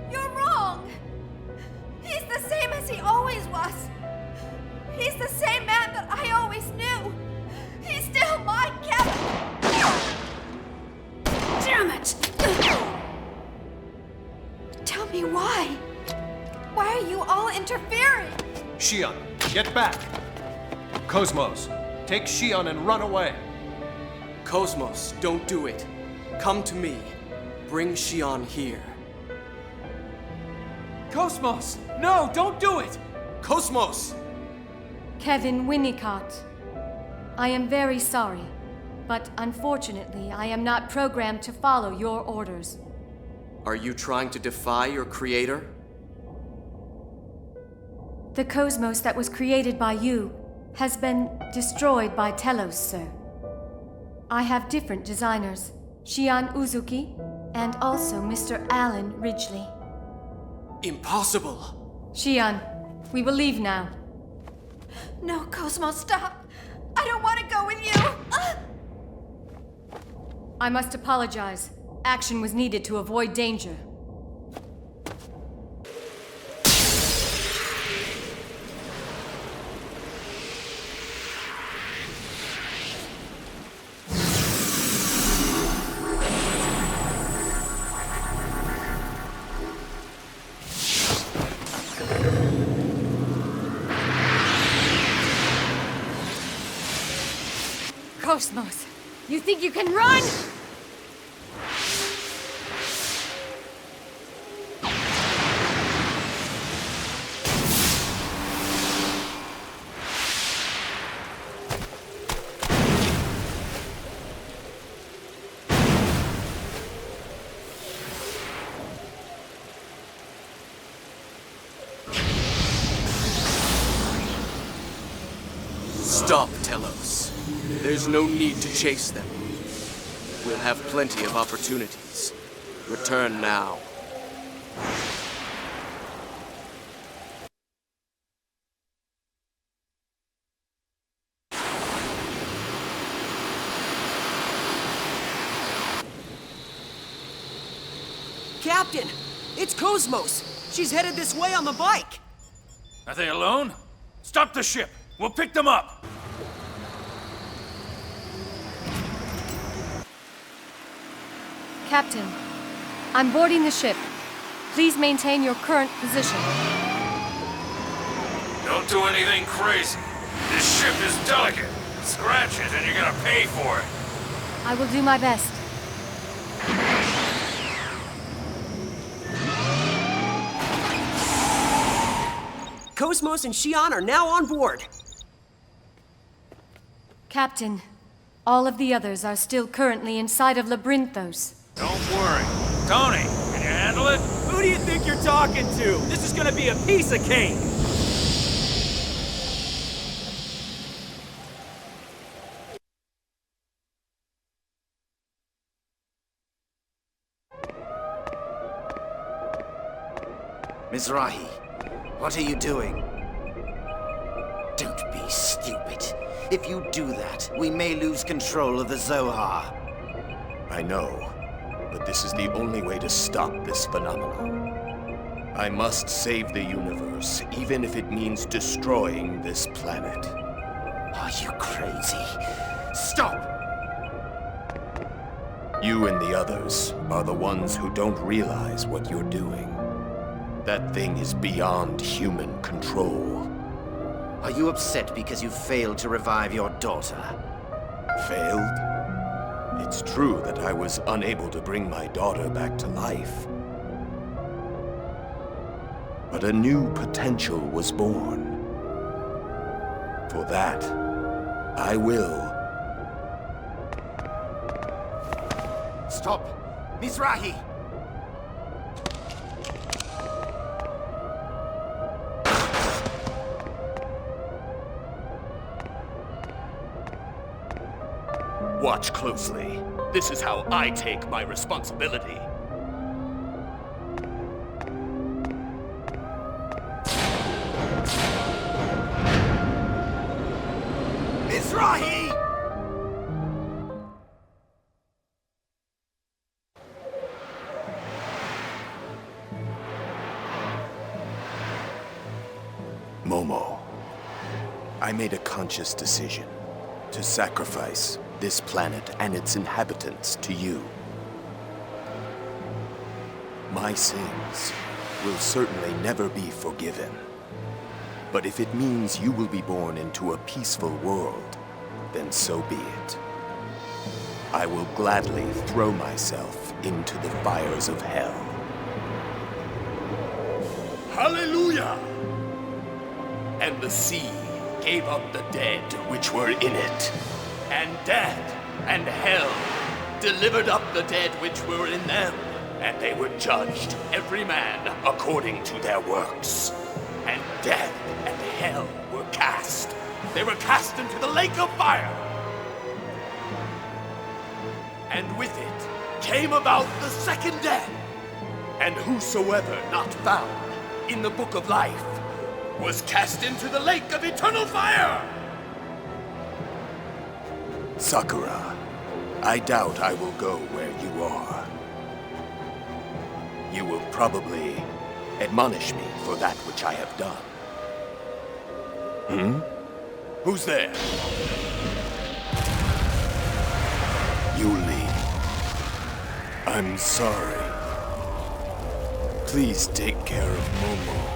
You're wrong! He's the same as he always was. He's the same man that I always knew. He's still my Kevin! Damn it! Tell me why? Why are you all interfering? Shion, get back! KOS-MOS, take Shion and run away! KOS-MOS, don't do it. Come to me. Bring Shion here. KOS-MOS! No, don't do it! KOS-MOS! Kevin Winnicott. I am very sorry, but unfortunately, I am not programmed to follow your orders. Are you trying to defy your creator? The KOS-MOS that was created by you has been destroyed by T-Elos, sir. I have different designers, Shion Uzuki and also Mr. Alan Ridgely. Impossible! Shion, we will leave now. No, KOS-MOS, stop! I don't want to go with you! I must apologize. Action was needed to avoid danger. KOS-MOS, you think you can run? Stop, T-Elos. There's no need to chase them. We'll have plenty of opportunities. Return now. Captain! It's KOS-MOS! She's headed this way on the bike! Are they alone? Stop the ship! We'll pick them up! Captain, I'm boarding the ship. Please maintain your current position. Don't do anything crazy. This ship is delicate. Scratch it and you're gonna pay for it. I will do my best. KOS-MOS and Shion are now on board. Captain, all of the others are still currently inside of Labyrinthos. Don't worry. Tony, can you handle it? Who do you think you're talking to? This is gonna be a piece of cake! Mizrahi, what are you doing? Don't be stupid. If you do that, we may lose control of the Zohar. I know, but this is the only way to stop this phenomenon. I must save the universe, even if it means destroying this planet. Are you crazy? Stop! You and the others are the ones who don't realize what you're doing. That thing is beyond human control. Are you upset because you failed to revive your daughter? Failed? It's true that I was unable to bring my daughter back to life. But a new potential was born. For that, I will. Stop! Mizrahi! Watch closely. This is how I take my responsibility. Mizrahi! Momo, I made a conscious decision to sacrifice this planet and its inhabitants to you. My sins will certainly never be forgiven. But if it means you will be born into a peaceful world, then so be it. I will gladly throw myself into the fires of hell. Hallelujah! And the sea gave up the dead which were in it. And death and hell delivered up the dead which were in them. And they were judged, every man according to their works. And death and hell were cast. They were cast into the lake of fire. And with it came about the second death. And whosoever not found in the book of life was cast into the lake of eternal fire. Sakura, I doubt I will go where you are. You will probably admonish me for that which I have done. Who's there? Yuli. I'm sorry. Please take care of Momo.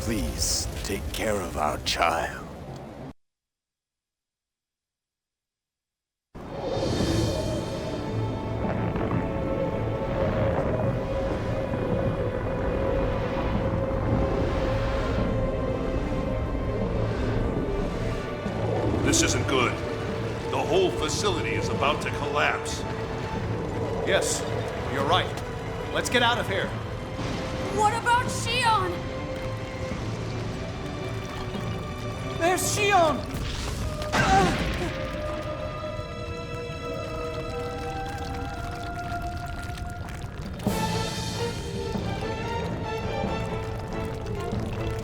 Please take care of our child. This isn't good. The whole facility is about to collapse. Yes, you're right. Let's get out of here. What about Shion? There's Shion!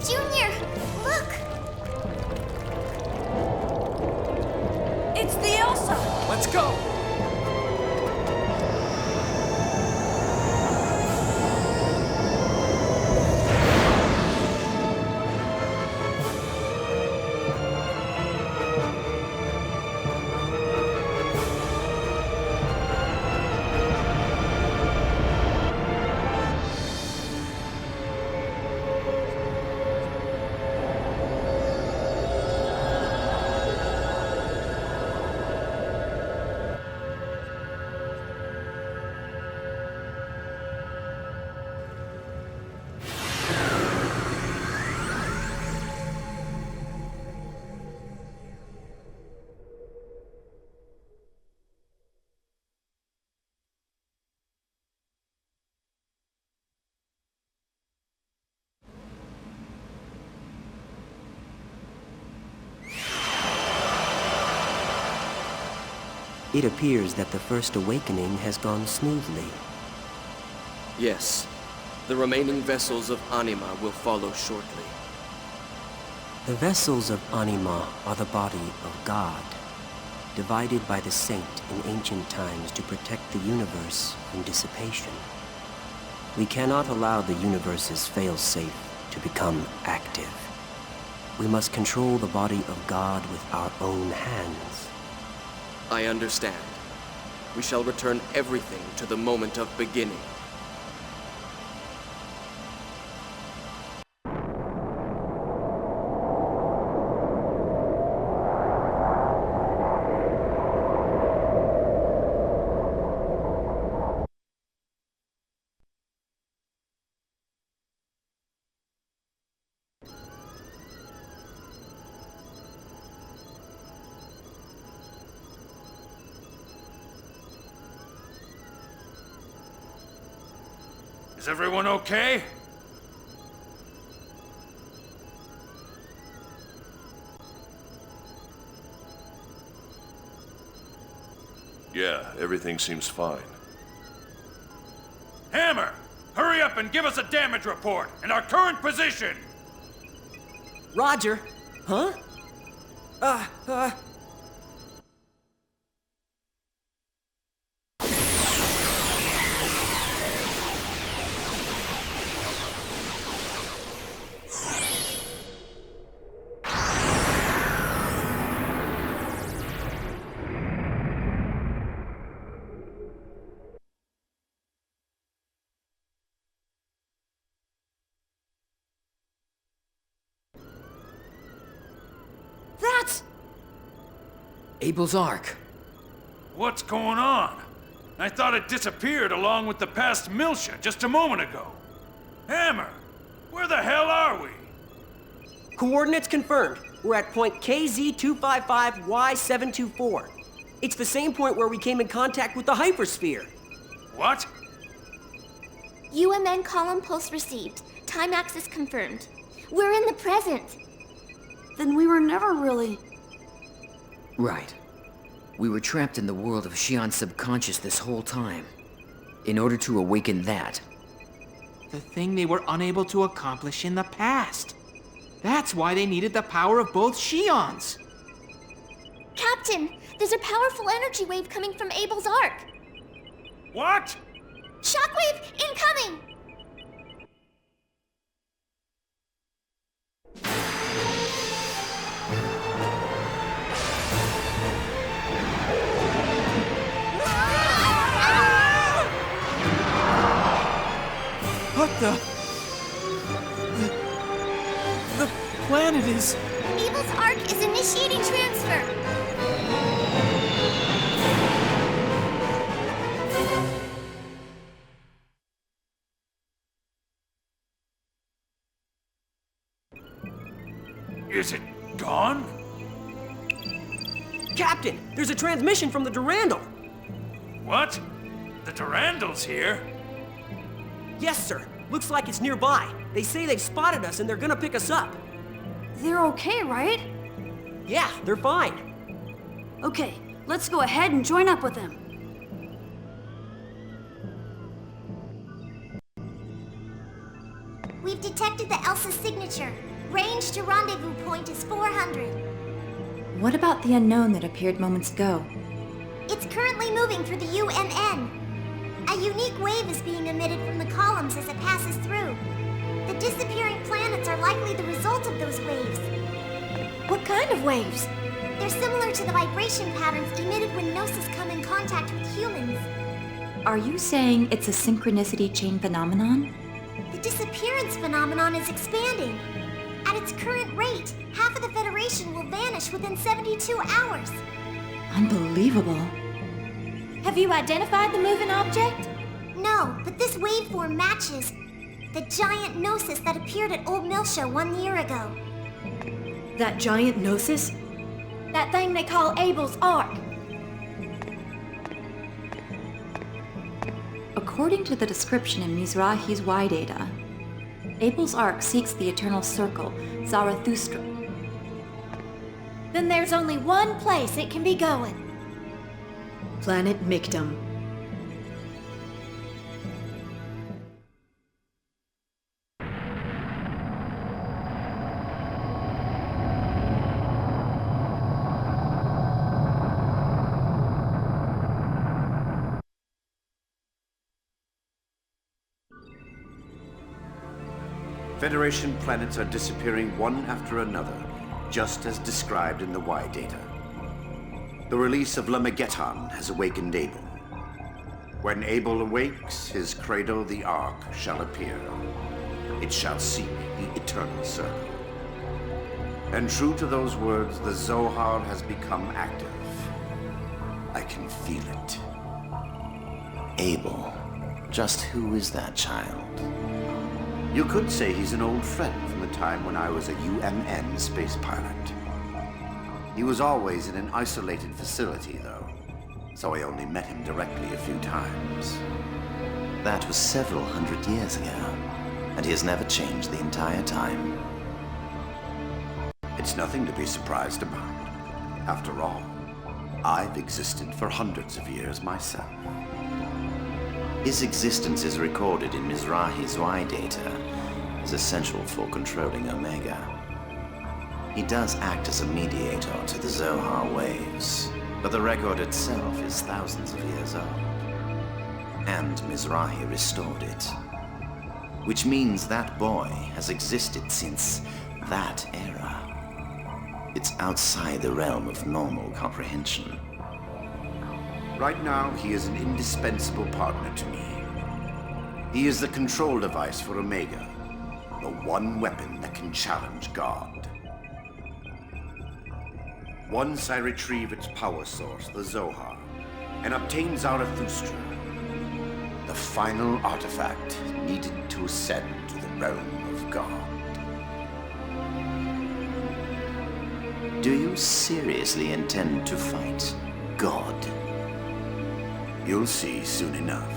Junior, look! It's the Elsa! Let's go! It appears that the First Awakening has gone smoothly. Yes. The remaining vessels of Anima will follow shortly. The vessels of Anima are the body of God, divided by the saint in ancient times to protect the universe from dissipation. We cannot allow the universe's fail-safe to become active. We must control the body of God with our own hands. I understand. We shall return everything to the moment of beginning. Is everyone okay? Yeah, everything seems fine. Hammer! Hurry up and give us a damage report and our current position! Roger. Huh? That's... Abel's Ark. What's going on? I thought it disappeared along with the past Miltia just a moment ago. Hammer, where the hell are we? Coordinates confirmed. We're at point KZ255Y724. It's the same point where we came in contact with the hypersphere. What? UMN column pulse received. Time axis confirmed. We're in the present. Then we were never really... Right. We were trapped in the world of Shion's subconscious this whole time. In order to awaken that... The thing they were unable to accomplish in the past. That's why they needed the power of both Shions. Captain, there's a powerful energy wave coming from Abel's Ark. What? Shockwave incoming! What the planet is... Abel's Ark is initiating transfer. Is it gone? Captain, there's a transmission from the Durandal. What? The Durandal's here? Yes, sir. Looks like it's nearby. They say they've spotted us and they're gonna pick us up. They're okay, right? Yeah, they're fine. Okay, let's go ahead and join up with them. We've detected the Elsa's signature. Range to rendezvous point is 400. What about the unknown that appeared moments ago? It's currently moving through the UMN. A unique wave is being emitted from the columns as it passes through. The disappearing planets are likely the result of those waves. What kind of waves? They're similar to the vibration patterns emitted when Gnosis come in contact with humans. Are you saying it's a synchronicity chain phenomenon? The disappearance phenomenon is expanding. At its current rate, half of the Federation will vanish within 72 hours. Unbelievable. Have you identified the moving object? No, but this waveform matches the giant Gnosis that appeared at Old Miltia 1 year ago. That giant Gnosis? That thing they call Abel's Ark. According to the description in Mizrahi's Y data, Abel's Ark seeks the Eternal Circle, Zarathustra. Then there's only one place it can be going. Planet Mictum. Federation planets are disappearing one after another, just as described in the Y data. The release of Lemageddon has awakened Abel. When Abel awakes, his cradle, the Ark, shall appear. It shall seek the eternal circle. And true to those words, the Zohar has become active. I can feel it. Abel. Just who is that child? You could say he's an old friend from the time when I was a UMN space pilot. He was always in an isolated facility, though, so I only met him directly a few times. That was several hundred years ago, and he has never changed the entire time. It's nothing to be surprised about. After all, I've existed for hundreds of years myself. His existence is recorded in Mizrahi's Y data as essential for controlling Omega. He does act as a mediator to the Zohar waves, but the record itself is thousands of years old. And Mizrahi restored it. Which means that boy has existed since that era. It's outside the realm of normal comprehension. Right now, he is an indispensable partner to me. He is the control device for Omega, the one weapon that can challenge God. Once I retrieve its power source, the Zohar, and obtain Zarathustra, the final artifact needed to ascend to the realm of God. Do you seriously intend to fight God? You'll see soon enough.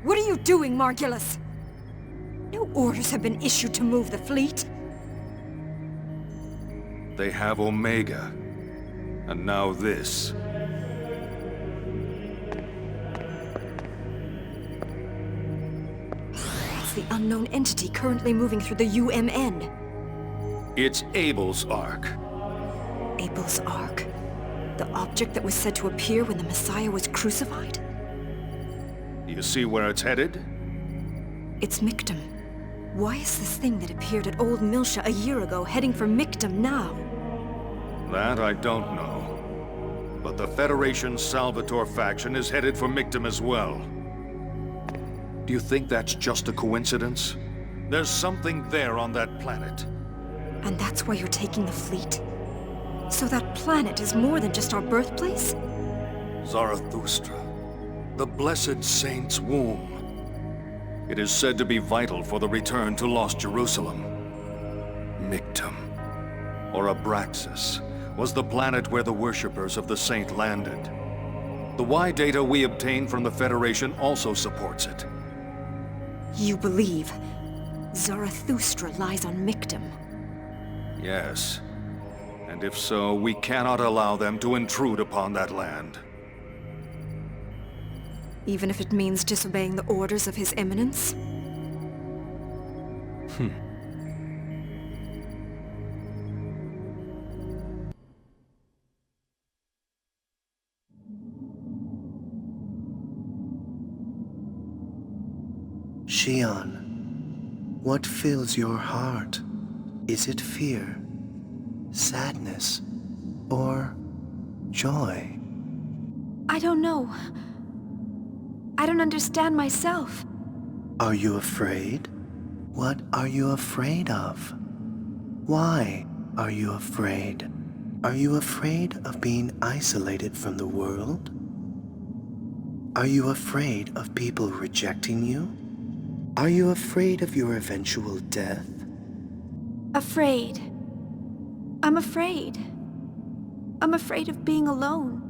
What are you doing, Margulis? No orders have been issued to move the fleet. They have Omega. And now this. It's the unknown entity currently moving through the UMN. It's Abel's Ark. Abel's Ark? The object that was said to appear when the Messiah was crucified? You see where it's headed? It's Mictum. Why is this thing that appeared at Old Milsha a year ago heading for Mictum now? That I don't know. But the Federation's Salvatore faction is headed for Mictum as well. Do you think that's just a coincidence? There's something there on that planet. And that's why you're taking the fleet? So that planet is more than just our birthplace? Zarathustra. The blessed saint's womb. It is said to be vital for the return to Lost Jerusalem. Mictum, or Abraxas, was the planet where the worshippers of the saint landed. The Y data we obtained from the Federation also supports it. You believe Zarathustra lies on Mictum? Yes. And if so, we cannot allow them to intrude upon that land. Even if it means disobeying the orders of His Eminence? Shion, what fills your heart? Is it fear, sadness, or joy? I don't know. I don't understand myself. Are you afraid? What are you afraid of? Why are you afraid? Are you afraid of being isolated from the world? Are you afraid of people rejecting you? Are you afraid of your eventual death? Afraid. I'm afraid. I'm afraid of being alone.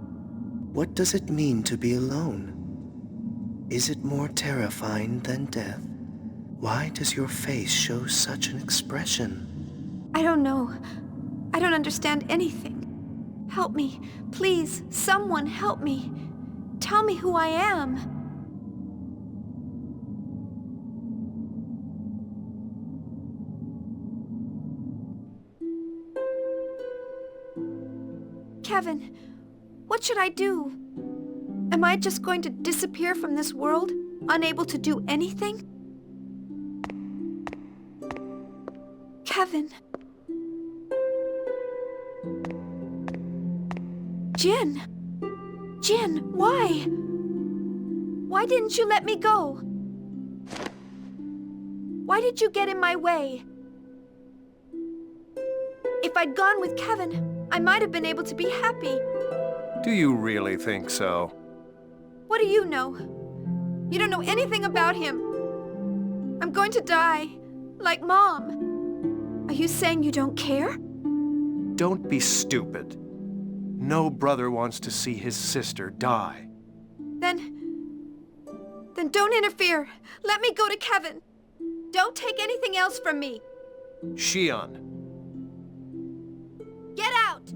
What does it mean to be alone? Is it more terrifying than death? Why does your face show such an expression? I don't know. I don't understand anything. Help me. Please, someone help me. tell me who I am. Kevin, what should I do? Am I just going to disappear from this world, unable to do anything? Kevin. Jin! Jin, why? Why didn't you let me go? Why did you get in my way? If I'd gone with Kevin, I might have been able to be happy. Do you really think so? What do you know? You don't know anything about him. I'm going to die, like Mom. Are you saying you don't care? Don't be stupid. No brother wants to see his sister die. Then don't interfere. Let me go to Kevin. Don't take anything else from me. Shion. Get out!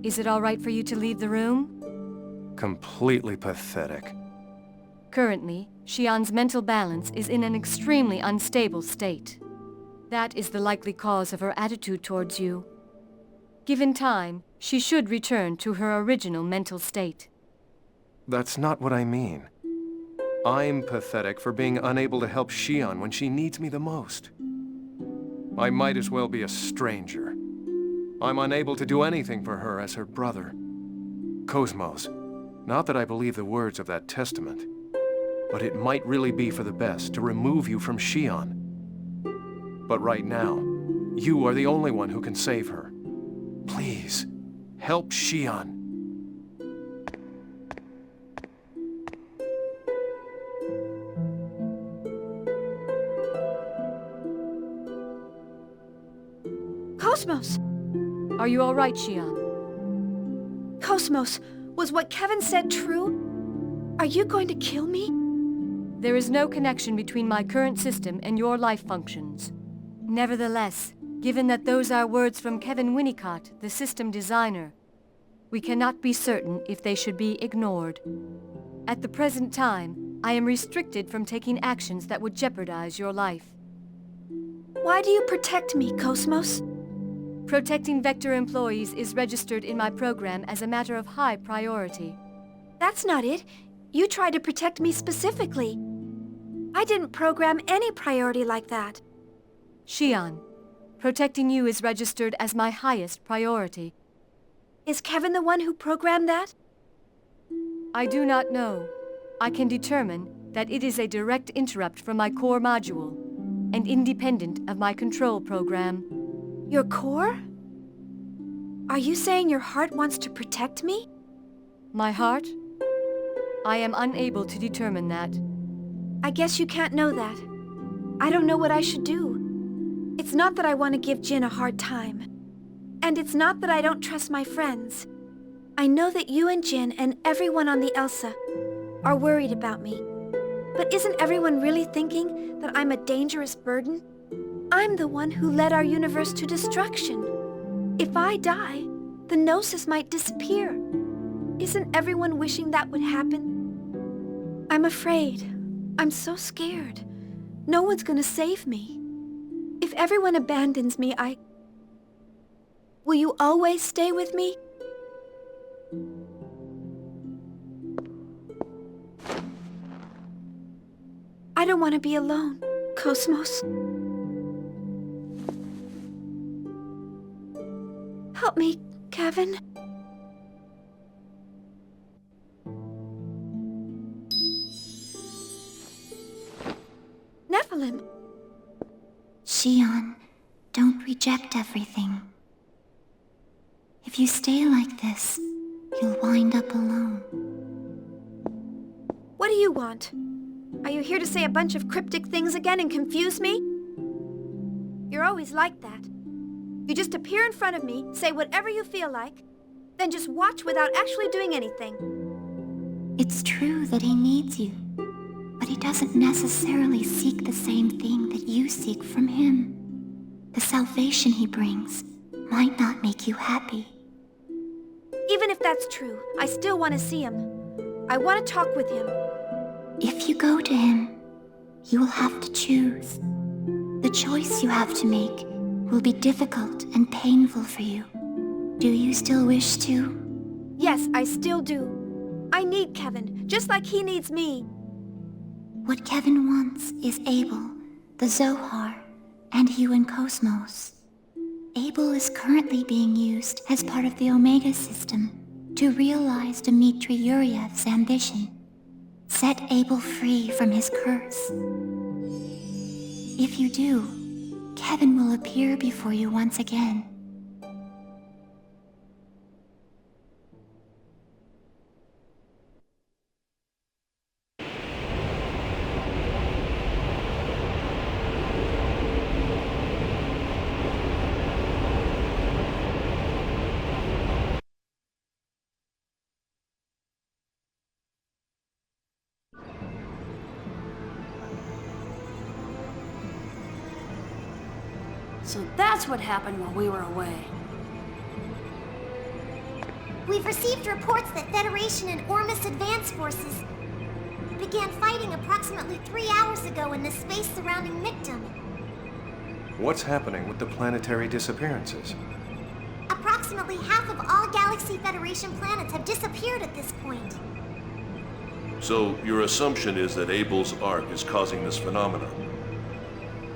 Is it all right for you to leave the room? Completely pathetic. Currently, Shion's mental balance is in an extremely unstable state. That is the likely cause of her attitude towards you. Given time, she should return to her original mental state. That's not what I mean. I'm pathetic for being unable to help Shion when she needs me the most. I might as well be a stranger. I'm unable to do anything for her as her brother. KOS-MOS, not that I believe the words of that testament, but it might really be for the best to remove you from Shion. But right now, you are the only one who can save her. Please, help Shion. KOS-MOS! Are you all right, Shion? KOS-MOS, was what Kevin said true? Are you going to kill me? There is no connection between my current system and your life functions. Nevertheless, given that those are words from Kevin Winnicott, the system designer, we cannot be certain if they should be ignored. At the present time, I am restricted from taking actions that would jeopardize your life. Why do you protect me, KOS-MOS? Protecting Vector employees is registered in my program as a matter of high priority. That's not it. You tried to protect me specifically. I didn't program any priority like that. Shion, protecting you is registered as my highest priority. Is Kevin the one who programmed that? I do not know. I can determine that it is a direct interrupt from my core module, and independent of my control program. Your core? Are you saying your heart wants to protect me? My heart? I am unable to determine that. I guess you can't know that. I don't know what I should do. It's not that I want to give Jin a hard time. And it's not that I don't trust my friends. I know that you and Jin and everyone on the Elsa are worried about me. But isn't everyone really thinking that I'm a dangerous burden? I'm the one who led our universe to destruction. If I die, the Gnosis might disappear. Isn't everyone wishing that would happen? I'm afraid. I'm so scared. No one's gonna save me. If everyone abandons me, will you always stay with me? I don't want to be alone, KOS-MOS. Help me, Kevin. Nephilim. Shion, don't reject everything. If you stay like this, you'll wind up alone. What do you want? Are you here to say a bunch of cryptic things again and confuse me? You're always like that. You just appear in front of me, say whatever you feel like, then just watch without actually doing anything. It's true that he needs you, but he doesn't necessarily seek the same thing that you seek from him. The salvation he brings might not make you happy. Even if that's true, I still want to see him. I want to talk with him. If you go to him, you will have to choose. The choice you have to make will be difficult and painful for you. Do you still wish to? Yes, I still do. I need Kevin, just like he needs me. What Kevin wants is Abel, the Zohar, and you and KOS-MOS. Abel is currently being used as part of the Omega system to realize Dmitry Yuryev's ambition. Set Abel free from his curse. If you do, Kevin will appear before you once again. So that's what happened while we were away. We've received reports that Federation and Ormus advance forces began fighting approximately 3 hours ago in the space surrounding Mictum. What's happening with the planetary disappearances? Approximately half of all Galaxy Federation planets have disappeared at this point. So, your assumption is that Abel's arc is causing this phenomenon?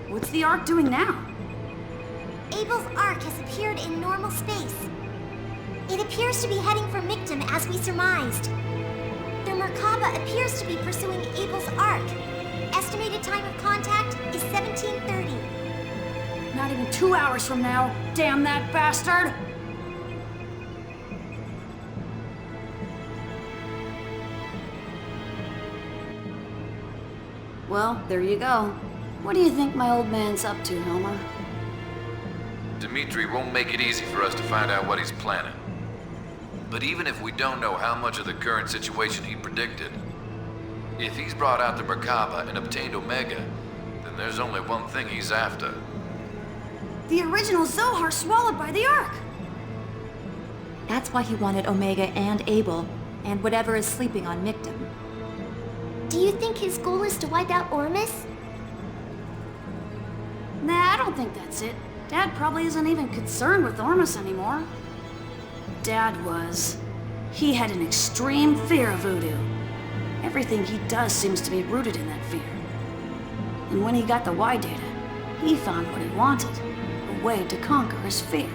What's the Ark doing now? Abel's arc has appeared in normal space. It appears to be heading for Mictum as we surmised. The Merkaba appears to be pursuing Abel's arc. Estimated time of contact is 1730. Not even 2 hours from now. Damn that bastard! Well, there you go. What do you think my old man's up to, Helmer? Dmitry won't make it easy for us to find out what he's planning. But even if we don't know how much of the current situation he predicted, if he's brought out the Merkaba and obtained Omega, then there's only one thing he's after. The original Zohar swallowed by the Ark! That's why he wanted Omega and Abel, and whatever is sleeping on Mictum. Do you think his goal is to wipe out Ormus? Nah, I don't think that's it. Dad probably isn't even concerned with Ormus anymore. Dad was. He had an extreme fear of voodoo. Everything he does seems to be rooted in that fear. And when he got the Y data, he found what he wanted, a way to conquer his fear.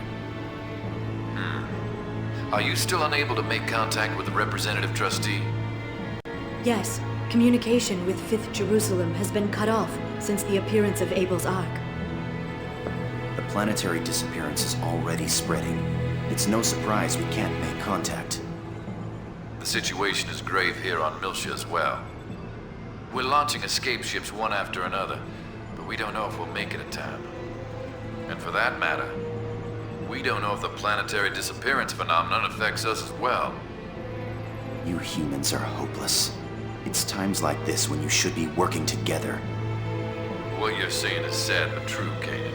Are you still unable to make contact with the representative trustee? Yes, communication with 5th Jerusalem has been cut off since the appearance of Abel's Ark. The planetary disappearance is already spreading. It's no surprise we can't make contact. The situation is grave here on Miltia as well. We're launching escape ships one after another, but we don't know if we'll make it in time. And for that matter, we don't know if the planetary disappearance phenomenon affects us as well. You humans are hopeless. It's times like this when you should be working together. What you're saying is sad but true, Kanan.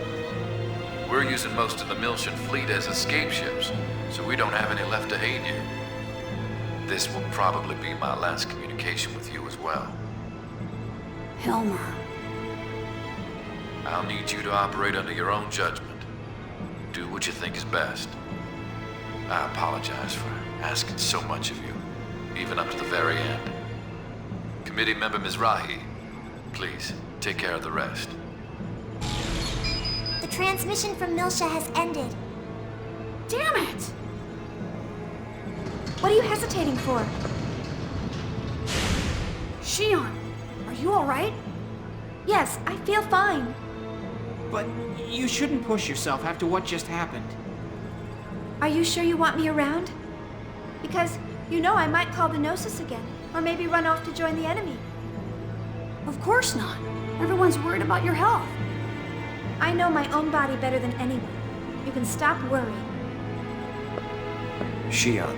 We're using most of the Miltian fleet as escape ships, so we don't have any left to aid you. This will probably be my last communication with you as well. Helmer. I'll need you to operate under your own judgment. Do what you think is best. I apologize for asking so much of you, even up to the very end. Committee member Mizrahi, please take care of the rest. The transmission from Miltia has ended. Damn it! What are you hesitating for? Shion, are you alright? Yes, I feel fine. But you shouldn't push yourself after what just happened. Are you sure you want me around? Because, you know, I might call the Gnosis again, or maybe run off to join the enemy. Of course not. Everyone's worried about your health. I know my own body better than anyone. You can stop worrying. Shion.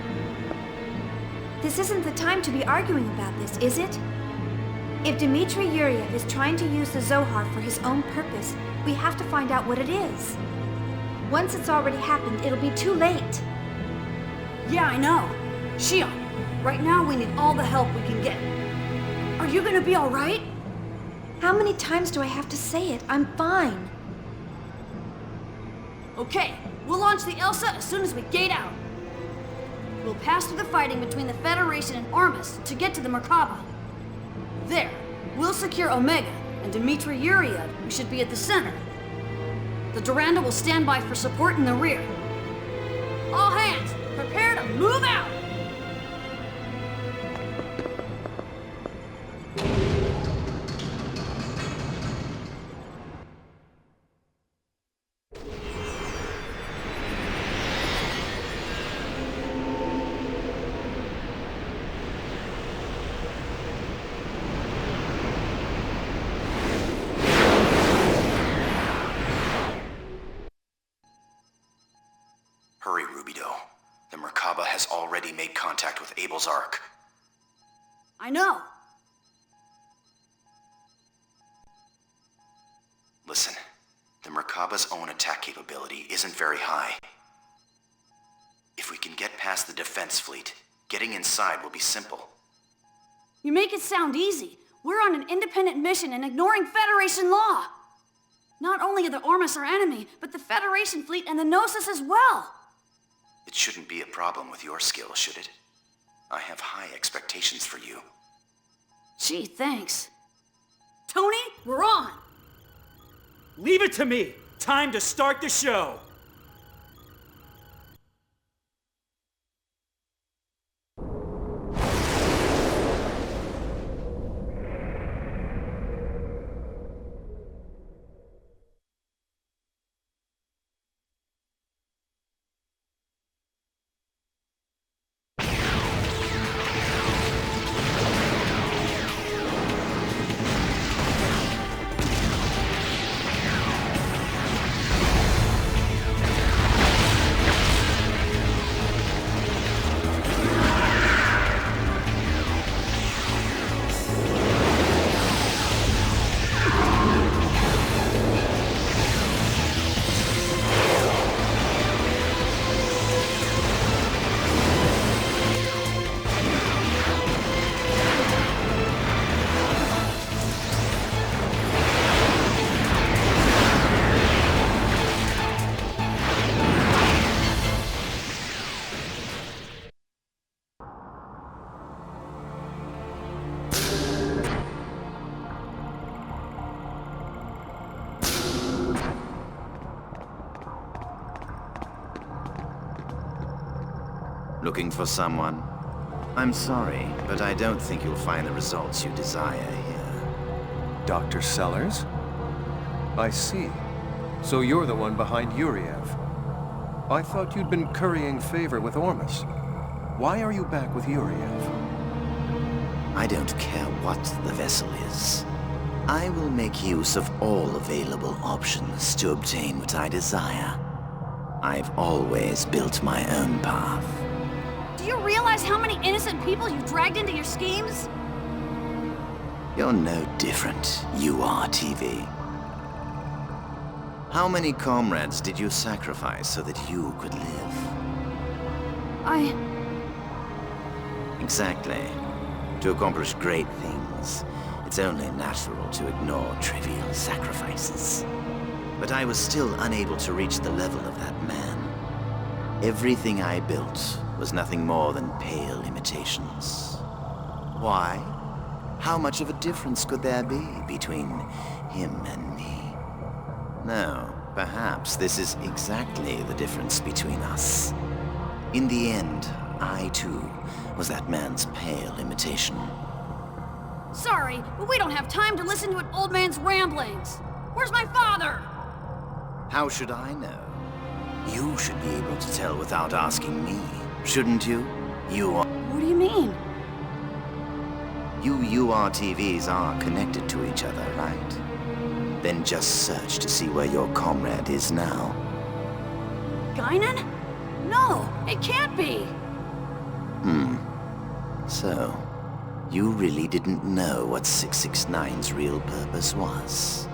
This isn't the time to be arguing about this, is it? If Dmitry Yuryev is trying to use the Zohar for his own purpose, we have to find out what it is. Once it's already happened, it'll be too late. Yeah, I know. Shion, right now we need all the help we can get. Are you gonna be alright? How many times do I have to say it? I'm fine. Okay, we'll launch the Elsa as soon as we gate out. We'll pass through the fighting between the Federation and Armus to get to the Merkaba. There, we'll secure Omega, and Dmitri Yuriev, who should be at the center. The Duranda will stand by for support in the rear. All hands, prepare to move out! Hurry, Rubido. The Merkaba has already made contact with Abel's Ark. I know. Listen, the Merkaba's own attack capability isn't very high. If we can get past the defense fleet, getting inside will be simple. You make it sound easy. We're on an independent mission and ignoring Federation law. Not only are the Armus our enemy, but the Federation fleet and the Gnosis as well. It shouldn't be a problem with your skill, should it? I have high expectations for you. Gee, thanks. Tony, we're on! Leave it to me! Time to start the show! Looking for someone? I'm sorry, but I don't think you'll find the results you desire here. Dr. Sellers? I see. So you're the one behind Yuriev. I thought you'd been currying favor with Ormus. Why are you back with Yuriev? I don't care what the vessel is. I will make use of all available options to obtain what I desire. I've always built my own path. Do you realize how many innocent people you dragged into your schemes? You're no different, you are TV. How many comrades did you sacrifice so that you could live? Exactly. To accomplish great things, it's only natural to ignore trivial sacrifices. But I was still unable to reach the level of that man. Everything I built was nothing more than pale imitations. Why? How much of a difference could there be between him and me? No, perhaps this is exactly the difference between us. In the end, I too was that man's pale imitation. Sorry, but we don't have time to listen to an old man's ramblings. Where's my father? How should I know? You should be able to tell without asking me, shouldn't you? What do you mean? You URTVs are connected to each other, right? Then just search to see where your comrade is now. Guinan? No, it can't be! So, you really didn't know what 669's real purpose was?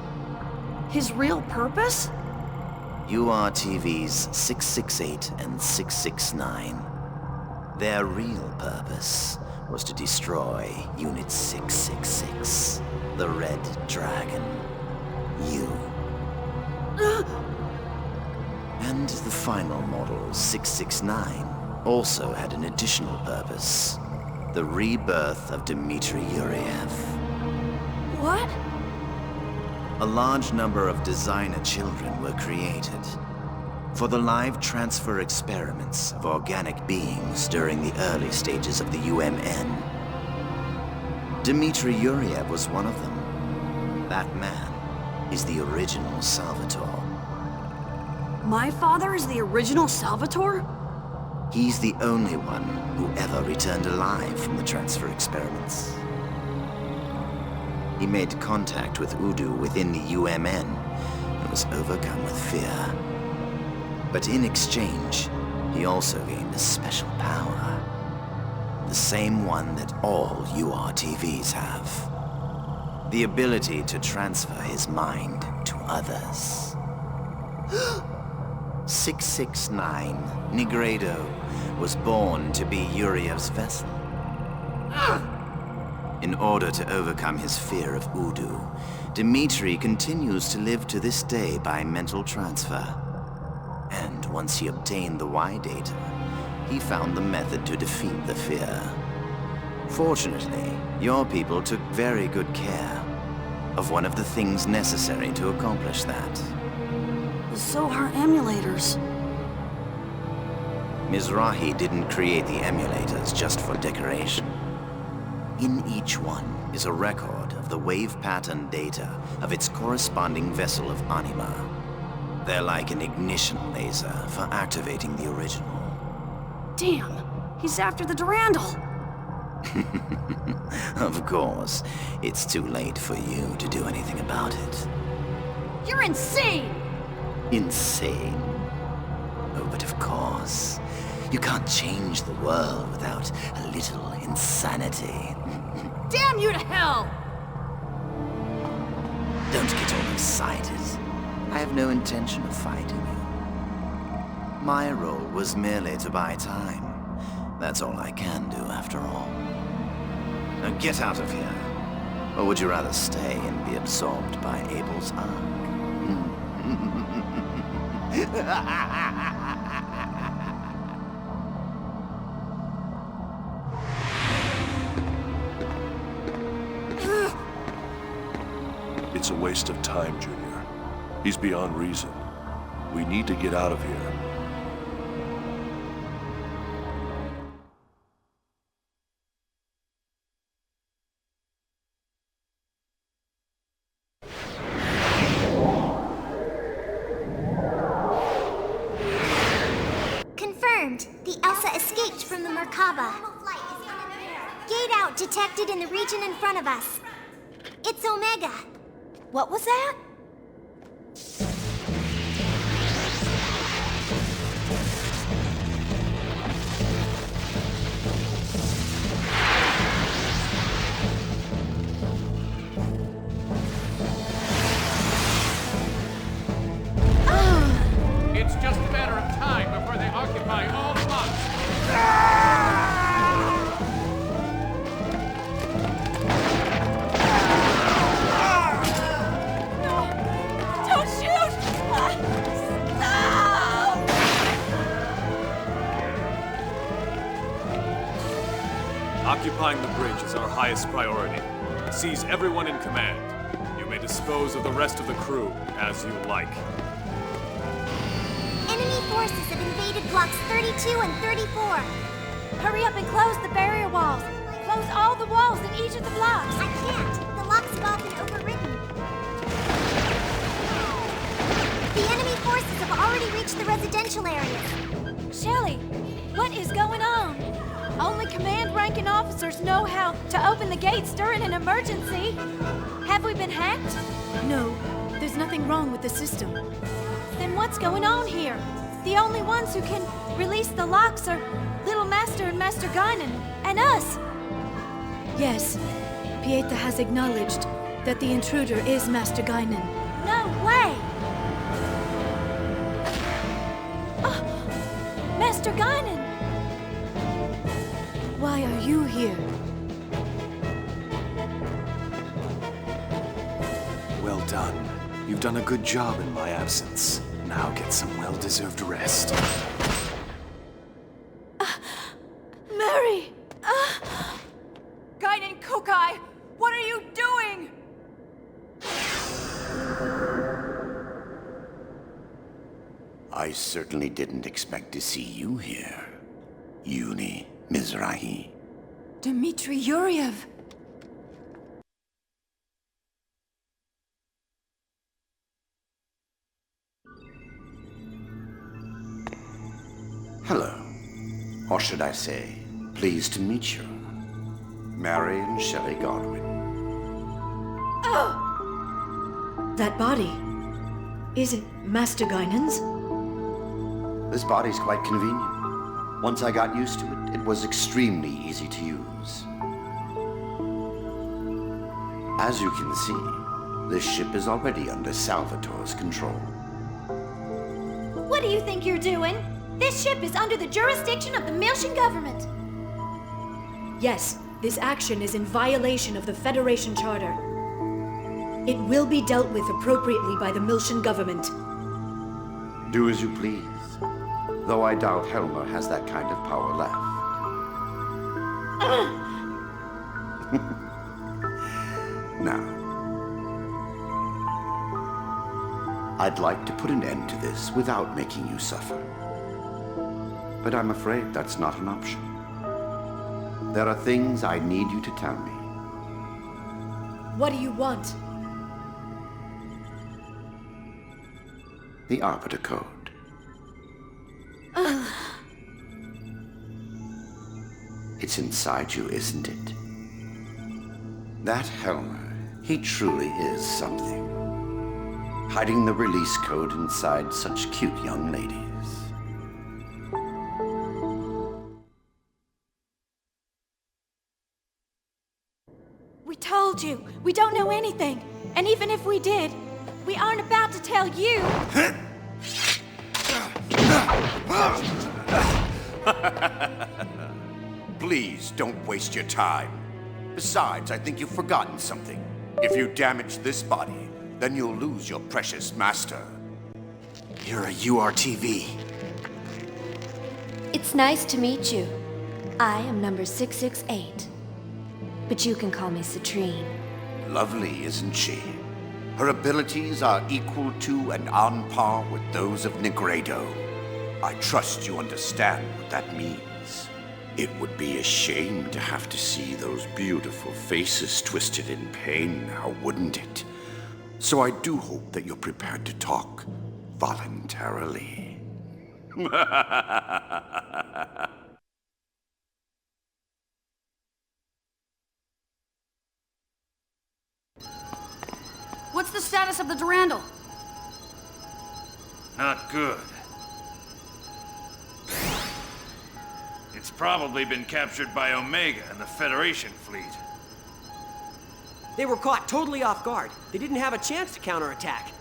His real purpose? URTVs 668 and 669. Their real purpose was to destroy Unit 666, the Red Dragon. You. And the final model, 669, also had an additional purpose. The rebirth of Dmitry Yuriev. What? A large number of designer children were created for the live transfer experiments of organic beings during the early stages of the UMN. Dmitry Yuriev was one of them. That man is the original Salvatore. My father is the original Salvatore? He's the only one who ever returned alive from the transfer experiments. He made contact with Udu within the UMN and was overcome with fear. But in exchange, he also gained a special power. The same one that all URTVs have. The ability to transfer his mind to others. 669, Negredo, was born to be Yuriev's vessel. In order to overcome his fear of Udu, Dmitry continues to live to this day by mental transfer. And once he obtained the Y data, he found the method to defeat the fear. Fortunately, your people took very good care of one of the things necessary to accomplish that. The Zohar emulators. Mizrahi didn't create the emulators just for decoration. In each one is a record of the wave pattern data of its corresponding vessel of Anima. They're like an ignition laser for activating the original. Damn, he's after the Durandal. Of course, it's too late for you to do anything about it. You're insane! Insane? Oh, but of course. You can't change the world without a little insanity. Damn you to hell! Don't get all excited. I have no intention of fighting you. My role was merely to buy time. That's all I can do, after all. Now get out of here. Or would you rather stay and be absorbed by Abel's arc? It's a waste of time, Junior. He's beyond reason. We need to get out of here. Confirmed. The Elsa escaped from the Merkaba. Gate out detected in the region in front of us. It's Omega. What was that? It's just a matter of time before they occupy all the blocks. Don't shoot! Stop! Occupying the bridge is our highest priority. Seize everyone in command. You may dispose of the rest of the crew as you like. Enemy forces have invaded blocks 32 and 34. Hurry up and close the barrier walls. Close all the walls in each of the blocks. I can't. The locks have all been overwritten. The enemy forces have already reached the residential areas. Shelly, what is going on? Only command-ranking officers know how to open the gates during an emergency. Have we been hacked? No, there's nothing wrong with the system. Then what's going on here? The only ones who can release the locks are Little Master and Master Guinan, and us. Yes, Pieta has acknowledged that the intruder is Master Guinan. No way! Master Guinan! Why are you here? Well done. You've done a good job in my absence. Now get some well-deserved rest. Mary! Guinan Kokai, what are you doing? I certainly didn't expect to see you here, Uni Mizrahi. Dmitri Yuriev! Hello. Or should I say, pleased to meet you. Mary and Shelley Godwin. Oh! That body. Is it Master Guinan's? This body's quite convenient. Once I got used to it, it was extremely easy to use. As you can see, this ship is already under Salvatore's control. What do you think you're doing? This ship is under the jurisdiction of the Miltian government. Yes, this action is in violation of the Federation Charter. It will be dealt with appropriately by the Miltian government. Do as you please, though I doubt Helmer has that kind of power left. Now, I'd like to put an end to this without making you suffer. But I'm afraid that's not an option. There are things I need you to tell me. What do you want? The Arbiter Code. It's inside you, isn't it? That Helmer, he truly is something. Hiding the release code inside such cute young ladies. We told you, we don't know anything. And even if we did, we aren't about to tell you. Please don't waste your time. Besides, I think you've forgotten something. If you damage this body, then you'll lose your precious master. You're a URTV. It's nice to meet you. I am number 668. But you can call me Citrine. Lovely, isn't she? Her abilities are equal to and on par with those of Negredo. I trust you understand what that means. It would be a shame to have to see those beautiful faces twisted in pain now, wouldn't it? So I do hope that you're prepared to talk voluntarily. What's the status of the Durandal? Not good. It's probably been captured by Omega and the Federation fleet. They were caught totally off guard. They didn't have a chance to counterattack.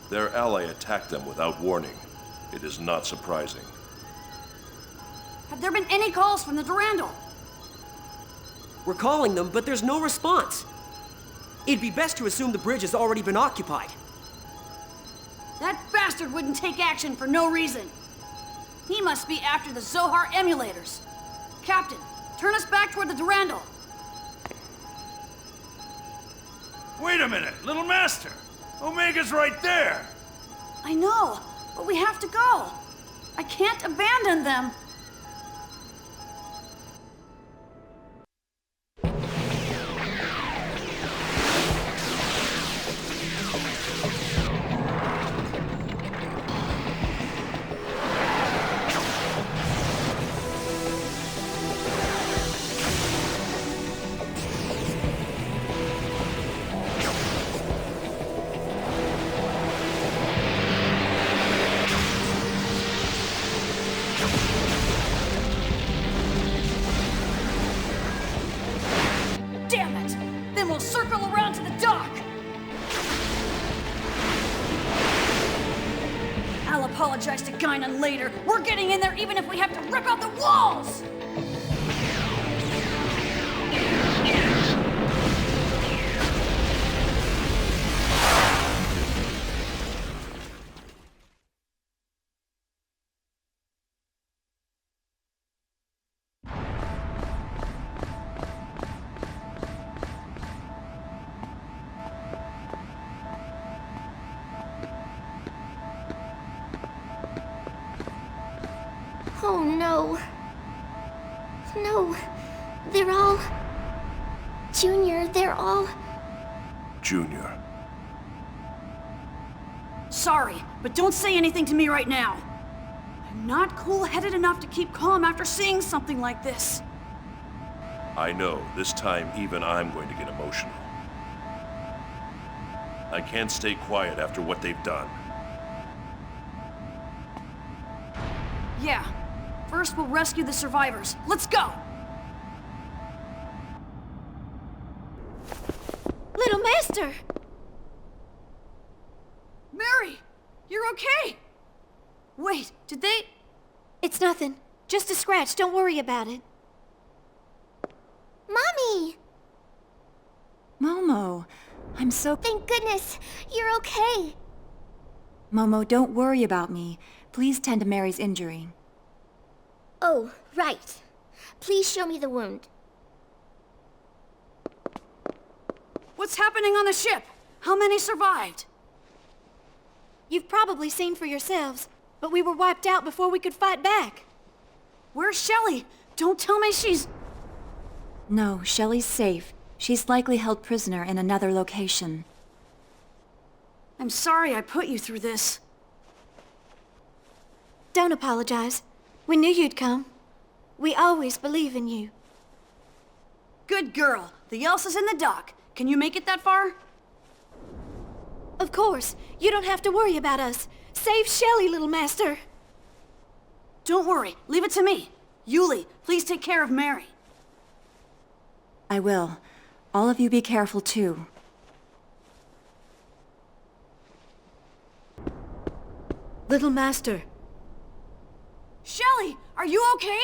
Their ally attacked them without warning. It is not surprising. Have there been any calls from the Durandal? We're calling them, but there's no response. It'd be best to assume the bridge has already been occupied. That bastard wouldn't take action for no reason. He must be after the Zohar emulators. Captain, turn us back toward the Durandal. Wait a minute, little master! Omega's right there! I know, but we have to go. I can't abandon them. apologize to Guinan later. We're getting in there even if we have to rip out the walls! Oh no. No. They're all... Junior, they're all... Junior. Sorry, but don't say anything to me right now. I'm not cool-headed enough to keep calm after seeing something like this. I know, this time even I'm going to get emotional. I can't stay quiet after what they've done. Yeah. First, we'll rescue the survivors. Let's go! Little Master! Mary! You're okay! Wait, did they... It's nothing. Just a scratch. Don't worry about it. Mommy! Momo, I'm so... Thank goodness! You're okay! Momo, don't worry about me. Please tend to Mary's injury. Oh, right. Please show me the wound. What's happening on the ship? How many survived? You've probably seen for yourselves, but we were wiped out before we could fight back. Where's Shelley? Don't tell me she's... No, Shelley's safe. She's likely held prisoner in another location. I'm sorry I put you through this. Don't apologize. We knew you'd come. We always believe in you. Good girl. The Elsa's in the dock. Can you make it that far? Of course. You don't have to worry about us. Save Shelley, little master. Don't worry. Leave it to me. Yuli, please take care of Mary. I will. All of you be careful too. Little Master. Shelley, are you okay?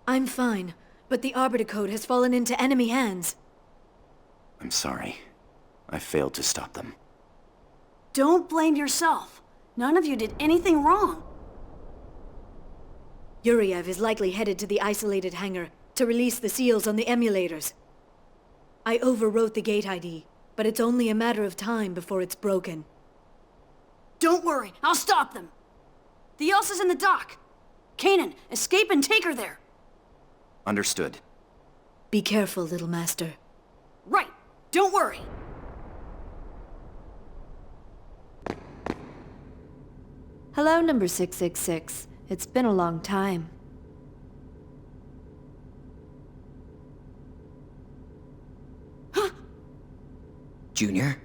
I'm fine, but the Arbiter Code has fallen into enemy hands. I'm sorry. I failed to stop them. Don't blame yourself. None of you did anything wrong. Yuriev is likely headed to the isolated hangar to release the seals on the emulators. I overwrote the gate ID, but it's only a matter of time before it's broken. Don't worry, I'll stop them. The Elsa's in the dock. Kanan, escape and take her there. Understood. Be careful, little master. Right, don't worry. Hello, number 666. It's been a long time. Junior?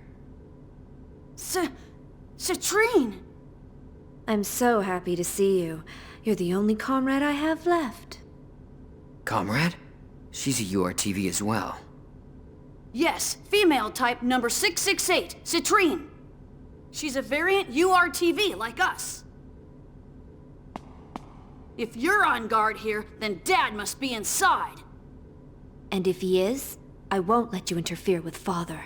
Citrine! I'm so happy to see you. You're the only comrade I have left. Comrade? She's a URTV as well. Yes, female type number 668, Citrine. She's a variant URTV like us. If you're on guard here, then Dad must be inside. And if he is, I won't let you interfere with Father.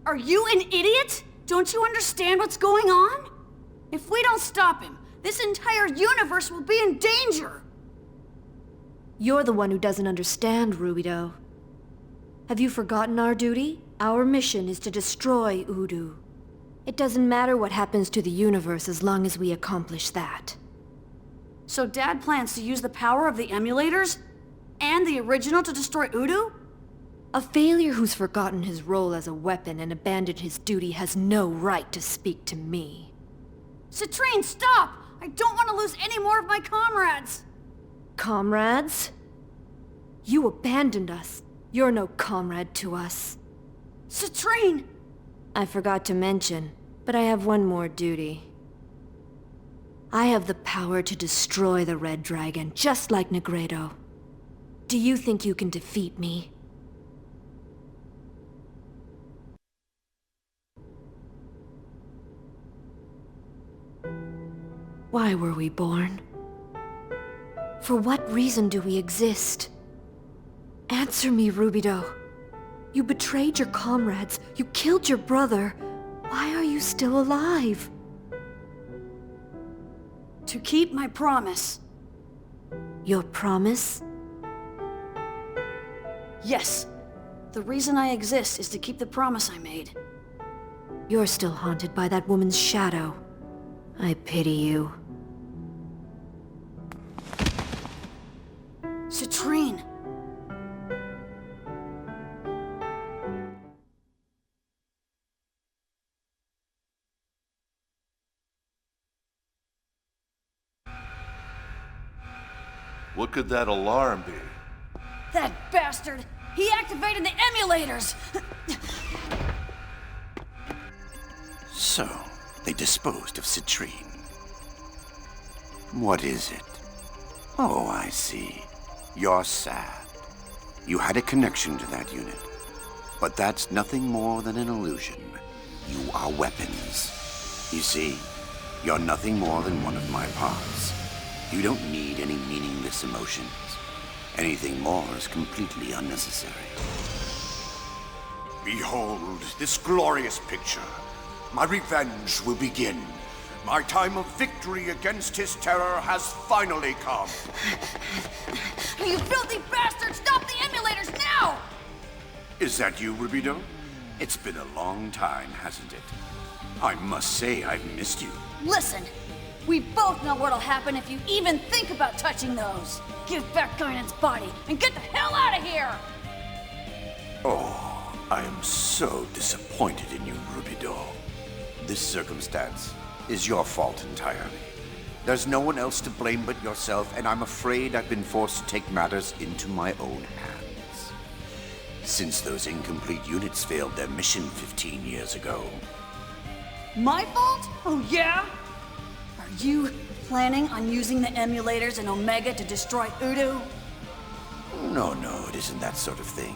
Are you an idiot? Don't you understand what's going on? If we don't stop him, this entire universe will be in danger! You're the one who doesn't understand, Rubido. Have you forgotten our duty? Our mission is to destroy Udu. It doesn't matter what happens to the universe as long as we accomplish that. So Dad plans to use the power of the emulators? And the original to destroy Udu? A failure who's forgotten his role as a weapon and abandoned his duty has no right to speak to me. Citrine, stop! I don't want to lose any more of my comrades! Comrades? You abandoned us. You're no comrade to us. Citrine! I forgot to mention, but I have one more duty. I have the power to destroy the Red Dragon, just like Negredo. Do you think you can defeat me? Why were we born? For what reason do we exist? Answer me, Rubido. You betrayed your comrades. You killed your brother. Why are you still alive? To keep my promise. Your promise? Yes. The reason I exist is to keep the promise I made. You're still haunted by that woman's shadow. I pity you. Citrine! What could that alarm be? That bastard! He activated the emulators! So, they disposed of Citrine. What is it? Oh, I see. You're sad. You had a connection to that unit. But that's nothing more than an illusion. You are weapons. You see, you're nothing more than one of my parts. You don't need any meaningless emotions. Anything more is completely unnecessary. Behold this glorious picture. My revenge will begin. My time of victory against his terror has finally come. You filthy bastard! Stop the emulators now! Is that you, Rubido? It's been a long time, hasn't it? I must say I've missed you. Listen, we both know what'll happen if you even think about touching those. Give back Guinan's body and get the hell out of here! Oh, I am so disappointed in you, Rubido. This circumstance is your fault entirely. There's no one else to blame but yourself, and I'm afraid I've been forced to take matters into my own hands. Since those incomplete units failed their mission 15 years ago. My fault? Oh yeah? Are you planning on using the emulators in Omega to destroy Udu? No, it isn't that sort of thing.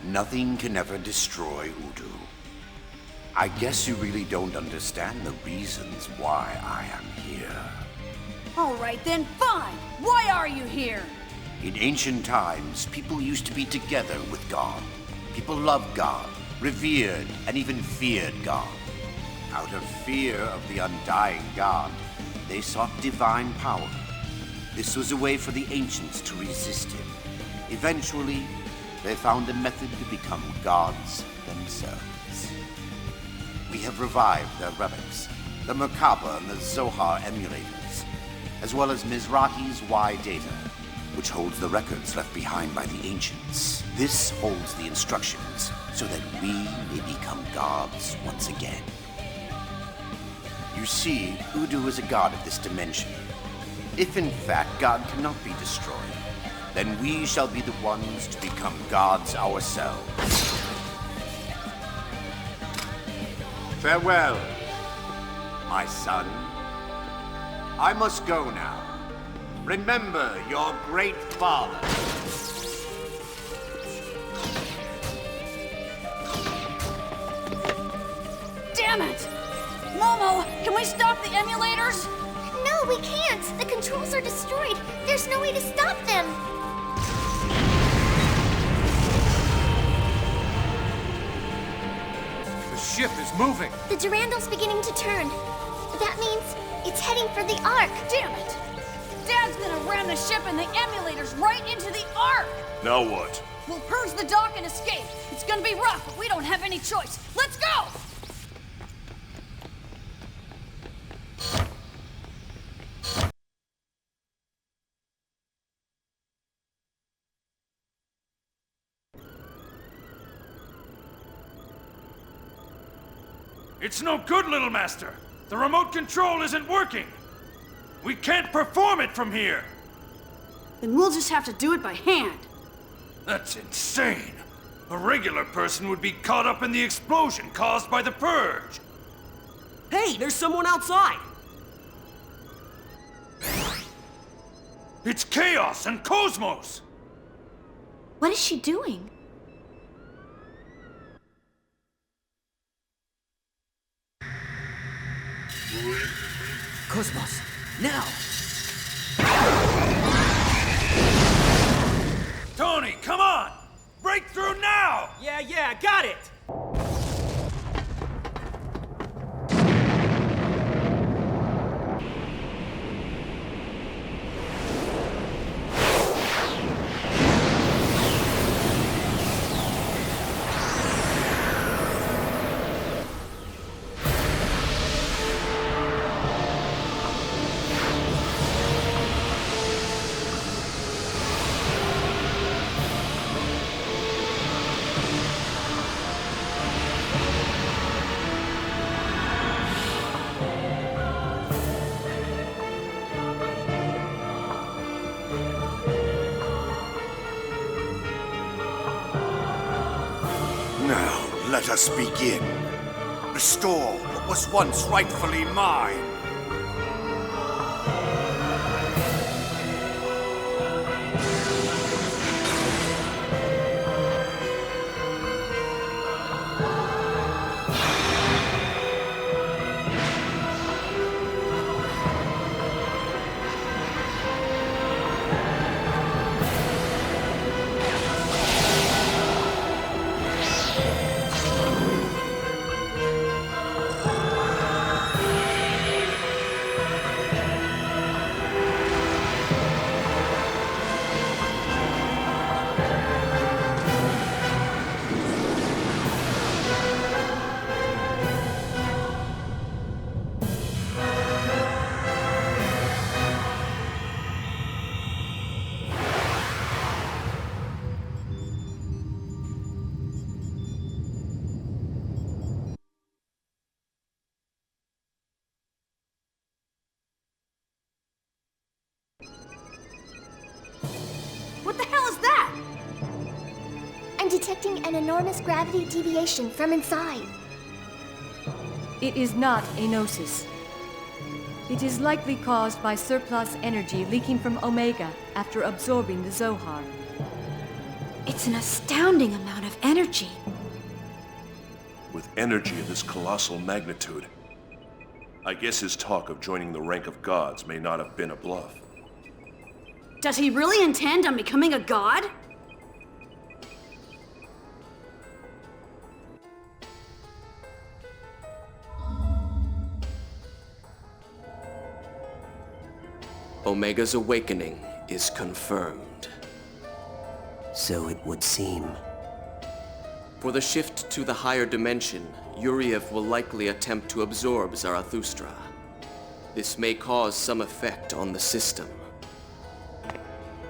Nothing can ever destroy Udu. I guess you really don't understand the reasons why I am here. All right then, fine. Why are you here? In ancient times, people used to be together with God. People loved God, revered, and even feared God. Out of fear of the undying God, they sought divine power. This was a way for the ancients to resist him. Eventually, they found a method to become gods themselves. We have revived their relics, the Merkaba and the Zohar emulators, as well as Mizrahi's Y data, which holds the records left behind by the ancients. This holds the instructions so that we may become gods once again. You see, Udu is a god of this dimension. If in fact God cannot be destroyed, then we shall be the ones to become gods ourselves. Farewell, my son. I must go now. Remember your great father. Damn it! Momo, can we stop the emulators? No, we can't. The controls are destroyed. There's no way to stop them. The ship is moving. The Durandal's beginning to turn. That means it's heading for the Ark. Damn it! Dad's gonna ram the ship and the emulators right into the Ark! Now what? We'll purge the dock and escape. It's gonna be rough, but we don't have any choice. Let's go! It's no good, little master. The remote control isn't working. We can't perform it from here. Then we'll just have to do it by hand. That's insane. A regular person would be caught up in the explosion caused by the purge. Hey, there's someone outside! It's KOS and KOS-MOS! What is she doing? KOS-MOS, now! Tony, come on! Break through now! Yeah, got it! Let us begin. Restore what was once rightfully mine. Detecting an enormous gravity deviation from inside. It is not a Gnosis. It is likely caused by surplus energy leaking from Omega after absorbing the Zohar. It's an astounding amount of energy. With energy of this colossal magnitude, I guess his talk of joining the rank of gods may not have been a bluff. Does he really intend on becoming a god? Omega's awakening is confirmed. So it would seem. For the shift to the higher dimension, Yuriev will likely attempt to absorb Zarathustra. This may cause some effect on the system.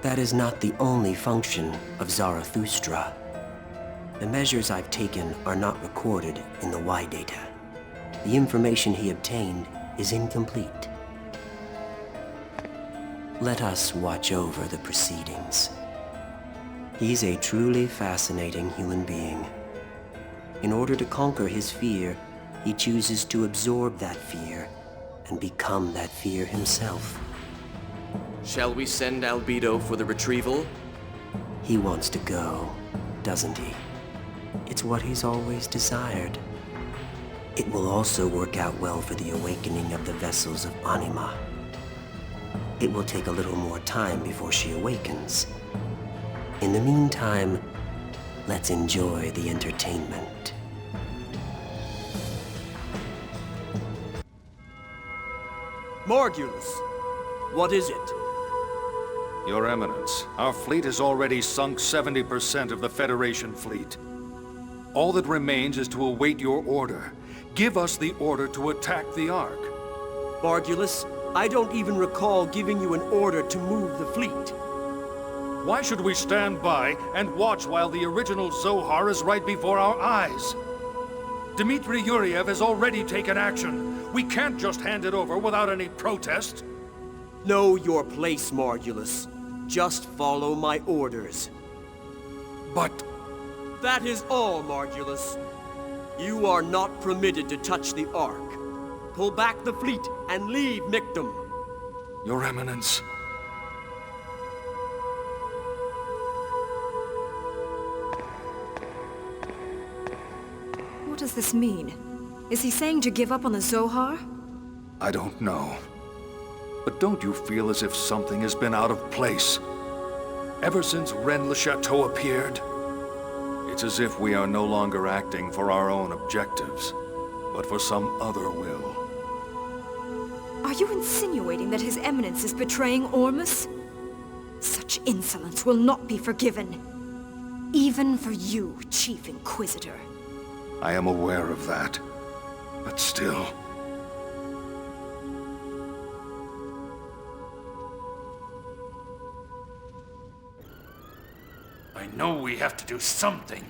That is not the only function of Zarathustra. The measures I've taken are not recorded in the Y data. The information he obtained is incomplete. Let us watch over the proceedings. He's a truly fascinating human being. In order to conquer his fear, he chooses to absorb that fear and become that fear himself. Shall we send Albedo for the retrieval? He wants to go, doesn't he? It's what he's always desired. It will also work out well for the awakening of the vessels of Anima. It will take a little more time before she awakens. In the meantime, let's enjoy the entertainment. Morgulus, what is it? Your Eminence, our fleet has already sunk 70% of the Federation fleet. All that remains is to await your order. Give us the order to attack the Ark. Morgulus, I don't even recall giving you an order to move the fleet. Why should we stand by and watch while the original Zohar is right before our eyes? Dmitry Yuriev has already taken action. We can't just hand it over without any protest. Know your place, Morgulus. Just follow my orders. But... That is all, Morgulus. You are not permitted to touch the Ark. Pull back the fleet and leave Mictum. Your Eminence. What does this mean? Is he saying to give up on the Zohar? I don't know. But don't you feel as if something has been out of place? Ever since Rennes le Chateau appeared? It's as if we are no longer acting for our own objectives, but for some other will. Are you insinuating that His Eminence is betraying Ormus? Such insolence will not be forgiven. Even for you, Chief Inquisitor. I am aware of that, but still... I know we have to do something.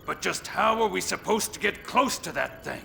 But just how are we supposed to get close to that thing?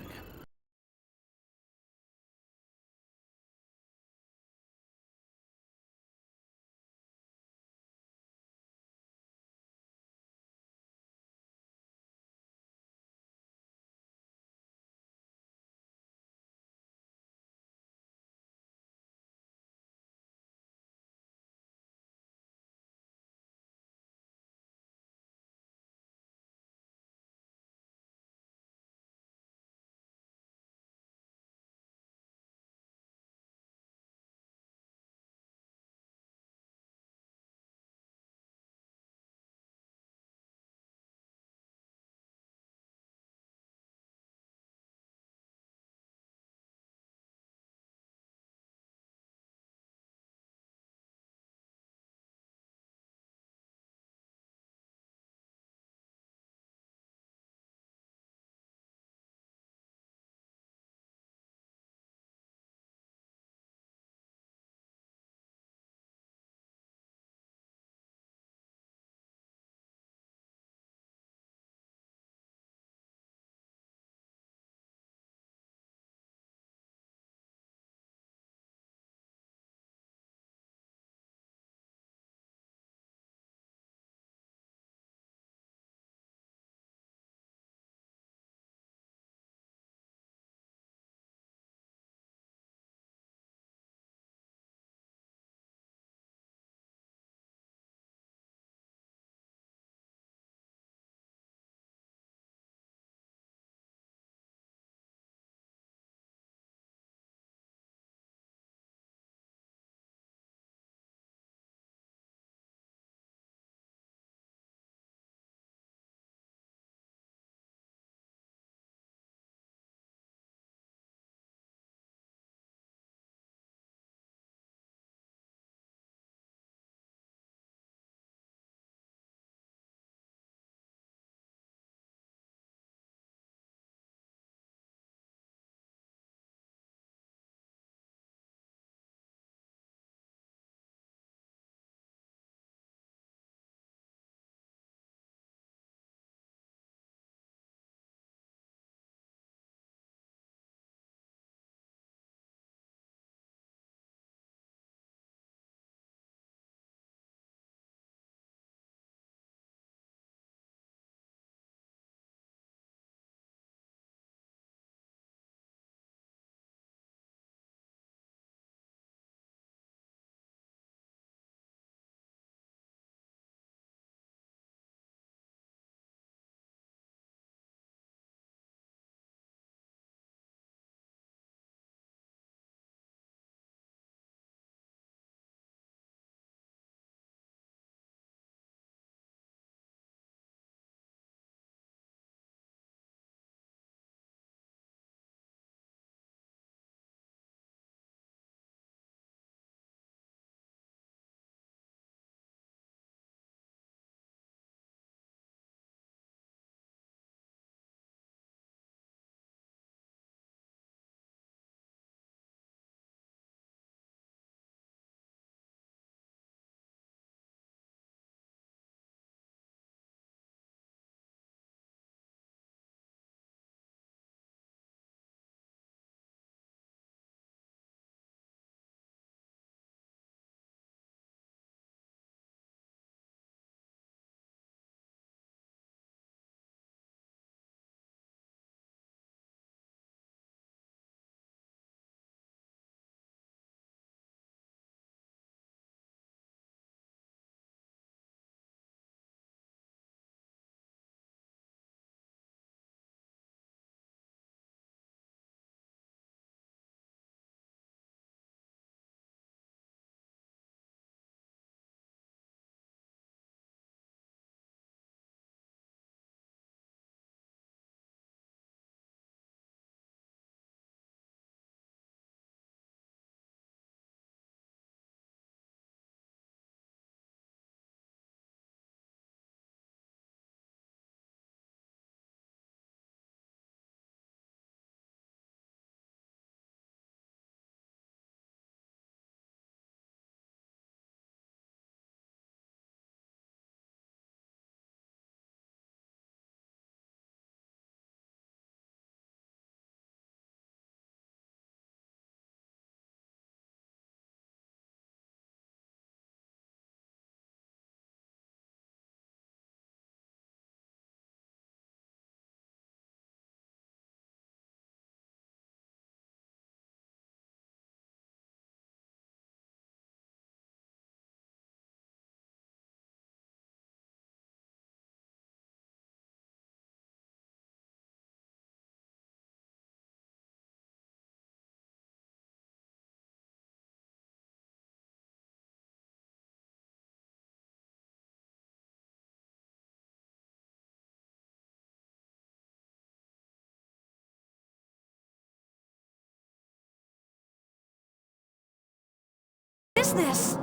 is this?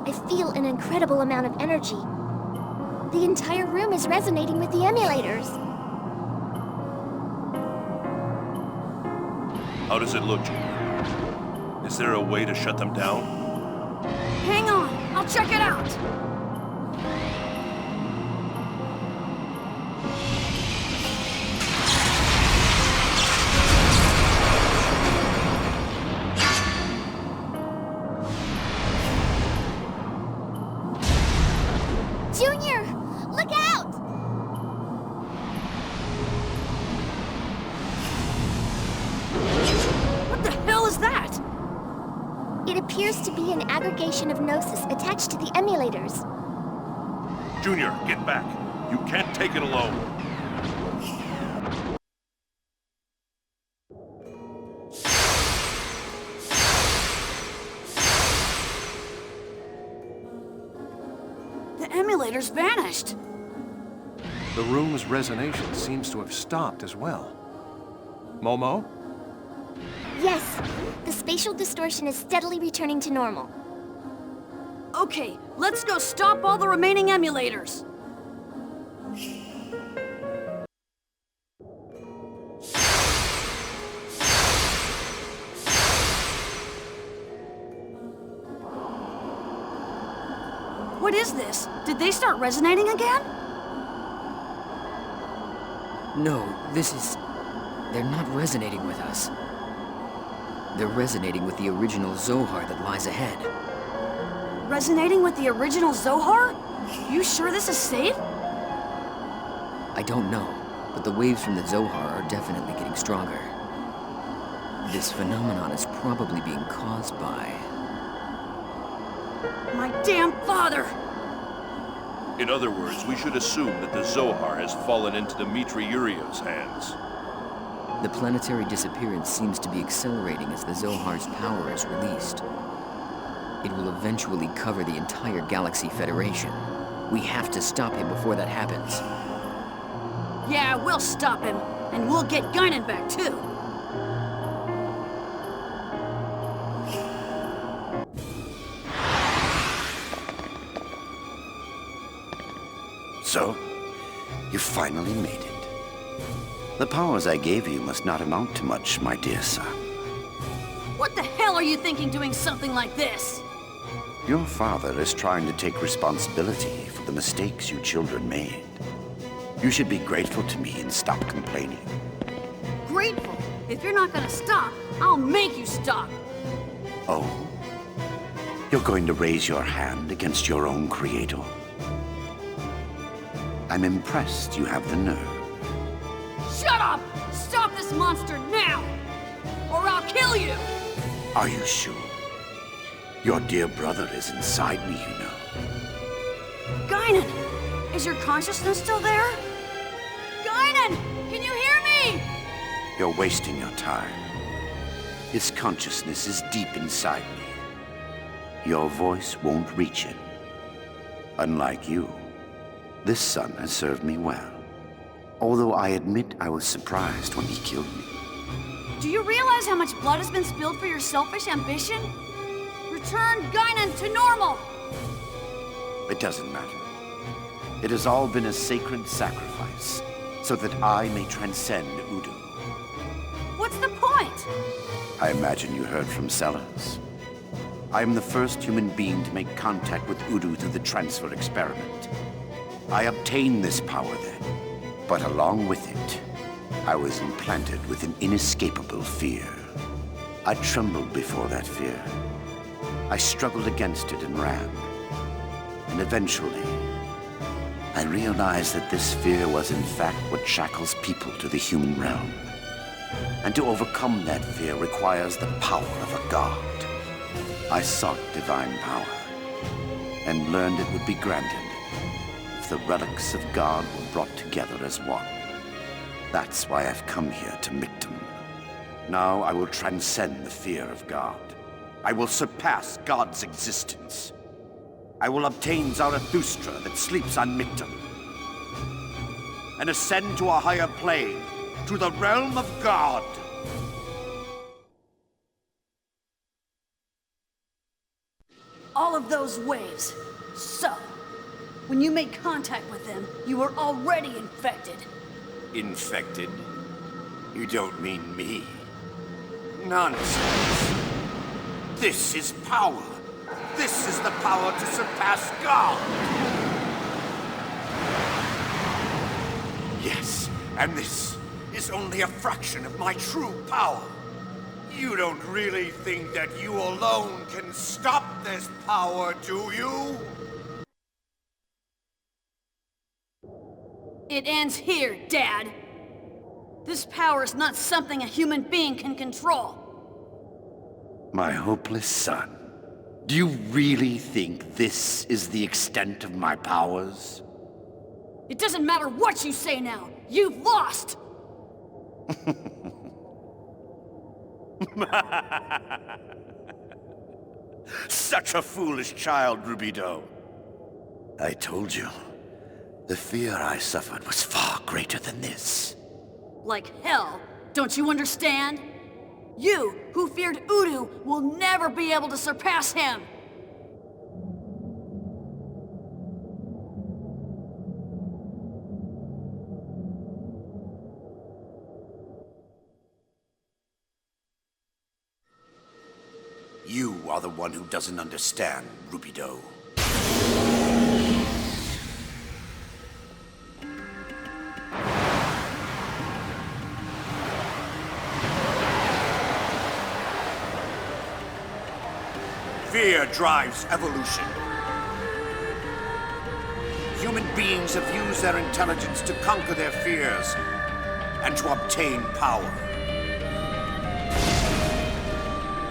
I feel an incredible amount of energy. The entire room is resonating with the emulators. How does it look, Junior? Is there a way to shut them down? Hang on, I'll check it out. Junior, look out! What the hell is that? It appears to be an aggregation of Gnosis attached to the emulators. Junior, get back. You can't take it alone. The emulators vanished. The room's resonation seems to have stopped as well. Momo? Yes, the spatial distortion is steadily returning to normal. Okay, let's go stop all the remaining emulators. What is this? Did they start resonating again? No, this is... They're not resonating with us. They're resonating with the original Zohar that lies ahead. Resonating with the original Zohar? You sure this is safe? I don't know, but the waves from the Zohar are definitely getting stronger. This phenomenon is probably being caused by... My damn father! In other words, we should assume that the Zohar has fallen into Dmitri Yuriev's hands. The planetary disappearance seems to be accelerating as the Zohar's power is released. It will eventually cover the entire Galaxy Federation. We have to stop him before that happens. Yeah, we'll stop him, and we'll get Guinan back too. So, you finally made it. The powers I gave you must not amount to much, my dear son. What the hell are you thinking doing something like this? Your father is trying to take responsibility for the mistakes you children made. You should be grateful to me and stop complaining. Grateful? If you're not gonna stop, I'll make you stop. Oh? You're going to raise your hand against your own creator? I'm impressed you have the nerve. Shut up! Stop this monster now! Or I'll kill you! Are you sure? Your dear brother is inside me, you know. Guinan! Is your consciousness still there? Guinan! Can you hear me? You're wasting your time. His consciousness is deep inside me. Your voice won't reach it. Unlike you, this son has served me well. Although I admit I was surprised when he killed me. Do you realize how much blood has been spilled for your selfish ambition? Return Guinan to normal! It doesn't matter. It has all been a sacred sacrifice, so that I may transcend Udu. What's the point? I imagine you heard from Sellers. I am the first human being to make contact with Udu through the transfer experiment. I obtained this power then, but along with it, I was implanted with an inescapable fear. I trembled before that fear. I struggled against it and ran. And eventually, I realized that this fear was in fact what shackles people to the human realm. And to overcome that fear requires the power of a god. I sought divine power, and learned it would be granted if the relics of God were brought together as one. That's why I've come here to Mictum. Now I will transcend the fear of God. I will surpass God's existence. I will obtain Zarathustra that sleeps on Mictum, and ascend to a higher plane, to the realm of God. all of those waves. So, when you made contact with them, you were already infected. Infected? You don't mean me. Nonsense. This is power. This is the power to surpass God. Yes, and this is only a fraction of my true power. You don't really think that you alone can stop this power, do you? It ends here, Dad. This power is not something a human being can control. My hopeless son. Do you really think this is the extent of my powers? It doesn't matter what you say now. You've lost! Such a foolish child, Rubido. I told you, the fear I suffered was far greater than this. Like hell, don't you understand? You, who feared Udu, will never be able to surpass him! You are the one who doesn't understand, Rubido. Fear drives evolution. Human beings have used their intelligence to conquer their fears and to obtain power.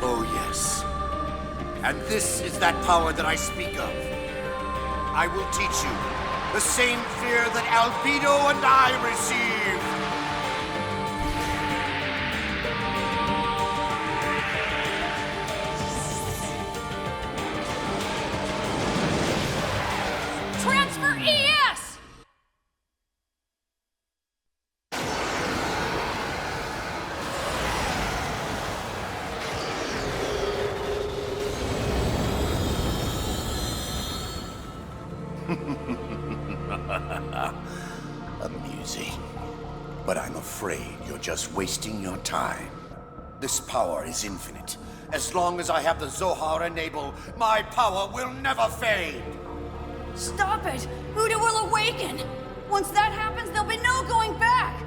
Oh, yes. And this is that power that I speak of. I will teach you the same fear that Albedo and I received. Transfer ES! Amusing. But I'm afraid you're just wasting your time. This power is infinite. As long as I have the Zohar enabled, my power will never fade. Stop it! Udu will awaken! Once that happens, there'll be no going back!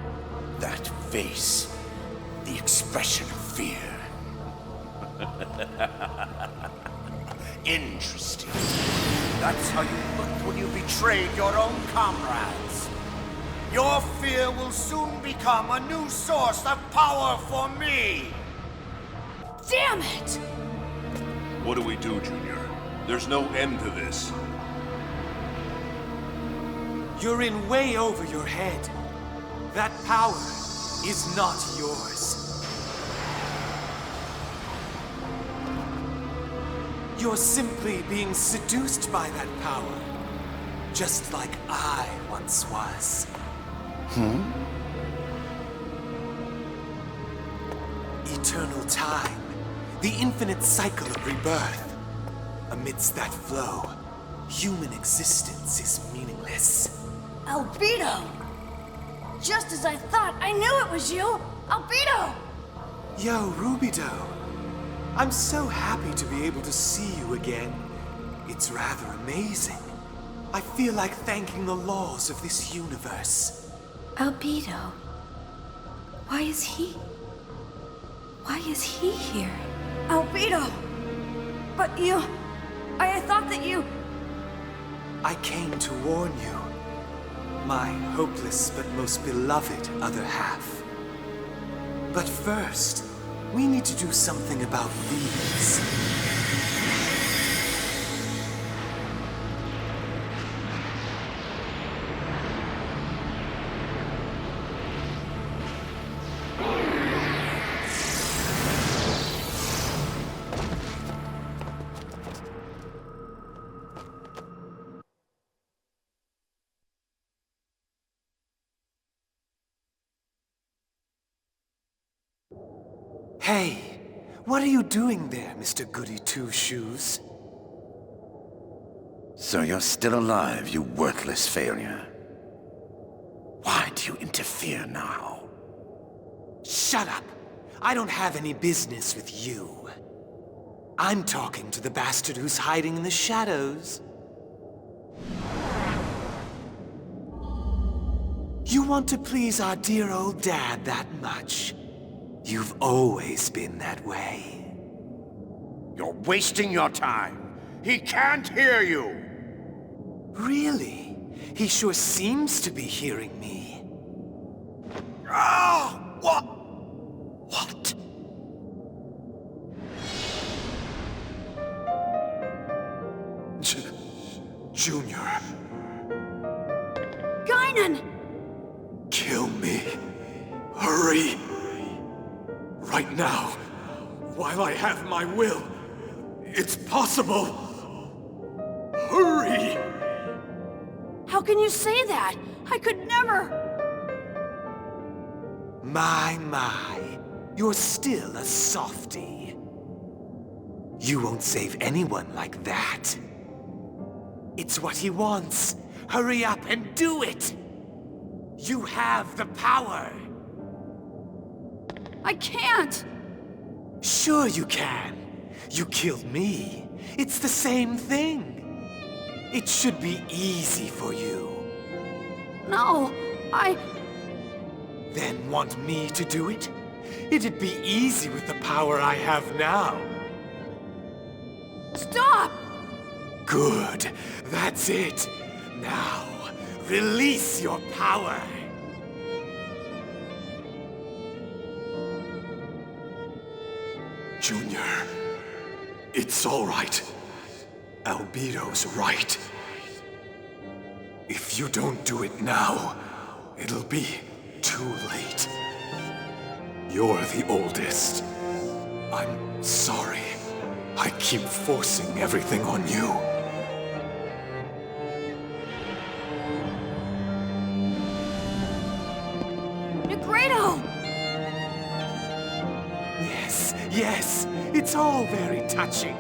That face, the expression of fear. Interesting. That's how you looked when you betrayed your own comrades. Your fear will soon become a new source of power for me! Damn it! What do we do, Junior? There's no end to this. You're in way over your head. That power is not yours. You're simply being seduced by that power. Just like I once was. Eternal time. The infinite cycle of rebirth. Amidst that flow, human existence is meaningless. Albedo! Just as I thought, I knew it was you! Albedo! Yo, Rubido. I'm so happy to be able to see you again. It's rather amazing. I feel like thanking the laws of this universe. Albedo. Why is he here? Albedo! But you... I thought that you... I came to warn you. My hopeless but most beloved other half. But first, we need to do something about these. Hey, what are you doing there, Mr. Goody Two-Shoes? So you're still alive, you worthless failure. Why do you interfere now? Shut up! I don't have any business with you. I'm talking to the bastard who's hiding in the shadows. You want to please our dear old dad that much? You've always been that way. You're wasting your time. He can't hear you. Really? He sure seems to be hearing me. Oh! What? What? Junior. Guinan! Kill me. Hurry. Right now. While I have my will. It's possible. Hurry! How can you say that? I could never... My. You're still a softie. You won't save anyone like that. It's what he wants. Hurry up and do it! You have the power! I can't! Sure you can. You killed me. It's the same thing. It should be easy for you. No, Then want me to do it? It'd be easy with the power I have now. Stop! Good. That's it. Now, release your power. Junior, it's all right. Albedo's right. If you don't do it now, it'll be too late. You're the oldest. I'm sorry. I keep forcing everything on you. Negredo! Yes, it's all very touching.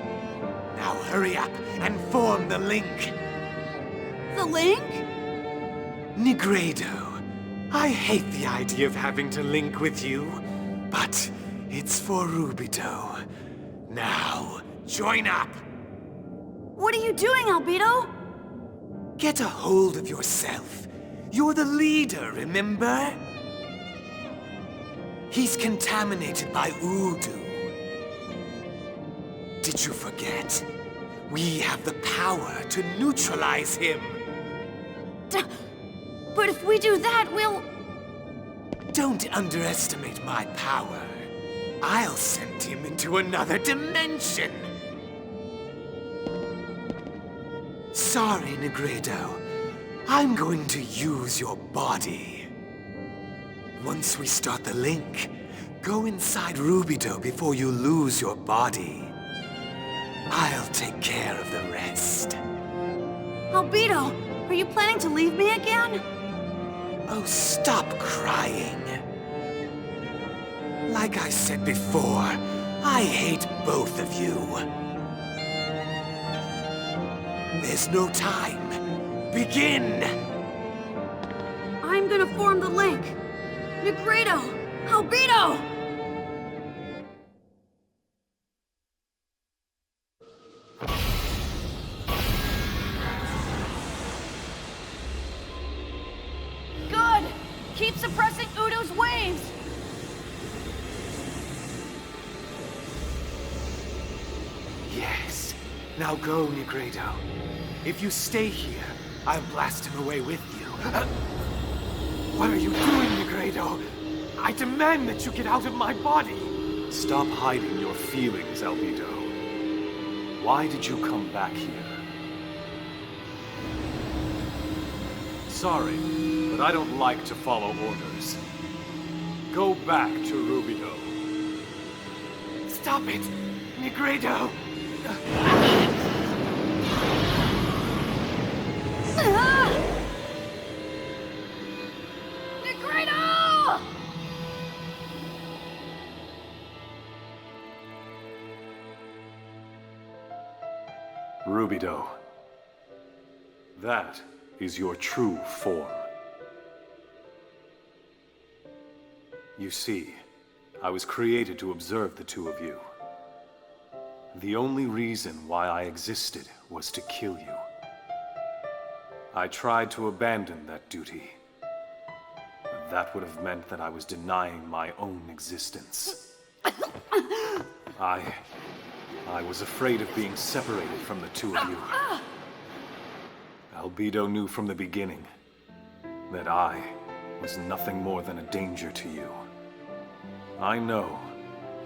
Now hurry up and form the link. The link? Negredo, I hate the idea of having to link with you, but it's for Rubido. Now, join up! What are you doing, Albedo? Get a hold of yourself. You're the leader, remember? He's contaminated by Udu. Did you forget? We have the power to neutralize him. But if we do that, we'll... Don't underestimate my power. I'll send him into another dimension. Sorry, Negredo. I'm going to use your body. Once we start the link, go inside Rubido before you lose your body. I'll take care of the rest. Albedo, are you planning to leave me again? Oh, stop crying. Like I said before, I hate both of you. There's no time. Begin! I'm gonna form the link. Negredo! Albedo! Good! Keep suppressing Udo's waves! Yes. Now go, Negredo. If you stay here, I'll blast him away with you. What are you doing, Negredo? I demand that you get out of my body! Stop hiding your feelings, Albedo. Why did you come back here? Sorry, but I don't like to follow orders. Go back to Rubido. Stop it! Negredo! Negredo! Rubido. That is your true form. You see, I was created to observe the two of you. The only reason why I existed was to kill you. I tried to abandon that duty, but that would have meant that I was denying my own existence. I was afraid of being separated from the two of you. Albedo knew from the beginning that I was nothing more than a danger to you. I know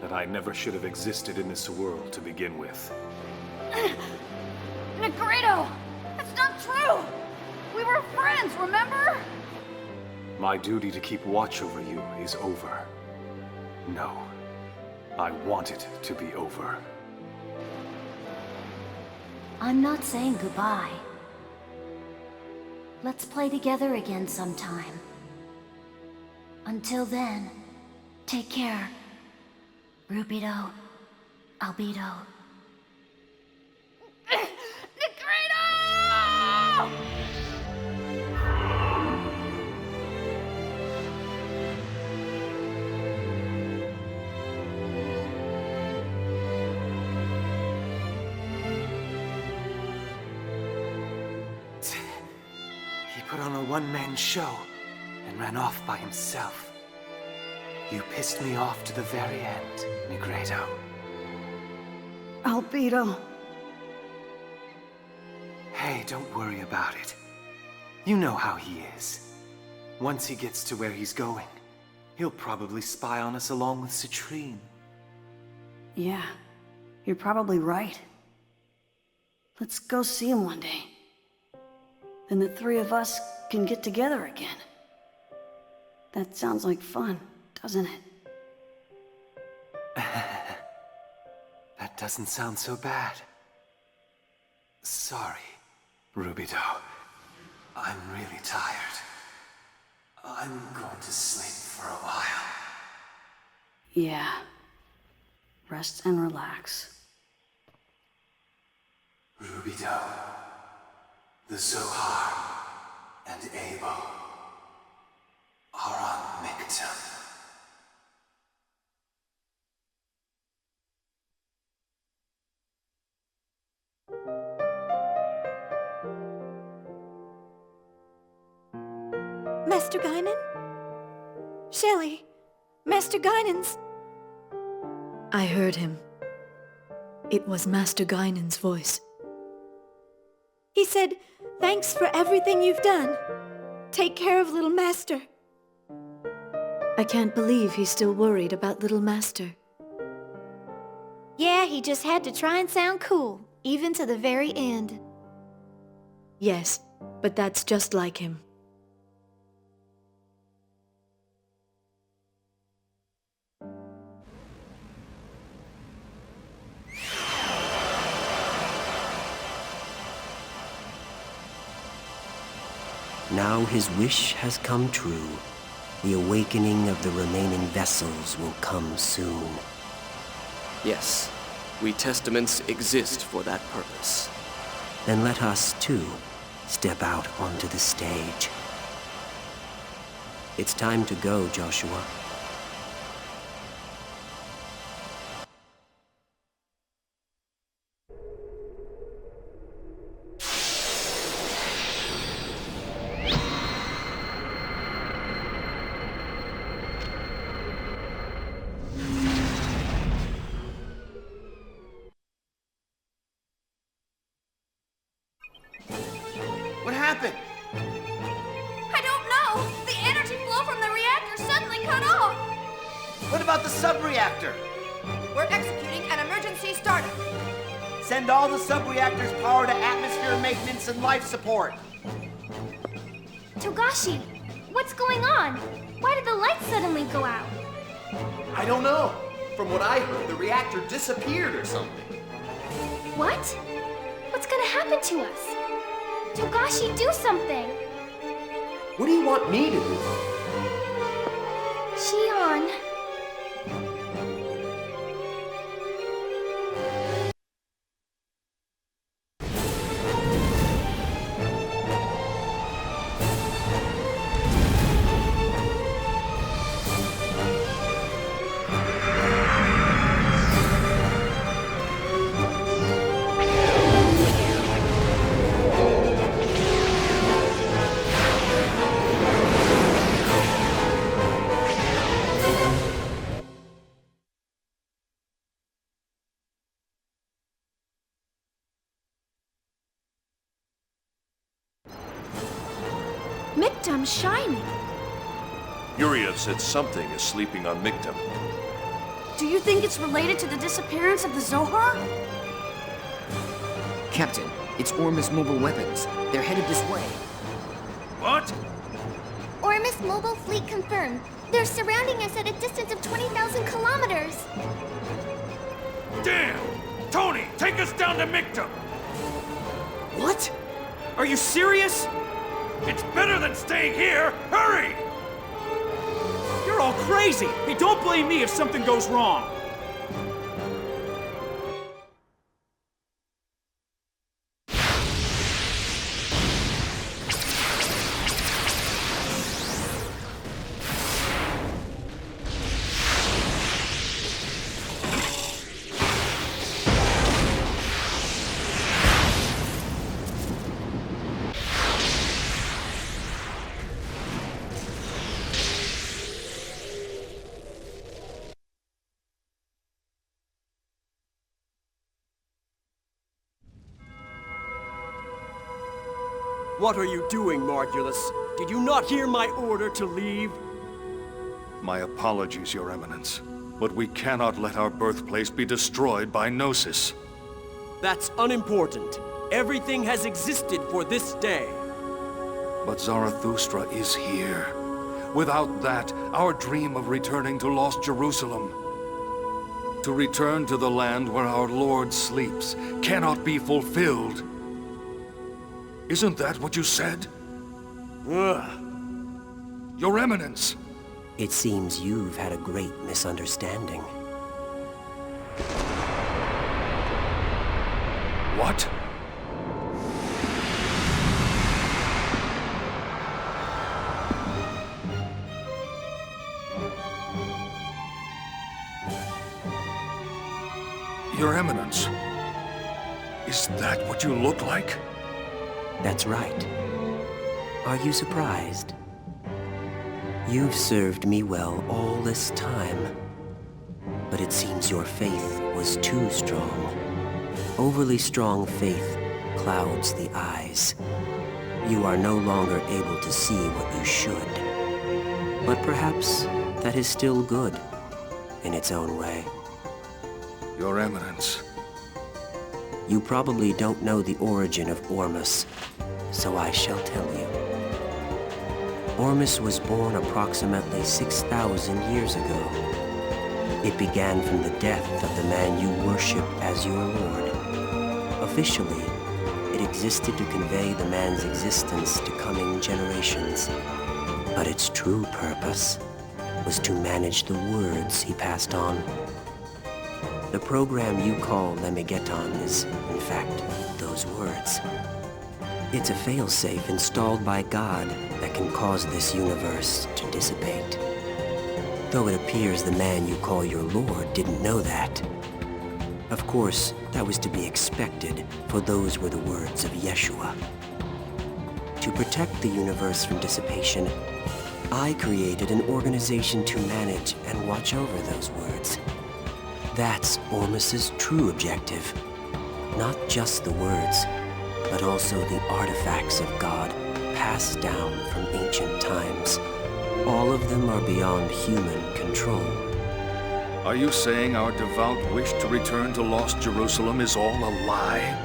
that I never should have existed in this world to begin with. Negredo! That's not true! We were friends, remember? My duty to keep watch over you is over. No, I want it to be over. I'm not saying goodbye. Let's play together again sometime. Until then, take care. Rubido, Albedo. Negredo! He put on a one-man show and ran off by himself. You pissed me off to the very end, Negredo. Albedo. Hey, don't worry about it. You know how he is. Once he gets to where he's going, he'll probably spy on us along with Citrine. Yeah, you're probably right. Let's go see him one day. Then the three of us can get together again. That sounds like fun, doesn't it? That doesn't sound so bad. Sorry, Rubido. I'm really tired. I'm going to sleep for a while. Yeah. Rest and relax. Rubido, the Zohar, and Abel are on Mictum. Master Guinan? Shelley, Master Guinan's... I heard him. It was Master Guinan's voice. He said, thanks for everything you've done. Take care of little Master. I can't believe he's still worried about little Master. Yeah, he just had to try and sound cool, even to the very end. Yes, but that's just like him. Now his wish has come true. The awakening of the remaining vessels will come soon. Yes, we Testaments exist for that purpose. Then let us, too, step out onto the stage. It's time to go, Joshua. What happened? I don't know! The energy flow from the reactor suddenly cut off! What about the sub-reactor? We're executing an emergency startup. Send all the sub-reactors power to atmosphere maintenance and life support. Togashi, what's going on? Why did the lights suddenly go out? I don't know. From what I heard, the reactor disappeared or something. What? What's gonna happen to us? Togashi, do something! What do you want me to do? Shion. Migdom's shining. Yuriev said something is sleeping on Migdom. Do you think it's related to the disappearance of the Zohar? Captain, it's Ormus mobile weapons. They're headed this way. What? Ormus mobile fleet confirmed. They're surrounding us at a distance of 20,000 kilometers. Damn! Tony, take us down to Migdom! What? Are you serious? It's better than staying here! Hurry! You're all crazy! Hey, don't blame me if something goes wrong! What are you doing, Margulis? Did you not hear my order to leave? My apologies, Your Eminence, but we cannot let our birthplace be destroyed by Gnosis. That's unimportant. Everything has existed for this day. But Zarathustra is here. Without that, our dream of returning to lost Jerusalem, to return to the land where our Lord sleeps, cannot be fulfilled. Isn't that what you said? Your Eminence! It seems you've had a great misunderstanding. What? Your Eminence, is that what you look like? That's right. Are you surprised? You've served me well all this time. But it seems your faith was too strong. Overly strong faith clouds the eyes. You are no longer able to see what you should. But perhaps that is still good, in its own way. Your Eminence. You probably don't know the origin of Ormus, so I shall tell you. Ormus was born approximately 6,000 years ago. It began from the death of the man you worship as your lord. Officially, it existed to convey the man's existence to coming generations. But its true purpose was to manage the words he passed on. The program you call Lemigeton is, in fact, those words. It's a failsafe installed by God that can cause this universe to dissipate. Though it appears the man you call your lord didn't know that. Of course, that was to be expected, for those were the words of Yeshua. To protect the universe from dissipation, I created an organization to manage and watch over those words. That's Ormus's true objective. Not just the words, but also the artifacts of God passed down from ancient times. All of them are beyond human control. Are you saying our devout wish to return to lost Jerusalem is all a lie?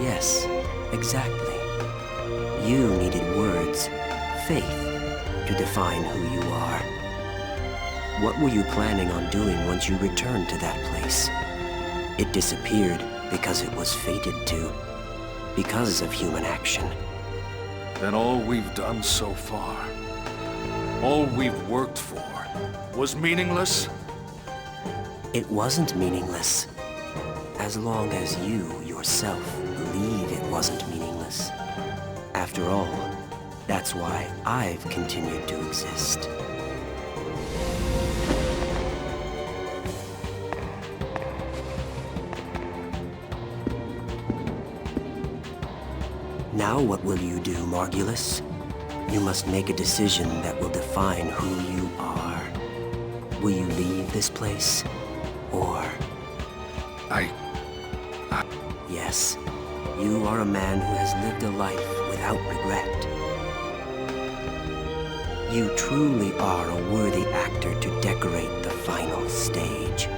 Yes, exactly. You needed words, faith, to define who you are. What were you planning on doing once you returned to that place? It disappeared because it was fated to. Because of human action. Then all we've done so far, all we've worked for, was meaningless? It wasn't meaningless. As long as you, yourself, believe it wasn't meaningless. After all, that's why I've continued to exist. Now what will you do, Margulis? You must make a decision that will define who you are. Will you leave this place? Or... Yes, you are a man who has lived a life without regret. You truly are a worthy actor to decorate the final stage.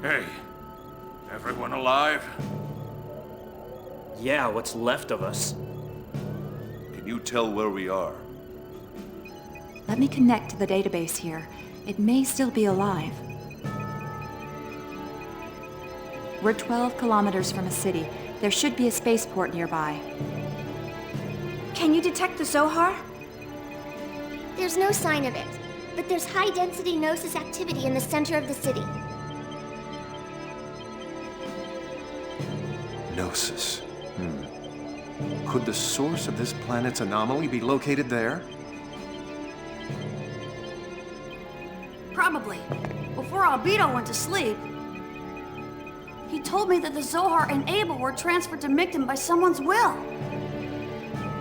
Hey, everyone alive? Yeah, what's left of us. Can you tell where we are? Let me connect to the database here. It may still be alive. We're 12 kilometers from a city. There should be a spaceport nearby. Can you detect the Zohar? There's no sign of it, but there's high-density Gnosis activity in the center of the city. Gnosis. Could the source of this planet's anomaly be located there? Probably. Before Albedo went to sleep, he told me that the Zohar and Abel were transferred to Mictum by someone's will.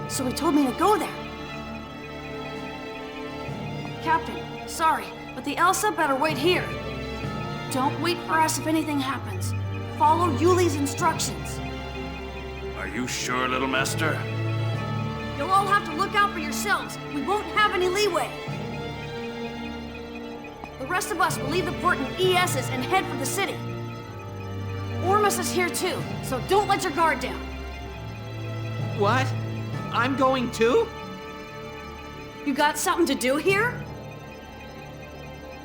So he told me to go there. Captain, sorry, but the Elsa better wait here. Don't wait for us if anything happens. Follow Yuli's instructions. Are you sure, little master? You'll all have to look out for yourselves. We won't have any leeway. The rest of us will leave the port in ESs and head for the city. Ormus is here too, so don't let your guard down. What? I'm going too? You got something to do here?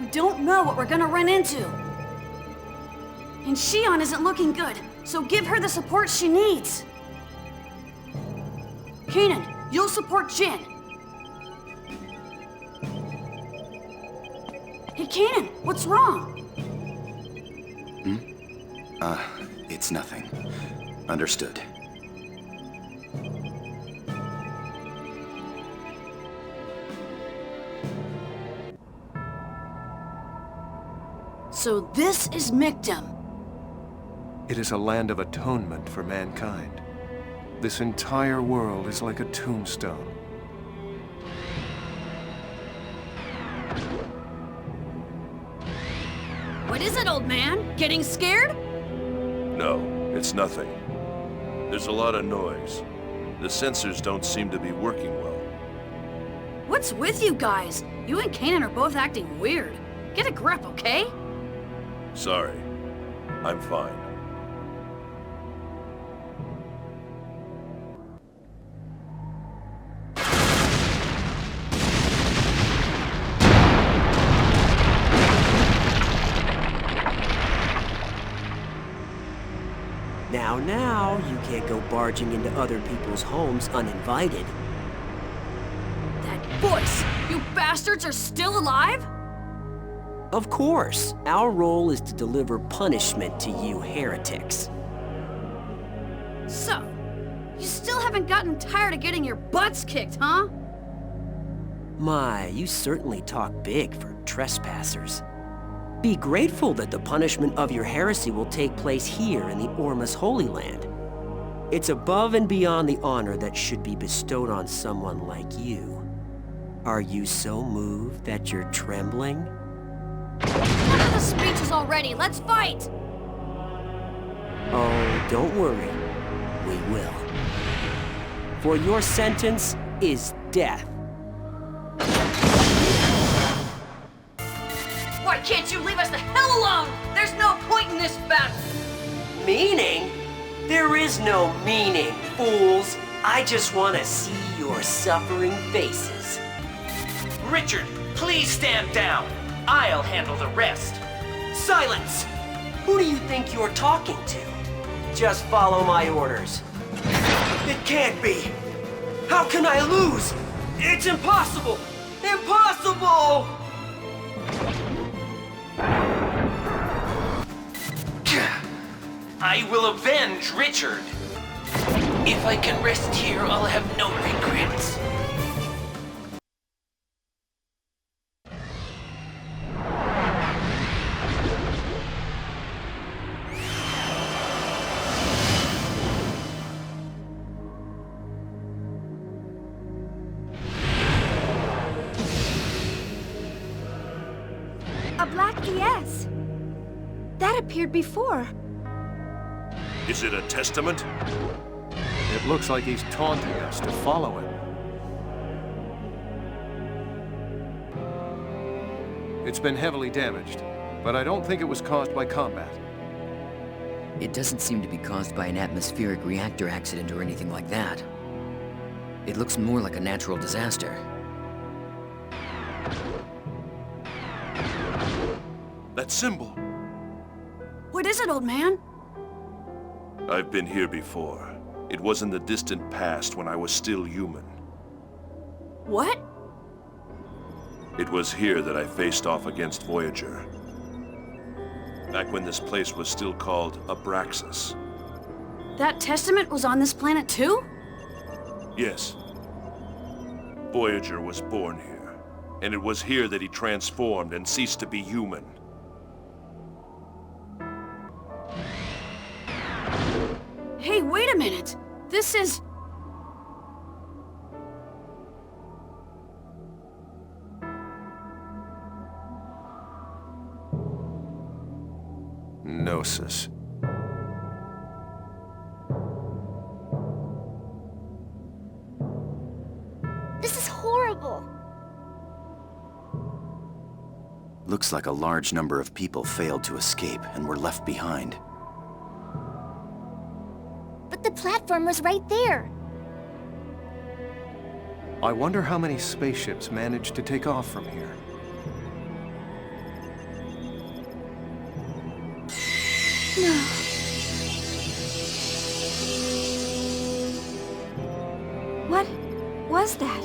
We don't know what we're gonna run into. And Shion isn't looking good, so give her the support she needs. Kanan, you'll support Jin. Hey, Kanan, what's wrong? It's nothing. Understood. So this is Mictum. It is a land of atonement for mankind. This entire world is like a tombstone. What is it, old man? Getting scared? No, it's nothing. There's a lot of noise. The sensors don't seem to be working well. What's with you guys? You and Kanan are both acting weird. Get a grip, okay? Sorry. I'm fine. Now, you can't go barging into other people's homes uninvited. That voice! You bastards are still alive? Of course, our role is to deliver punishment to you heretics. So, you still haven't gotten tired of getting your butts kicked, huh? My, you certainly talk big for trespassers. Be grateful that the punishment of your heresy will take place here in the Ormus Holy Land. It's above and beyond the honor that should be bestowed on someone like you. Are you so moved that you're trembling? Enough of the speeches already, let's fight! Oh, don't worry. We will. For your sentence is death. Why can't you leave us the hell alone? There's no point in this battle! Meaning? There is no meaning, fools. I just want to see your suffering faces. Richard, please stand down. I'll handle the rest. Silence! Who do you think you're talking to? Just follow my orders. It can't be! How can I lose? It's impossible! Impossible! I will avenge Richard. If I can rest here, I'll have no regrets. A black ES. That appeared before. Is it a testament? It looks like he's taunting us to follow him. It's been heavily damaged, but I don't think it was caused by combat. It doesn't seem to be caused by an atmospheric reactor accident or anything like that. It looks more like a natural disaster. That symbol. What is it, old man? I've been here before. It was in the distant past when I was still human. What? It was here that I faced off against Voyager. Back when this place was still called Abraxas. That testament was on this planet too? Yes. Voyager was born here, and it was here that he transformed and ceased to be human. Hey, wait a minute! This is... Gnosis. This is horrible. Looks like a large number of people failed to escape and were left behind. But the platform was right there. I wonder how many spaceships managed to take off from here. No. What was that?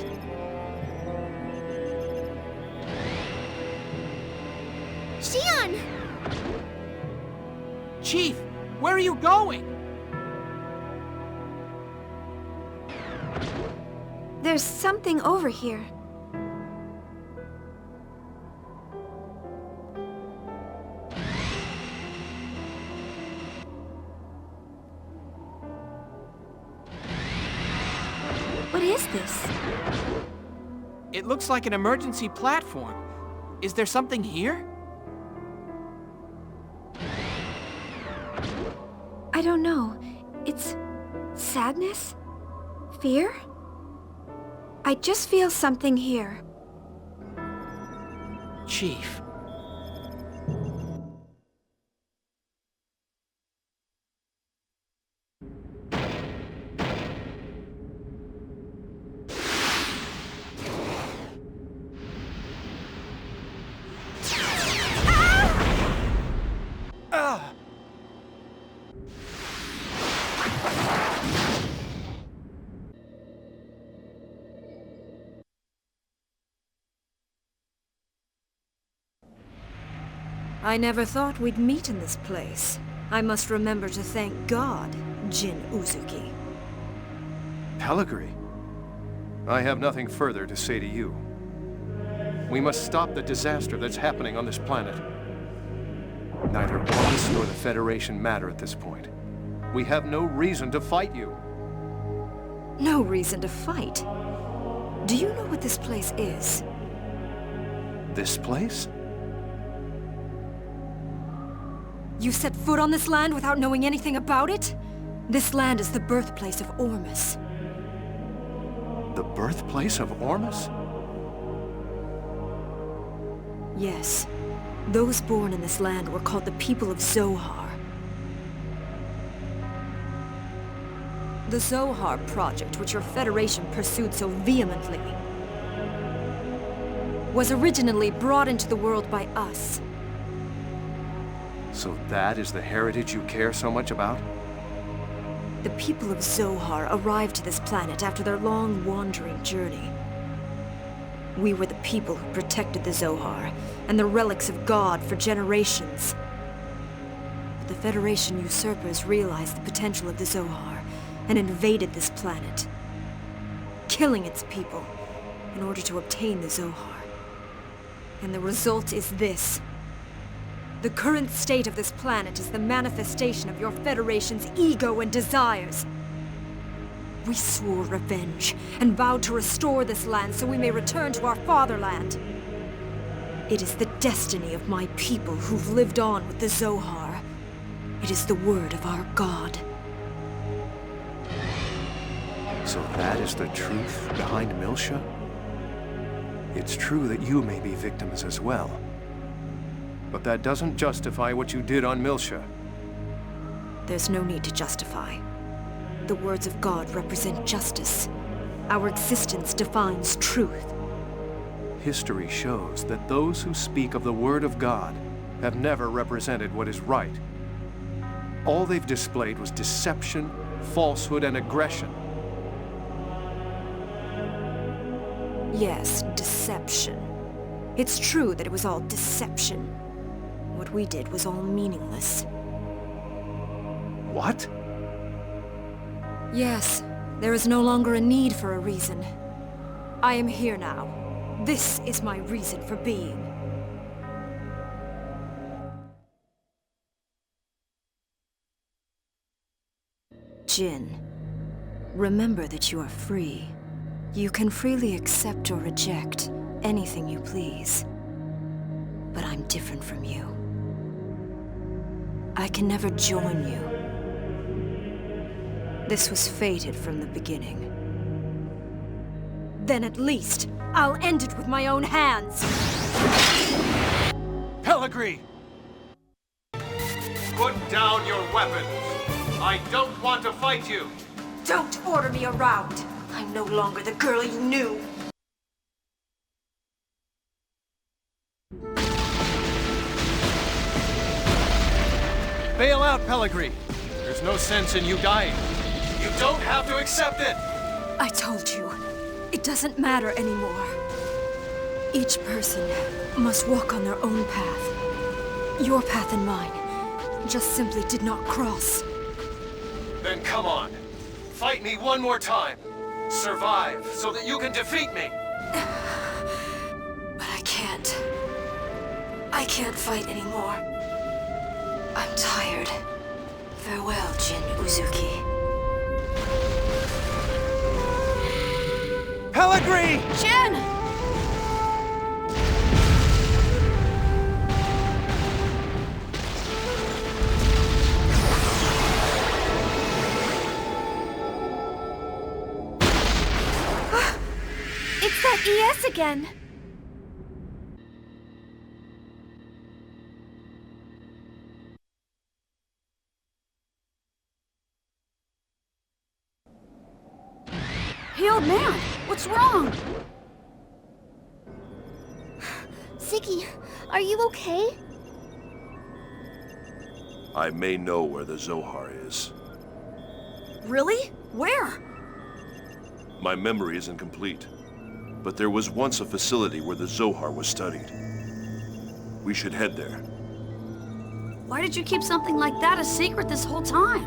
Shion! Chief, where are you going? There's something over here. What is this? It looks like an emergency platform. Is there something here? I don't know. It's sadness? Fear? I just feel something here. Chief. I never thought we'd meet in this place. I must remember to thank God, Jin Uzuki. Pellegrini, I have nothing further to say to you. We must stop the disaster that's happening on this planet. Neither Ormus nor the Federation matter at this point. We have no reason to fight you. No reason to fight? Do you know what this place is? This place? You set foot on this land without knowing anything about it? This land is the birthplace of Ormus. The birthplace of Ormus? Yes. Those born in this land were called the people of Zohar. The Zohar project, which your Federation pursued so vehemently, was originally brought into the world by us. So that is the heritage you care so much about? The people of Zohar arrived to this planet after their long wandering journey. We were the people who protected the Zohar and the relics of God for generations. But the Federation usurpers realized the potential of the Zohar and invaded this planet, killing its people in order to obtain the Zohar. And the result is this. The current state of this planet is the manifestation of your Federation's ego and desires. We swore revenge and vowed to restore this land so we may return to our fatherland. It is the destiny of my people who've lived on with the Zohar. It is the word of our God. So that is the truth behind Miltia? It's true that you may be victims as well. But that doesn't justify what you did on Miltia. There's no need to justify. The words of God represent justice. Our existence defines truth. History shows that those who speak of the Word of God have never represented what is right. All they've displayed was deception, falsehood, and aggression. Yes, deception. It's true that it was all deception. What we did was all meaningless. What? Yes, there is no longer a need for a reason. I am here now. This is my reason for being. Jin, remember that you are free. You can freely accept or reject anything you please. But I'm different from you. I can never join you. This was fated from the beginning. Then at least, I'll end it with my own hands! Pellegrini! Put down your weapons! I don't want to fight you! Don't order me around! I'm no longer the girl you knew! Bail out, Pellegrini! There's no sense in you dying. You don't have to accept it! I told you, it doesn't matter anymore. Each person must walk on their own path. Your path and mine just simply did not cross. Then come on. Fight me one more time. Survive so that you can defeat me. But I can't. I can't fight anymore. I'm tired. Farewell, Jin Uzuki. Pellegrini! Jin! It's that ES again! Hey, old man, what's wrong? Ziggy, are you okay? I may know where the Zohar is. Really? Where? My memory is incomplete, but there was once a facility where the Zohar was studied. We should head there. Why did you keep something like that a secret this whole time?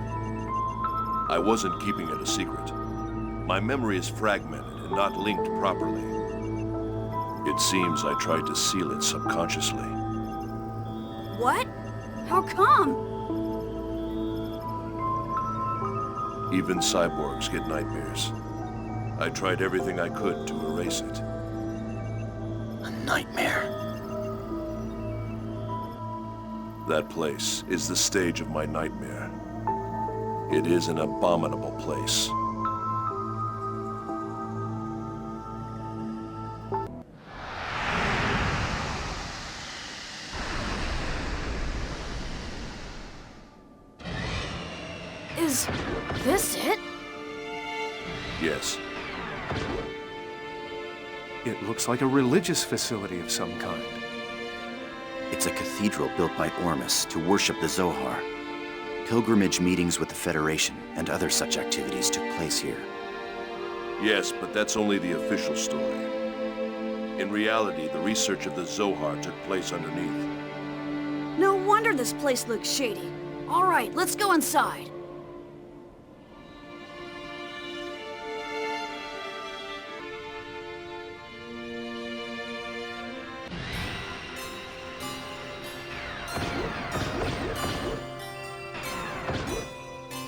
I wasn't keeping it a secret. My memory is fragmented and not linked properly. It seems I tried to seal it subconsciously. What? How come? Even cyborgs get nightmares. I tried everything I could to erase it. A nightmare. That place is the stage of my nightmare. It is an abominable place. Is this it? Yes. It looks like a religious facility of some kind. It's a cathedral built by Ormus to worship the Zohar. Pilgrimage meetings with the Federation and other such activities took place here. Yes, but that's only the official story. In reality, the research of the Zohar took place underneath. No wonder this place looks shady. All right, let's go inside.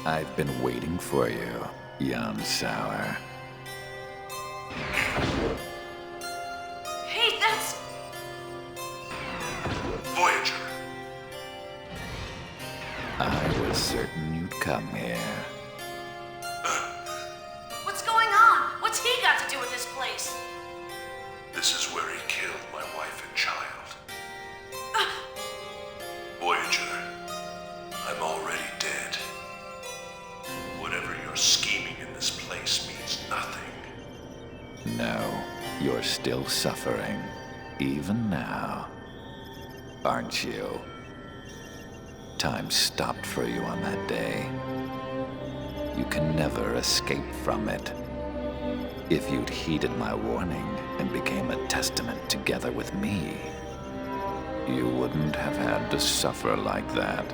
I've been waiting for you, young sour. Hey, that's... Voyager! I will was certain you'd come here. What's going on? What's he got to do with this place? This is where he killed my wife and child. Voyager, I'm already dead. Whatever you're scheming in this place means nothing. No, you're still suffering, even now. Aren't you? Time stopped for you on that day. You can never escape from it. If you'd heeded my warning and became a testament together with me, you wouldn't have had to suffer like that.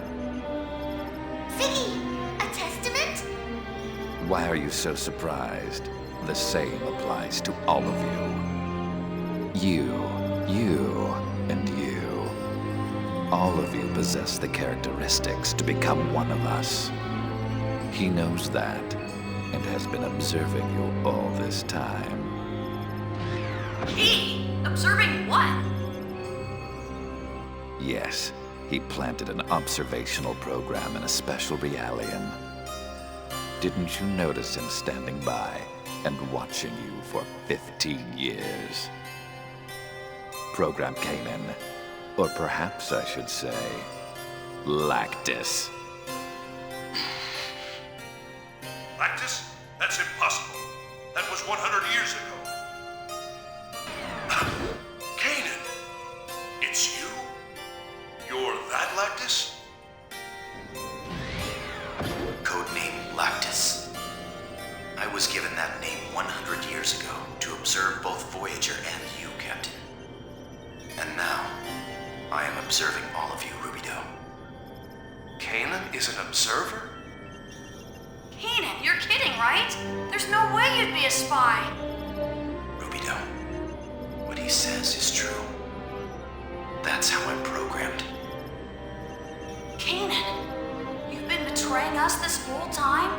Ziggy, a testament? Why are you so surprised? The same applies to all of you. You, and you. All of you possess the characteristics to become one of us. He knows that, and has been observing you all this time. He? Observing what? Yes, he planted an observational program in a special realian. Didn't you notice him standing by and watching you for 15 years? Program Kanan, or perhaps I should say, Lactus. Lactus? That's impossible. That was 100 years ago. Kanan! It's you? You're that Lactus? Codename Lactus. I was given that name 100 years ago to observe both Voyager and you, Captain. And now, I am observing all of you, Rubido. Kanan is an observer? Kanan, you're kidding, right? There's no way you'd be a spy. Rubido, what he says is true. That's how I'm programmed. Kanan, you've been betraying us this whole time?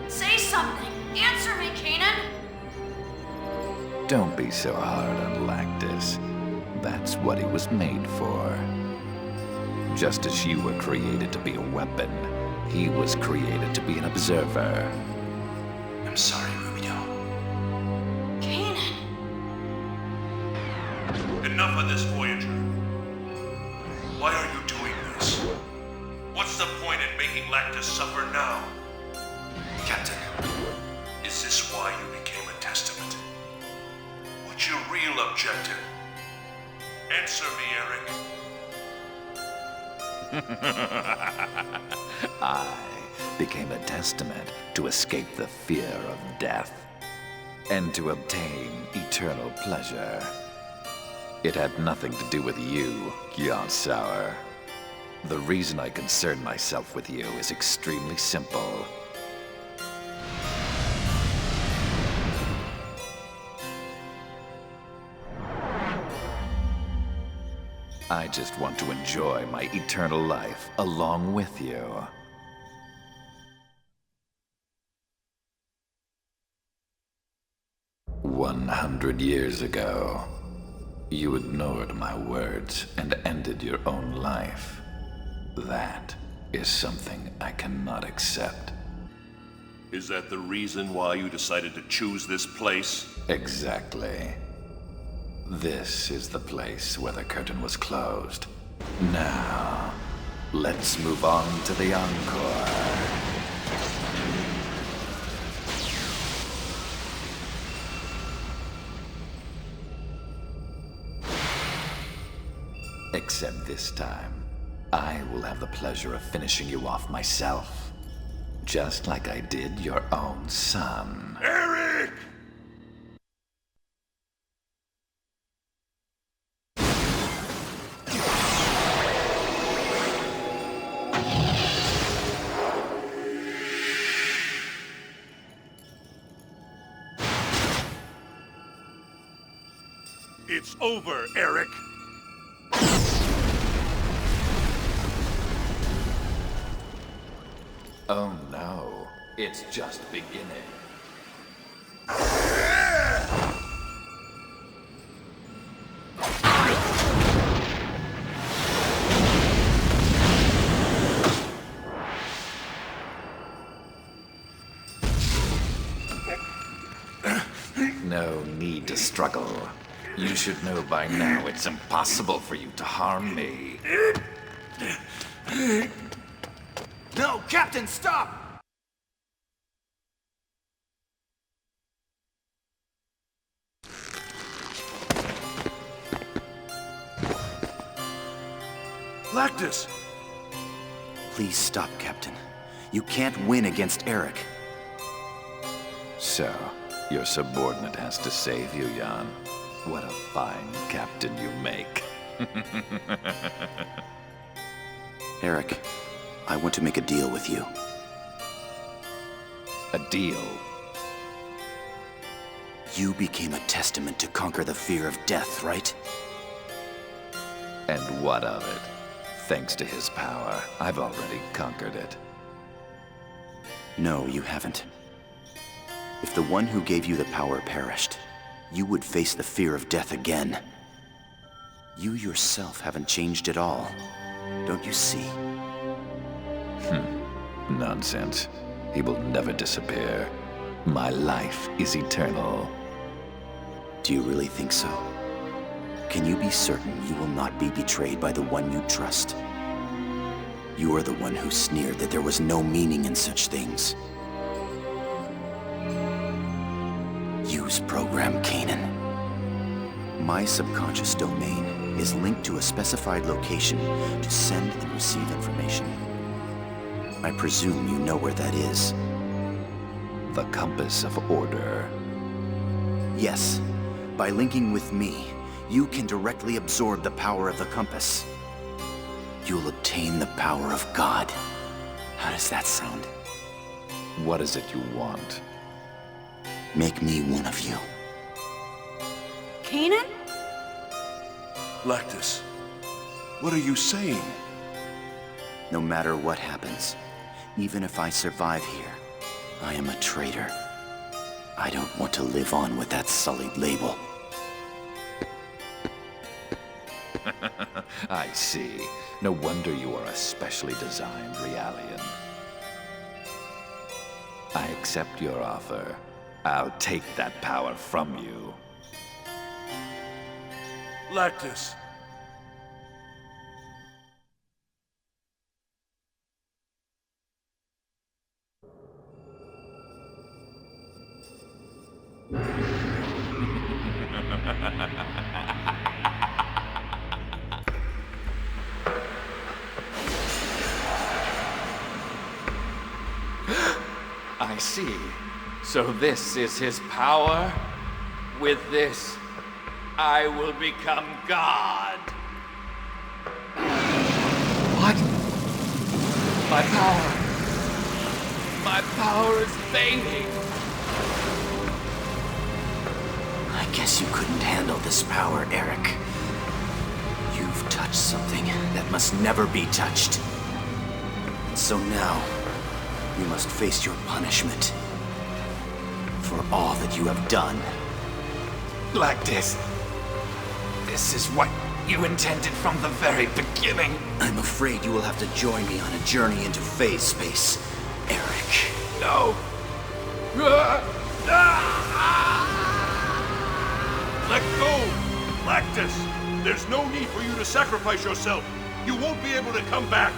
Say something. Answer me, Kanan. Don't be so hard on Lactus. That's what he was made for. Just as you were created to be a weapon, he was created to be an observer. I'm sorry, Rubido. Kanan. Enough of this, Voyager. Why are you doing this? What's the point in making Lactus suffer now? Captain. Is this why you became a testament? What's your real objective? Answer me, Eric. I became a testament to escape the fear of death and to obtain eternal pleasure. It had nothing to do with you, Xenosaga. The reason I concern myself with you is extremely simple. I just want to enjoy my eternal life along with you. "100 years ago, you ignored my words and ended your own life. That is something I cannot accept." Is that the reason why you decided to choose this place? Exactly. This is the place where the curtain was closed. Now, let's move on to the encore. Except this time, I will have the pleasure of finishing you off myself. Just like I did your own son. Eric! It's over, Eric. Oh no, it's just beginning. no need to struggle. You should know by now it's impossible for you to harm me. No, Captain, stop! Lactus! Please stop, Captain. You can't win against Eric. So, your subordinate has to save you, Jan. What a fine captain you make. Eric, I want to make a deal with you. A deal? You became a testament to conquer the fear of death, right? And what of it? Thanks to his power, I've already conquered it. No, you haven't. If the one who gave you the power perished, you would face the fear of death again. You yourself haven't changed at all. Don't you see? Nonsense. He will never disappear. My life is eternal. Do you really think so? Can you be certain you will not be betrayed by the one you trust? You are the one who sneered that there was no meaning in such things. Use Program Kanan. My subconscious domain is linked to a specified location to send and receive information. I presume you know where that is. The compass of order. Yes. By linking with me, you can directly absorb the power of the compass. You'll obtain the power of God. How does that sound? What is it you want? Make me one of you. Kanan? Lactus, what are you saying? No matter what happens, even if I survive here, I am a traitor. I don't want to live on with that sullied label. I see. No wonder you are a specially designed Realian. I accept your offer. I'll take that power from you. Lactus! I see. So this is his power? With this, I will become God. What? My power. My power is fading. I guess you couldn't handle this power, Eric. You've touched something that must never be touched. And so now, you must face your punishment for all that you have done. Lactus, this is what you intended from the very beginning. I'm afraid you will have to join me on a journey into phase space, Eric. No. Let go! Lactus! There's no need for you to sacrifice yourself! You won't be able to come back!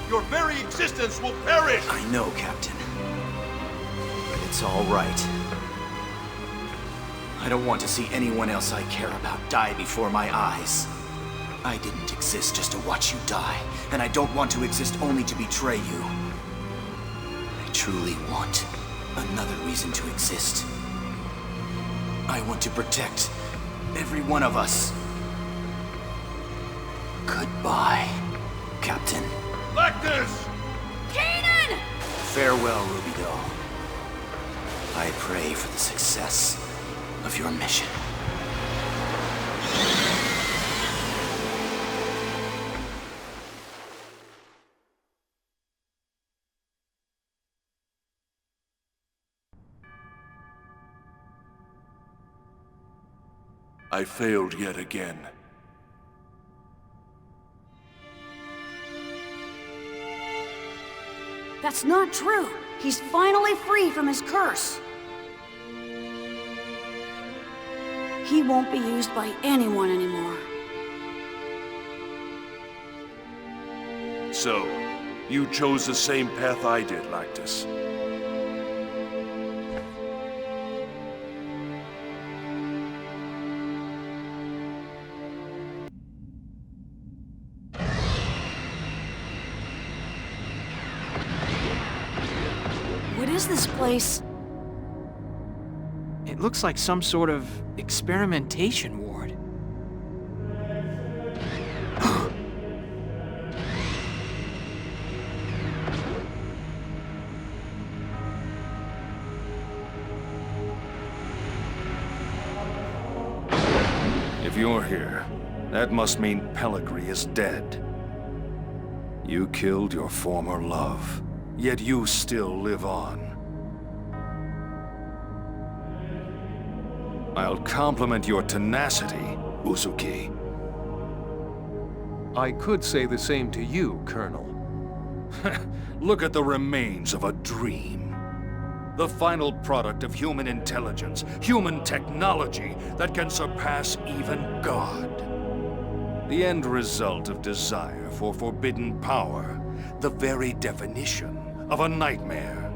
Your very existence will perish! I know, Captain. But it's all right. I don't want to see anyone else I care about die before my eyes. I didn't exist just to watch you die, and I don't want to exist only to betray you. I truly want another reason to exist. I want to protect every one of us. Goodbye, Captain. Lactus! Kanan! Farewell, Ruby Doll. I pray for the success of your mission. I failed yet again. That's not true. He's finally free from his curse. He won't be used by anyone anymore. So, you chose the same path I did, Lactus. What is this place? It looks like some sort of experimentation ward. If you're here, that must mean Pellegrini is dead. You killed your former love, yet you still live on. I'll compliment your tenacity, Uzuki. I could say the same to you, Colonel. Look at the remains of a dream. The final product of human intelligence, human technology that can surpass even God. The end result of desire for forbidden power, the very definition of a nightmare.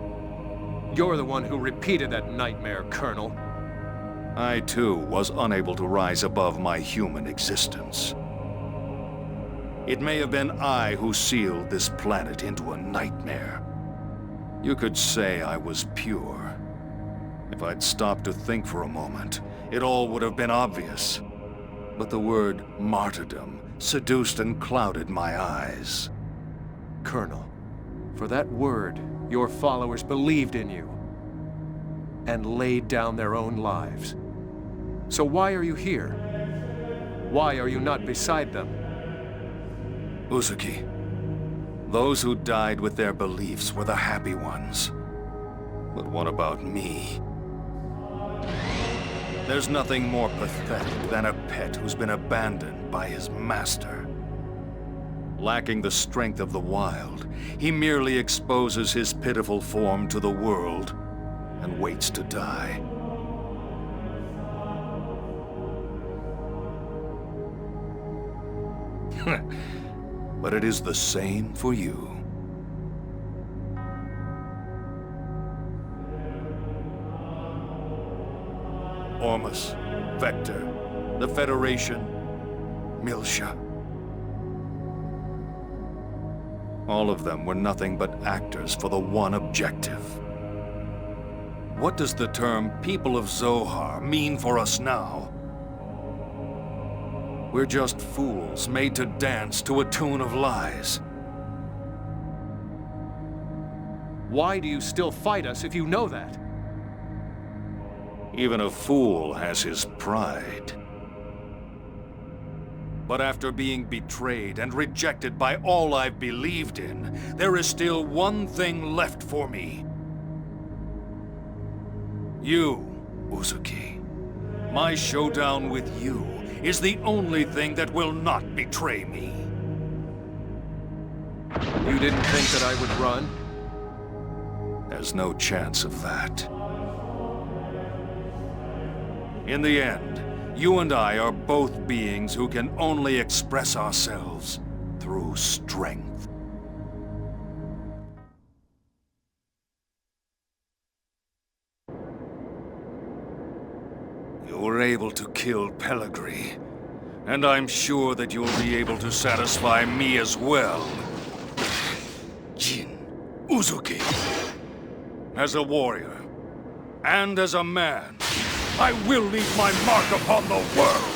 You're the one who repeated that nightmare, Colonel. I, too, was unable to rise above my human existence. It may have been I who sealed this planet into a nightmare. You could say I was pure. If I'd stopped to think for a moment, it all would have been obvious. But the word martyrdom seduced and clouded my eyes. Colonel, for that word, your followers believed in you and laid down their own lives. So why are you here? Why are you not beside them? Uzuki, those who died with their beliefs were the happy ones. But what about me? There's nothing more pathetic than a pet who's been abandoned by his master. Lacking the strength of the wild, he merely exposes his pitiful form to the world and waits to die. But it is the same for you. Ormus, Vector, the Federation, Miltia. All of them were nothing but actors for the one objective. What does the term People of Zohar mean for us now? We're just fools made to dance to a tune of lies. Why do you still fight us if you know that? Even a fool has his pride. But after being betrayed and rejected by all I've believed in, there is still one thing left for me. You, Uzuki. My showdown with you is the only thing that will not betray me. You didn't think that I would run? There's no chance of that. In the end, you and I are both beings who can only express ourselves through strength. You were able to kill Pellegrini, and I'm sure that you'll be able to satisfy me as well. Jin Uzuki. As a warrior, and as a man, I will leave my mark upon the world!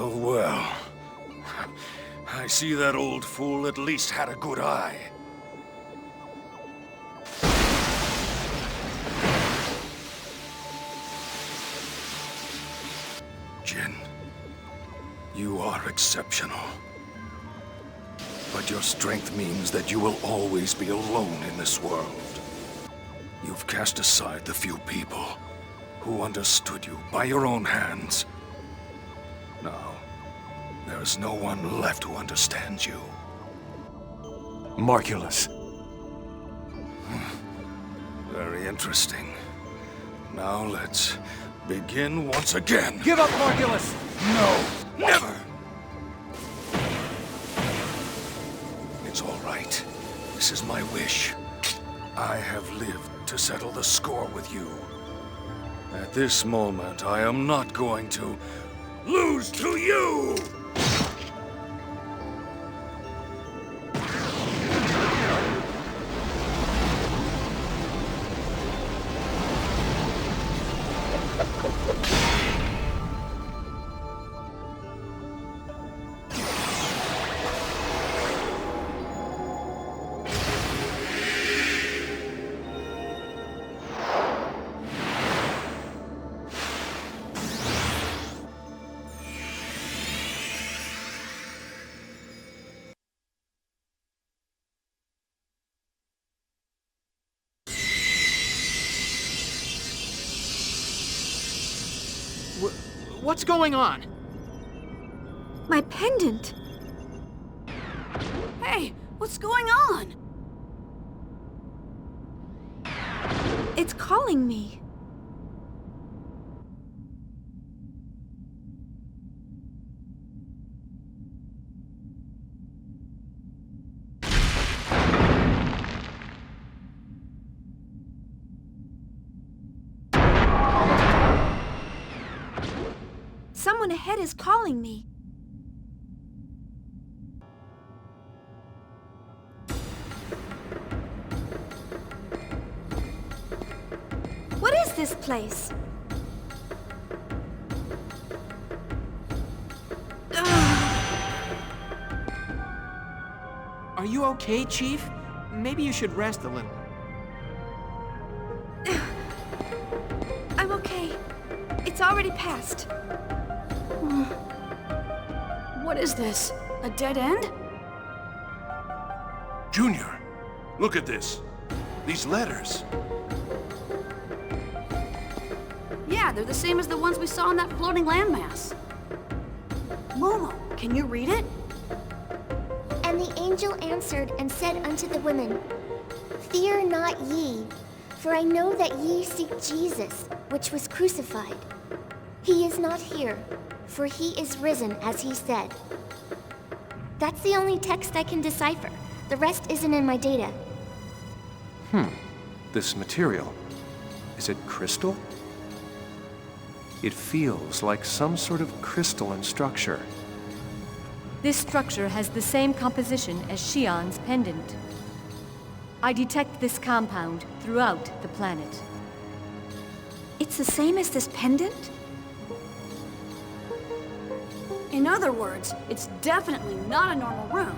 Well. I see that old fool at least had a good eye. are exceptional. But your strength means that you will always be alone in this world. You've cast aside the few people who understood you by your own hands. Now, there is no one left who understands you. Margulis. Very interesting. Now let's begin once again. Give up, Margulis! No, never! It's all right. This is my wish. I have lived to settle the score with you. At this moment, I am not going to lose to you! What's going on? My pendant! Hey, what's going on? It's calling me. Someone ahead is calling me. What is this place? Are you okay, Chief? Maybe you should rest a little. I'm okay. It's already passed. What is this? A dead end? Junior, look at this. These letters. Yeah, they're the same as the ones we saw in that floating landmass. Momo, can you read it? And the angel answered and said unto the women, Fear not ye, for I know that ye seek Jesus, which was crucified. He is not here, for he is risen, as he said. That's the only text I can decipher. The rest isn't in my data. This material, is it crystal? It feels like some sort of crystalline structure. This structure has the same composition as Shion's pendant. I detect this compound throughout the planet. It's the same as this pendant? In other words, it's definitely not a normal room.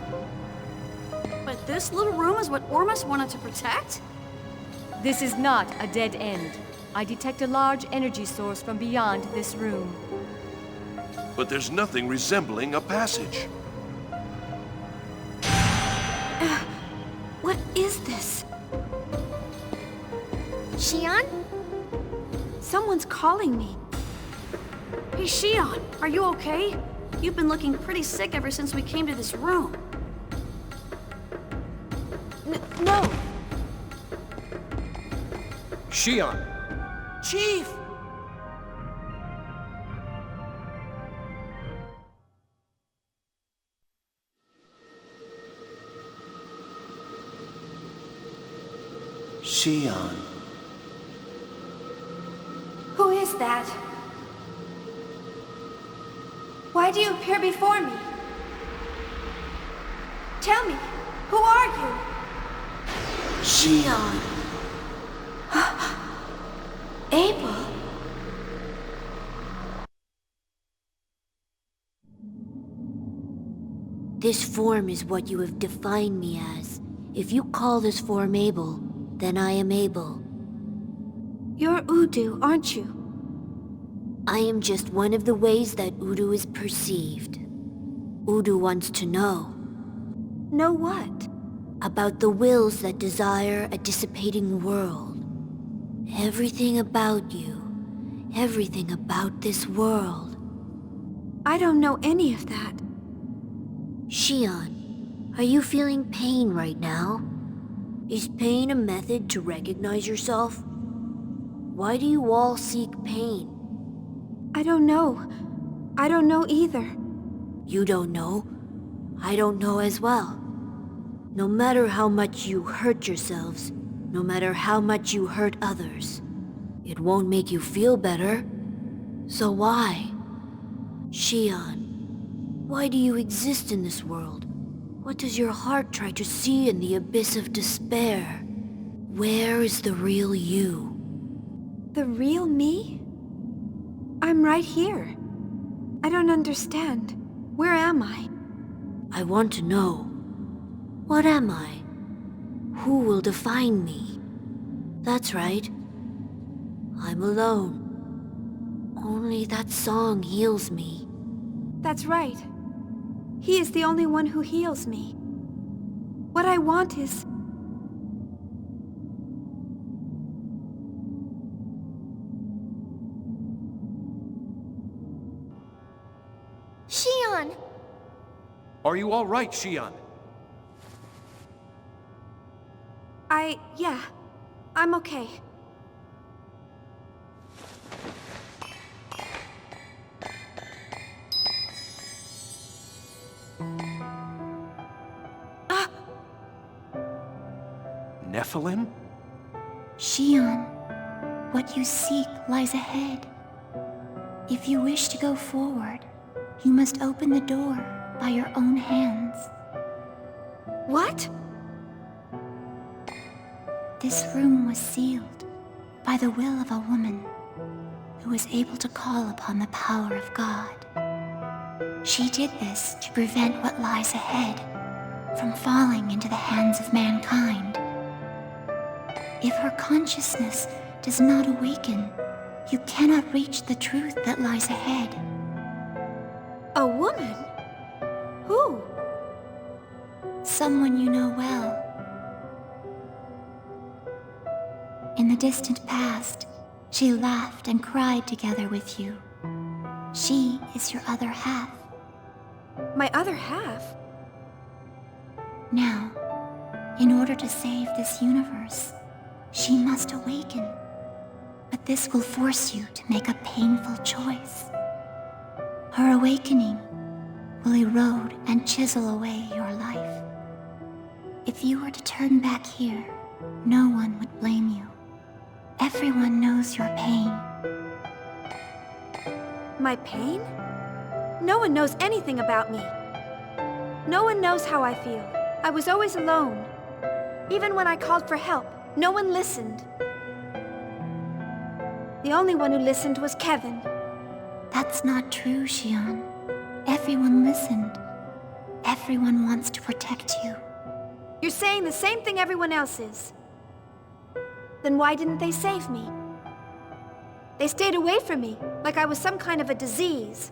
But this little room is what Ormus wanted to protect? This is not a dead end. I detect a large energy source from beyond this room. But there's nothing resembling a passage. What is this? Shion? Someone's calling me. Hey, Shion, are you okay? You've been looking pretty sick ever since we came to this room. No. Shion! Chief! Shion. Who is that? Why do you appear before me? Tell me, who are you? Shion. Abel? This form is what you have defined me as. If you call this form Abel, then I am Abel. You're Udu, aren't you? I am just one of the ways that Udu is perceived. Udu wants to know. Know what? About the wills that desire a dissipating world. Everything about you. Everything about this world. I don't know any of that. Shion, are you feeling pain right now? Is pain a method to recognize yourself? Why do you all seek pain? I don't know. I don't know either. You don't know? I don't know as well. No matter how much you hurt yourselves, no matter how much you hurt others, it won't make you feel better. So why? Shion, why do you exist in this world? What does your heart try to see in the abyss of despair? Where is the real you? The real me? I'm right here. I don't understand. Where am I? I want to know. What am I? Who will define me? That's right. I'm alone. Only that song heals me. That's right. He is the only one who heals me. What I want is... Shion! Are you all right, Shion? Yeah. I'm okay. Nephilim? Shion, what you seek lies ahead. If you wish to go forward, you must open the door by your own hands. What? This room was sealed by the will of a woman who was able to call upon the power of God. She did this to prevent what lies ahead from falling into the hands of mankind. If her consciousness does not awaken, you cannot reach the truth that lies ahead. A woman? Who? Someone you know well. In the distant past, she laughed and cried together with you. She is your other half. My other half? Now, in order to save this universe, she must awaken. But this will force you to make a painful choice. Her awakening will erode and chisel away your life. If you were to turn back here, no one would blame you. Everyone knows your pain. My pain? No one knows anything about me. No one knows how I feel. I was always alone. Even when I called for help, no one listened. The only one who listened was Kevin. That's not true, Shion. Everyone listened. Everyone wants to protect you. You're saying the same thing everyone else is. Then why didn't they save me? They stayed away from me, like I was some kind of a disease.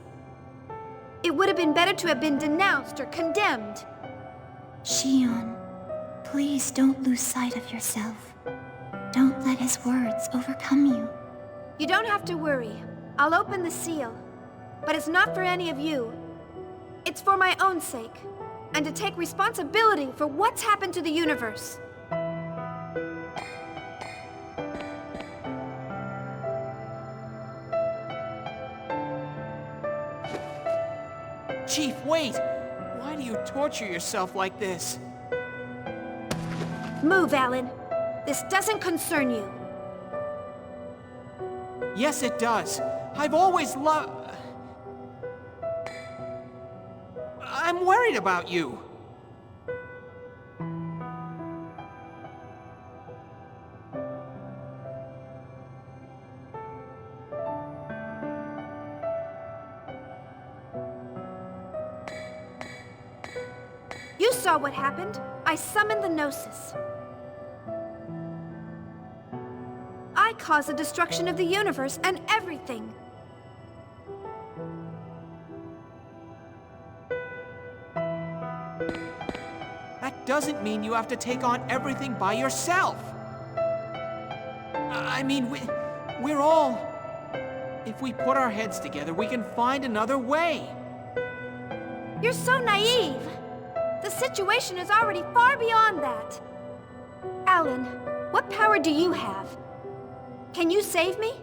It would have been better to have been denounced or condemned. Shion, please don't lose sight of yourself. Don't let his words overcome you. You don't have to worry. I'll open the seal. But it's not for any of you. It's for my own sake. And to take responsibility for what's happened to the universe. Chief, wait! Why do you torture yourself like this? Move, Alan. This doesn't concern you. Yes, it does. I've always loved... I'm worried about you. You saw what happened. I summoned the Gnosis. I caused the destruction of the universe and everything. That doesn't mean you have to take on everything by yourself. I mean, we're all... If we put our heads together, we can find another way. You're so naive. The situation is already far beyond that. Alan, what power do you have? Can you save me?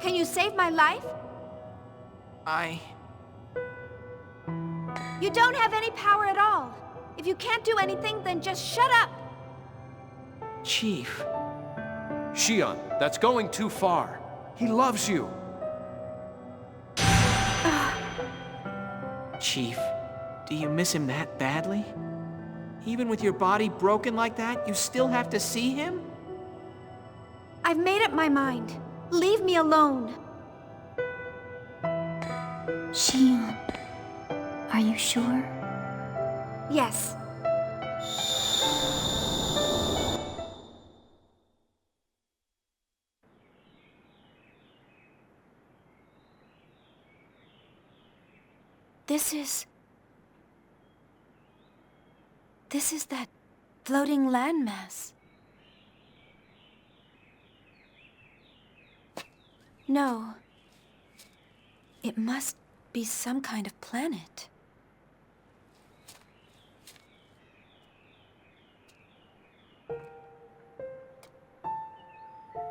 Can you save my life? You don't have any power at all. If you can't do anything, then just shut up. Chief. Shion, that's going too far. He loves you. Chief, do you miss him that badly? Even with your body broken like that, you still have to see him? I've made up my mind. Leave me alone. Shion, are you sure? Yes. This is that floating landmass. No. It must be some kind of planet.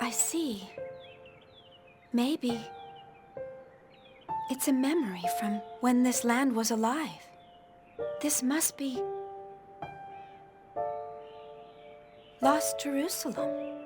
I see. Maybe it's a memory from when this land was alive. This must be Lost Jerusalem.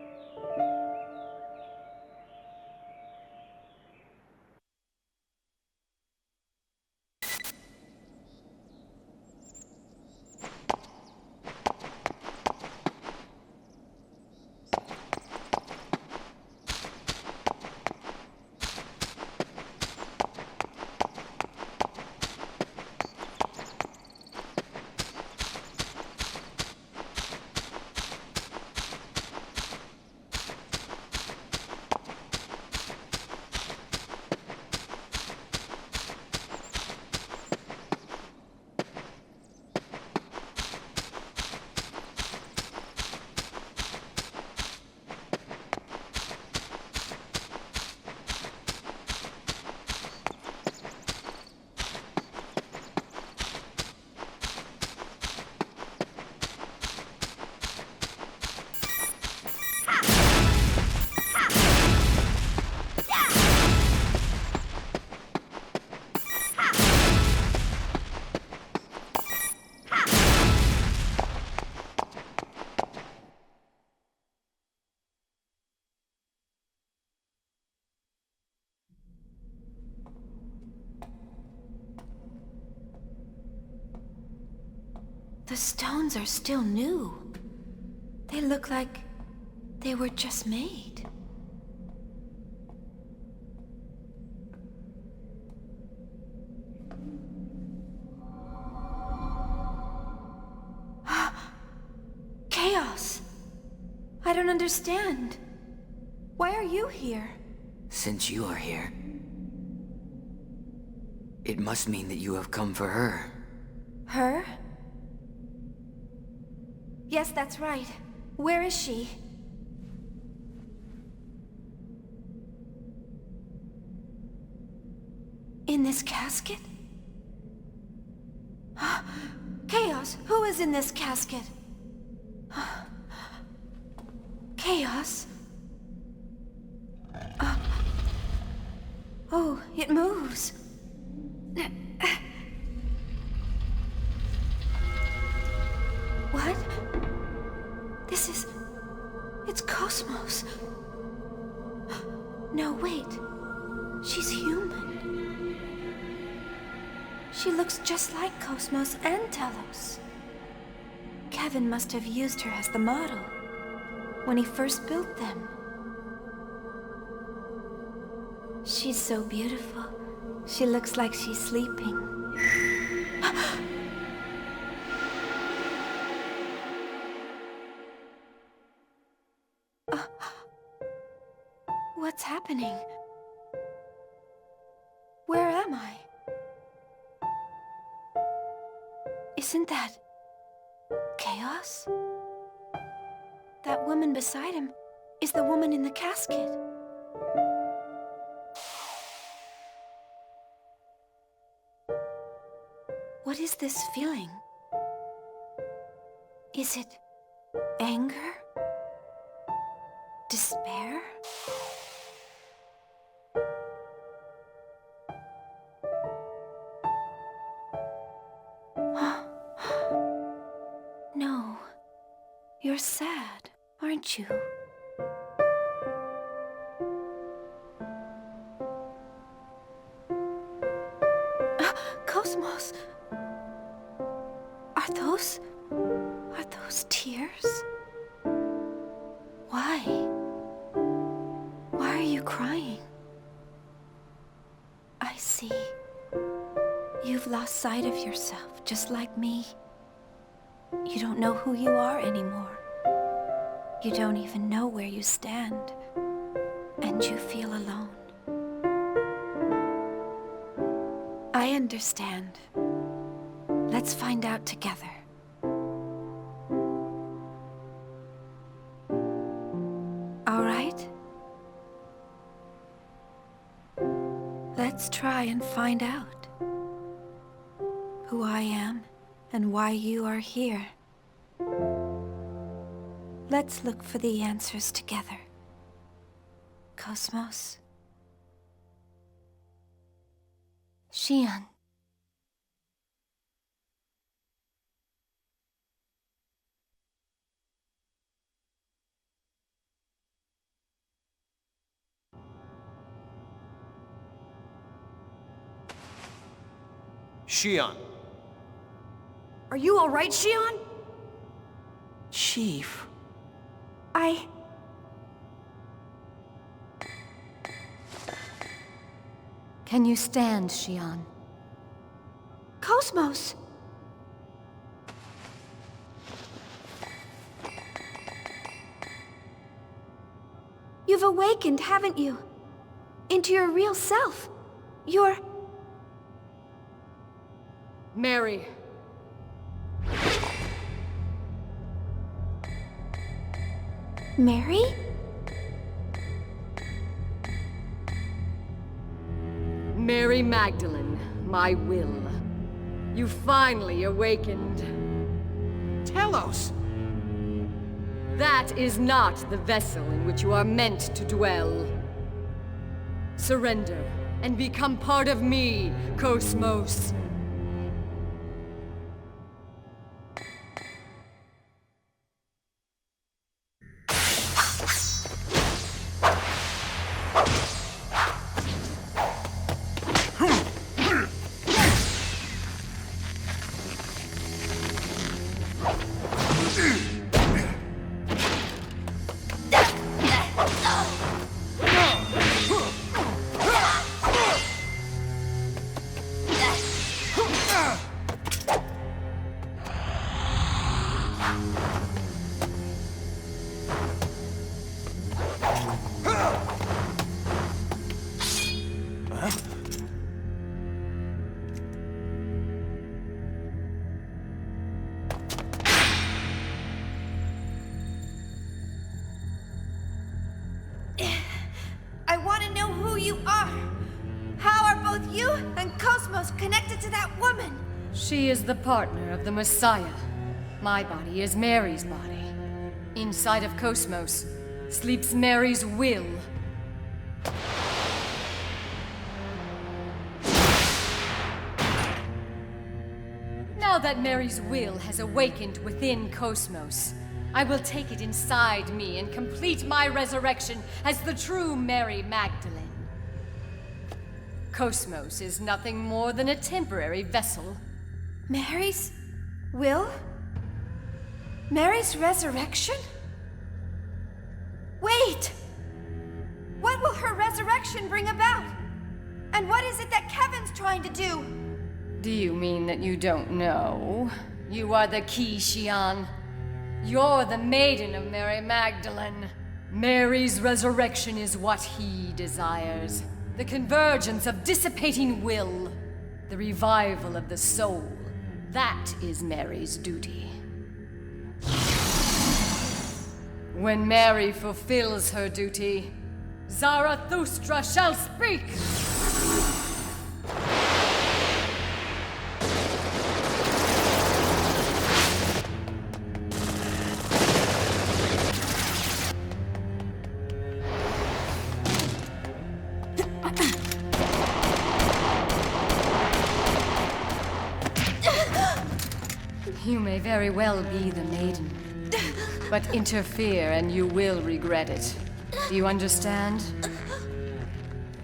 The stones are still new. They look like they were just made. Chaos! I don't understand. Why are you here? Since you are here, it must mean that you have come for her. Her? Yes, that's right. Where is she? In this casket? Chaos, who is in this casket? Chaos? Oh, it moves. What? It's KOS-MOS. No, wait. She's human. She looks just like KOS-MOS and T-Elos. Kevin must have used her as the model when he first built them. She's so beautiful. She looks like she's sleeping. What's happening? Where am I? Isn't that... Chaos? That woman beside him is the woman in the casket. What is this feeling? Is it anger? Despair? No. You're sad, aren't you? KOS-MOS! Are those tears? Why? Why are you crying? I see. You've lost sight of yourself, just like me. You don't know who you are anymore. You don't even know where you stand. And you feel alone. I understand. Let's find out together. All right? Let's try and find out who I am and why you are here. Let's look for the answers together. KOS-MOS. Shion. Shion. Are you all right, Shion? Chief. Can you stand, Shion? KOS-MOS! You've awakened, haven't you? Into your real self. You're... Mary. Mary? Mary Magdalene, my will. You finally awakened. T-Elos! That is not the vessel in which you are meant to dwell. Surrender and become part of me, KOS-MOS. I want to know who you are. How are both you and KOS-MOS connected to that woman? She is the partner of the Messiah. My body is Mary's body. Inside of KOS-MOS sleeps Mary's will. Now that Mary's will has awakened within KOS-MOS, I will take it inside me and complete my resurrection as the true Mary Magdalene. KOS-MOS is nothing more than a temporary vessel. Mary's will? Mary's resurrection? Wait! What will her resurrection bring about? And what is it that Kevin's trying to do? Do you mean that you don't know? You are the key, Shion. You're the maiden of Mary Magdalene. Mary's resurrection is what he desires. The convergence of dissipating will. The revival of the soul. That is Mary's duty. When Mary fulfills her duty, Zarathustra shall speak! You may very well be the maiden, but interfere and you will regret it. Do you understand?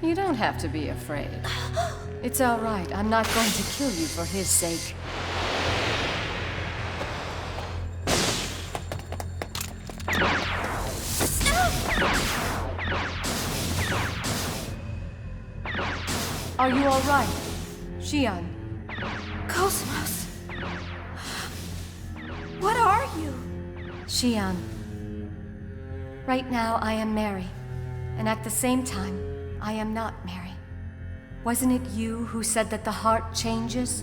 You don't have to be afraid. It's all right. I'm not going to kill you for his sake. Are you all right, Shion? KOS-MOS. What are you? Shion. Right now, I am Mary. And at the same time, I am not Mary. Wasn't it you who said that the heart changes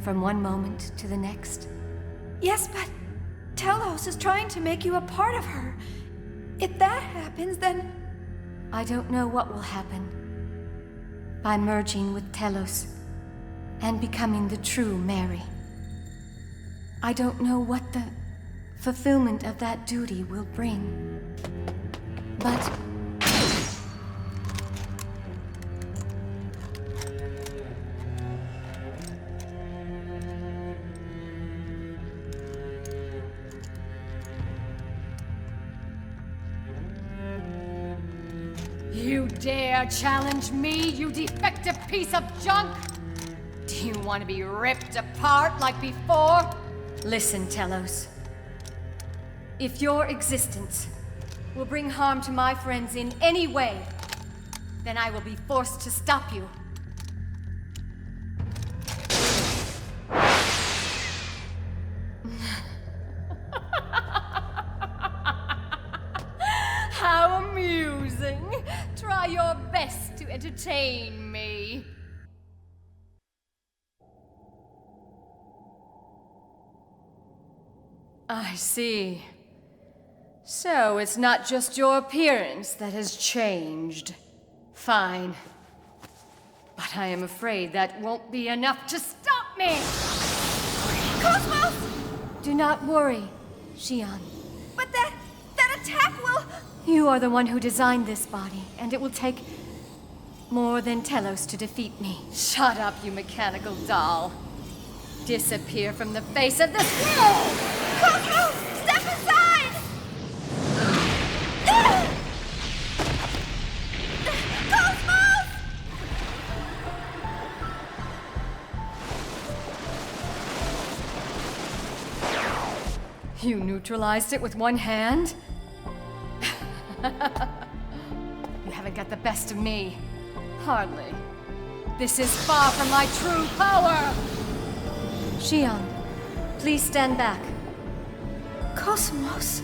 from one moment to the next? Yes, but T-Elos is trying to make you a part of her. If that happens, then... I don't know what will happen. By merging with T-Elos and becoming the true Mary. I don't know what the fulfillment of that duty will bring. But... You dare challenge me, you defective piece of junk? Do you want to be ripped apart like before? Listen, T-Elos. If your existence will bring harm to my friends in any way, then I will be forced to stop you. How amusing! Try your best to entertain me. I see. So it's not just your appearance that has changed. Fine. But I am afraid that won't be enough to stop me! KOS-MOS! Do not worry, Shion. But that attack will... You are the one who designed this body, and it will take more than T-Elos to defeat me. Shut up, you mechanical doll. Disappear from the face of this world! KOS-MOS! Step aside! KOS-MOS! You neutralized it with one hand? You haven't got the best of me. Hardly. This is far from my true power! Shion, please stand back. KOS-MOS.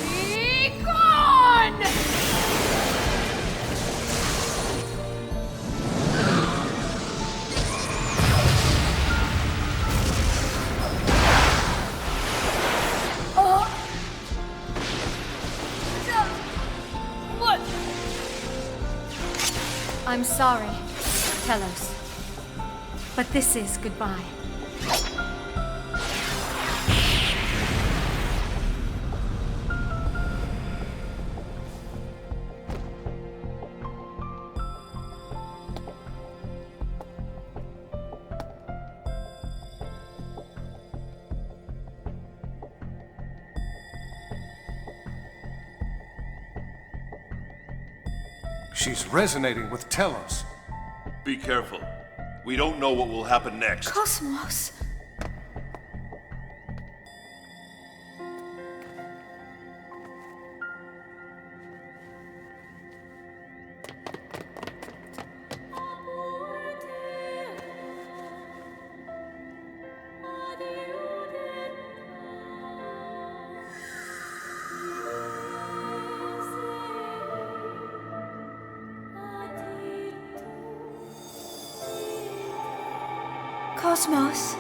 Be gone! I'm sorry, T-Elos. But this is goodbye. She's resonating with T-Elos. Be careful. We don't know what will happen next. KOS-MOS. KOS-MOS?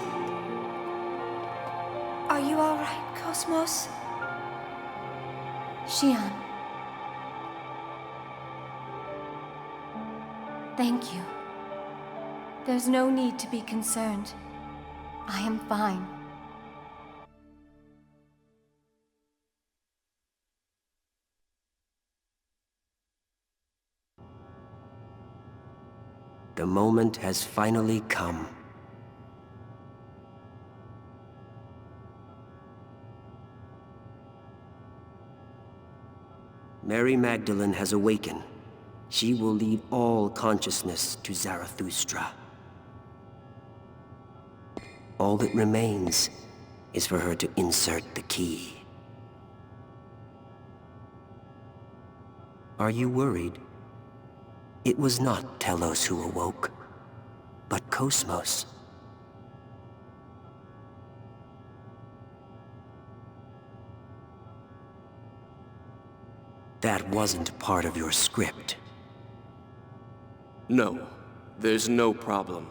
Are you all right, KOS-MOS? Shion. Thank you. There's no need to be concerned. I am fine. The moment has finally come. Mary Magdalene has awakened. She will lead all consciousness to Zarathustra. All that remains is for her to insert the key. Are you worried? It was not T-Elos who awoke, but KOS-MOS. That wasn't part of your script. No, there's no problem.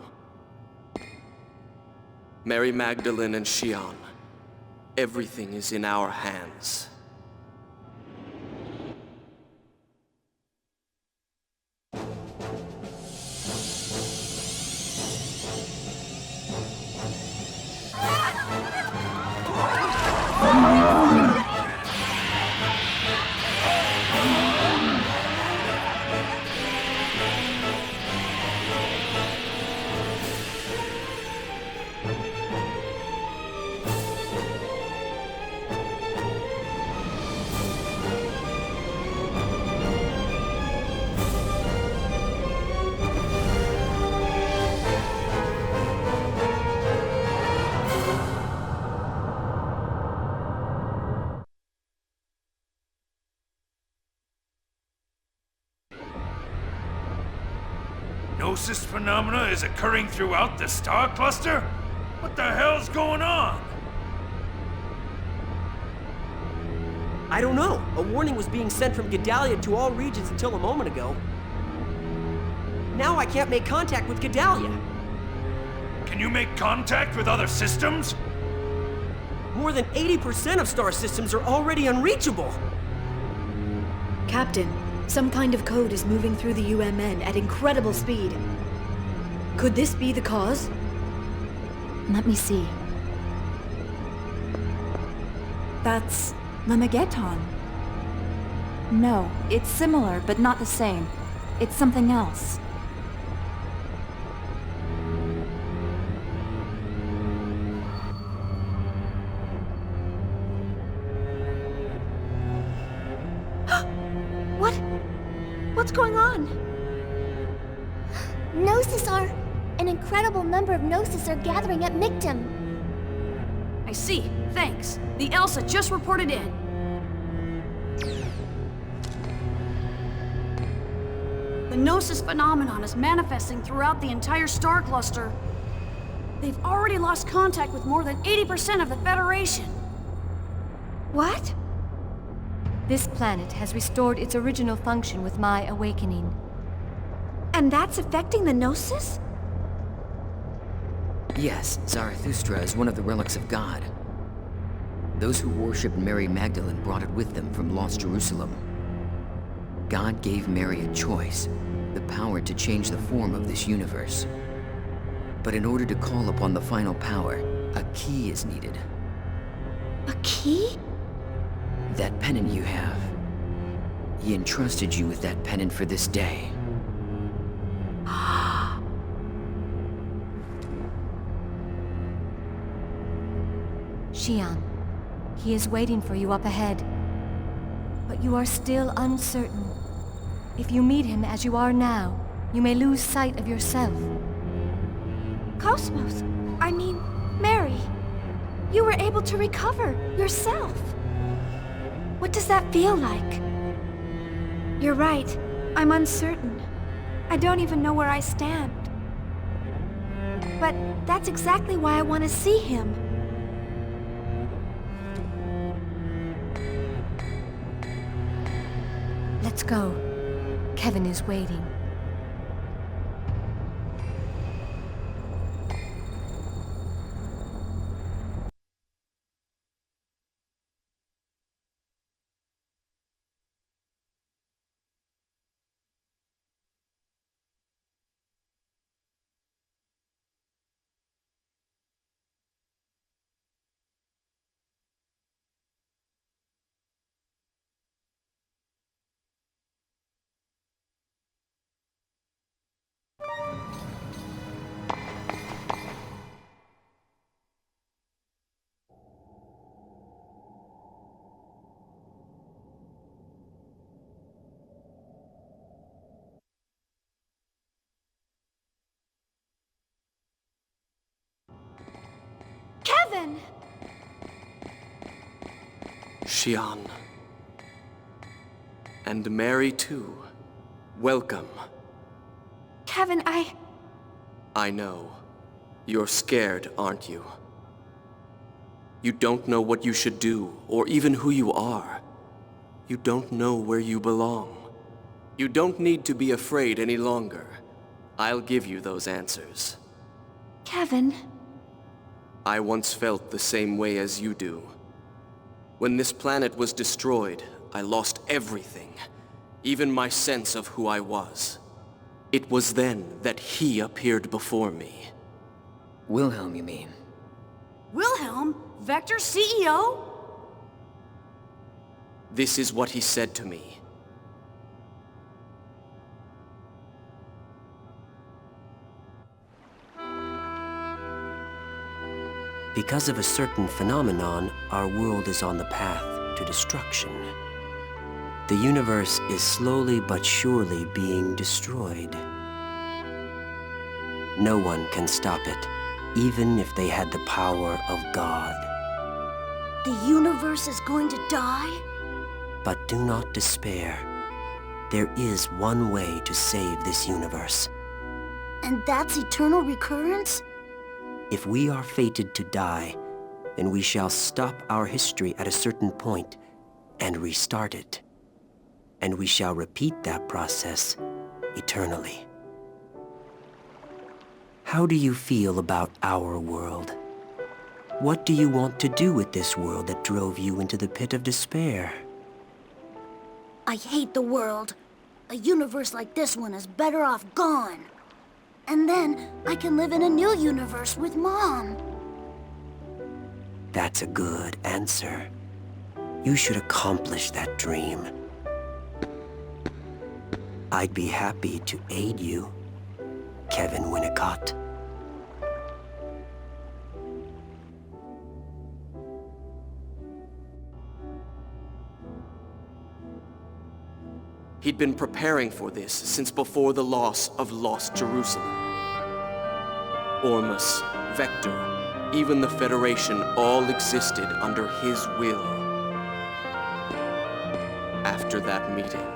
Mary Magdalene and Shion, everything is in our hands. Gnosis phenomena is occurring throughout the star cluster? What the hell's going on? I don't know. A warning was being sent from Gedalia to all regions until a moment ago. Now I can't make contact with Gedalia. Can you make contact with other systems? More than 80% of star systems are already unreachable. Captain, some kind of code is moving through the UMN at incredible speed. Could this be the cause? Let me see. That's Lemegeton. No, it's similar, but not the same. It's something else. What's going on? Gnosis are... An incredible number of Gnosis are gathering at Mictum. I see. Thanks. The Elsa just reported in. The Gnosis phenomenon is manifesting throughout the entire star cluster. They've already lost contact with more than 80% of the Federation. What? This planet has restored its original function with my awakening. And that's affecting the Gnosis? Yes, Zarathustra is one of the relics of God. Those who worshipped Mary Magdalene brought it with them from Lost Jerusalem. God gave Mary a choice, the power to change the form of this universe. But in order to call upon the final power, a key is needed. A key? That pennant you have. He entrusted you with that pennant for this day. Shion, he is waiting for you up ahead. But you are still uncertain. If you meet him as you are now, you may lose sight of yourself. KOS-MOS, I mean, Mary, you were able to recover yourself. What does that feel like? You're right, I'm uncertain. I don't even know where I stand. But that's exactly why I want to see him. Let's go. Kevin is waiting. Kevin! Shion. And Mary too. Welcome. Kevin, I know. You're scared, aren't you? You don't know what you should do, or even who you are. You don't know where you belong. You don't need to be afraid any longer. I'll give you those answers. Kevin... I once felt the same way as you do. When this planet was destroyed, I lost everything, even my sense of who I was. It was then that he appeared before me. Wilhelm, you mean? Wilhelm? Vector's CEO? This is what he said to me. Because of a certain phenomenon, our world is on the path to destruction. The universe is slowly but surely being destroyed. No one can stop it, even if they had the power of God. The universe is going to die? But do not despair. There is one way to save this universe. And that's eternal recurrence? If we are fated to die, then we shall stop our history at a certain point and restart it. And we shall repeat that process eternally. How do you feel about our world? What do you want to do with this world that drove you into the pit of despair? I hate the world. A universe like this one is better off gone. And then I can live in a new universe with Mom. That's a good answer. You should accomplish that dream. I'd be happy to aid you, Kevin Winnicott. He'd been preparing for this since before the loss of Lost Jerusalem. Ormus, Vector, even the Federation all existed under his will. After that meeting,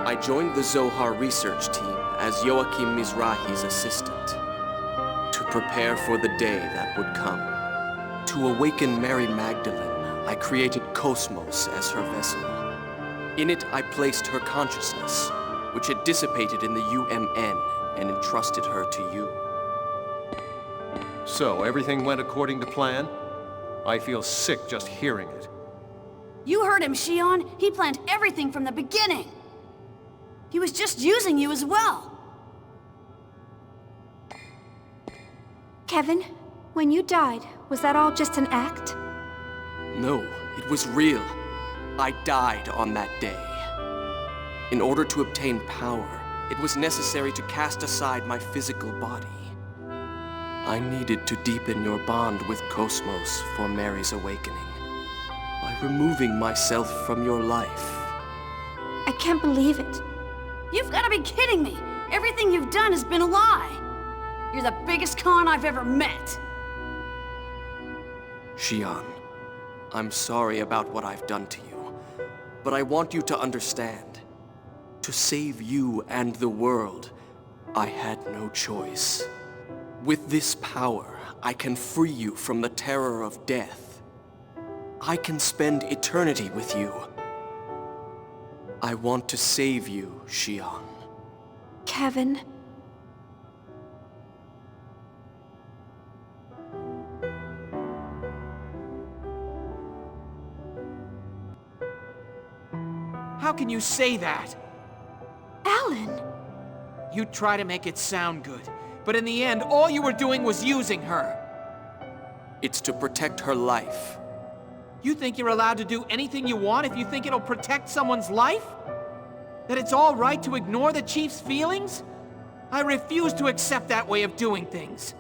I joined the Zohar research team as Joachim Mizrahi's assistant, to prepare for the day that would come. To awaken Mary Magdalene, I created KOS-MOS as her vessel. In it, I placed her consciousness, which had dissipated in the UMN, and entrusted her to you. So, everything went according to plan? I feel sick just hearing it. You heard him, Shion. He planned everything from the beginning. He was just using you as well. Kevin, when you died, was that all just an act? No, it was real. I died on that day. In order to obtain power, it was necessary to cast aside my physical body. I needed to deepen your bond with KOS-MOS for Mary's awakening, by removing myself from your life. I can't believe it. You've got to be kidding me! Everything you've done has been a lie! You're the biggest con I've ever met! Shion, I'm sorry about what I've done to you. But I want you to understand. To save you and the world, I had no choice. With this power, I can free you from the terror of death. I can spend eternity with you. I want to save you, Shion. Kevin... How can you say that? Alan! You try to make it sound good, but in the end, all you were doing was using her. It's to protect her life. You think you're allowed to do anything you want if you think it'll protect someone's life? That it's all right to ignore the Chief's feelings? I refuse to accept that way of doing things.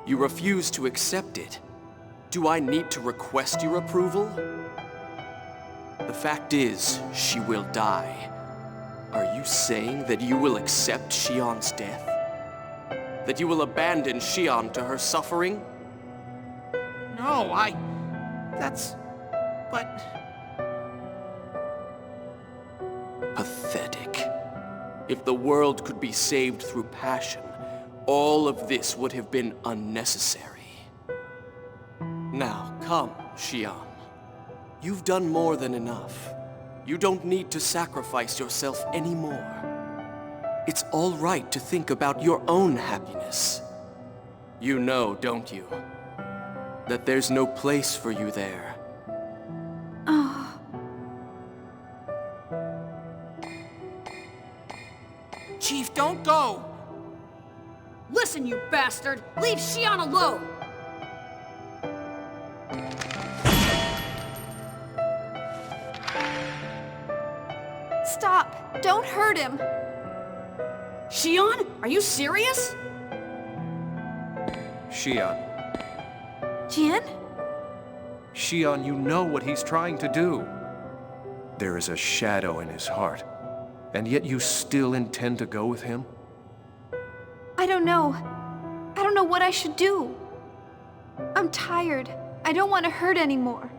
You refuse to accept it? Do I need to request your approval? The fact is, she will die. Are you saying that you will accept Shion's death? That you will abandon Shion to her suffering? No, but... Pathetic. If the world could be saved through passion, all of this would have been unnecessary. Now, come, Shion. You've done more than enough. You don't need to sacrifice yourself anymore. It's all right to think about your own happiness. You know, don't you, that there's no place for you there. Oh. Chief, don't go! Listen, you bastard! Leave Shion alone! Stop! Don't hurt him! Shion? Are you serious? Shion. Jin? Shion, you know what he's trying to do. There is a shadow in his heart, and yet you still intend to go with him? I don't know. I don't know what I should do. I'm tired. I don't want to hurt anymore.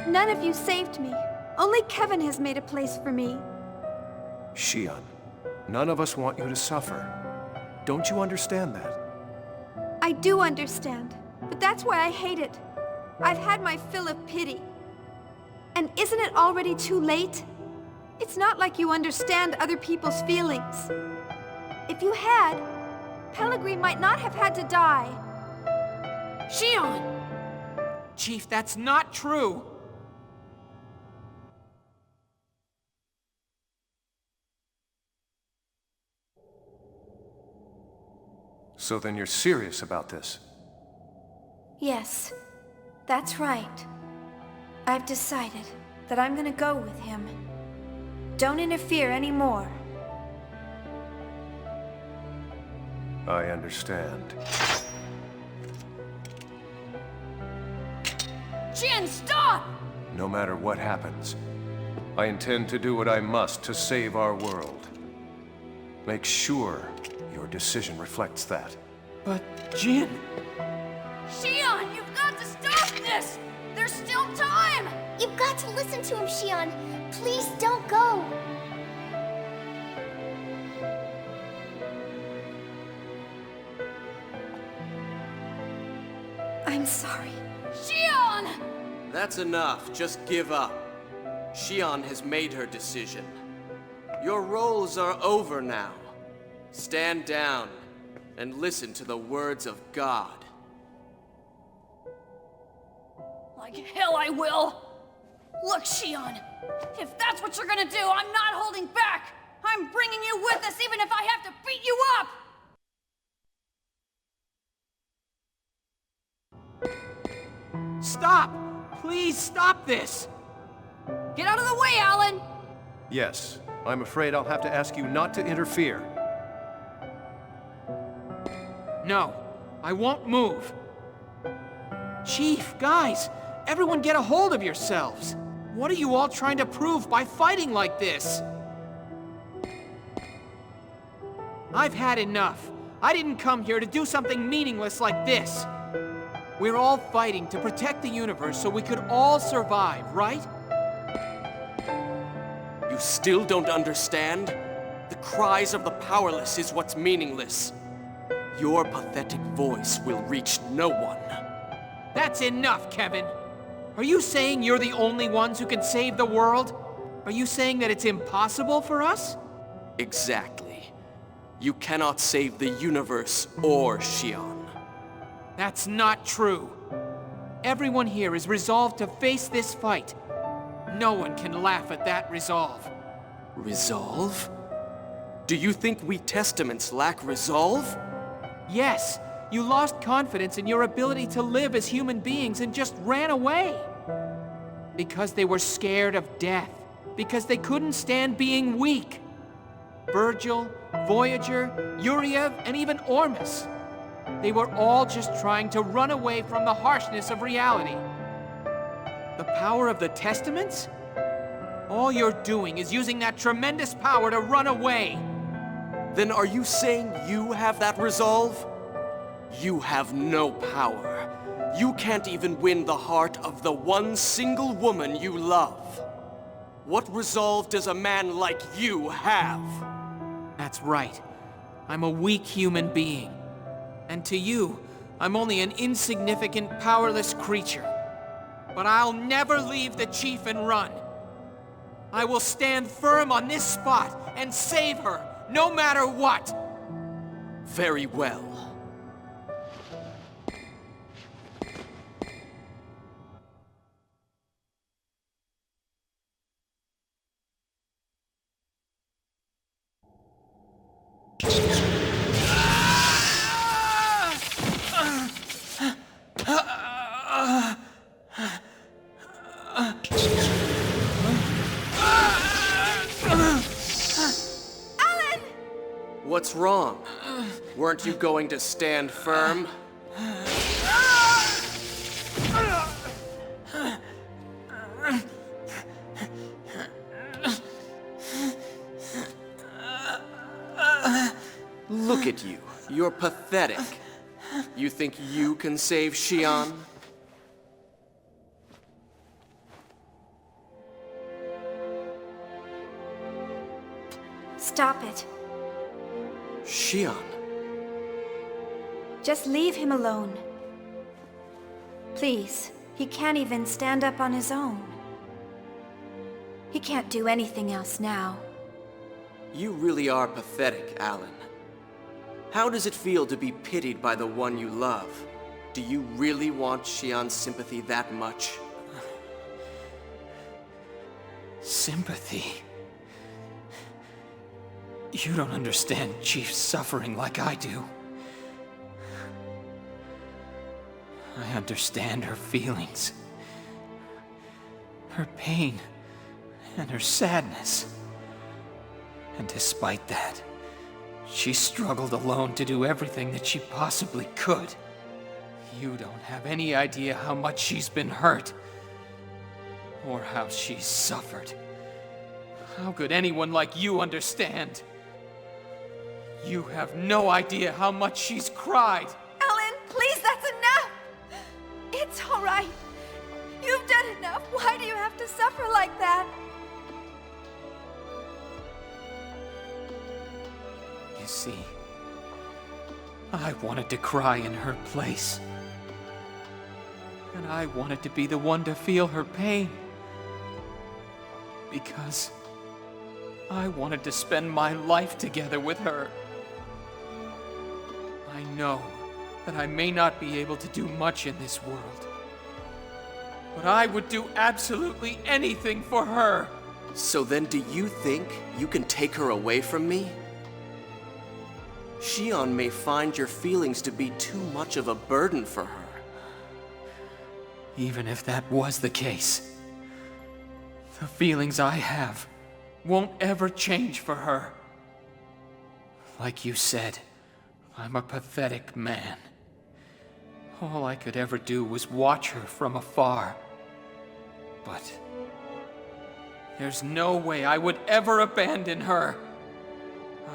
None of you saved me. Only Kevin has made a place for me. Shion, none of us want you to suffer. Don't you understand that? I do understand, but that's why I hate it. I've had my fill of pity. And isn't it already too late? It's not like you understand other people's feelings. If you had, Pellegrin might not have had to die. Shion! Chief, that's not true! So then you're serious about this? Yes, that's right. I've decided that I'm gonna go with him. Don't interfere anymore. I understand. Jin, stop! No matter what happens, I intend to do what I must to save our world. Make sure your decision reflects that. But, Jin... Shion, you've got to stop this! There's still time! You've got to listen to him, Shion. Please don't go. I'm sorry. Shion! That's enough. Just give up. Shion has made her decision. Your roles are over now. Stand down and listen to the words of God. Like hell I will! Look, Shion, if that's what you're gonna do, I'm not holding back! I'm bringing you with us even if I have to beat you up! Stop! Please stop this! Get out of the way, Alan! Yes, I'm afraid I'll have to ask you not to interfere. No, I won't move. Chief, guys, everyone get a hold of yourselves. What are you all trying to prove by fighting like this? I've had enough. I didn't come here to do something meaningless like this. We're all fighting to protect the universe so we could all survive, right? You still don't understand? The cries of the powerless is what's meaningless. Your pathetic voice will reach no one. That's enough, Kevin. Are you saying you're the only ones who can save the world? Are you saying that it's impossible for us? Exactly. You cannot save the universe or Shion. That's not true. Everyone here is resolved to face this fight. No one can laugh at that resolve. Resolve? Do you think we Testaments lack resolve? Yes, you lost confidence in your ability to live as human beings and just ran away. Because they were scared of death. Because they couldn't stand being weak. Virgil, Voyager, Yuriev, and even Ormus. They were all just trying to run away from the harshness of reality. The power of the Testaments? All you're doing is using that tremendous power to run away. Then are you saying you have that resolve? You have no power. You can't even win the heart of the one single woman you love. What resolve does a man like you have? That's right. I'm a weak human being. And to you, I'm only an insignificant, powerless creature. But I'll never leave the chief and run. I will stand firm on this spot and save her, no matter what. Very well. What's wrong? Weren't you going to stand firm? Look at you. You're pathetic. You think you can save Shion? Stop it. Shion. Just leave him alone. Please. He can't even stand up on his own. He can't do anything else now. You really are pathetic, Alan. How does it feel to be pitied by the one you love? Do you really want Shion's sympathy that much? Sympathy? You don't understand Chief's suffering like I do. I understand her feelings, her pain, and her sadness. And despite that, she struggled alone to do everything that she possibly could. You don't have any idea how much she's been hurt, or how she's suffered. How could anyone like you understand? You have no idea how much she's cried. Alan, please, that's enough! It's all right. You've done enough. Why do you have to suffer like that? You see, I wanted to cry in her place. And I wanted to be the one to feel her pain. Because I wanted to spend my life together with her. I know that I may not be able to do much in this world. But I would do absolutely anything for her. So then do you think you can take her away from me? Shion may find your feelings to be too much of a burden for her. Even if that was the case, the feelings I have won't ever change for her. Like you said, I'm a pathetic man. All I could ever do was watch her from afar. But there's no way I would ever abandon her.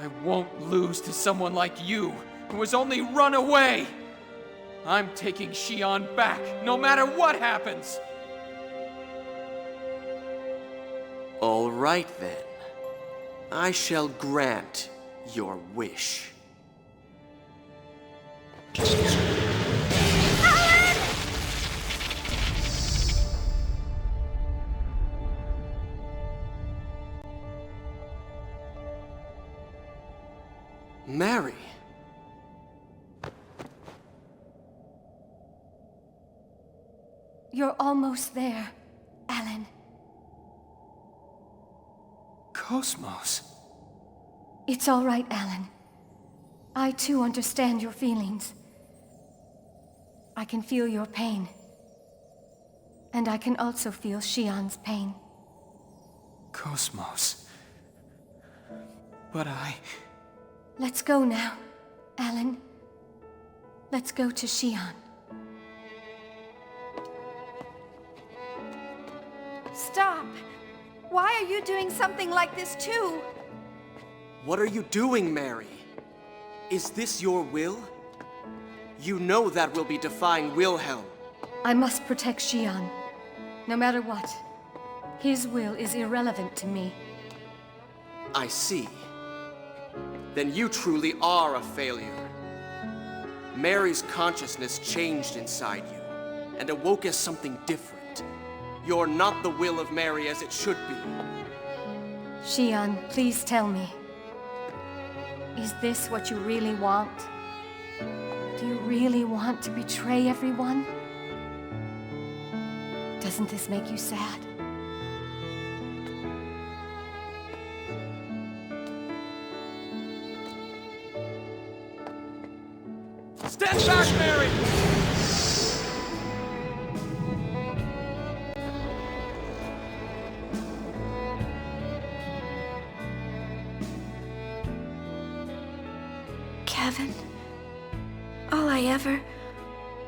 I won't lose to someone like you, who has only run away. I'm taking Shion back, no matter what happens. All right then. I shall grant your wish. Mary. You're almost there, Alan. KOS-MOS. It's all right, Alan. I too understand your feelings. I can feel your pain. And I can also feel Shion's pain. KOS-MOS. But Let's go now, Alan. Let's go to Shion. Stop! Why are you doing something like this too? What are you doing, Mary? Is this your will? You know that will be defying Wilhelm, I must protect Shion. No matter what. His will is irrelevant to me. I see. Then you truly are a failure. Mary's consciousness changed inside you, and awoke as something different. You're not the will of Mary as it should be. Shion, please tell me. Is this what you really want? Do you really want to betray everyone? Doesn't this make you sad? Stand back, Mary! Kevin, all I ever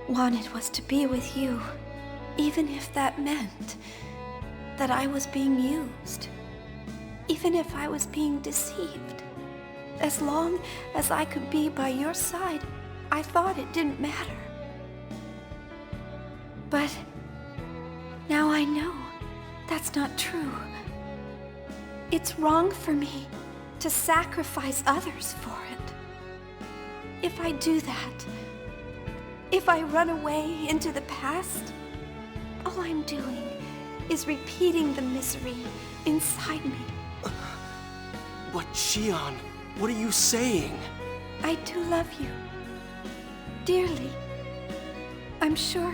wanted was to be with you, even if that meant that I was being used, even if I was being deceived. As long as I could be by your side, I thought it didn't matter. But now I know that's not true. It's wrong for me to sacrifice others for it. If I do that, if I run away into the past, all I'm doing is repeating the misery inside me. But Shion, what are you saying? I do love you. Dearly. I'm sure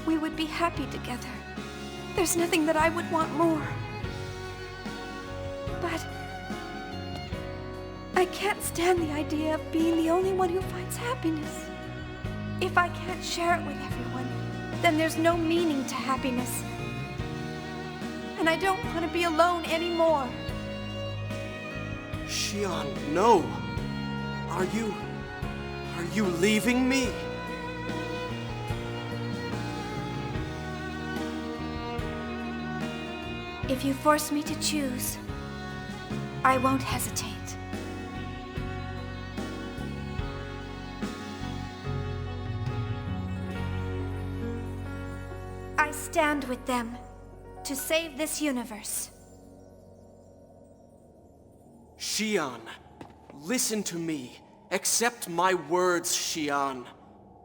we would be happy together. There's nothing that I would want more. But I can't stand the idea of being the only one who finds happiness. If I can't share it with everyone, then there's no meaning to happiness. And I don't want to be alone anymore. Shion, no. Are you leaving me? If you force me to choose, I won't hesitate. I stand with them to save this universe. Shion, listen to me. Accept my words, Shion.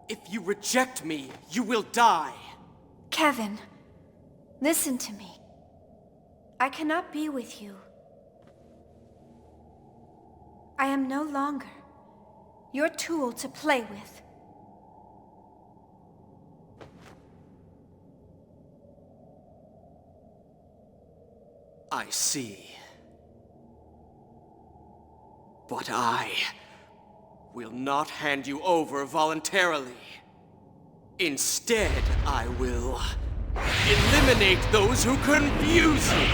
If you reject me, you will die. Kevin, listen to me. I cannot be with you. I am no longer your tool to play with. I see. But I will not hand you over voluntarily. Instead, I will eliminate those who confuse you.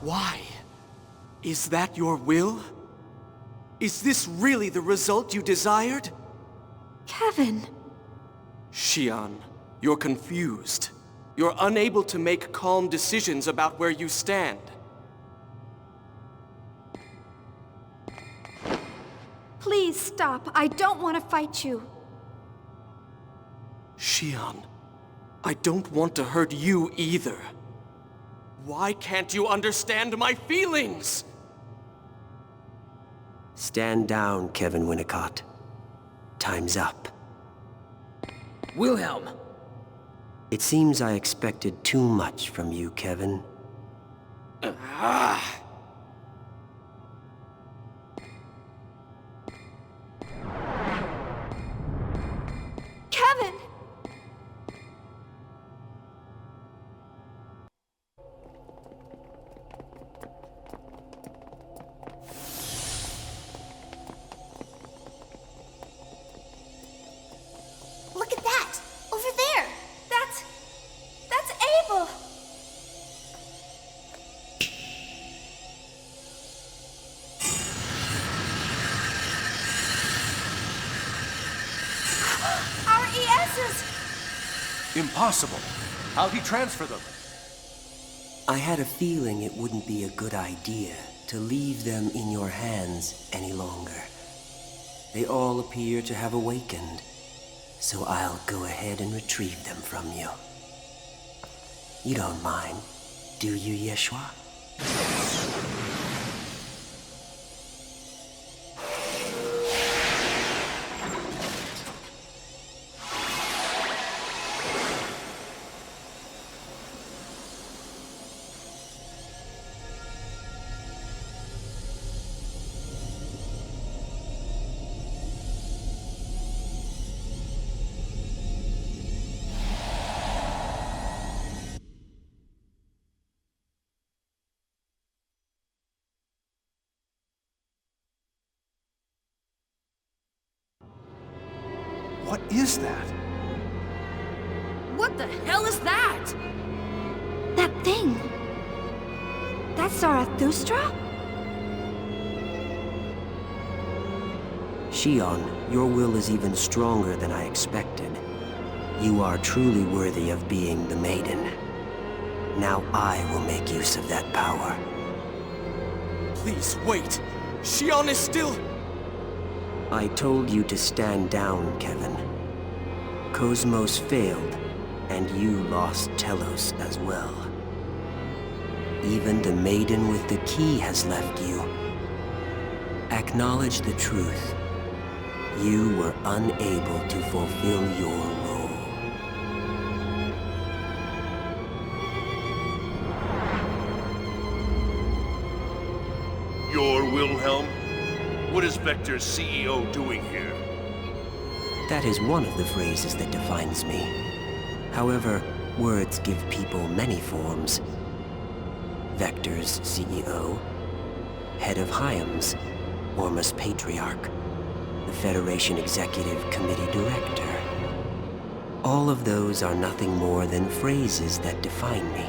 Why? Is that your will? Is this really the result you desired? Kevin! Shion, you're confused. You're unable to make calm decisions about where you stand. Please stop. I don't want to fight you. Shion, I don't want to hurt you either. Why can't you understand my feelings? Stand down, Kevin Winnicott. Time's up. Wilhelm! It seems I expected too much from you, Kevin. Kevin! Look at that! Over there! That's Abel! Impossible. How'd he transfer them? I had a feeling it wouldn't be a good idea to leave them in your hands any longer. They all appear to have awakened, so I'll go ahead and retrieve them from you. You don't mind, do you, Yeshua? What is that? What the hell is that? That thing! That's Zarathustra? Shion, your will is even stronger than I expected. You are truly worthy of being the Maiden. Now I will make use of that power. Please, wait! Shion is still... I told you to stand down, Kevin. KOS-MOS failed, and you lost T-Elos as well. Even the Maiden with the key has left you. Acknowledge the truth. You were unable to fulfill your role. You're Wilhelm? What is Vector's CEO doing here? That is one of the phrases that defines me. However, words give people many forms. Vector's CEO, head of Hyams, Ormus Patriarch, the Federation Executive Committee Director. All of those are nothing more than phrases that define me.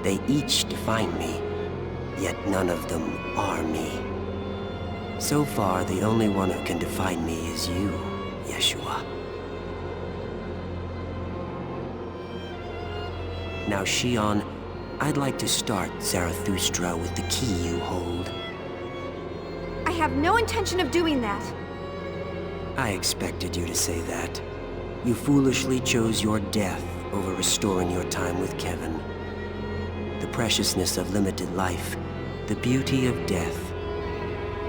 They each define me, yet none of them are me. So far, the only one who can define me is you, Yeshua. Now, Shion, I'd like to start Zarathustra with the key you hold. I have no intention of doing that. I expected you to say that. You foolishly chose your death over restoring your time with Kevin. The preciousness of limited life, the beauty of death.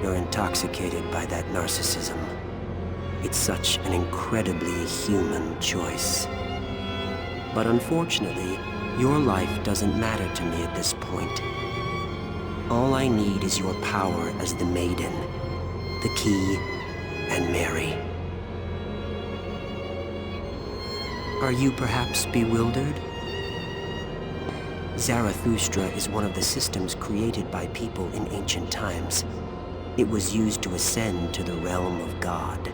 You're intoxicated by that narcissism. It's such an incredibly human choice. But unfortunately, your life doesn't matter to me at this point. All I need is your power as the Maiden, the Key, and Mary. Are you perhaps bewildered? Zarathustra is one of the systems created by people in ancient times. It was used to ascend to the realm of God.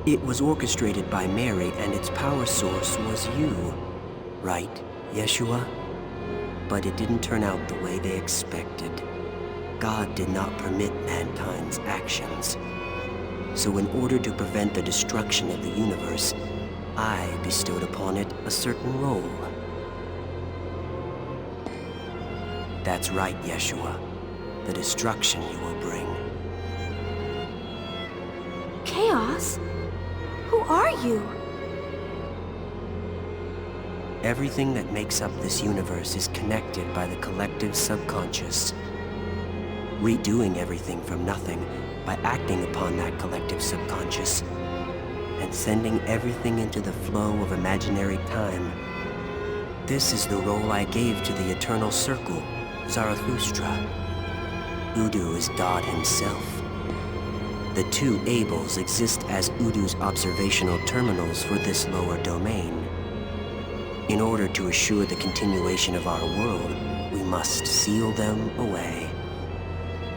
It was orchestrated by Mary, and its power source was you. Right, Yeshua? But it didn't turn out the way they expected. God did not permit mankind's actions. So in order to prevent the destruction of the universe, I bestowed upon it a certain role. That's right, Yeshua. The destruction you will bring. Chaos? Who are you? Everything that makes up this universe is connected by the collective subconscious. Redoing everything from nothing by acting upon that collective subconscious and sending everything into the flow of imaginary time. This is the role I gave to the Eternal Circle, Zarathustra. Udu is God himself. The two Abels exist as Udu's observational terminals for this lower domain. In order to assure the continuation of our world, we must seal them away.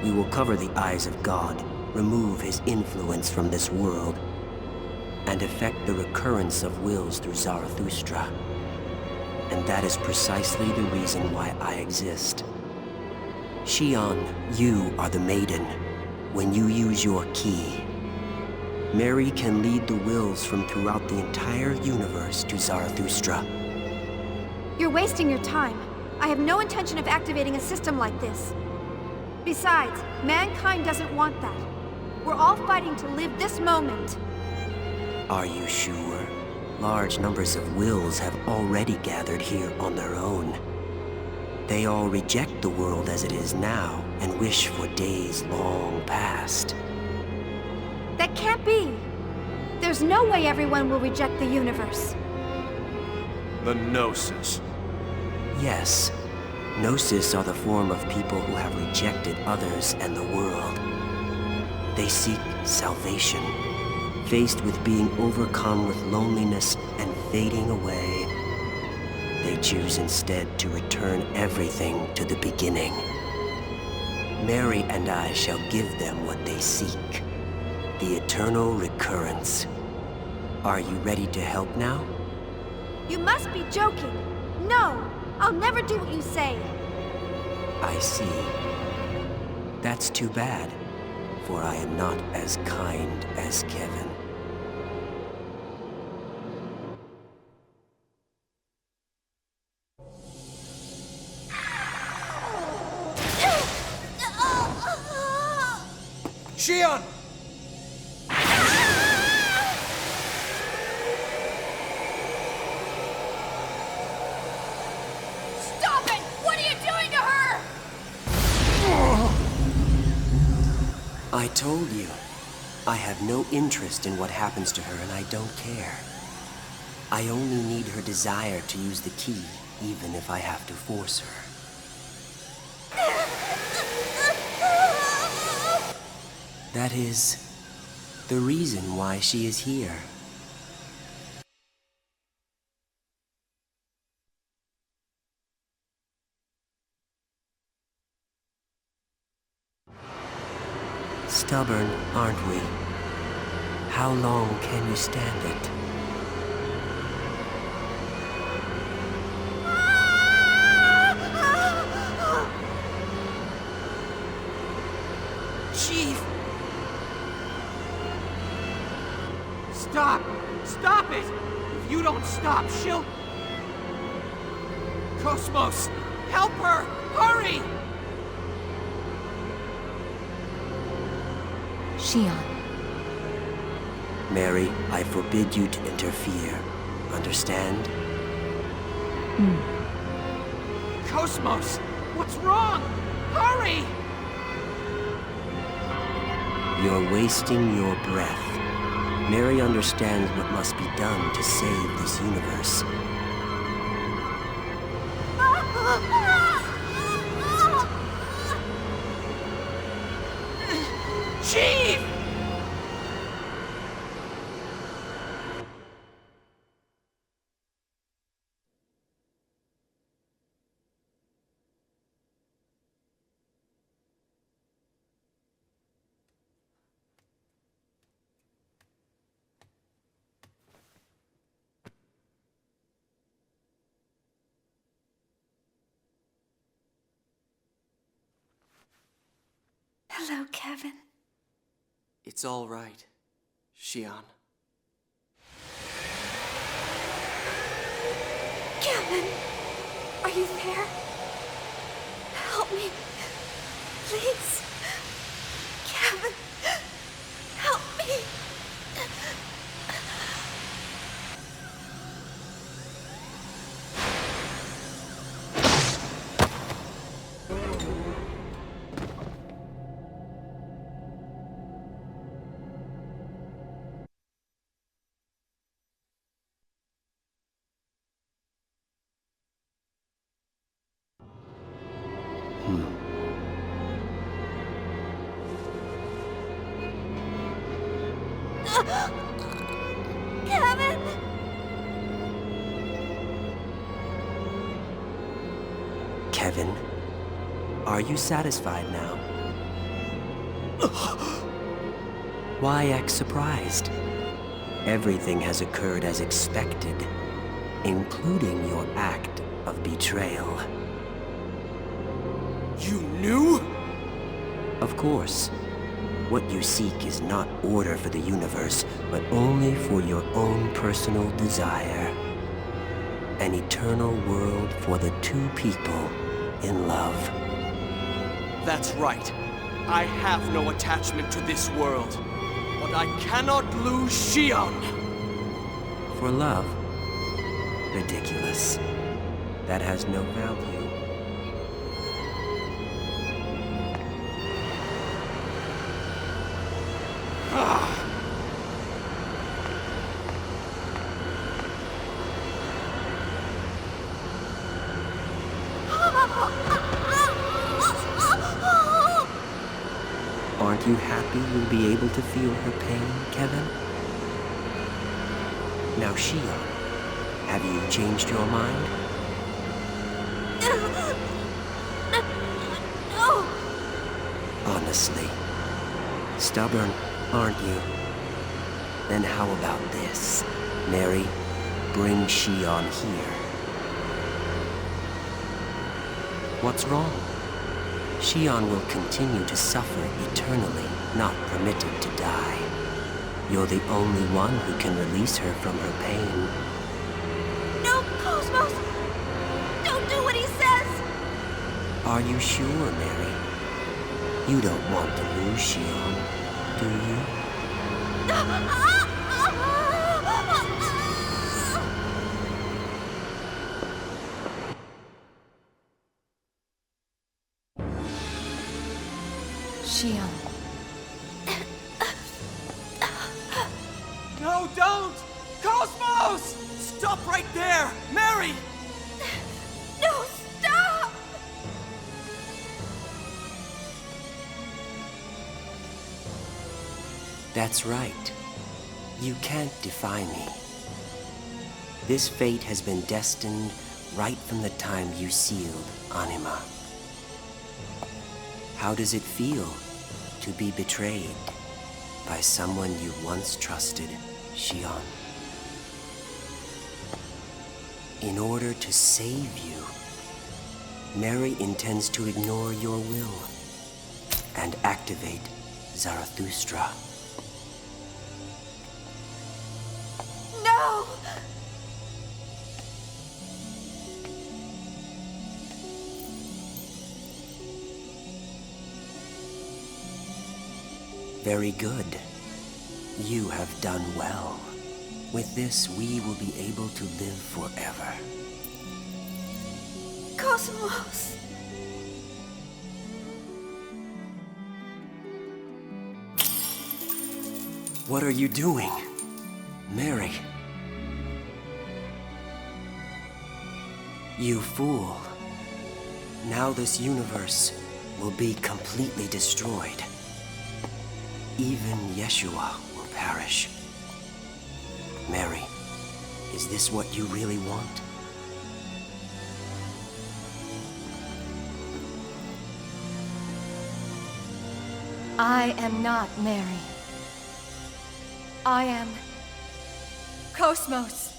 We will cover the eyes of God, remove his influence from this world, and effect the recurrence of wills through Zarathustra. And that is precisely the reason why I exist. Shion, you are the Maiden when you use your key. Mary can lead the wills from throughout the entire universe to Zarathustra. You're wasting your time. I have no intention of activating a system like this. Besides, mankind doesn't want that. We're all fighting to live this moment. Are you sure? Large numbers of wills have already gathered here on their own. They all reject the world as it is now and wish for days long past. That can't be. There's no way everyone will reject the universe. The Gnosis. Yes. Gnosis are the form of people who have rejected others and the world. They seek salvation. Faced with being overcome with loneliness and fading away, they choose instead to return everything to the beginning. Mary and I shall give them what they seek. The eternal recurrence. Are you ready to help now? You must be joking. No, I'll never do what you say. I see. That's too bad, for I am not as kind as Kevin. Shion! Stop it! What are you doing to her? I told you. I have no interest in what happens to her, and I don't care. I only need her desire to use the key, even if I have to force her. That is the reason why she is here. Stubborn, aren't we? How long can you stand it? Chief! Stop! Stop it! If you don't stop, she'll... KOS-MOS! Help her! Hurry! Shion. Mary, I forbid you to interfere. Understand? KOS-MOS! What's wrong? Hurry! You're wasting your breath. Mary understands what must be done to save this universe. Chief! Hello, Kevin. It's all right, Shion. Kevin! Are you there? Help me. Please. Kevin. Help me. Kevin! Kevin, are you satisfied now? Why act surprised? Everything has occurred as expected, including your act of betrayal. You knew? Of course. What you seek is not order for the universe, but only for your own personal desire. An eternal world for the two people in love. That's right. I have no attachment to this world. But I cannot lose Shion! For love? Ridiculous. That has no value. Aren't you happy you'll be able to feel her pain, Kevin? Now, Shion, have you changed your mind? No! Honestly, stubborn, aren't you? Then how about this? Mary, bring Shion here. What's wrong? Shion will continue to suffer eternally, not permitted to die. You're the only one who can release her from her pain. No, KOS-MOS! Don't do what he says! Are you sure, Mary? You don't want to lose Shion, do you? Shion. No, don't! KOS-MOS! Stop right there! Mary! No, stop! That's right. You can't defy me. This fate has been destined right from the time you sealed Anima. How does it feel to be betrayed by someone you once trusted, Shion? In order to save you, Mary intends to ignore your will and activate Zarathustra. No! Very good. You have done well. With this, we will be able to live forever. KOS-MOS! What are you doing? Mary. You fool. Now this universe will be completely destroyed. Even Yeshua will perish. Mary, is this what you really want? I am not Mary. I am KOS-MOS.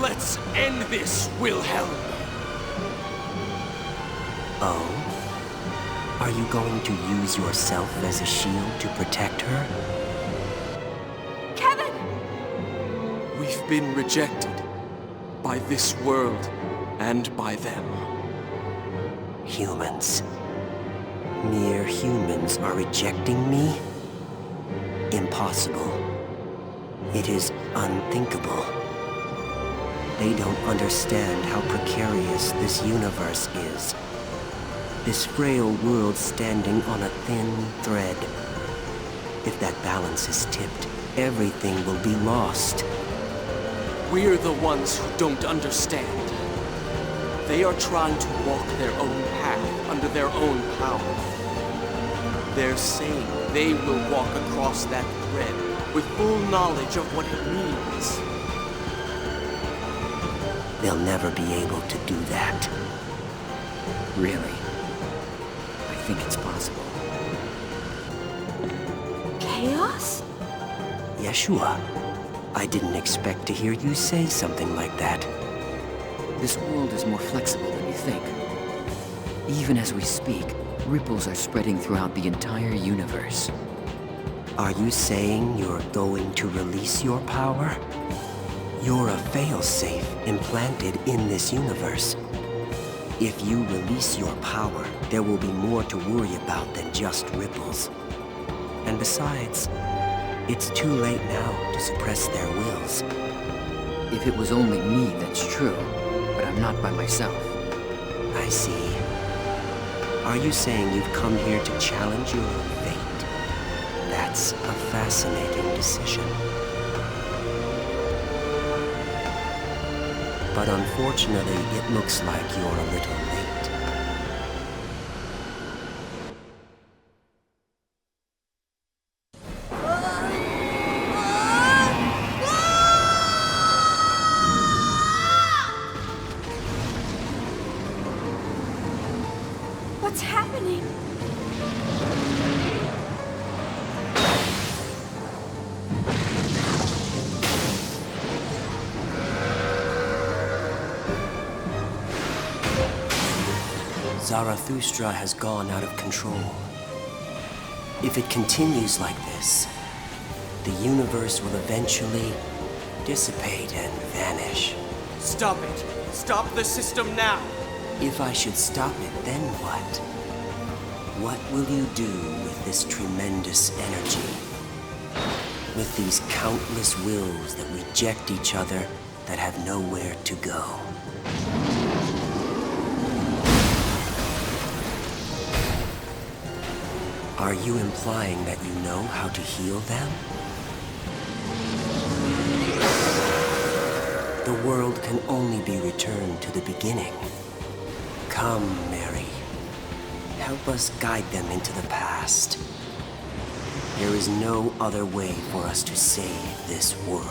Let's end this, Wilhelm! Oh? Are you going to use yourself as a shield to protect her? Kevin! We've been rejected by this world and by them. Humans. Mere humans are rejecting me? Impossible. It is unthinkable. They don't understand how precarious this universe is. This frail world standing on a thin thread. If that balance is tipped, everything will be lost. We're the ones who don't understand. They are trying to walk their own path under their own power. They're saying they will walk across that thread with full knowledge of what it means. They'll never be able to do that. Really? I think it's possible. Chaos? Yeshua, I didn't expect to hear you say something like that. This world is more flexible than you think. Even as we speak, ripples are spreading throughout the entire universe. Are you saying you're going to release your power? You're a failsafe implanted in this universe. If you release your power, there will be more to worry about than just ripples. And besides, it's too late now to suppress their wills. If it was only me, that's true. But I'm not by myself. I see. Are you saying you've come here to challenge your own fate? That's a fascinating decision. But unfortunately, it looks like you're a little late. What's happening? Zarathustra has gone out of control. If it continues like this, the universe will eventually dissipate and vanish. Stop it! Stop the system now! If I should stop it, then what? What will you do with this tremendous energy? With these countless wills that reject each other, that have nowhere to go? Are you implying that you know how to heal them? The world can only be returned to the beginning. Come, Mary. Help us guide them into the past. There is no other way for us to save this world.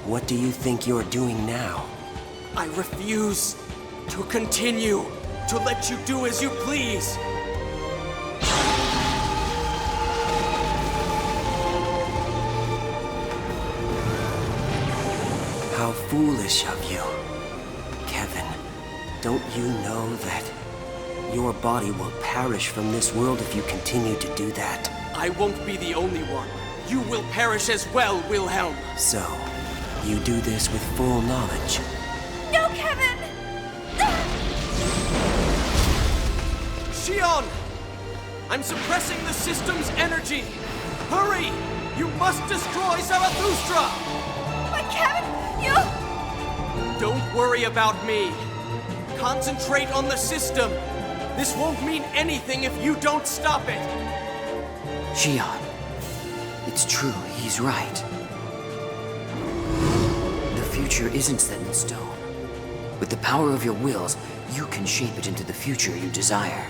What do you think you're doing now? I refuse to continue to let you do as you please. How foolish of you. Kevin, don't you know that your body will perish from this world if you continue to do that? I won't be the only one. You will perish as well, Wilhelm. So, you do this with full knowledge. No, Kevin! Shion! I'm suppressing the system's energy! Hurry! You must destroy Zarathustra! But Kevin, you... Don't worry about me. Concentrate on the system. This won't mean anything if you don't stop it. Shion, it's true, he's right. The future isn't set in stone. With the power of your wills, you can shape it into the future you desire.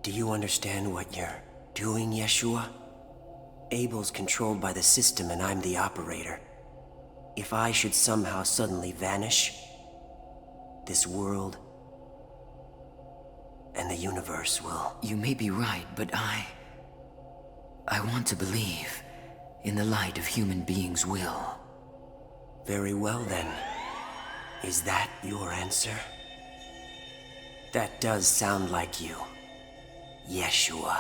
Do you understand what you're doing, Yeshua? Abel's controlled by the system and I'm the operator. If I should somehow suddenly vanish, this world and the universe will... You may be right, but I want to believe in the light of human beings' will. Very well then. Is that your answer? That does sound like you, Yeshua.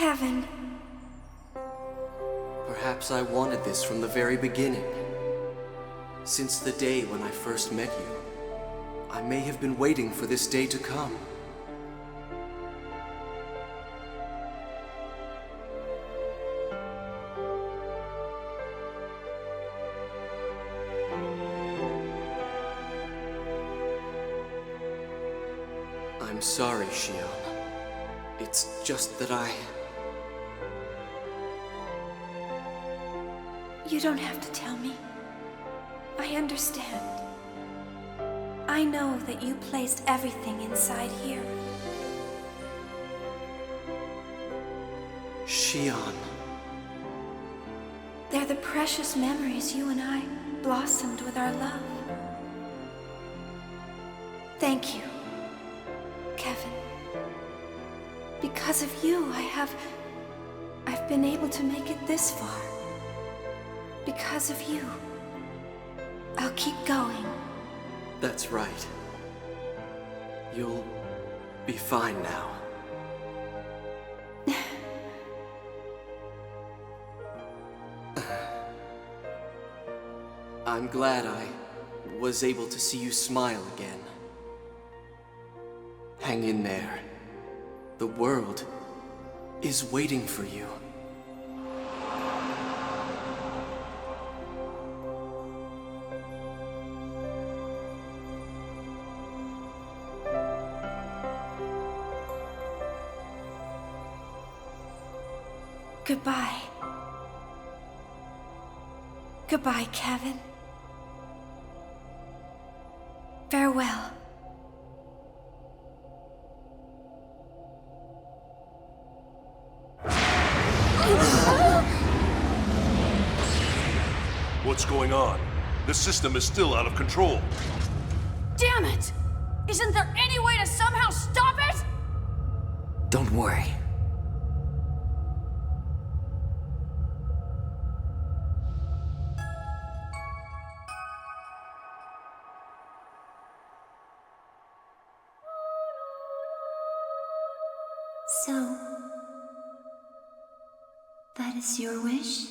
Kevin. Perhaps I wanted this from the very beginning. Since the day when I first met you, I may have been waiting for this day to come. I'm sorry, Shion. It's just that You don't have to tell me. I understand. I know that you placed everything inside here. Shion. They're the precious memories you and I blossomed with our love. Thank you, Kevin. Because of you, I've been able to make it this far. Because of you, I'll keep going. That's right. You'll be fine now. I'm glad I was able to see you smile again. Hang in there. The world is waiting for you. Goodbye. Goodbye, Kevin. Farewell. What's going on? The system is still out of control. Damn it! Isn't there any way to somehow stop it? Don't worry. So, that is your wish?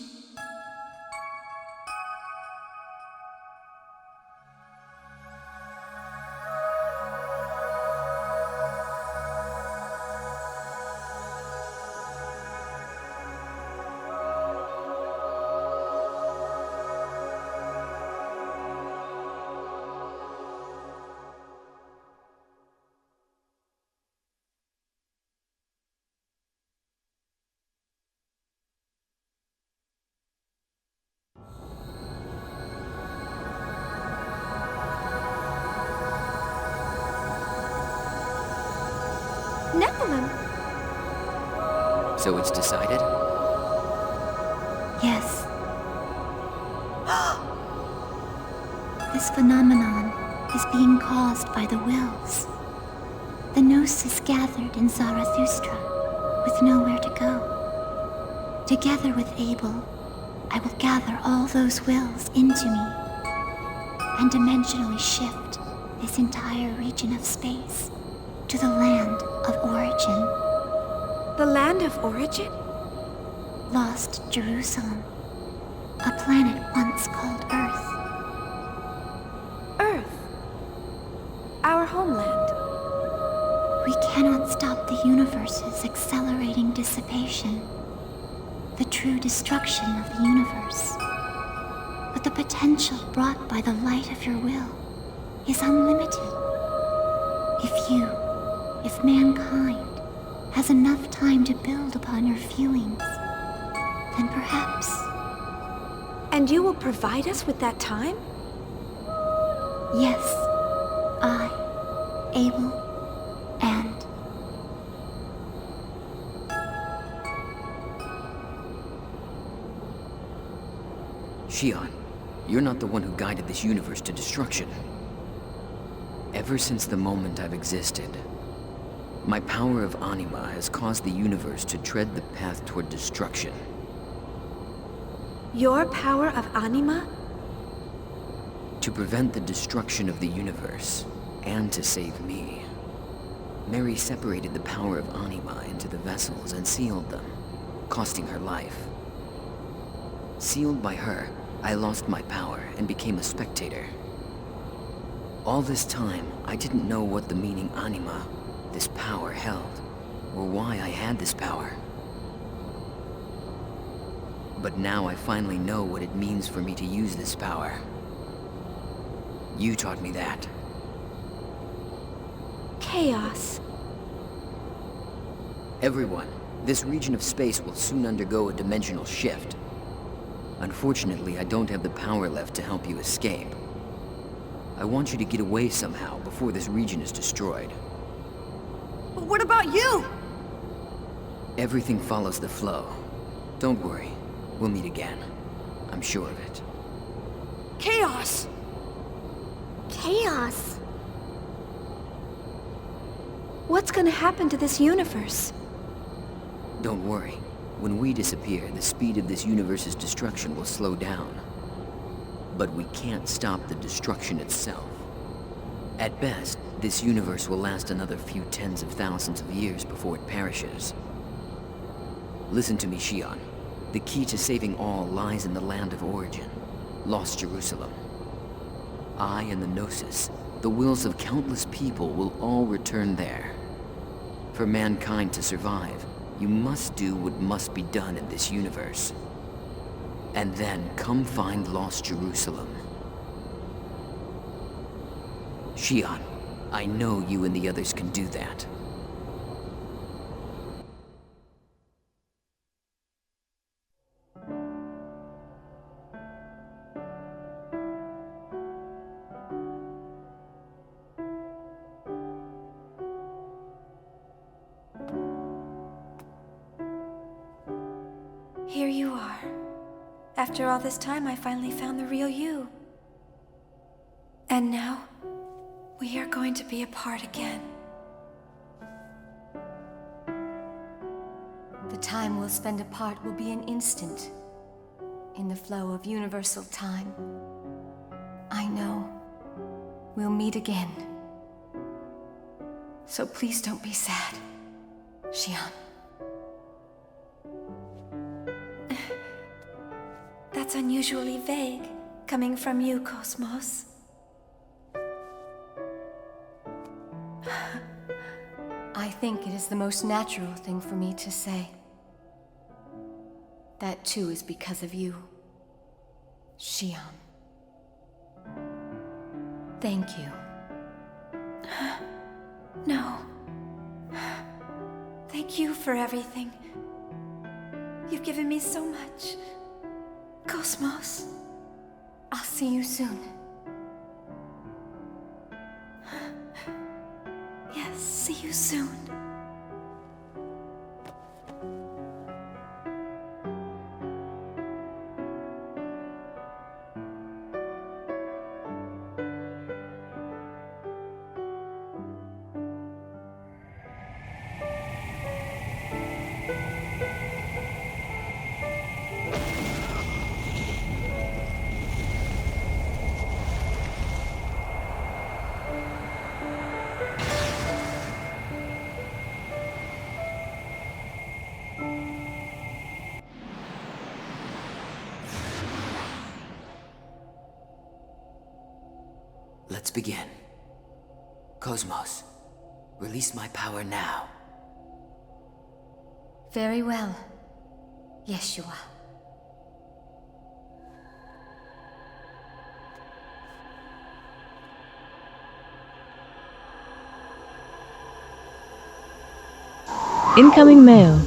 Nephilim? So it's decided? Yes. This phenomenon is being caused by the wills. The Gnosis gathered in Zarathustra, with nowhere to go. Together with Abel, I will gather all those wills into me, and dimensionally shift this entire region of space to the land of origin. The land of origin? Lost Jerusalem, a planet once called Earth. Earth? Our homeland? We cannot stop the universe's accelerating dissipation, the true destruction of the universe. But the potential brought by the light of your will is unlimited. If mankind has enough time to build upon your feelings, then perhaps... And you will provide us with that time? Yes, I, Abel, and... Shion, you're not the one who guided this universe to destruction. Ever since the moment I've existed, my power of anima has caused the universe to tread the path toward destruction. Your power of anima? To prevent the destruction of the universe, and to save me, Mary separated the power of anima into the vessels and sealed them. costing her life. Sealed by her, I lost my power and became a spectator. All this time, I didn't know what the meaning anima, this power, held, or why I had this power. But now I finally know what it means for me to use this power. You taught me that. Chaos. Everyone, this region of space will soon undergo a dimensional shift. Unfortunately, I don't have the power left to help you escape. I want you to get away somehow before this region is destroyed. But what about you? Everything follows the flow. Don't worry, we'll meet again. I'm sure of it. Chaos! Chaos? What's gonna happen to this universe? Don't worry. When we disappear, the speed of this universe's destruction will slow down. But we can't stop the destruction itself. At best, this universe will last another few tens of thousands of years before it perishes. Listen to me, Shion. The key to saving all lies in the land of origin, Lost Jerusalem. I and the Gnosis, the wills of countless people, will all return there. For mankind to survive, you must do what must be done in this universe. And then come find Lost Jerusalem. Shion, I know you and the others can do that. Here you are. After all this time, I finally found the real you. And now, we are going to be apart again. The time we'll spend apart will be an instant, in the flow of universal time. I know. We'll meet again. So please don't be sad, Shion. That's unusually vague, coming from you, KOS-MOS. I think it is the most natural thing for me to say. That too is because of you, Shion. Thank you. No. Thank you for everything. You've given me so much. KOS-MOS. I'll see you soon. Yes, see you soon. Let's begin. KOS-MOS, release my power now. Very well, Yeshua. Incoming mail.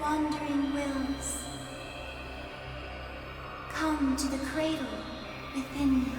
wandering wills, come to the cradle within me.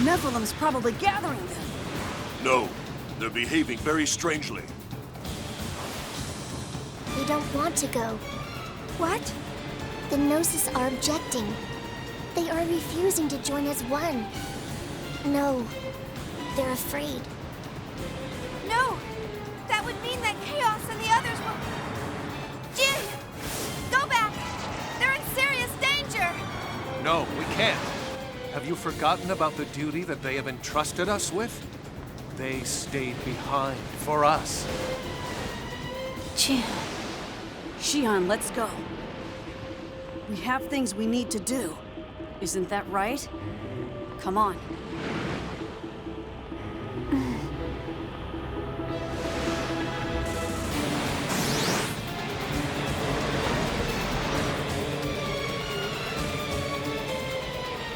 Nephilim's probably gathering them. No, they're behaving very strangely. They don't want to go. What? The Gnosis are objecting. They are refusing to join as one. No, they're afraid. No! That would mean that Chaos and the others will... Jin! Go back! They're in serious danger! No, we can't. Have you forgotten about the duty that they have entrusted us with? They stayed behind for us. Jin. Shion, let's go. We have things we need to do. Isn't that right? Come on.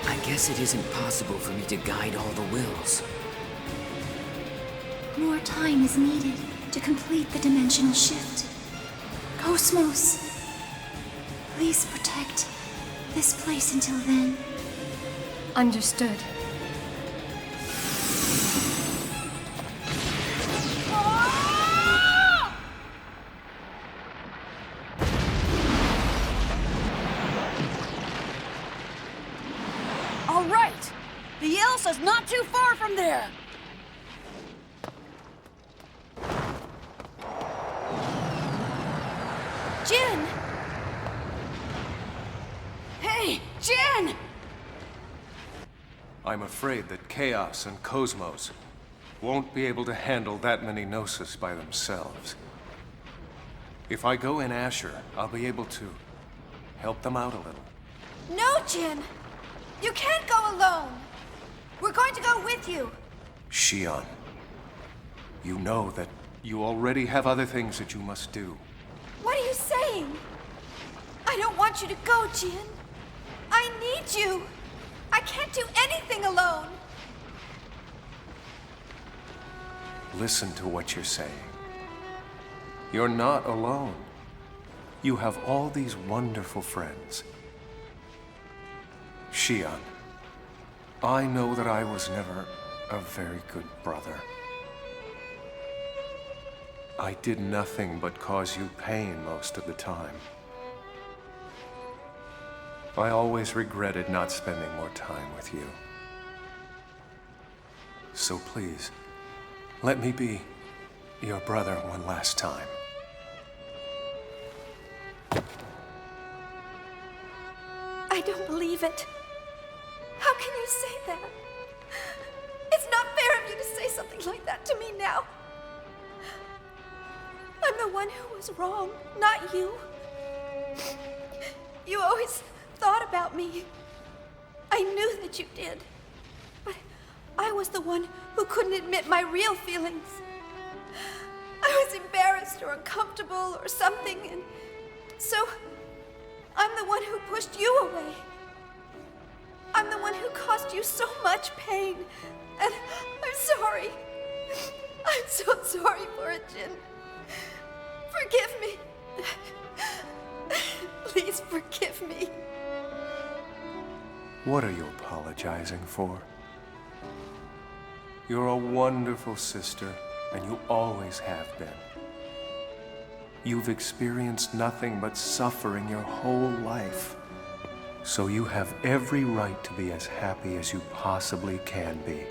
I guess it isn't possible for me to guide all the wills. More time is needed to complete the dimensional shift. KOS-MOS, please protect this place until then. Understood. All right! The Yelsa's not too far from there! Jin! Hey, Jin! I'm afraid that Chaos and KOS-MOS won't be able to handle that many Gnosis by themselves. If I go in Asher, I'll be able to help them out a little. No, Jin! You can't go alone! We're going to go with you! Shion, you know that you already have other things that you must do. What are you saying? I don't want you to go, Jin. I need you. I can't do anything alone. Listen to what you're saying. You're not alone. You have all these wonderful friends. Shion, I know that I was never a very good brother. I did nothing but cause you pain most of the time. I always regretted not spending more time with you. So please, let me be your brother one last time. I don't believe it. How can you say that? It's not fair of you to say something like that to me now. I'm the one who was wrong, not you. You always thought about me. I knew that you did. But I was the one who couldn't admit my real feelings. I was embarrassed or uncomfortable or something, and so I'm the one who pushed you away. I'm the one who caused you so much pain, and I'm sorry. I'm so sorry for it, Jin. Forgive me. Please forgive me. What are you apologizing for? You're a wonderful sister, and you always have been. You've experienced nothing but suffering your whole life. So you have every right to be as happy as you possibly can be.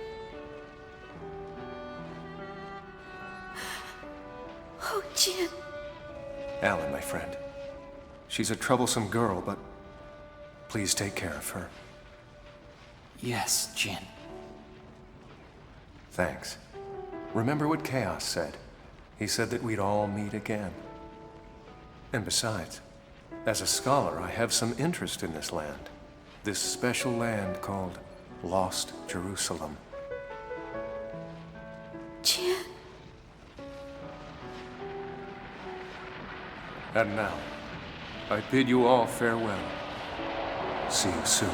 Oh, Jin. Alan, my friend. She's a troublesome girl, but Please take care of her. Yes, Jin. Thanks. Remember what Chaos said? He said that we'd all meet again. And besides, as a scholar, I have some interest in this land. This special land called Lost Jerusalem. Jin. And now, I bid you all farewell. See you soon.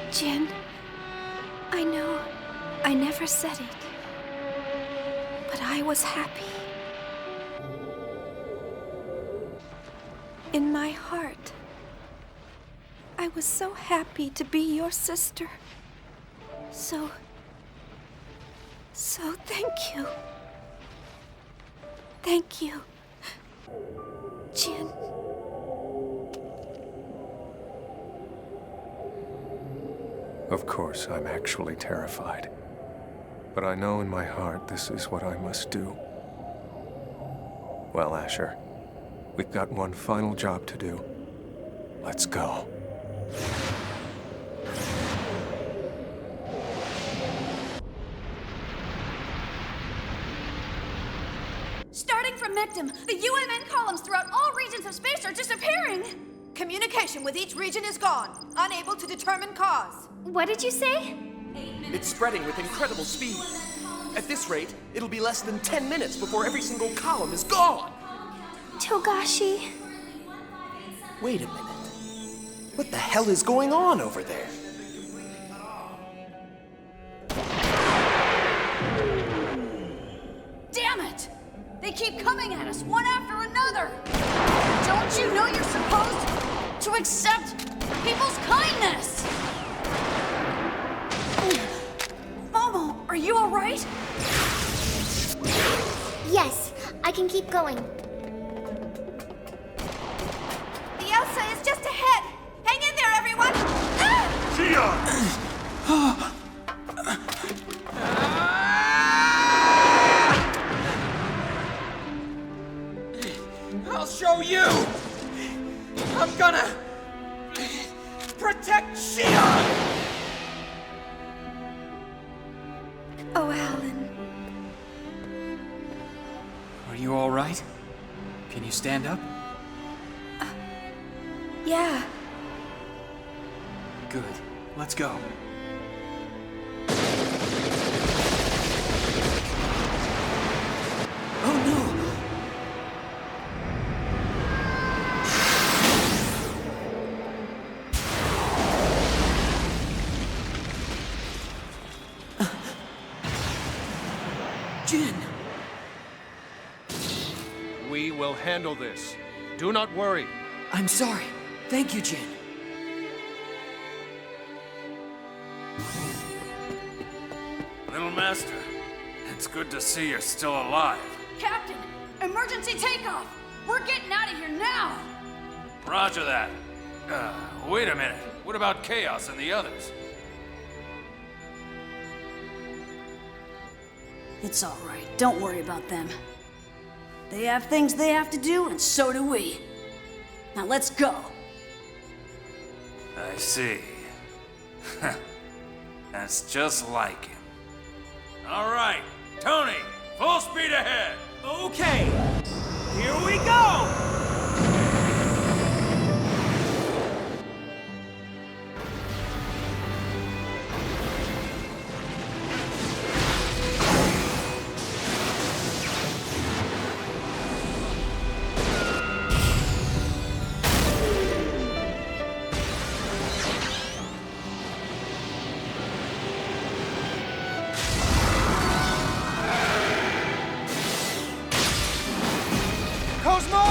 Jin, I know I never said it, but I was happy. In my heart, I was so happy to be your sister. So thank you. Thank you, Jin. Of course, I'm actually terrified. But I know in my heart this is what I must do. Well, Asher, we've got one final job to do. Let's go. Starting from Mictum, the UMN columns throughout all regions of space are disappearing! Communication with each region is gone, unable to determine cause. What did you say? It's spreading with incredible speed. At this rate, it'll be less than 10 minutes before every single column is gone. Togashi. Wait a minute. What the hell is going on over there? Damn it! They keep coming at us, one after another! Don't you know you're supposed to accept people's kindness? Momo, are you alright? Yes, I can keep going. The Elsa is just ahead. Hang in there, everyone. I'll show you! I'm gonna protect Shion! Oh, Alan. Are you all right? Can you stand up? Yeah. Good. Let's go. Oh no! Jin! We will handle this. Do not worry. I'm sorry. Thank you, Jin. Little Master, it's good to see you're still alive. Captain, emergency takeoff! We're getting out of here now! Roger that. Wait a minute. What about Chaos and the others? It's all right. Don't worry about them. They have things they have to do, and so do we. Now let's go. I see. That's just like him. All right, Tony, full speed ahead. Okay, here we go! KOS-MOS!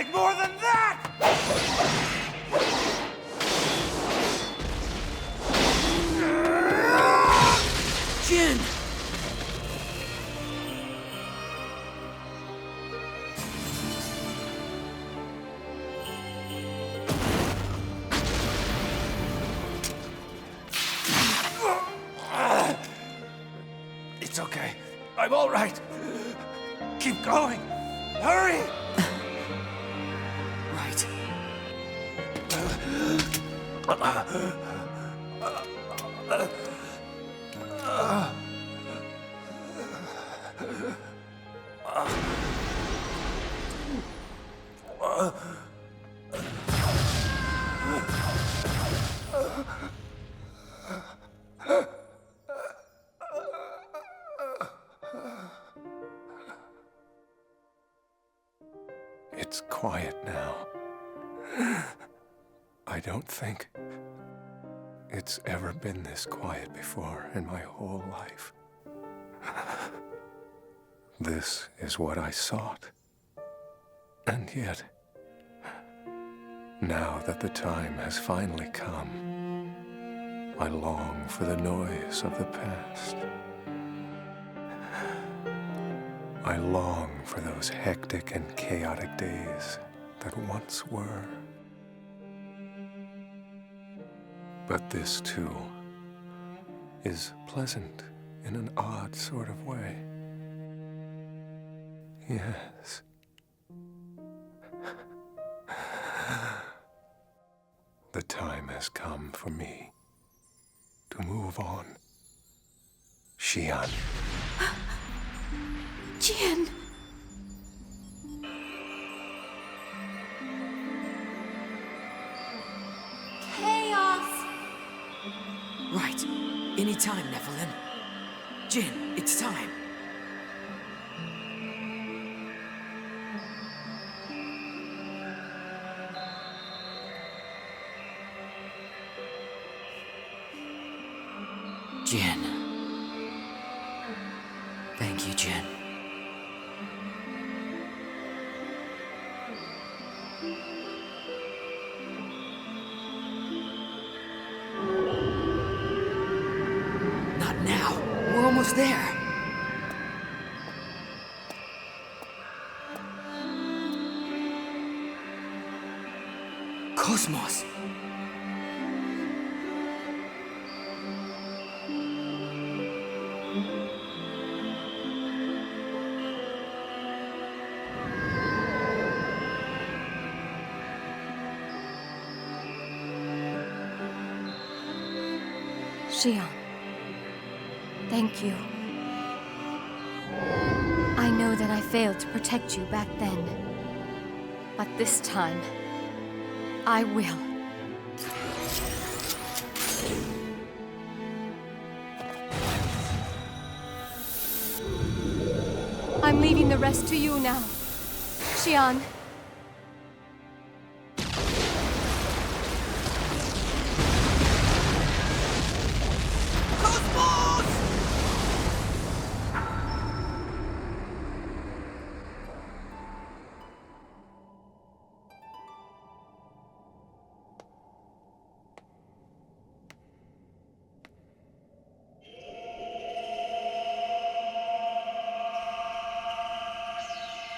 take more than that! Jin! It's okay. I'm all right. Keep going. Hurry! Right. It's quiet now. I don't think it's ever been this quiet before in my whole life. This is what I sought. And yet, now that the time has finally come, I long for the noise of the past. I long for those hectic and chaotic days that once were. But this, too, is pleasant in an odd sort of way. Yes. The time has come for me to move on. Shion. Jin! Chaos! Right. Anytime, Nephilim. Jin, it's time. Jin. Thank you, Jin. Not now. We're almost there. KOS-MOS. Shion, thank you. I know that I failed to protect you back then, but this time, I will. I'm leaving the rest to you now, Shion.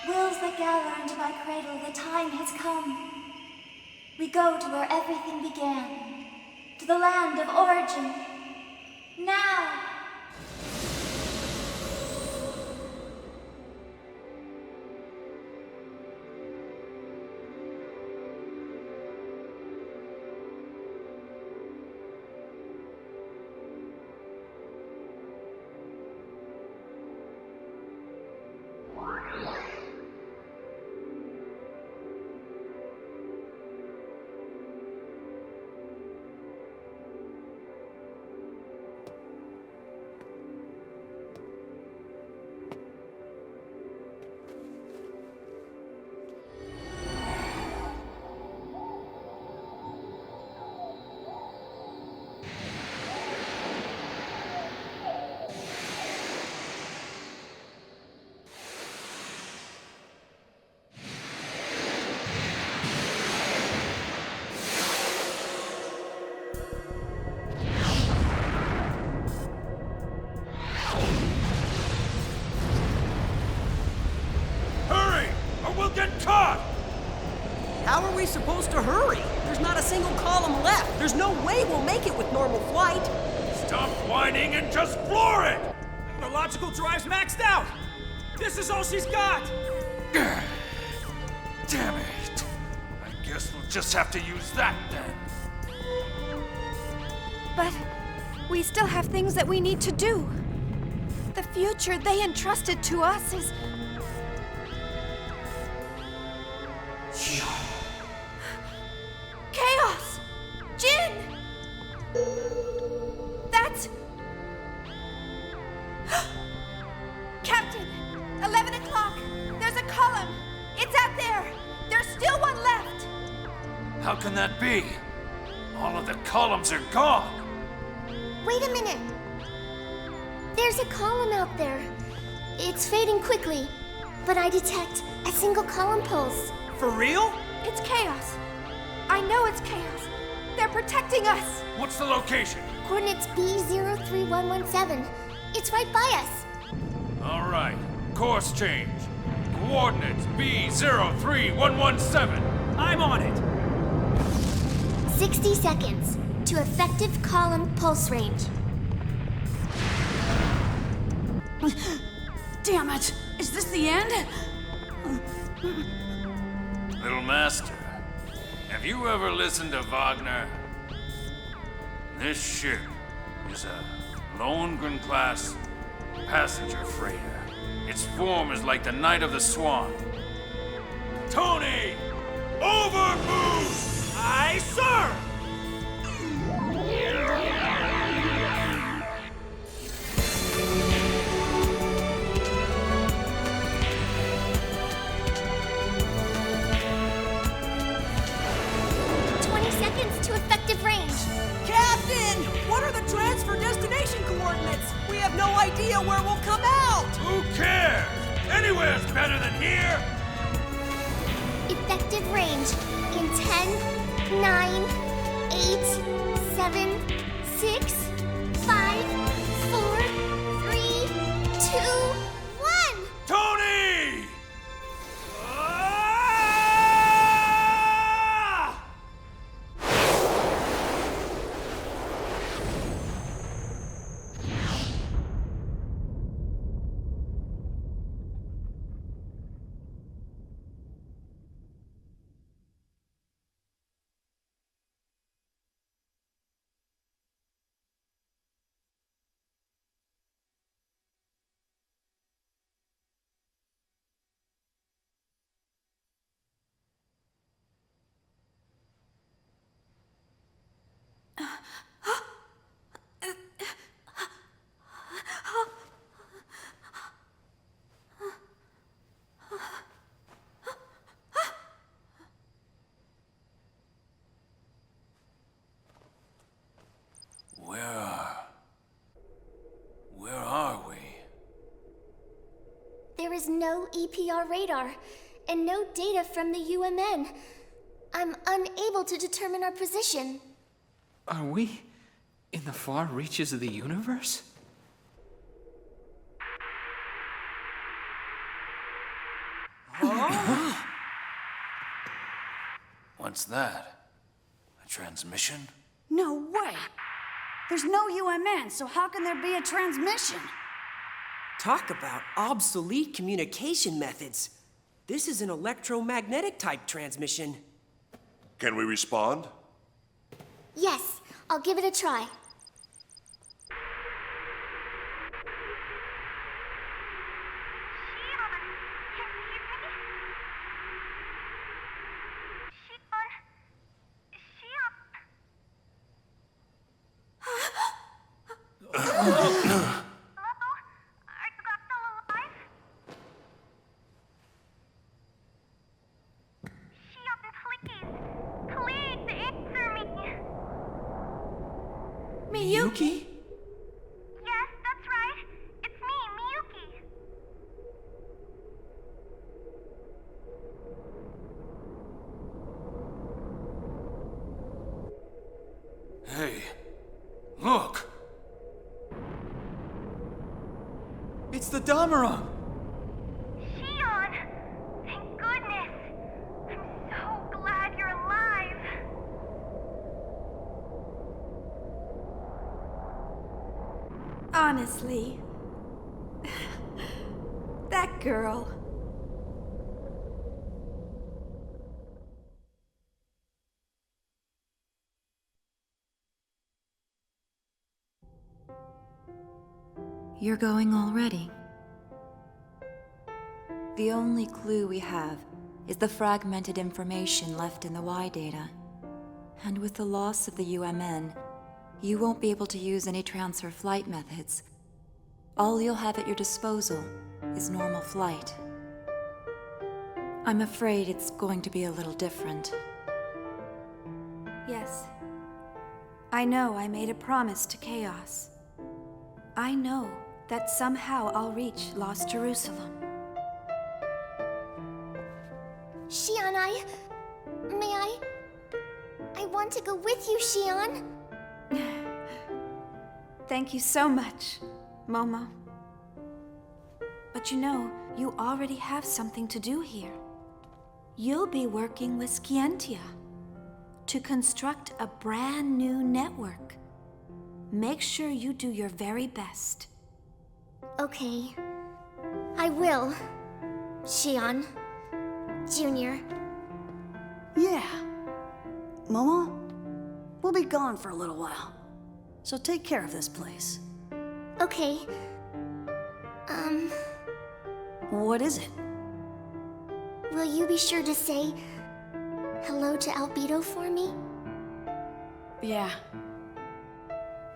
Wills that gather into my cradle, the time has come. We go to where everything began, to the land of origin. Now! we supposed to hurry? There's not a single column left. There's no way we'll make it with normal flight. Stop whining and just floor it! The logical drive's maxed out! This is all she's got! Damn it. I guess we'll just have to use that then. But we still have things that we need to do. The future they entrusted to us is... Chaos! Jin! That's... Captain! 11 o'clock! There's a column! It's out there! There's still one left! How can that be? All of the columns are gone! Wait a minute! There's a column out there. It's fading quickly, but I detect a single column pulse. For real? It's chaos. I know it's chaos. They're protecting us. What's the location? Coordinates B03117. It's right by us. All right. Course change. Coordinates B03117. I'm on it. 60 seconds to effective column pulse range. Damn it! Is this the end? Little Master, have you ever listened to Wagner? This ship is a Lohengrin-class passenger freighter. Its form is like the Knight of the Swan. Tony! Overboost! Aye, sir! To effective range. Captain! What are the transfer destination coordinates? We have no idea where we'll come out! Who cares? Anywhere's better than here! Effective range in 10, 9, 8, 7, 6, 5, 4, 3, 2, 1! Tony! Where are we? There is no EPR radar, and no data from the UMN. I'm unable to determine our position. Are we in the far reaches of the universe? What's that? A transmission? No way! There's no UMN, so how can there be a transmission? Talk about obsolete communication methods. This is an electromagnetic type transmission. Can we respond? Yes, I'll give it a try. Miyuki? Yes, that's right. It's me, Miyuki. Hey, look! It's the Damarong! Shion! Thank goodness! I'm so glad you're Honestly. That girl. You're going already. The only clue we have is the fragmented information left in the Y data. And with the loss of the UMN, you won't be able to use any transfer flight methods. All you'll have at your disposal is normal flight. I'm afraid it's going to be a little different. Yes. I know I made a promise to Chaos. I know that somehow I'll reach Lost Jerusalem. Shion, I want to go with you, Shion. Thank you so much, Momo. But you know, you already have something to do here. You'll be working with Scientia to construct a brand new network. Make sure you do your very best. Okay. I will. Shion. Junior. Yeah. Momo, we'll be gone for a little while. So take care of this place. Okay. What is it? Will you be sure to say hello to Albedo for me? Yeah.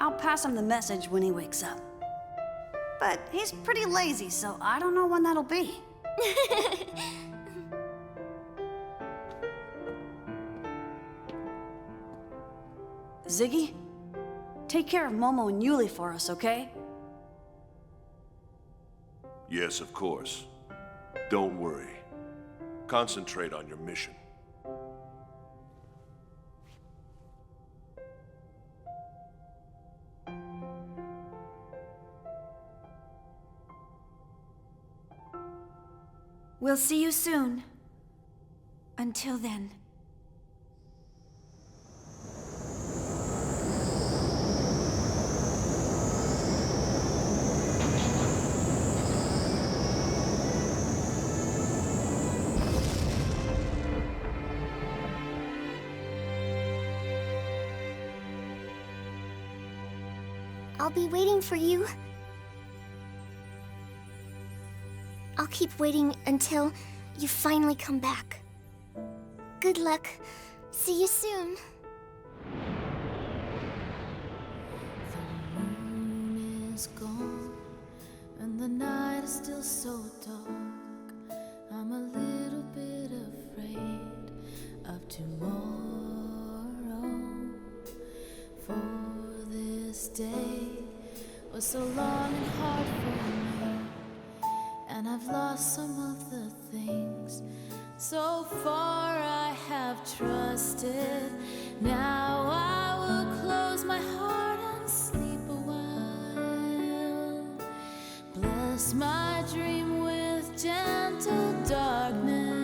I'll pass him the message when he wakes up. But he's pretty lazy, so I don't know when that'll be. Ziggy, take care of Momo and Yuli for us, okay? Yes, of course. Don't worry. Concentrate on your mission. We'll see you soon. Until then. I'll be waiting for you. I'll keep waiting until you finally come back. Good luck. See you soon. The moon is gone, and the night is still so dark. I'm a little bit afraid of tomorrow. For this day was so long and hard for me, and I've lost some of the things so far I have trusted. Now I will close my heart and sleep a while. Bless my dream with gentle darkness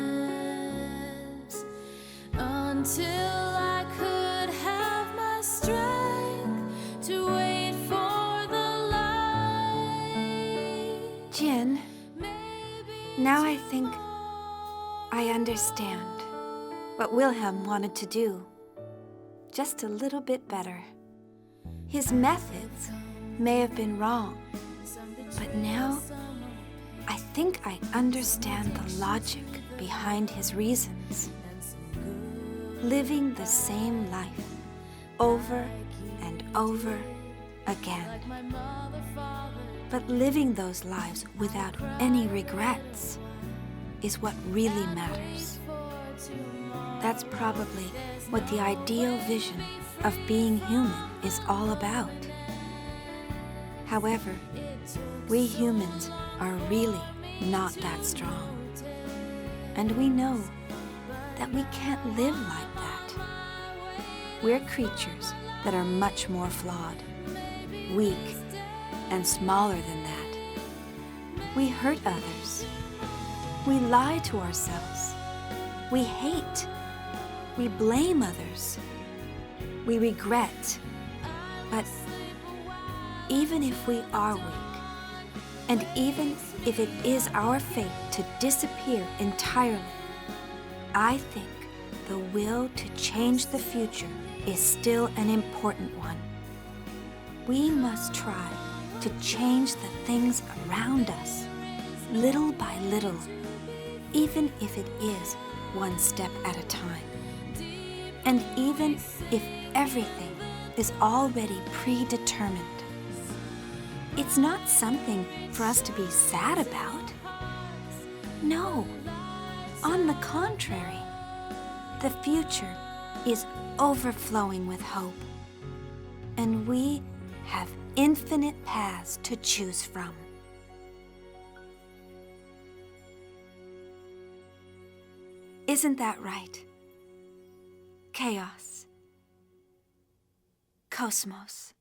until I could have my strength to wait for the light. Jin, now I think I understand what Wilhelm wanted to do. Just a little bit better. His methods may have been wrong, but now I think I understand the logic behind his reasons. Living the same life over and over again. But living those lives without any regrets is what really matters. That's probably what the ideal vision of being human is all about. However, we humans are really not that strong. And we know that we can't live like that. We're creatures that are much more flawed, weak, and smaller than that. We hurt others. We lie to ourselves. We hate. We blame others. We regret. But even if we are weak, and even if it is our fate to disappear entirely, I think the will to change the future is still an important one. We must try to change the things around us, little by little, even if it is one step at a time. And even if everything is already predetermined. It's not something for us to be sad about. No, on the contrary, the future is overflowing with hope, and we have infinite paths to choose from. Isn't that right? Chaos. KOS-MOS.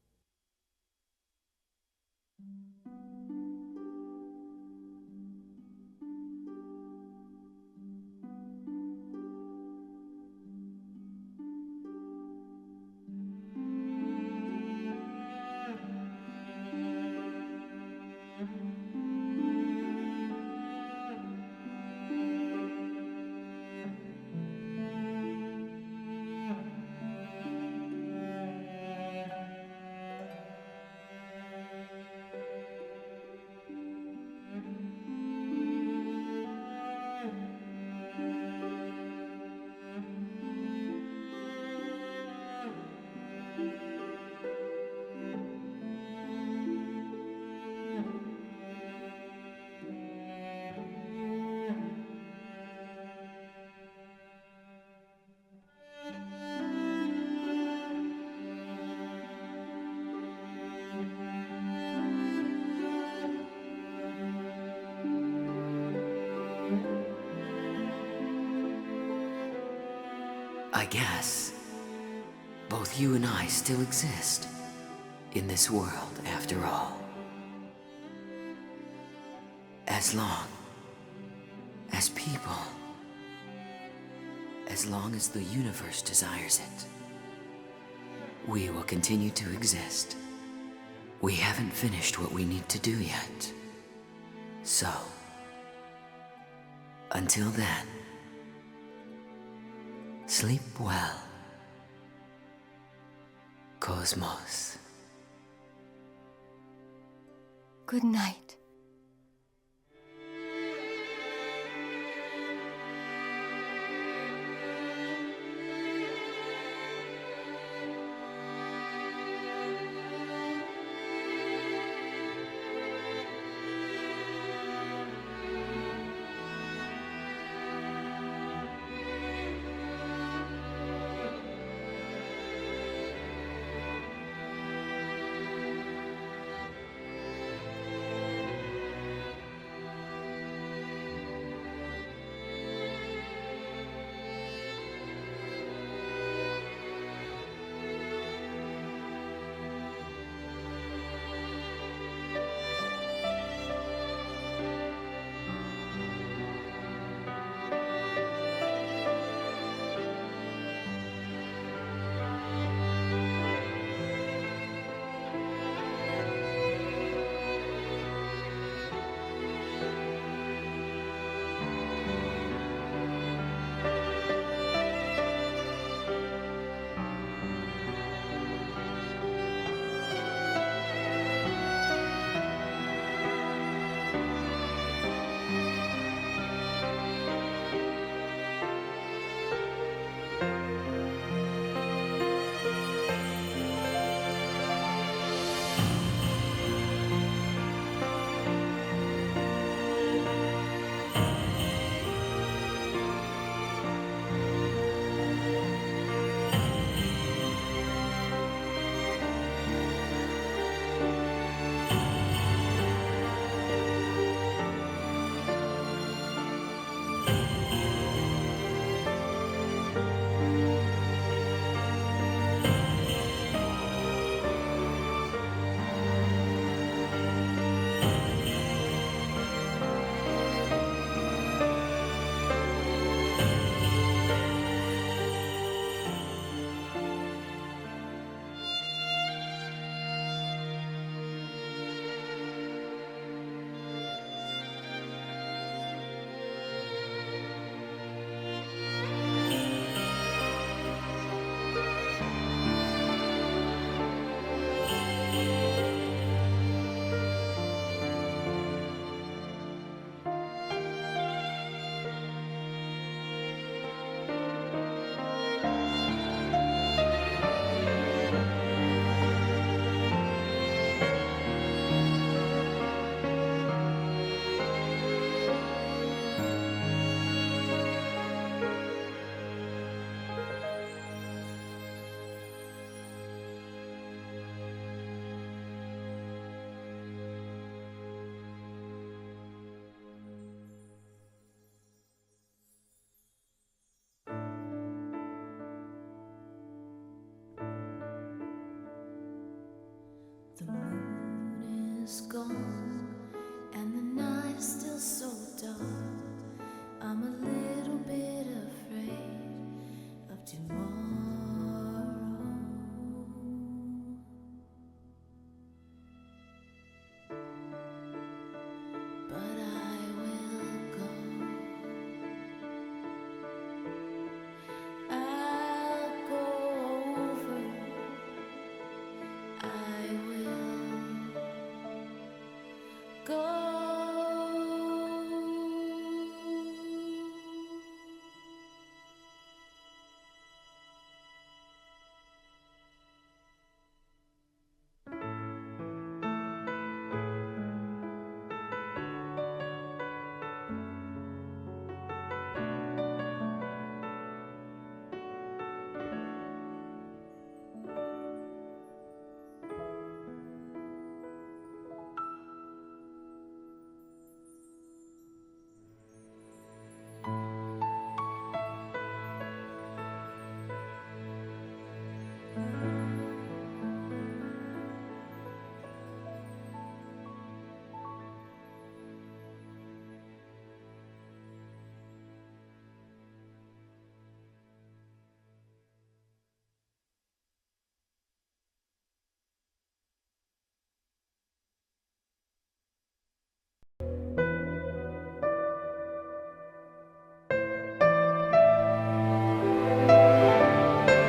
I guess both you and I still exist in this world after all. As long as people, as long as the universe desires it, we will continue to exist. We haven't finished what we need to do yet. So, until then, sleep well, KOS-MOS. Good night. but I will go. I'll go over. I will go.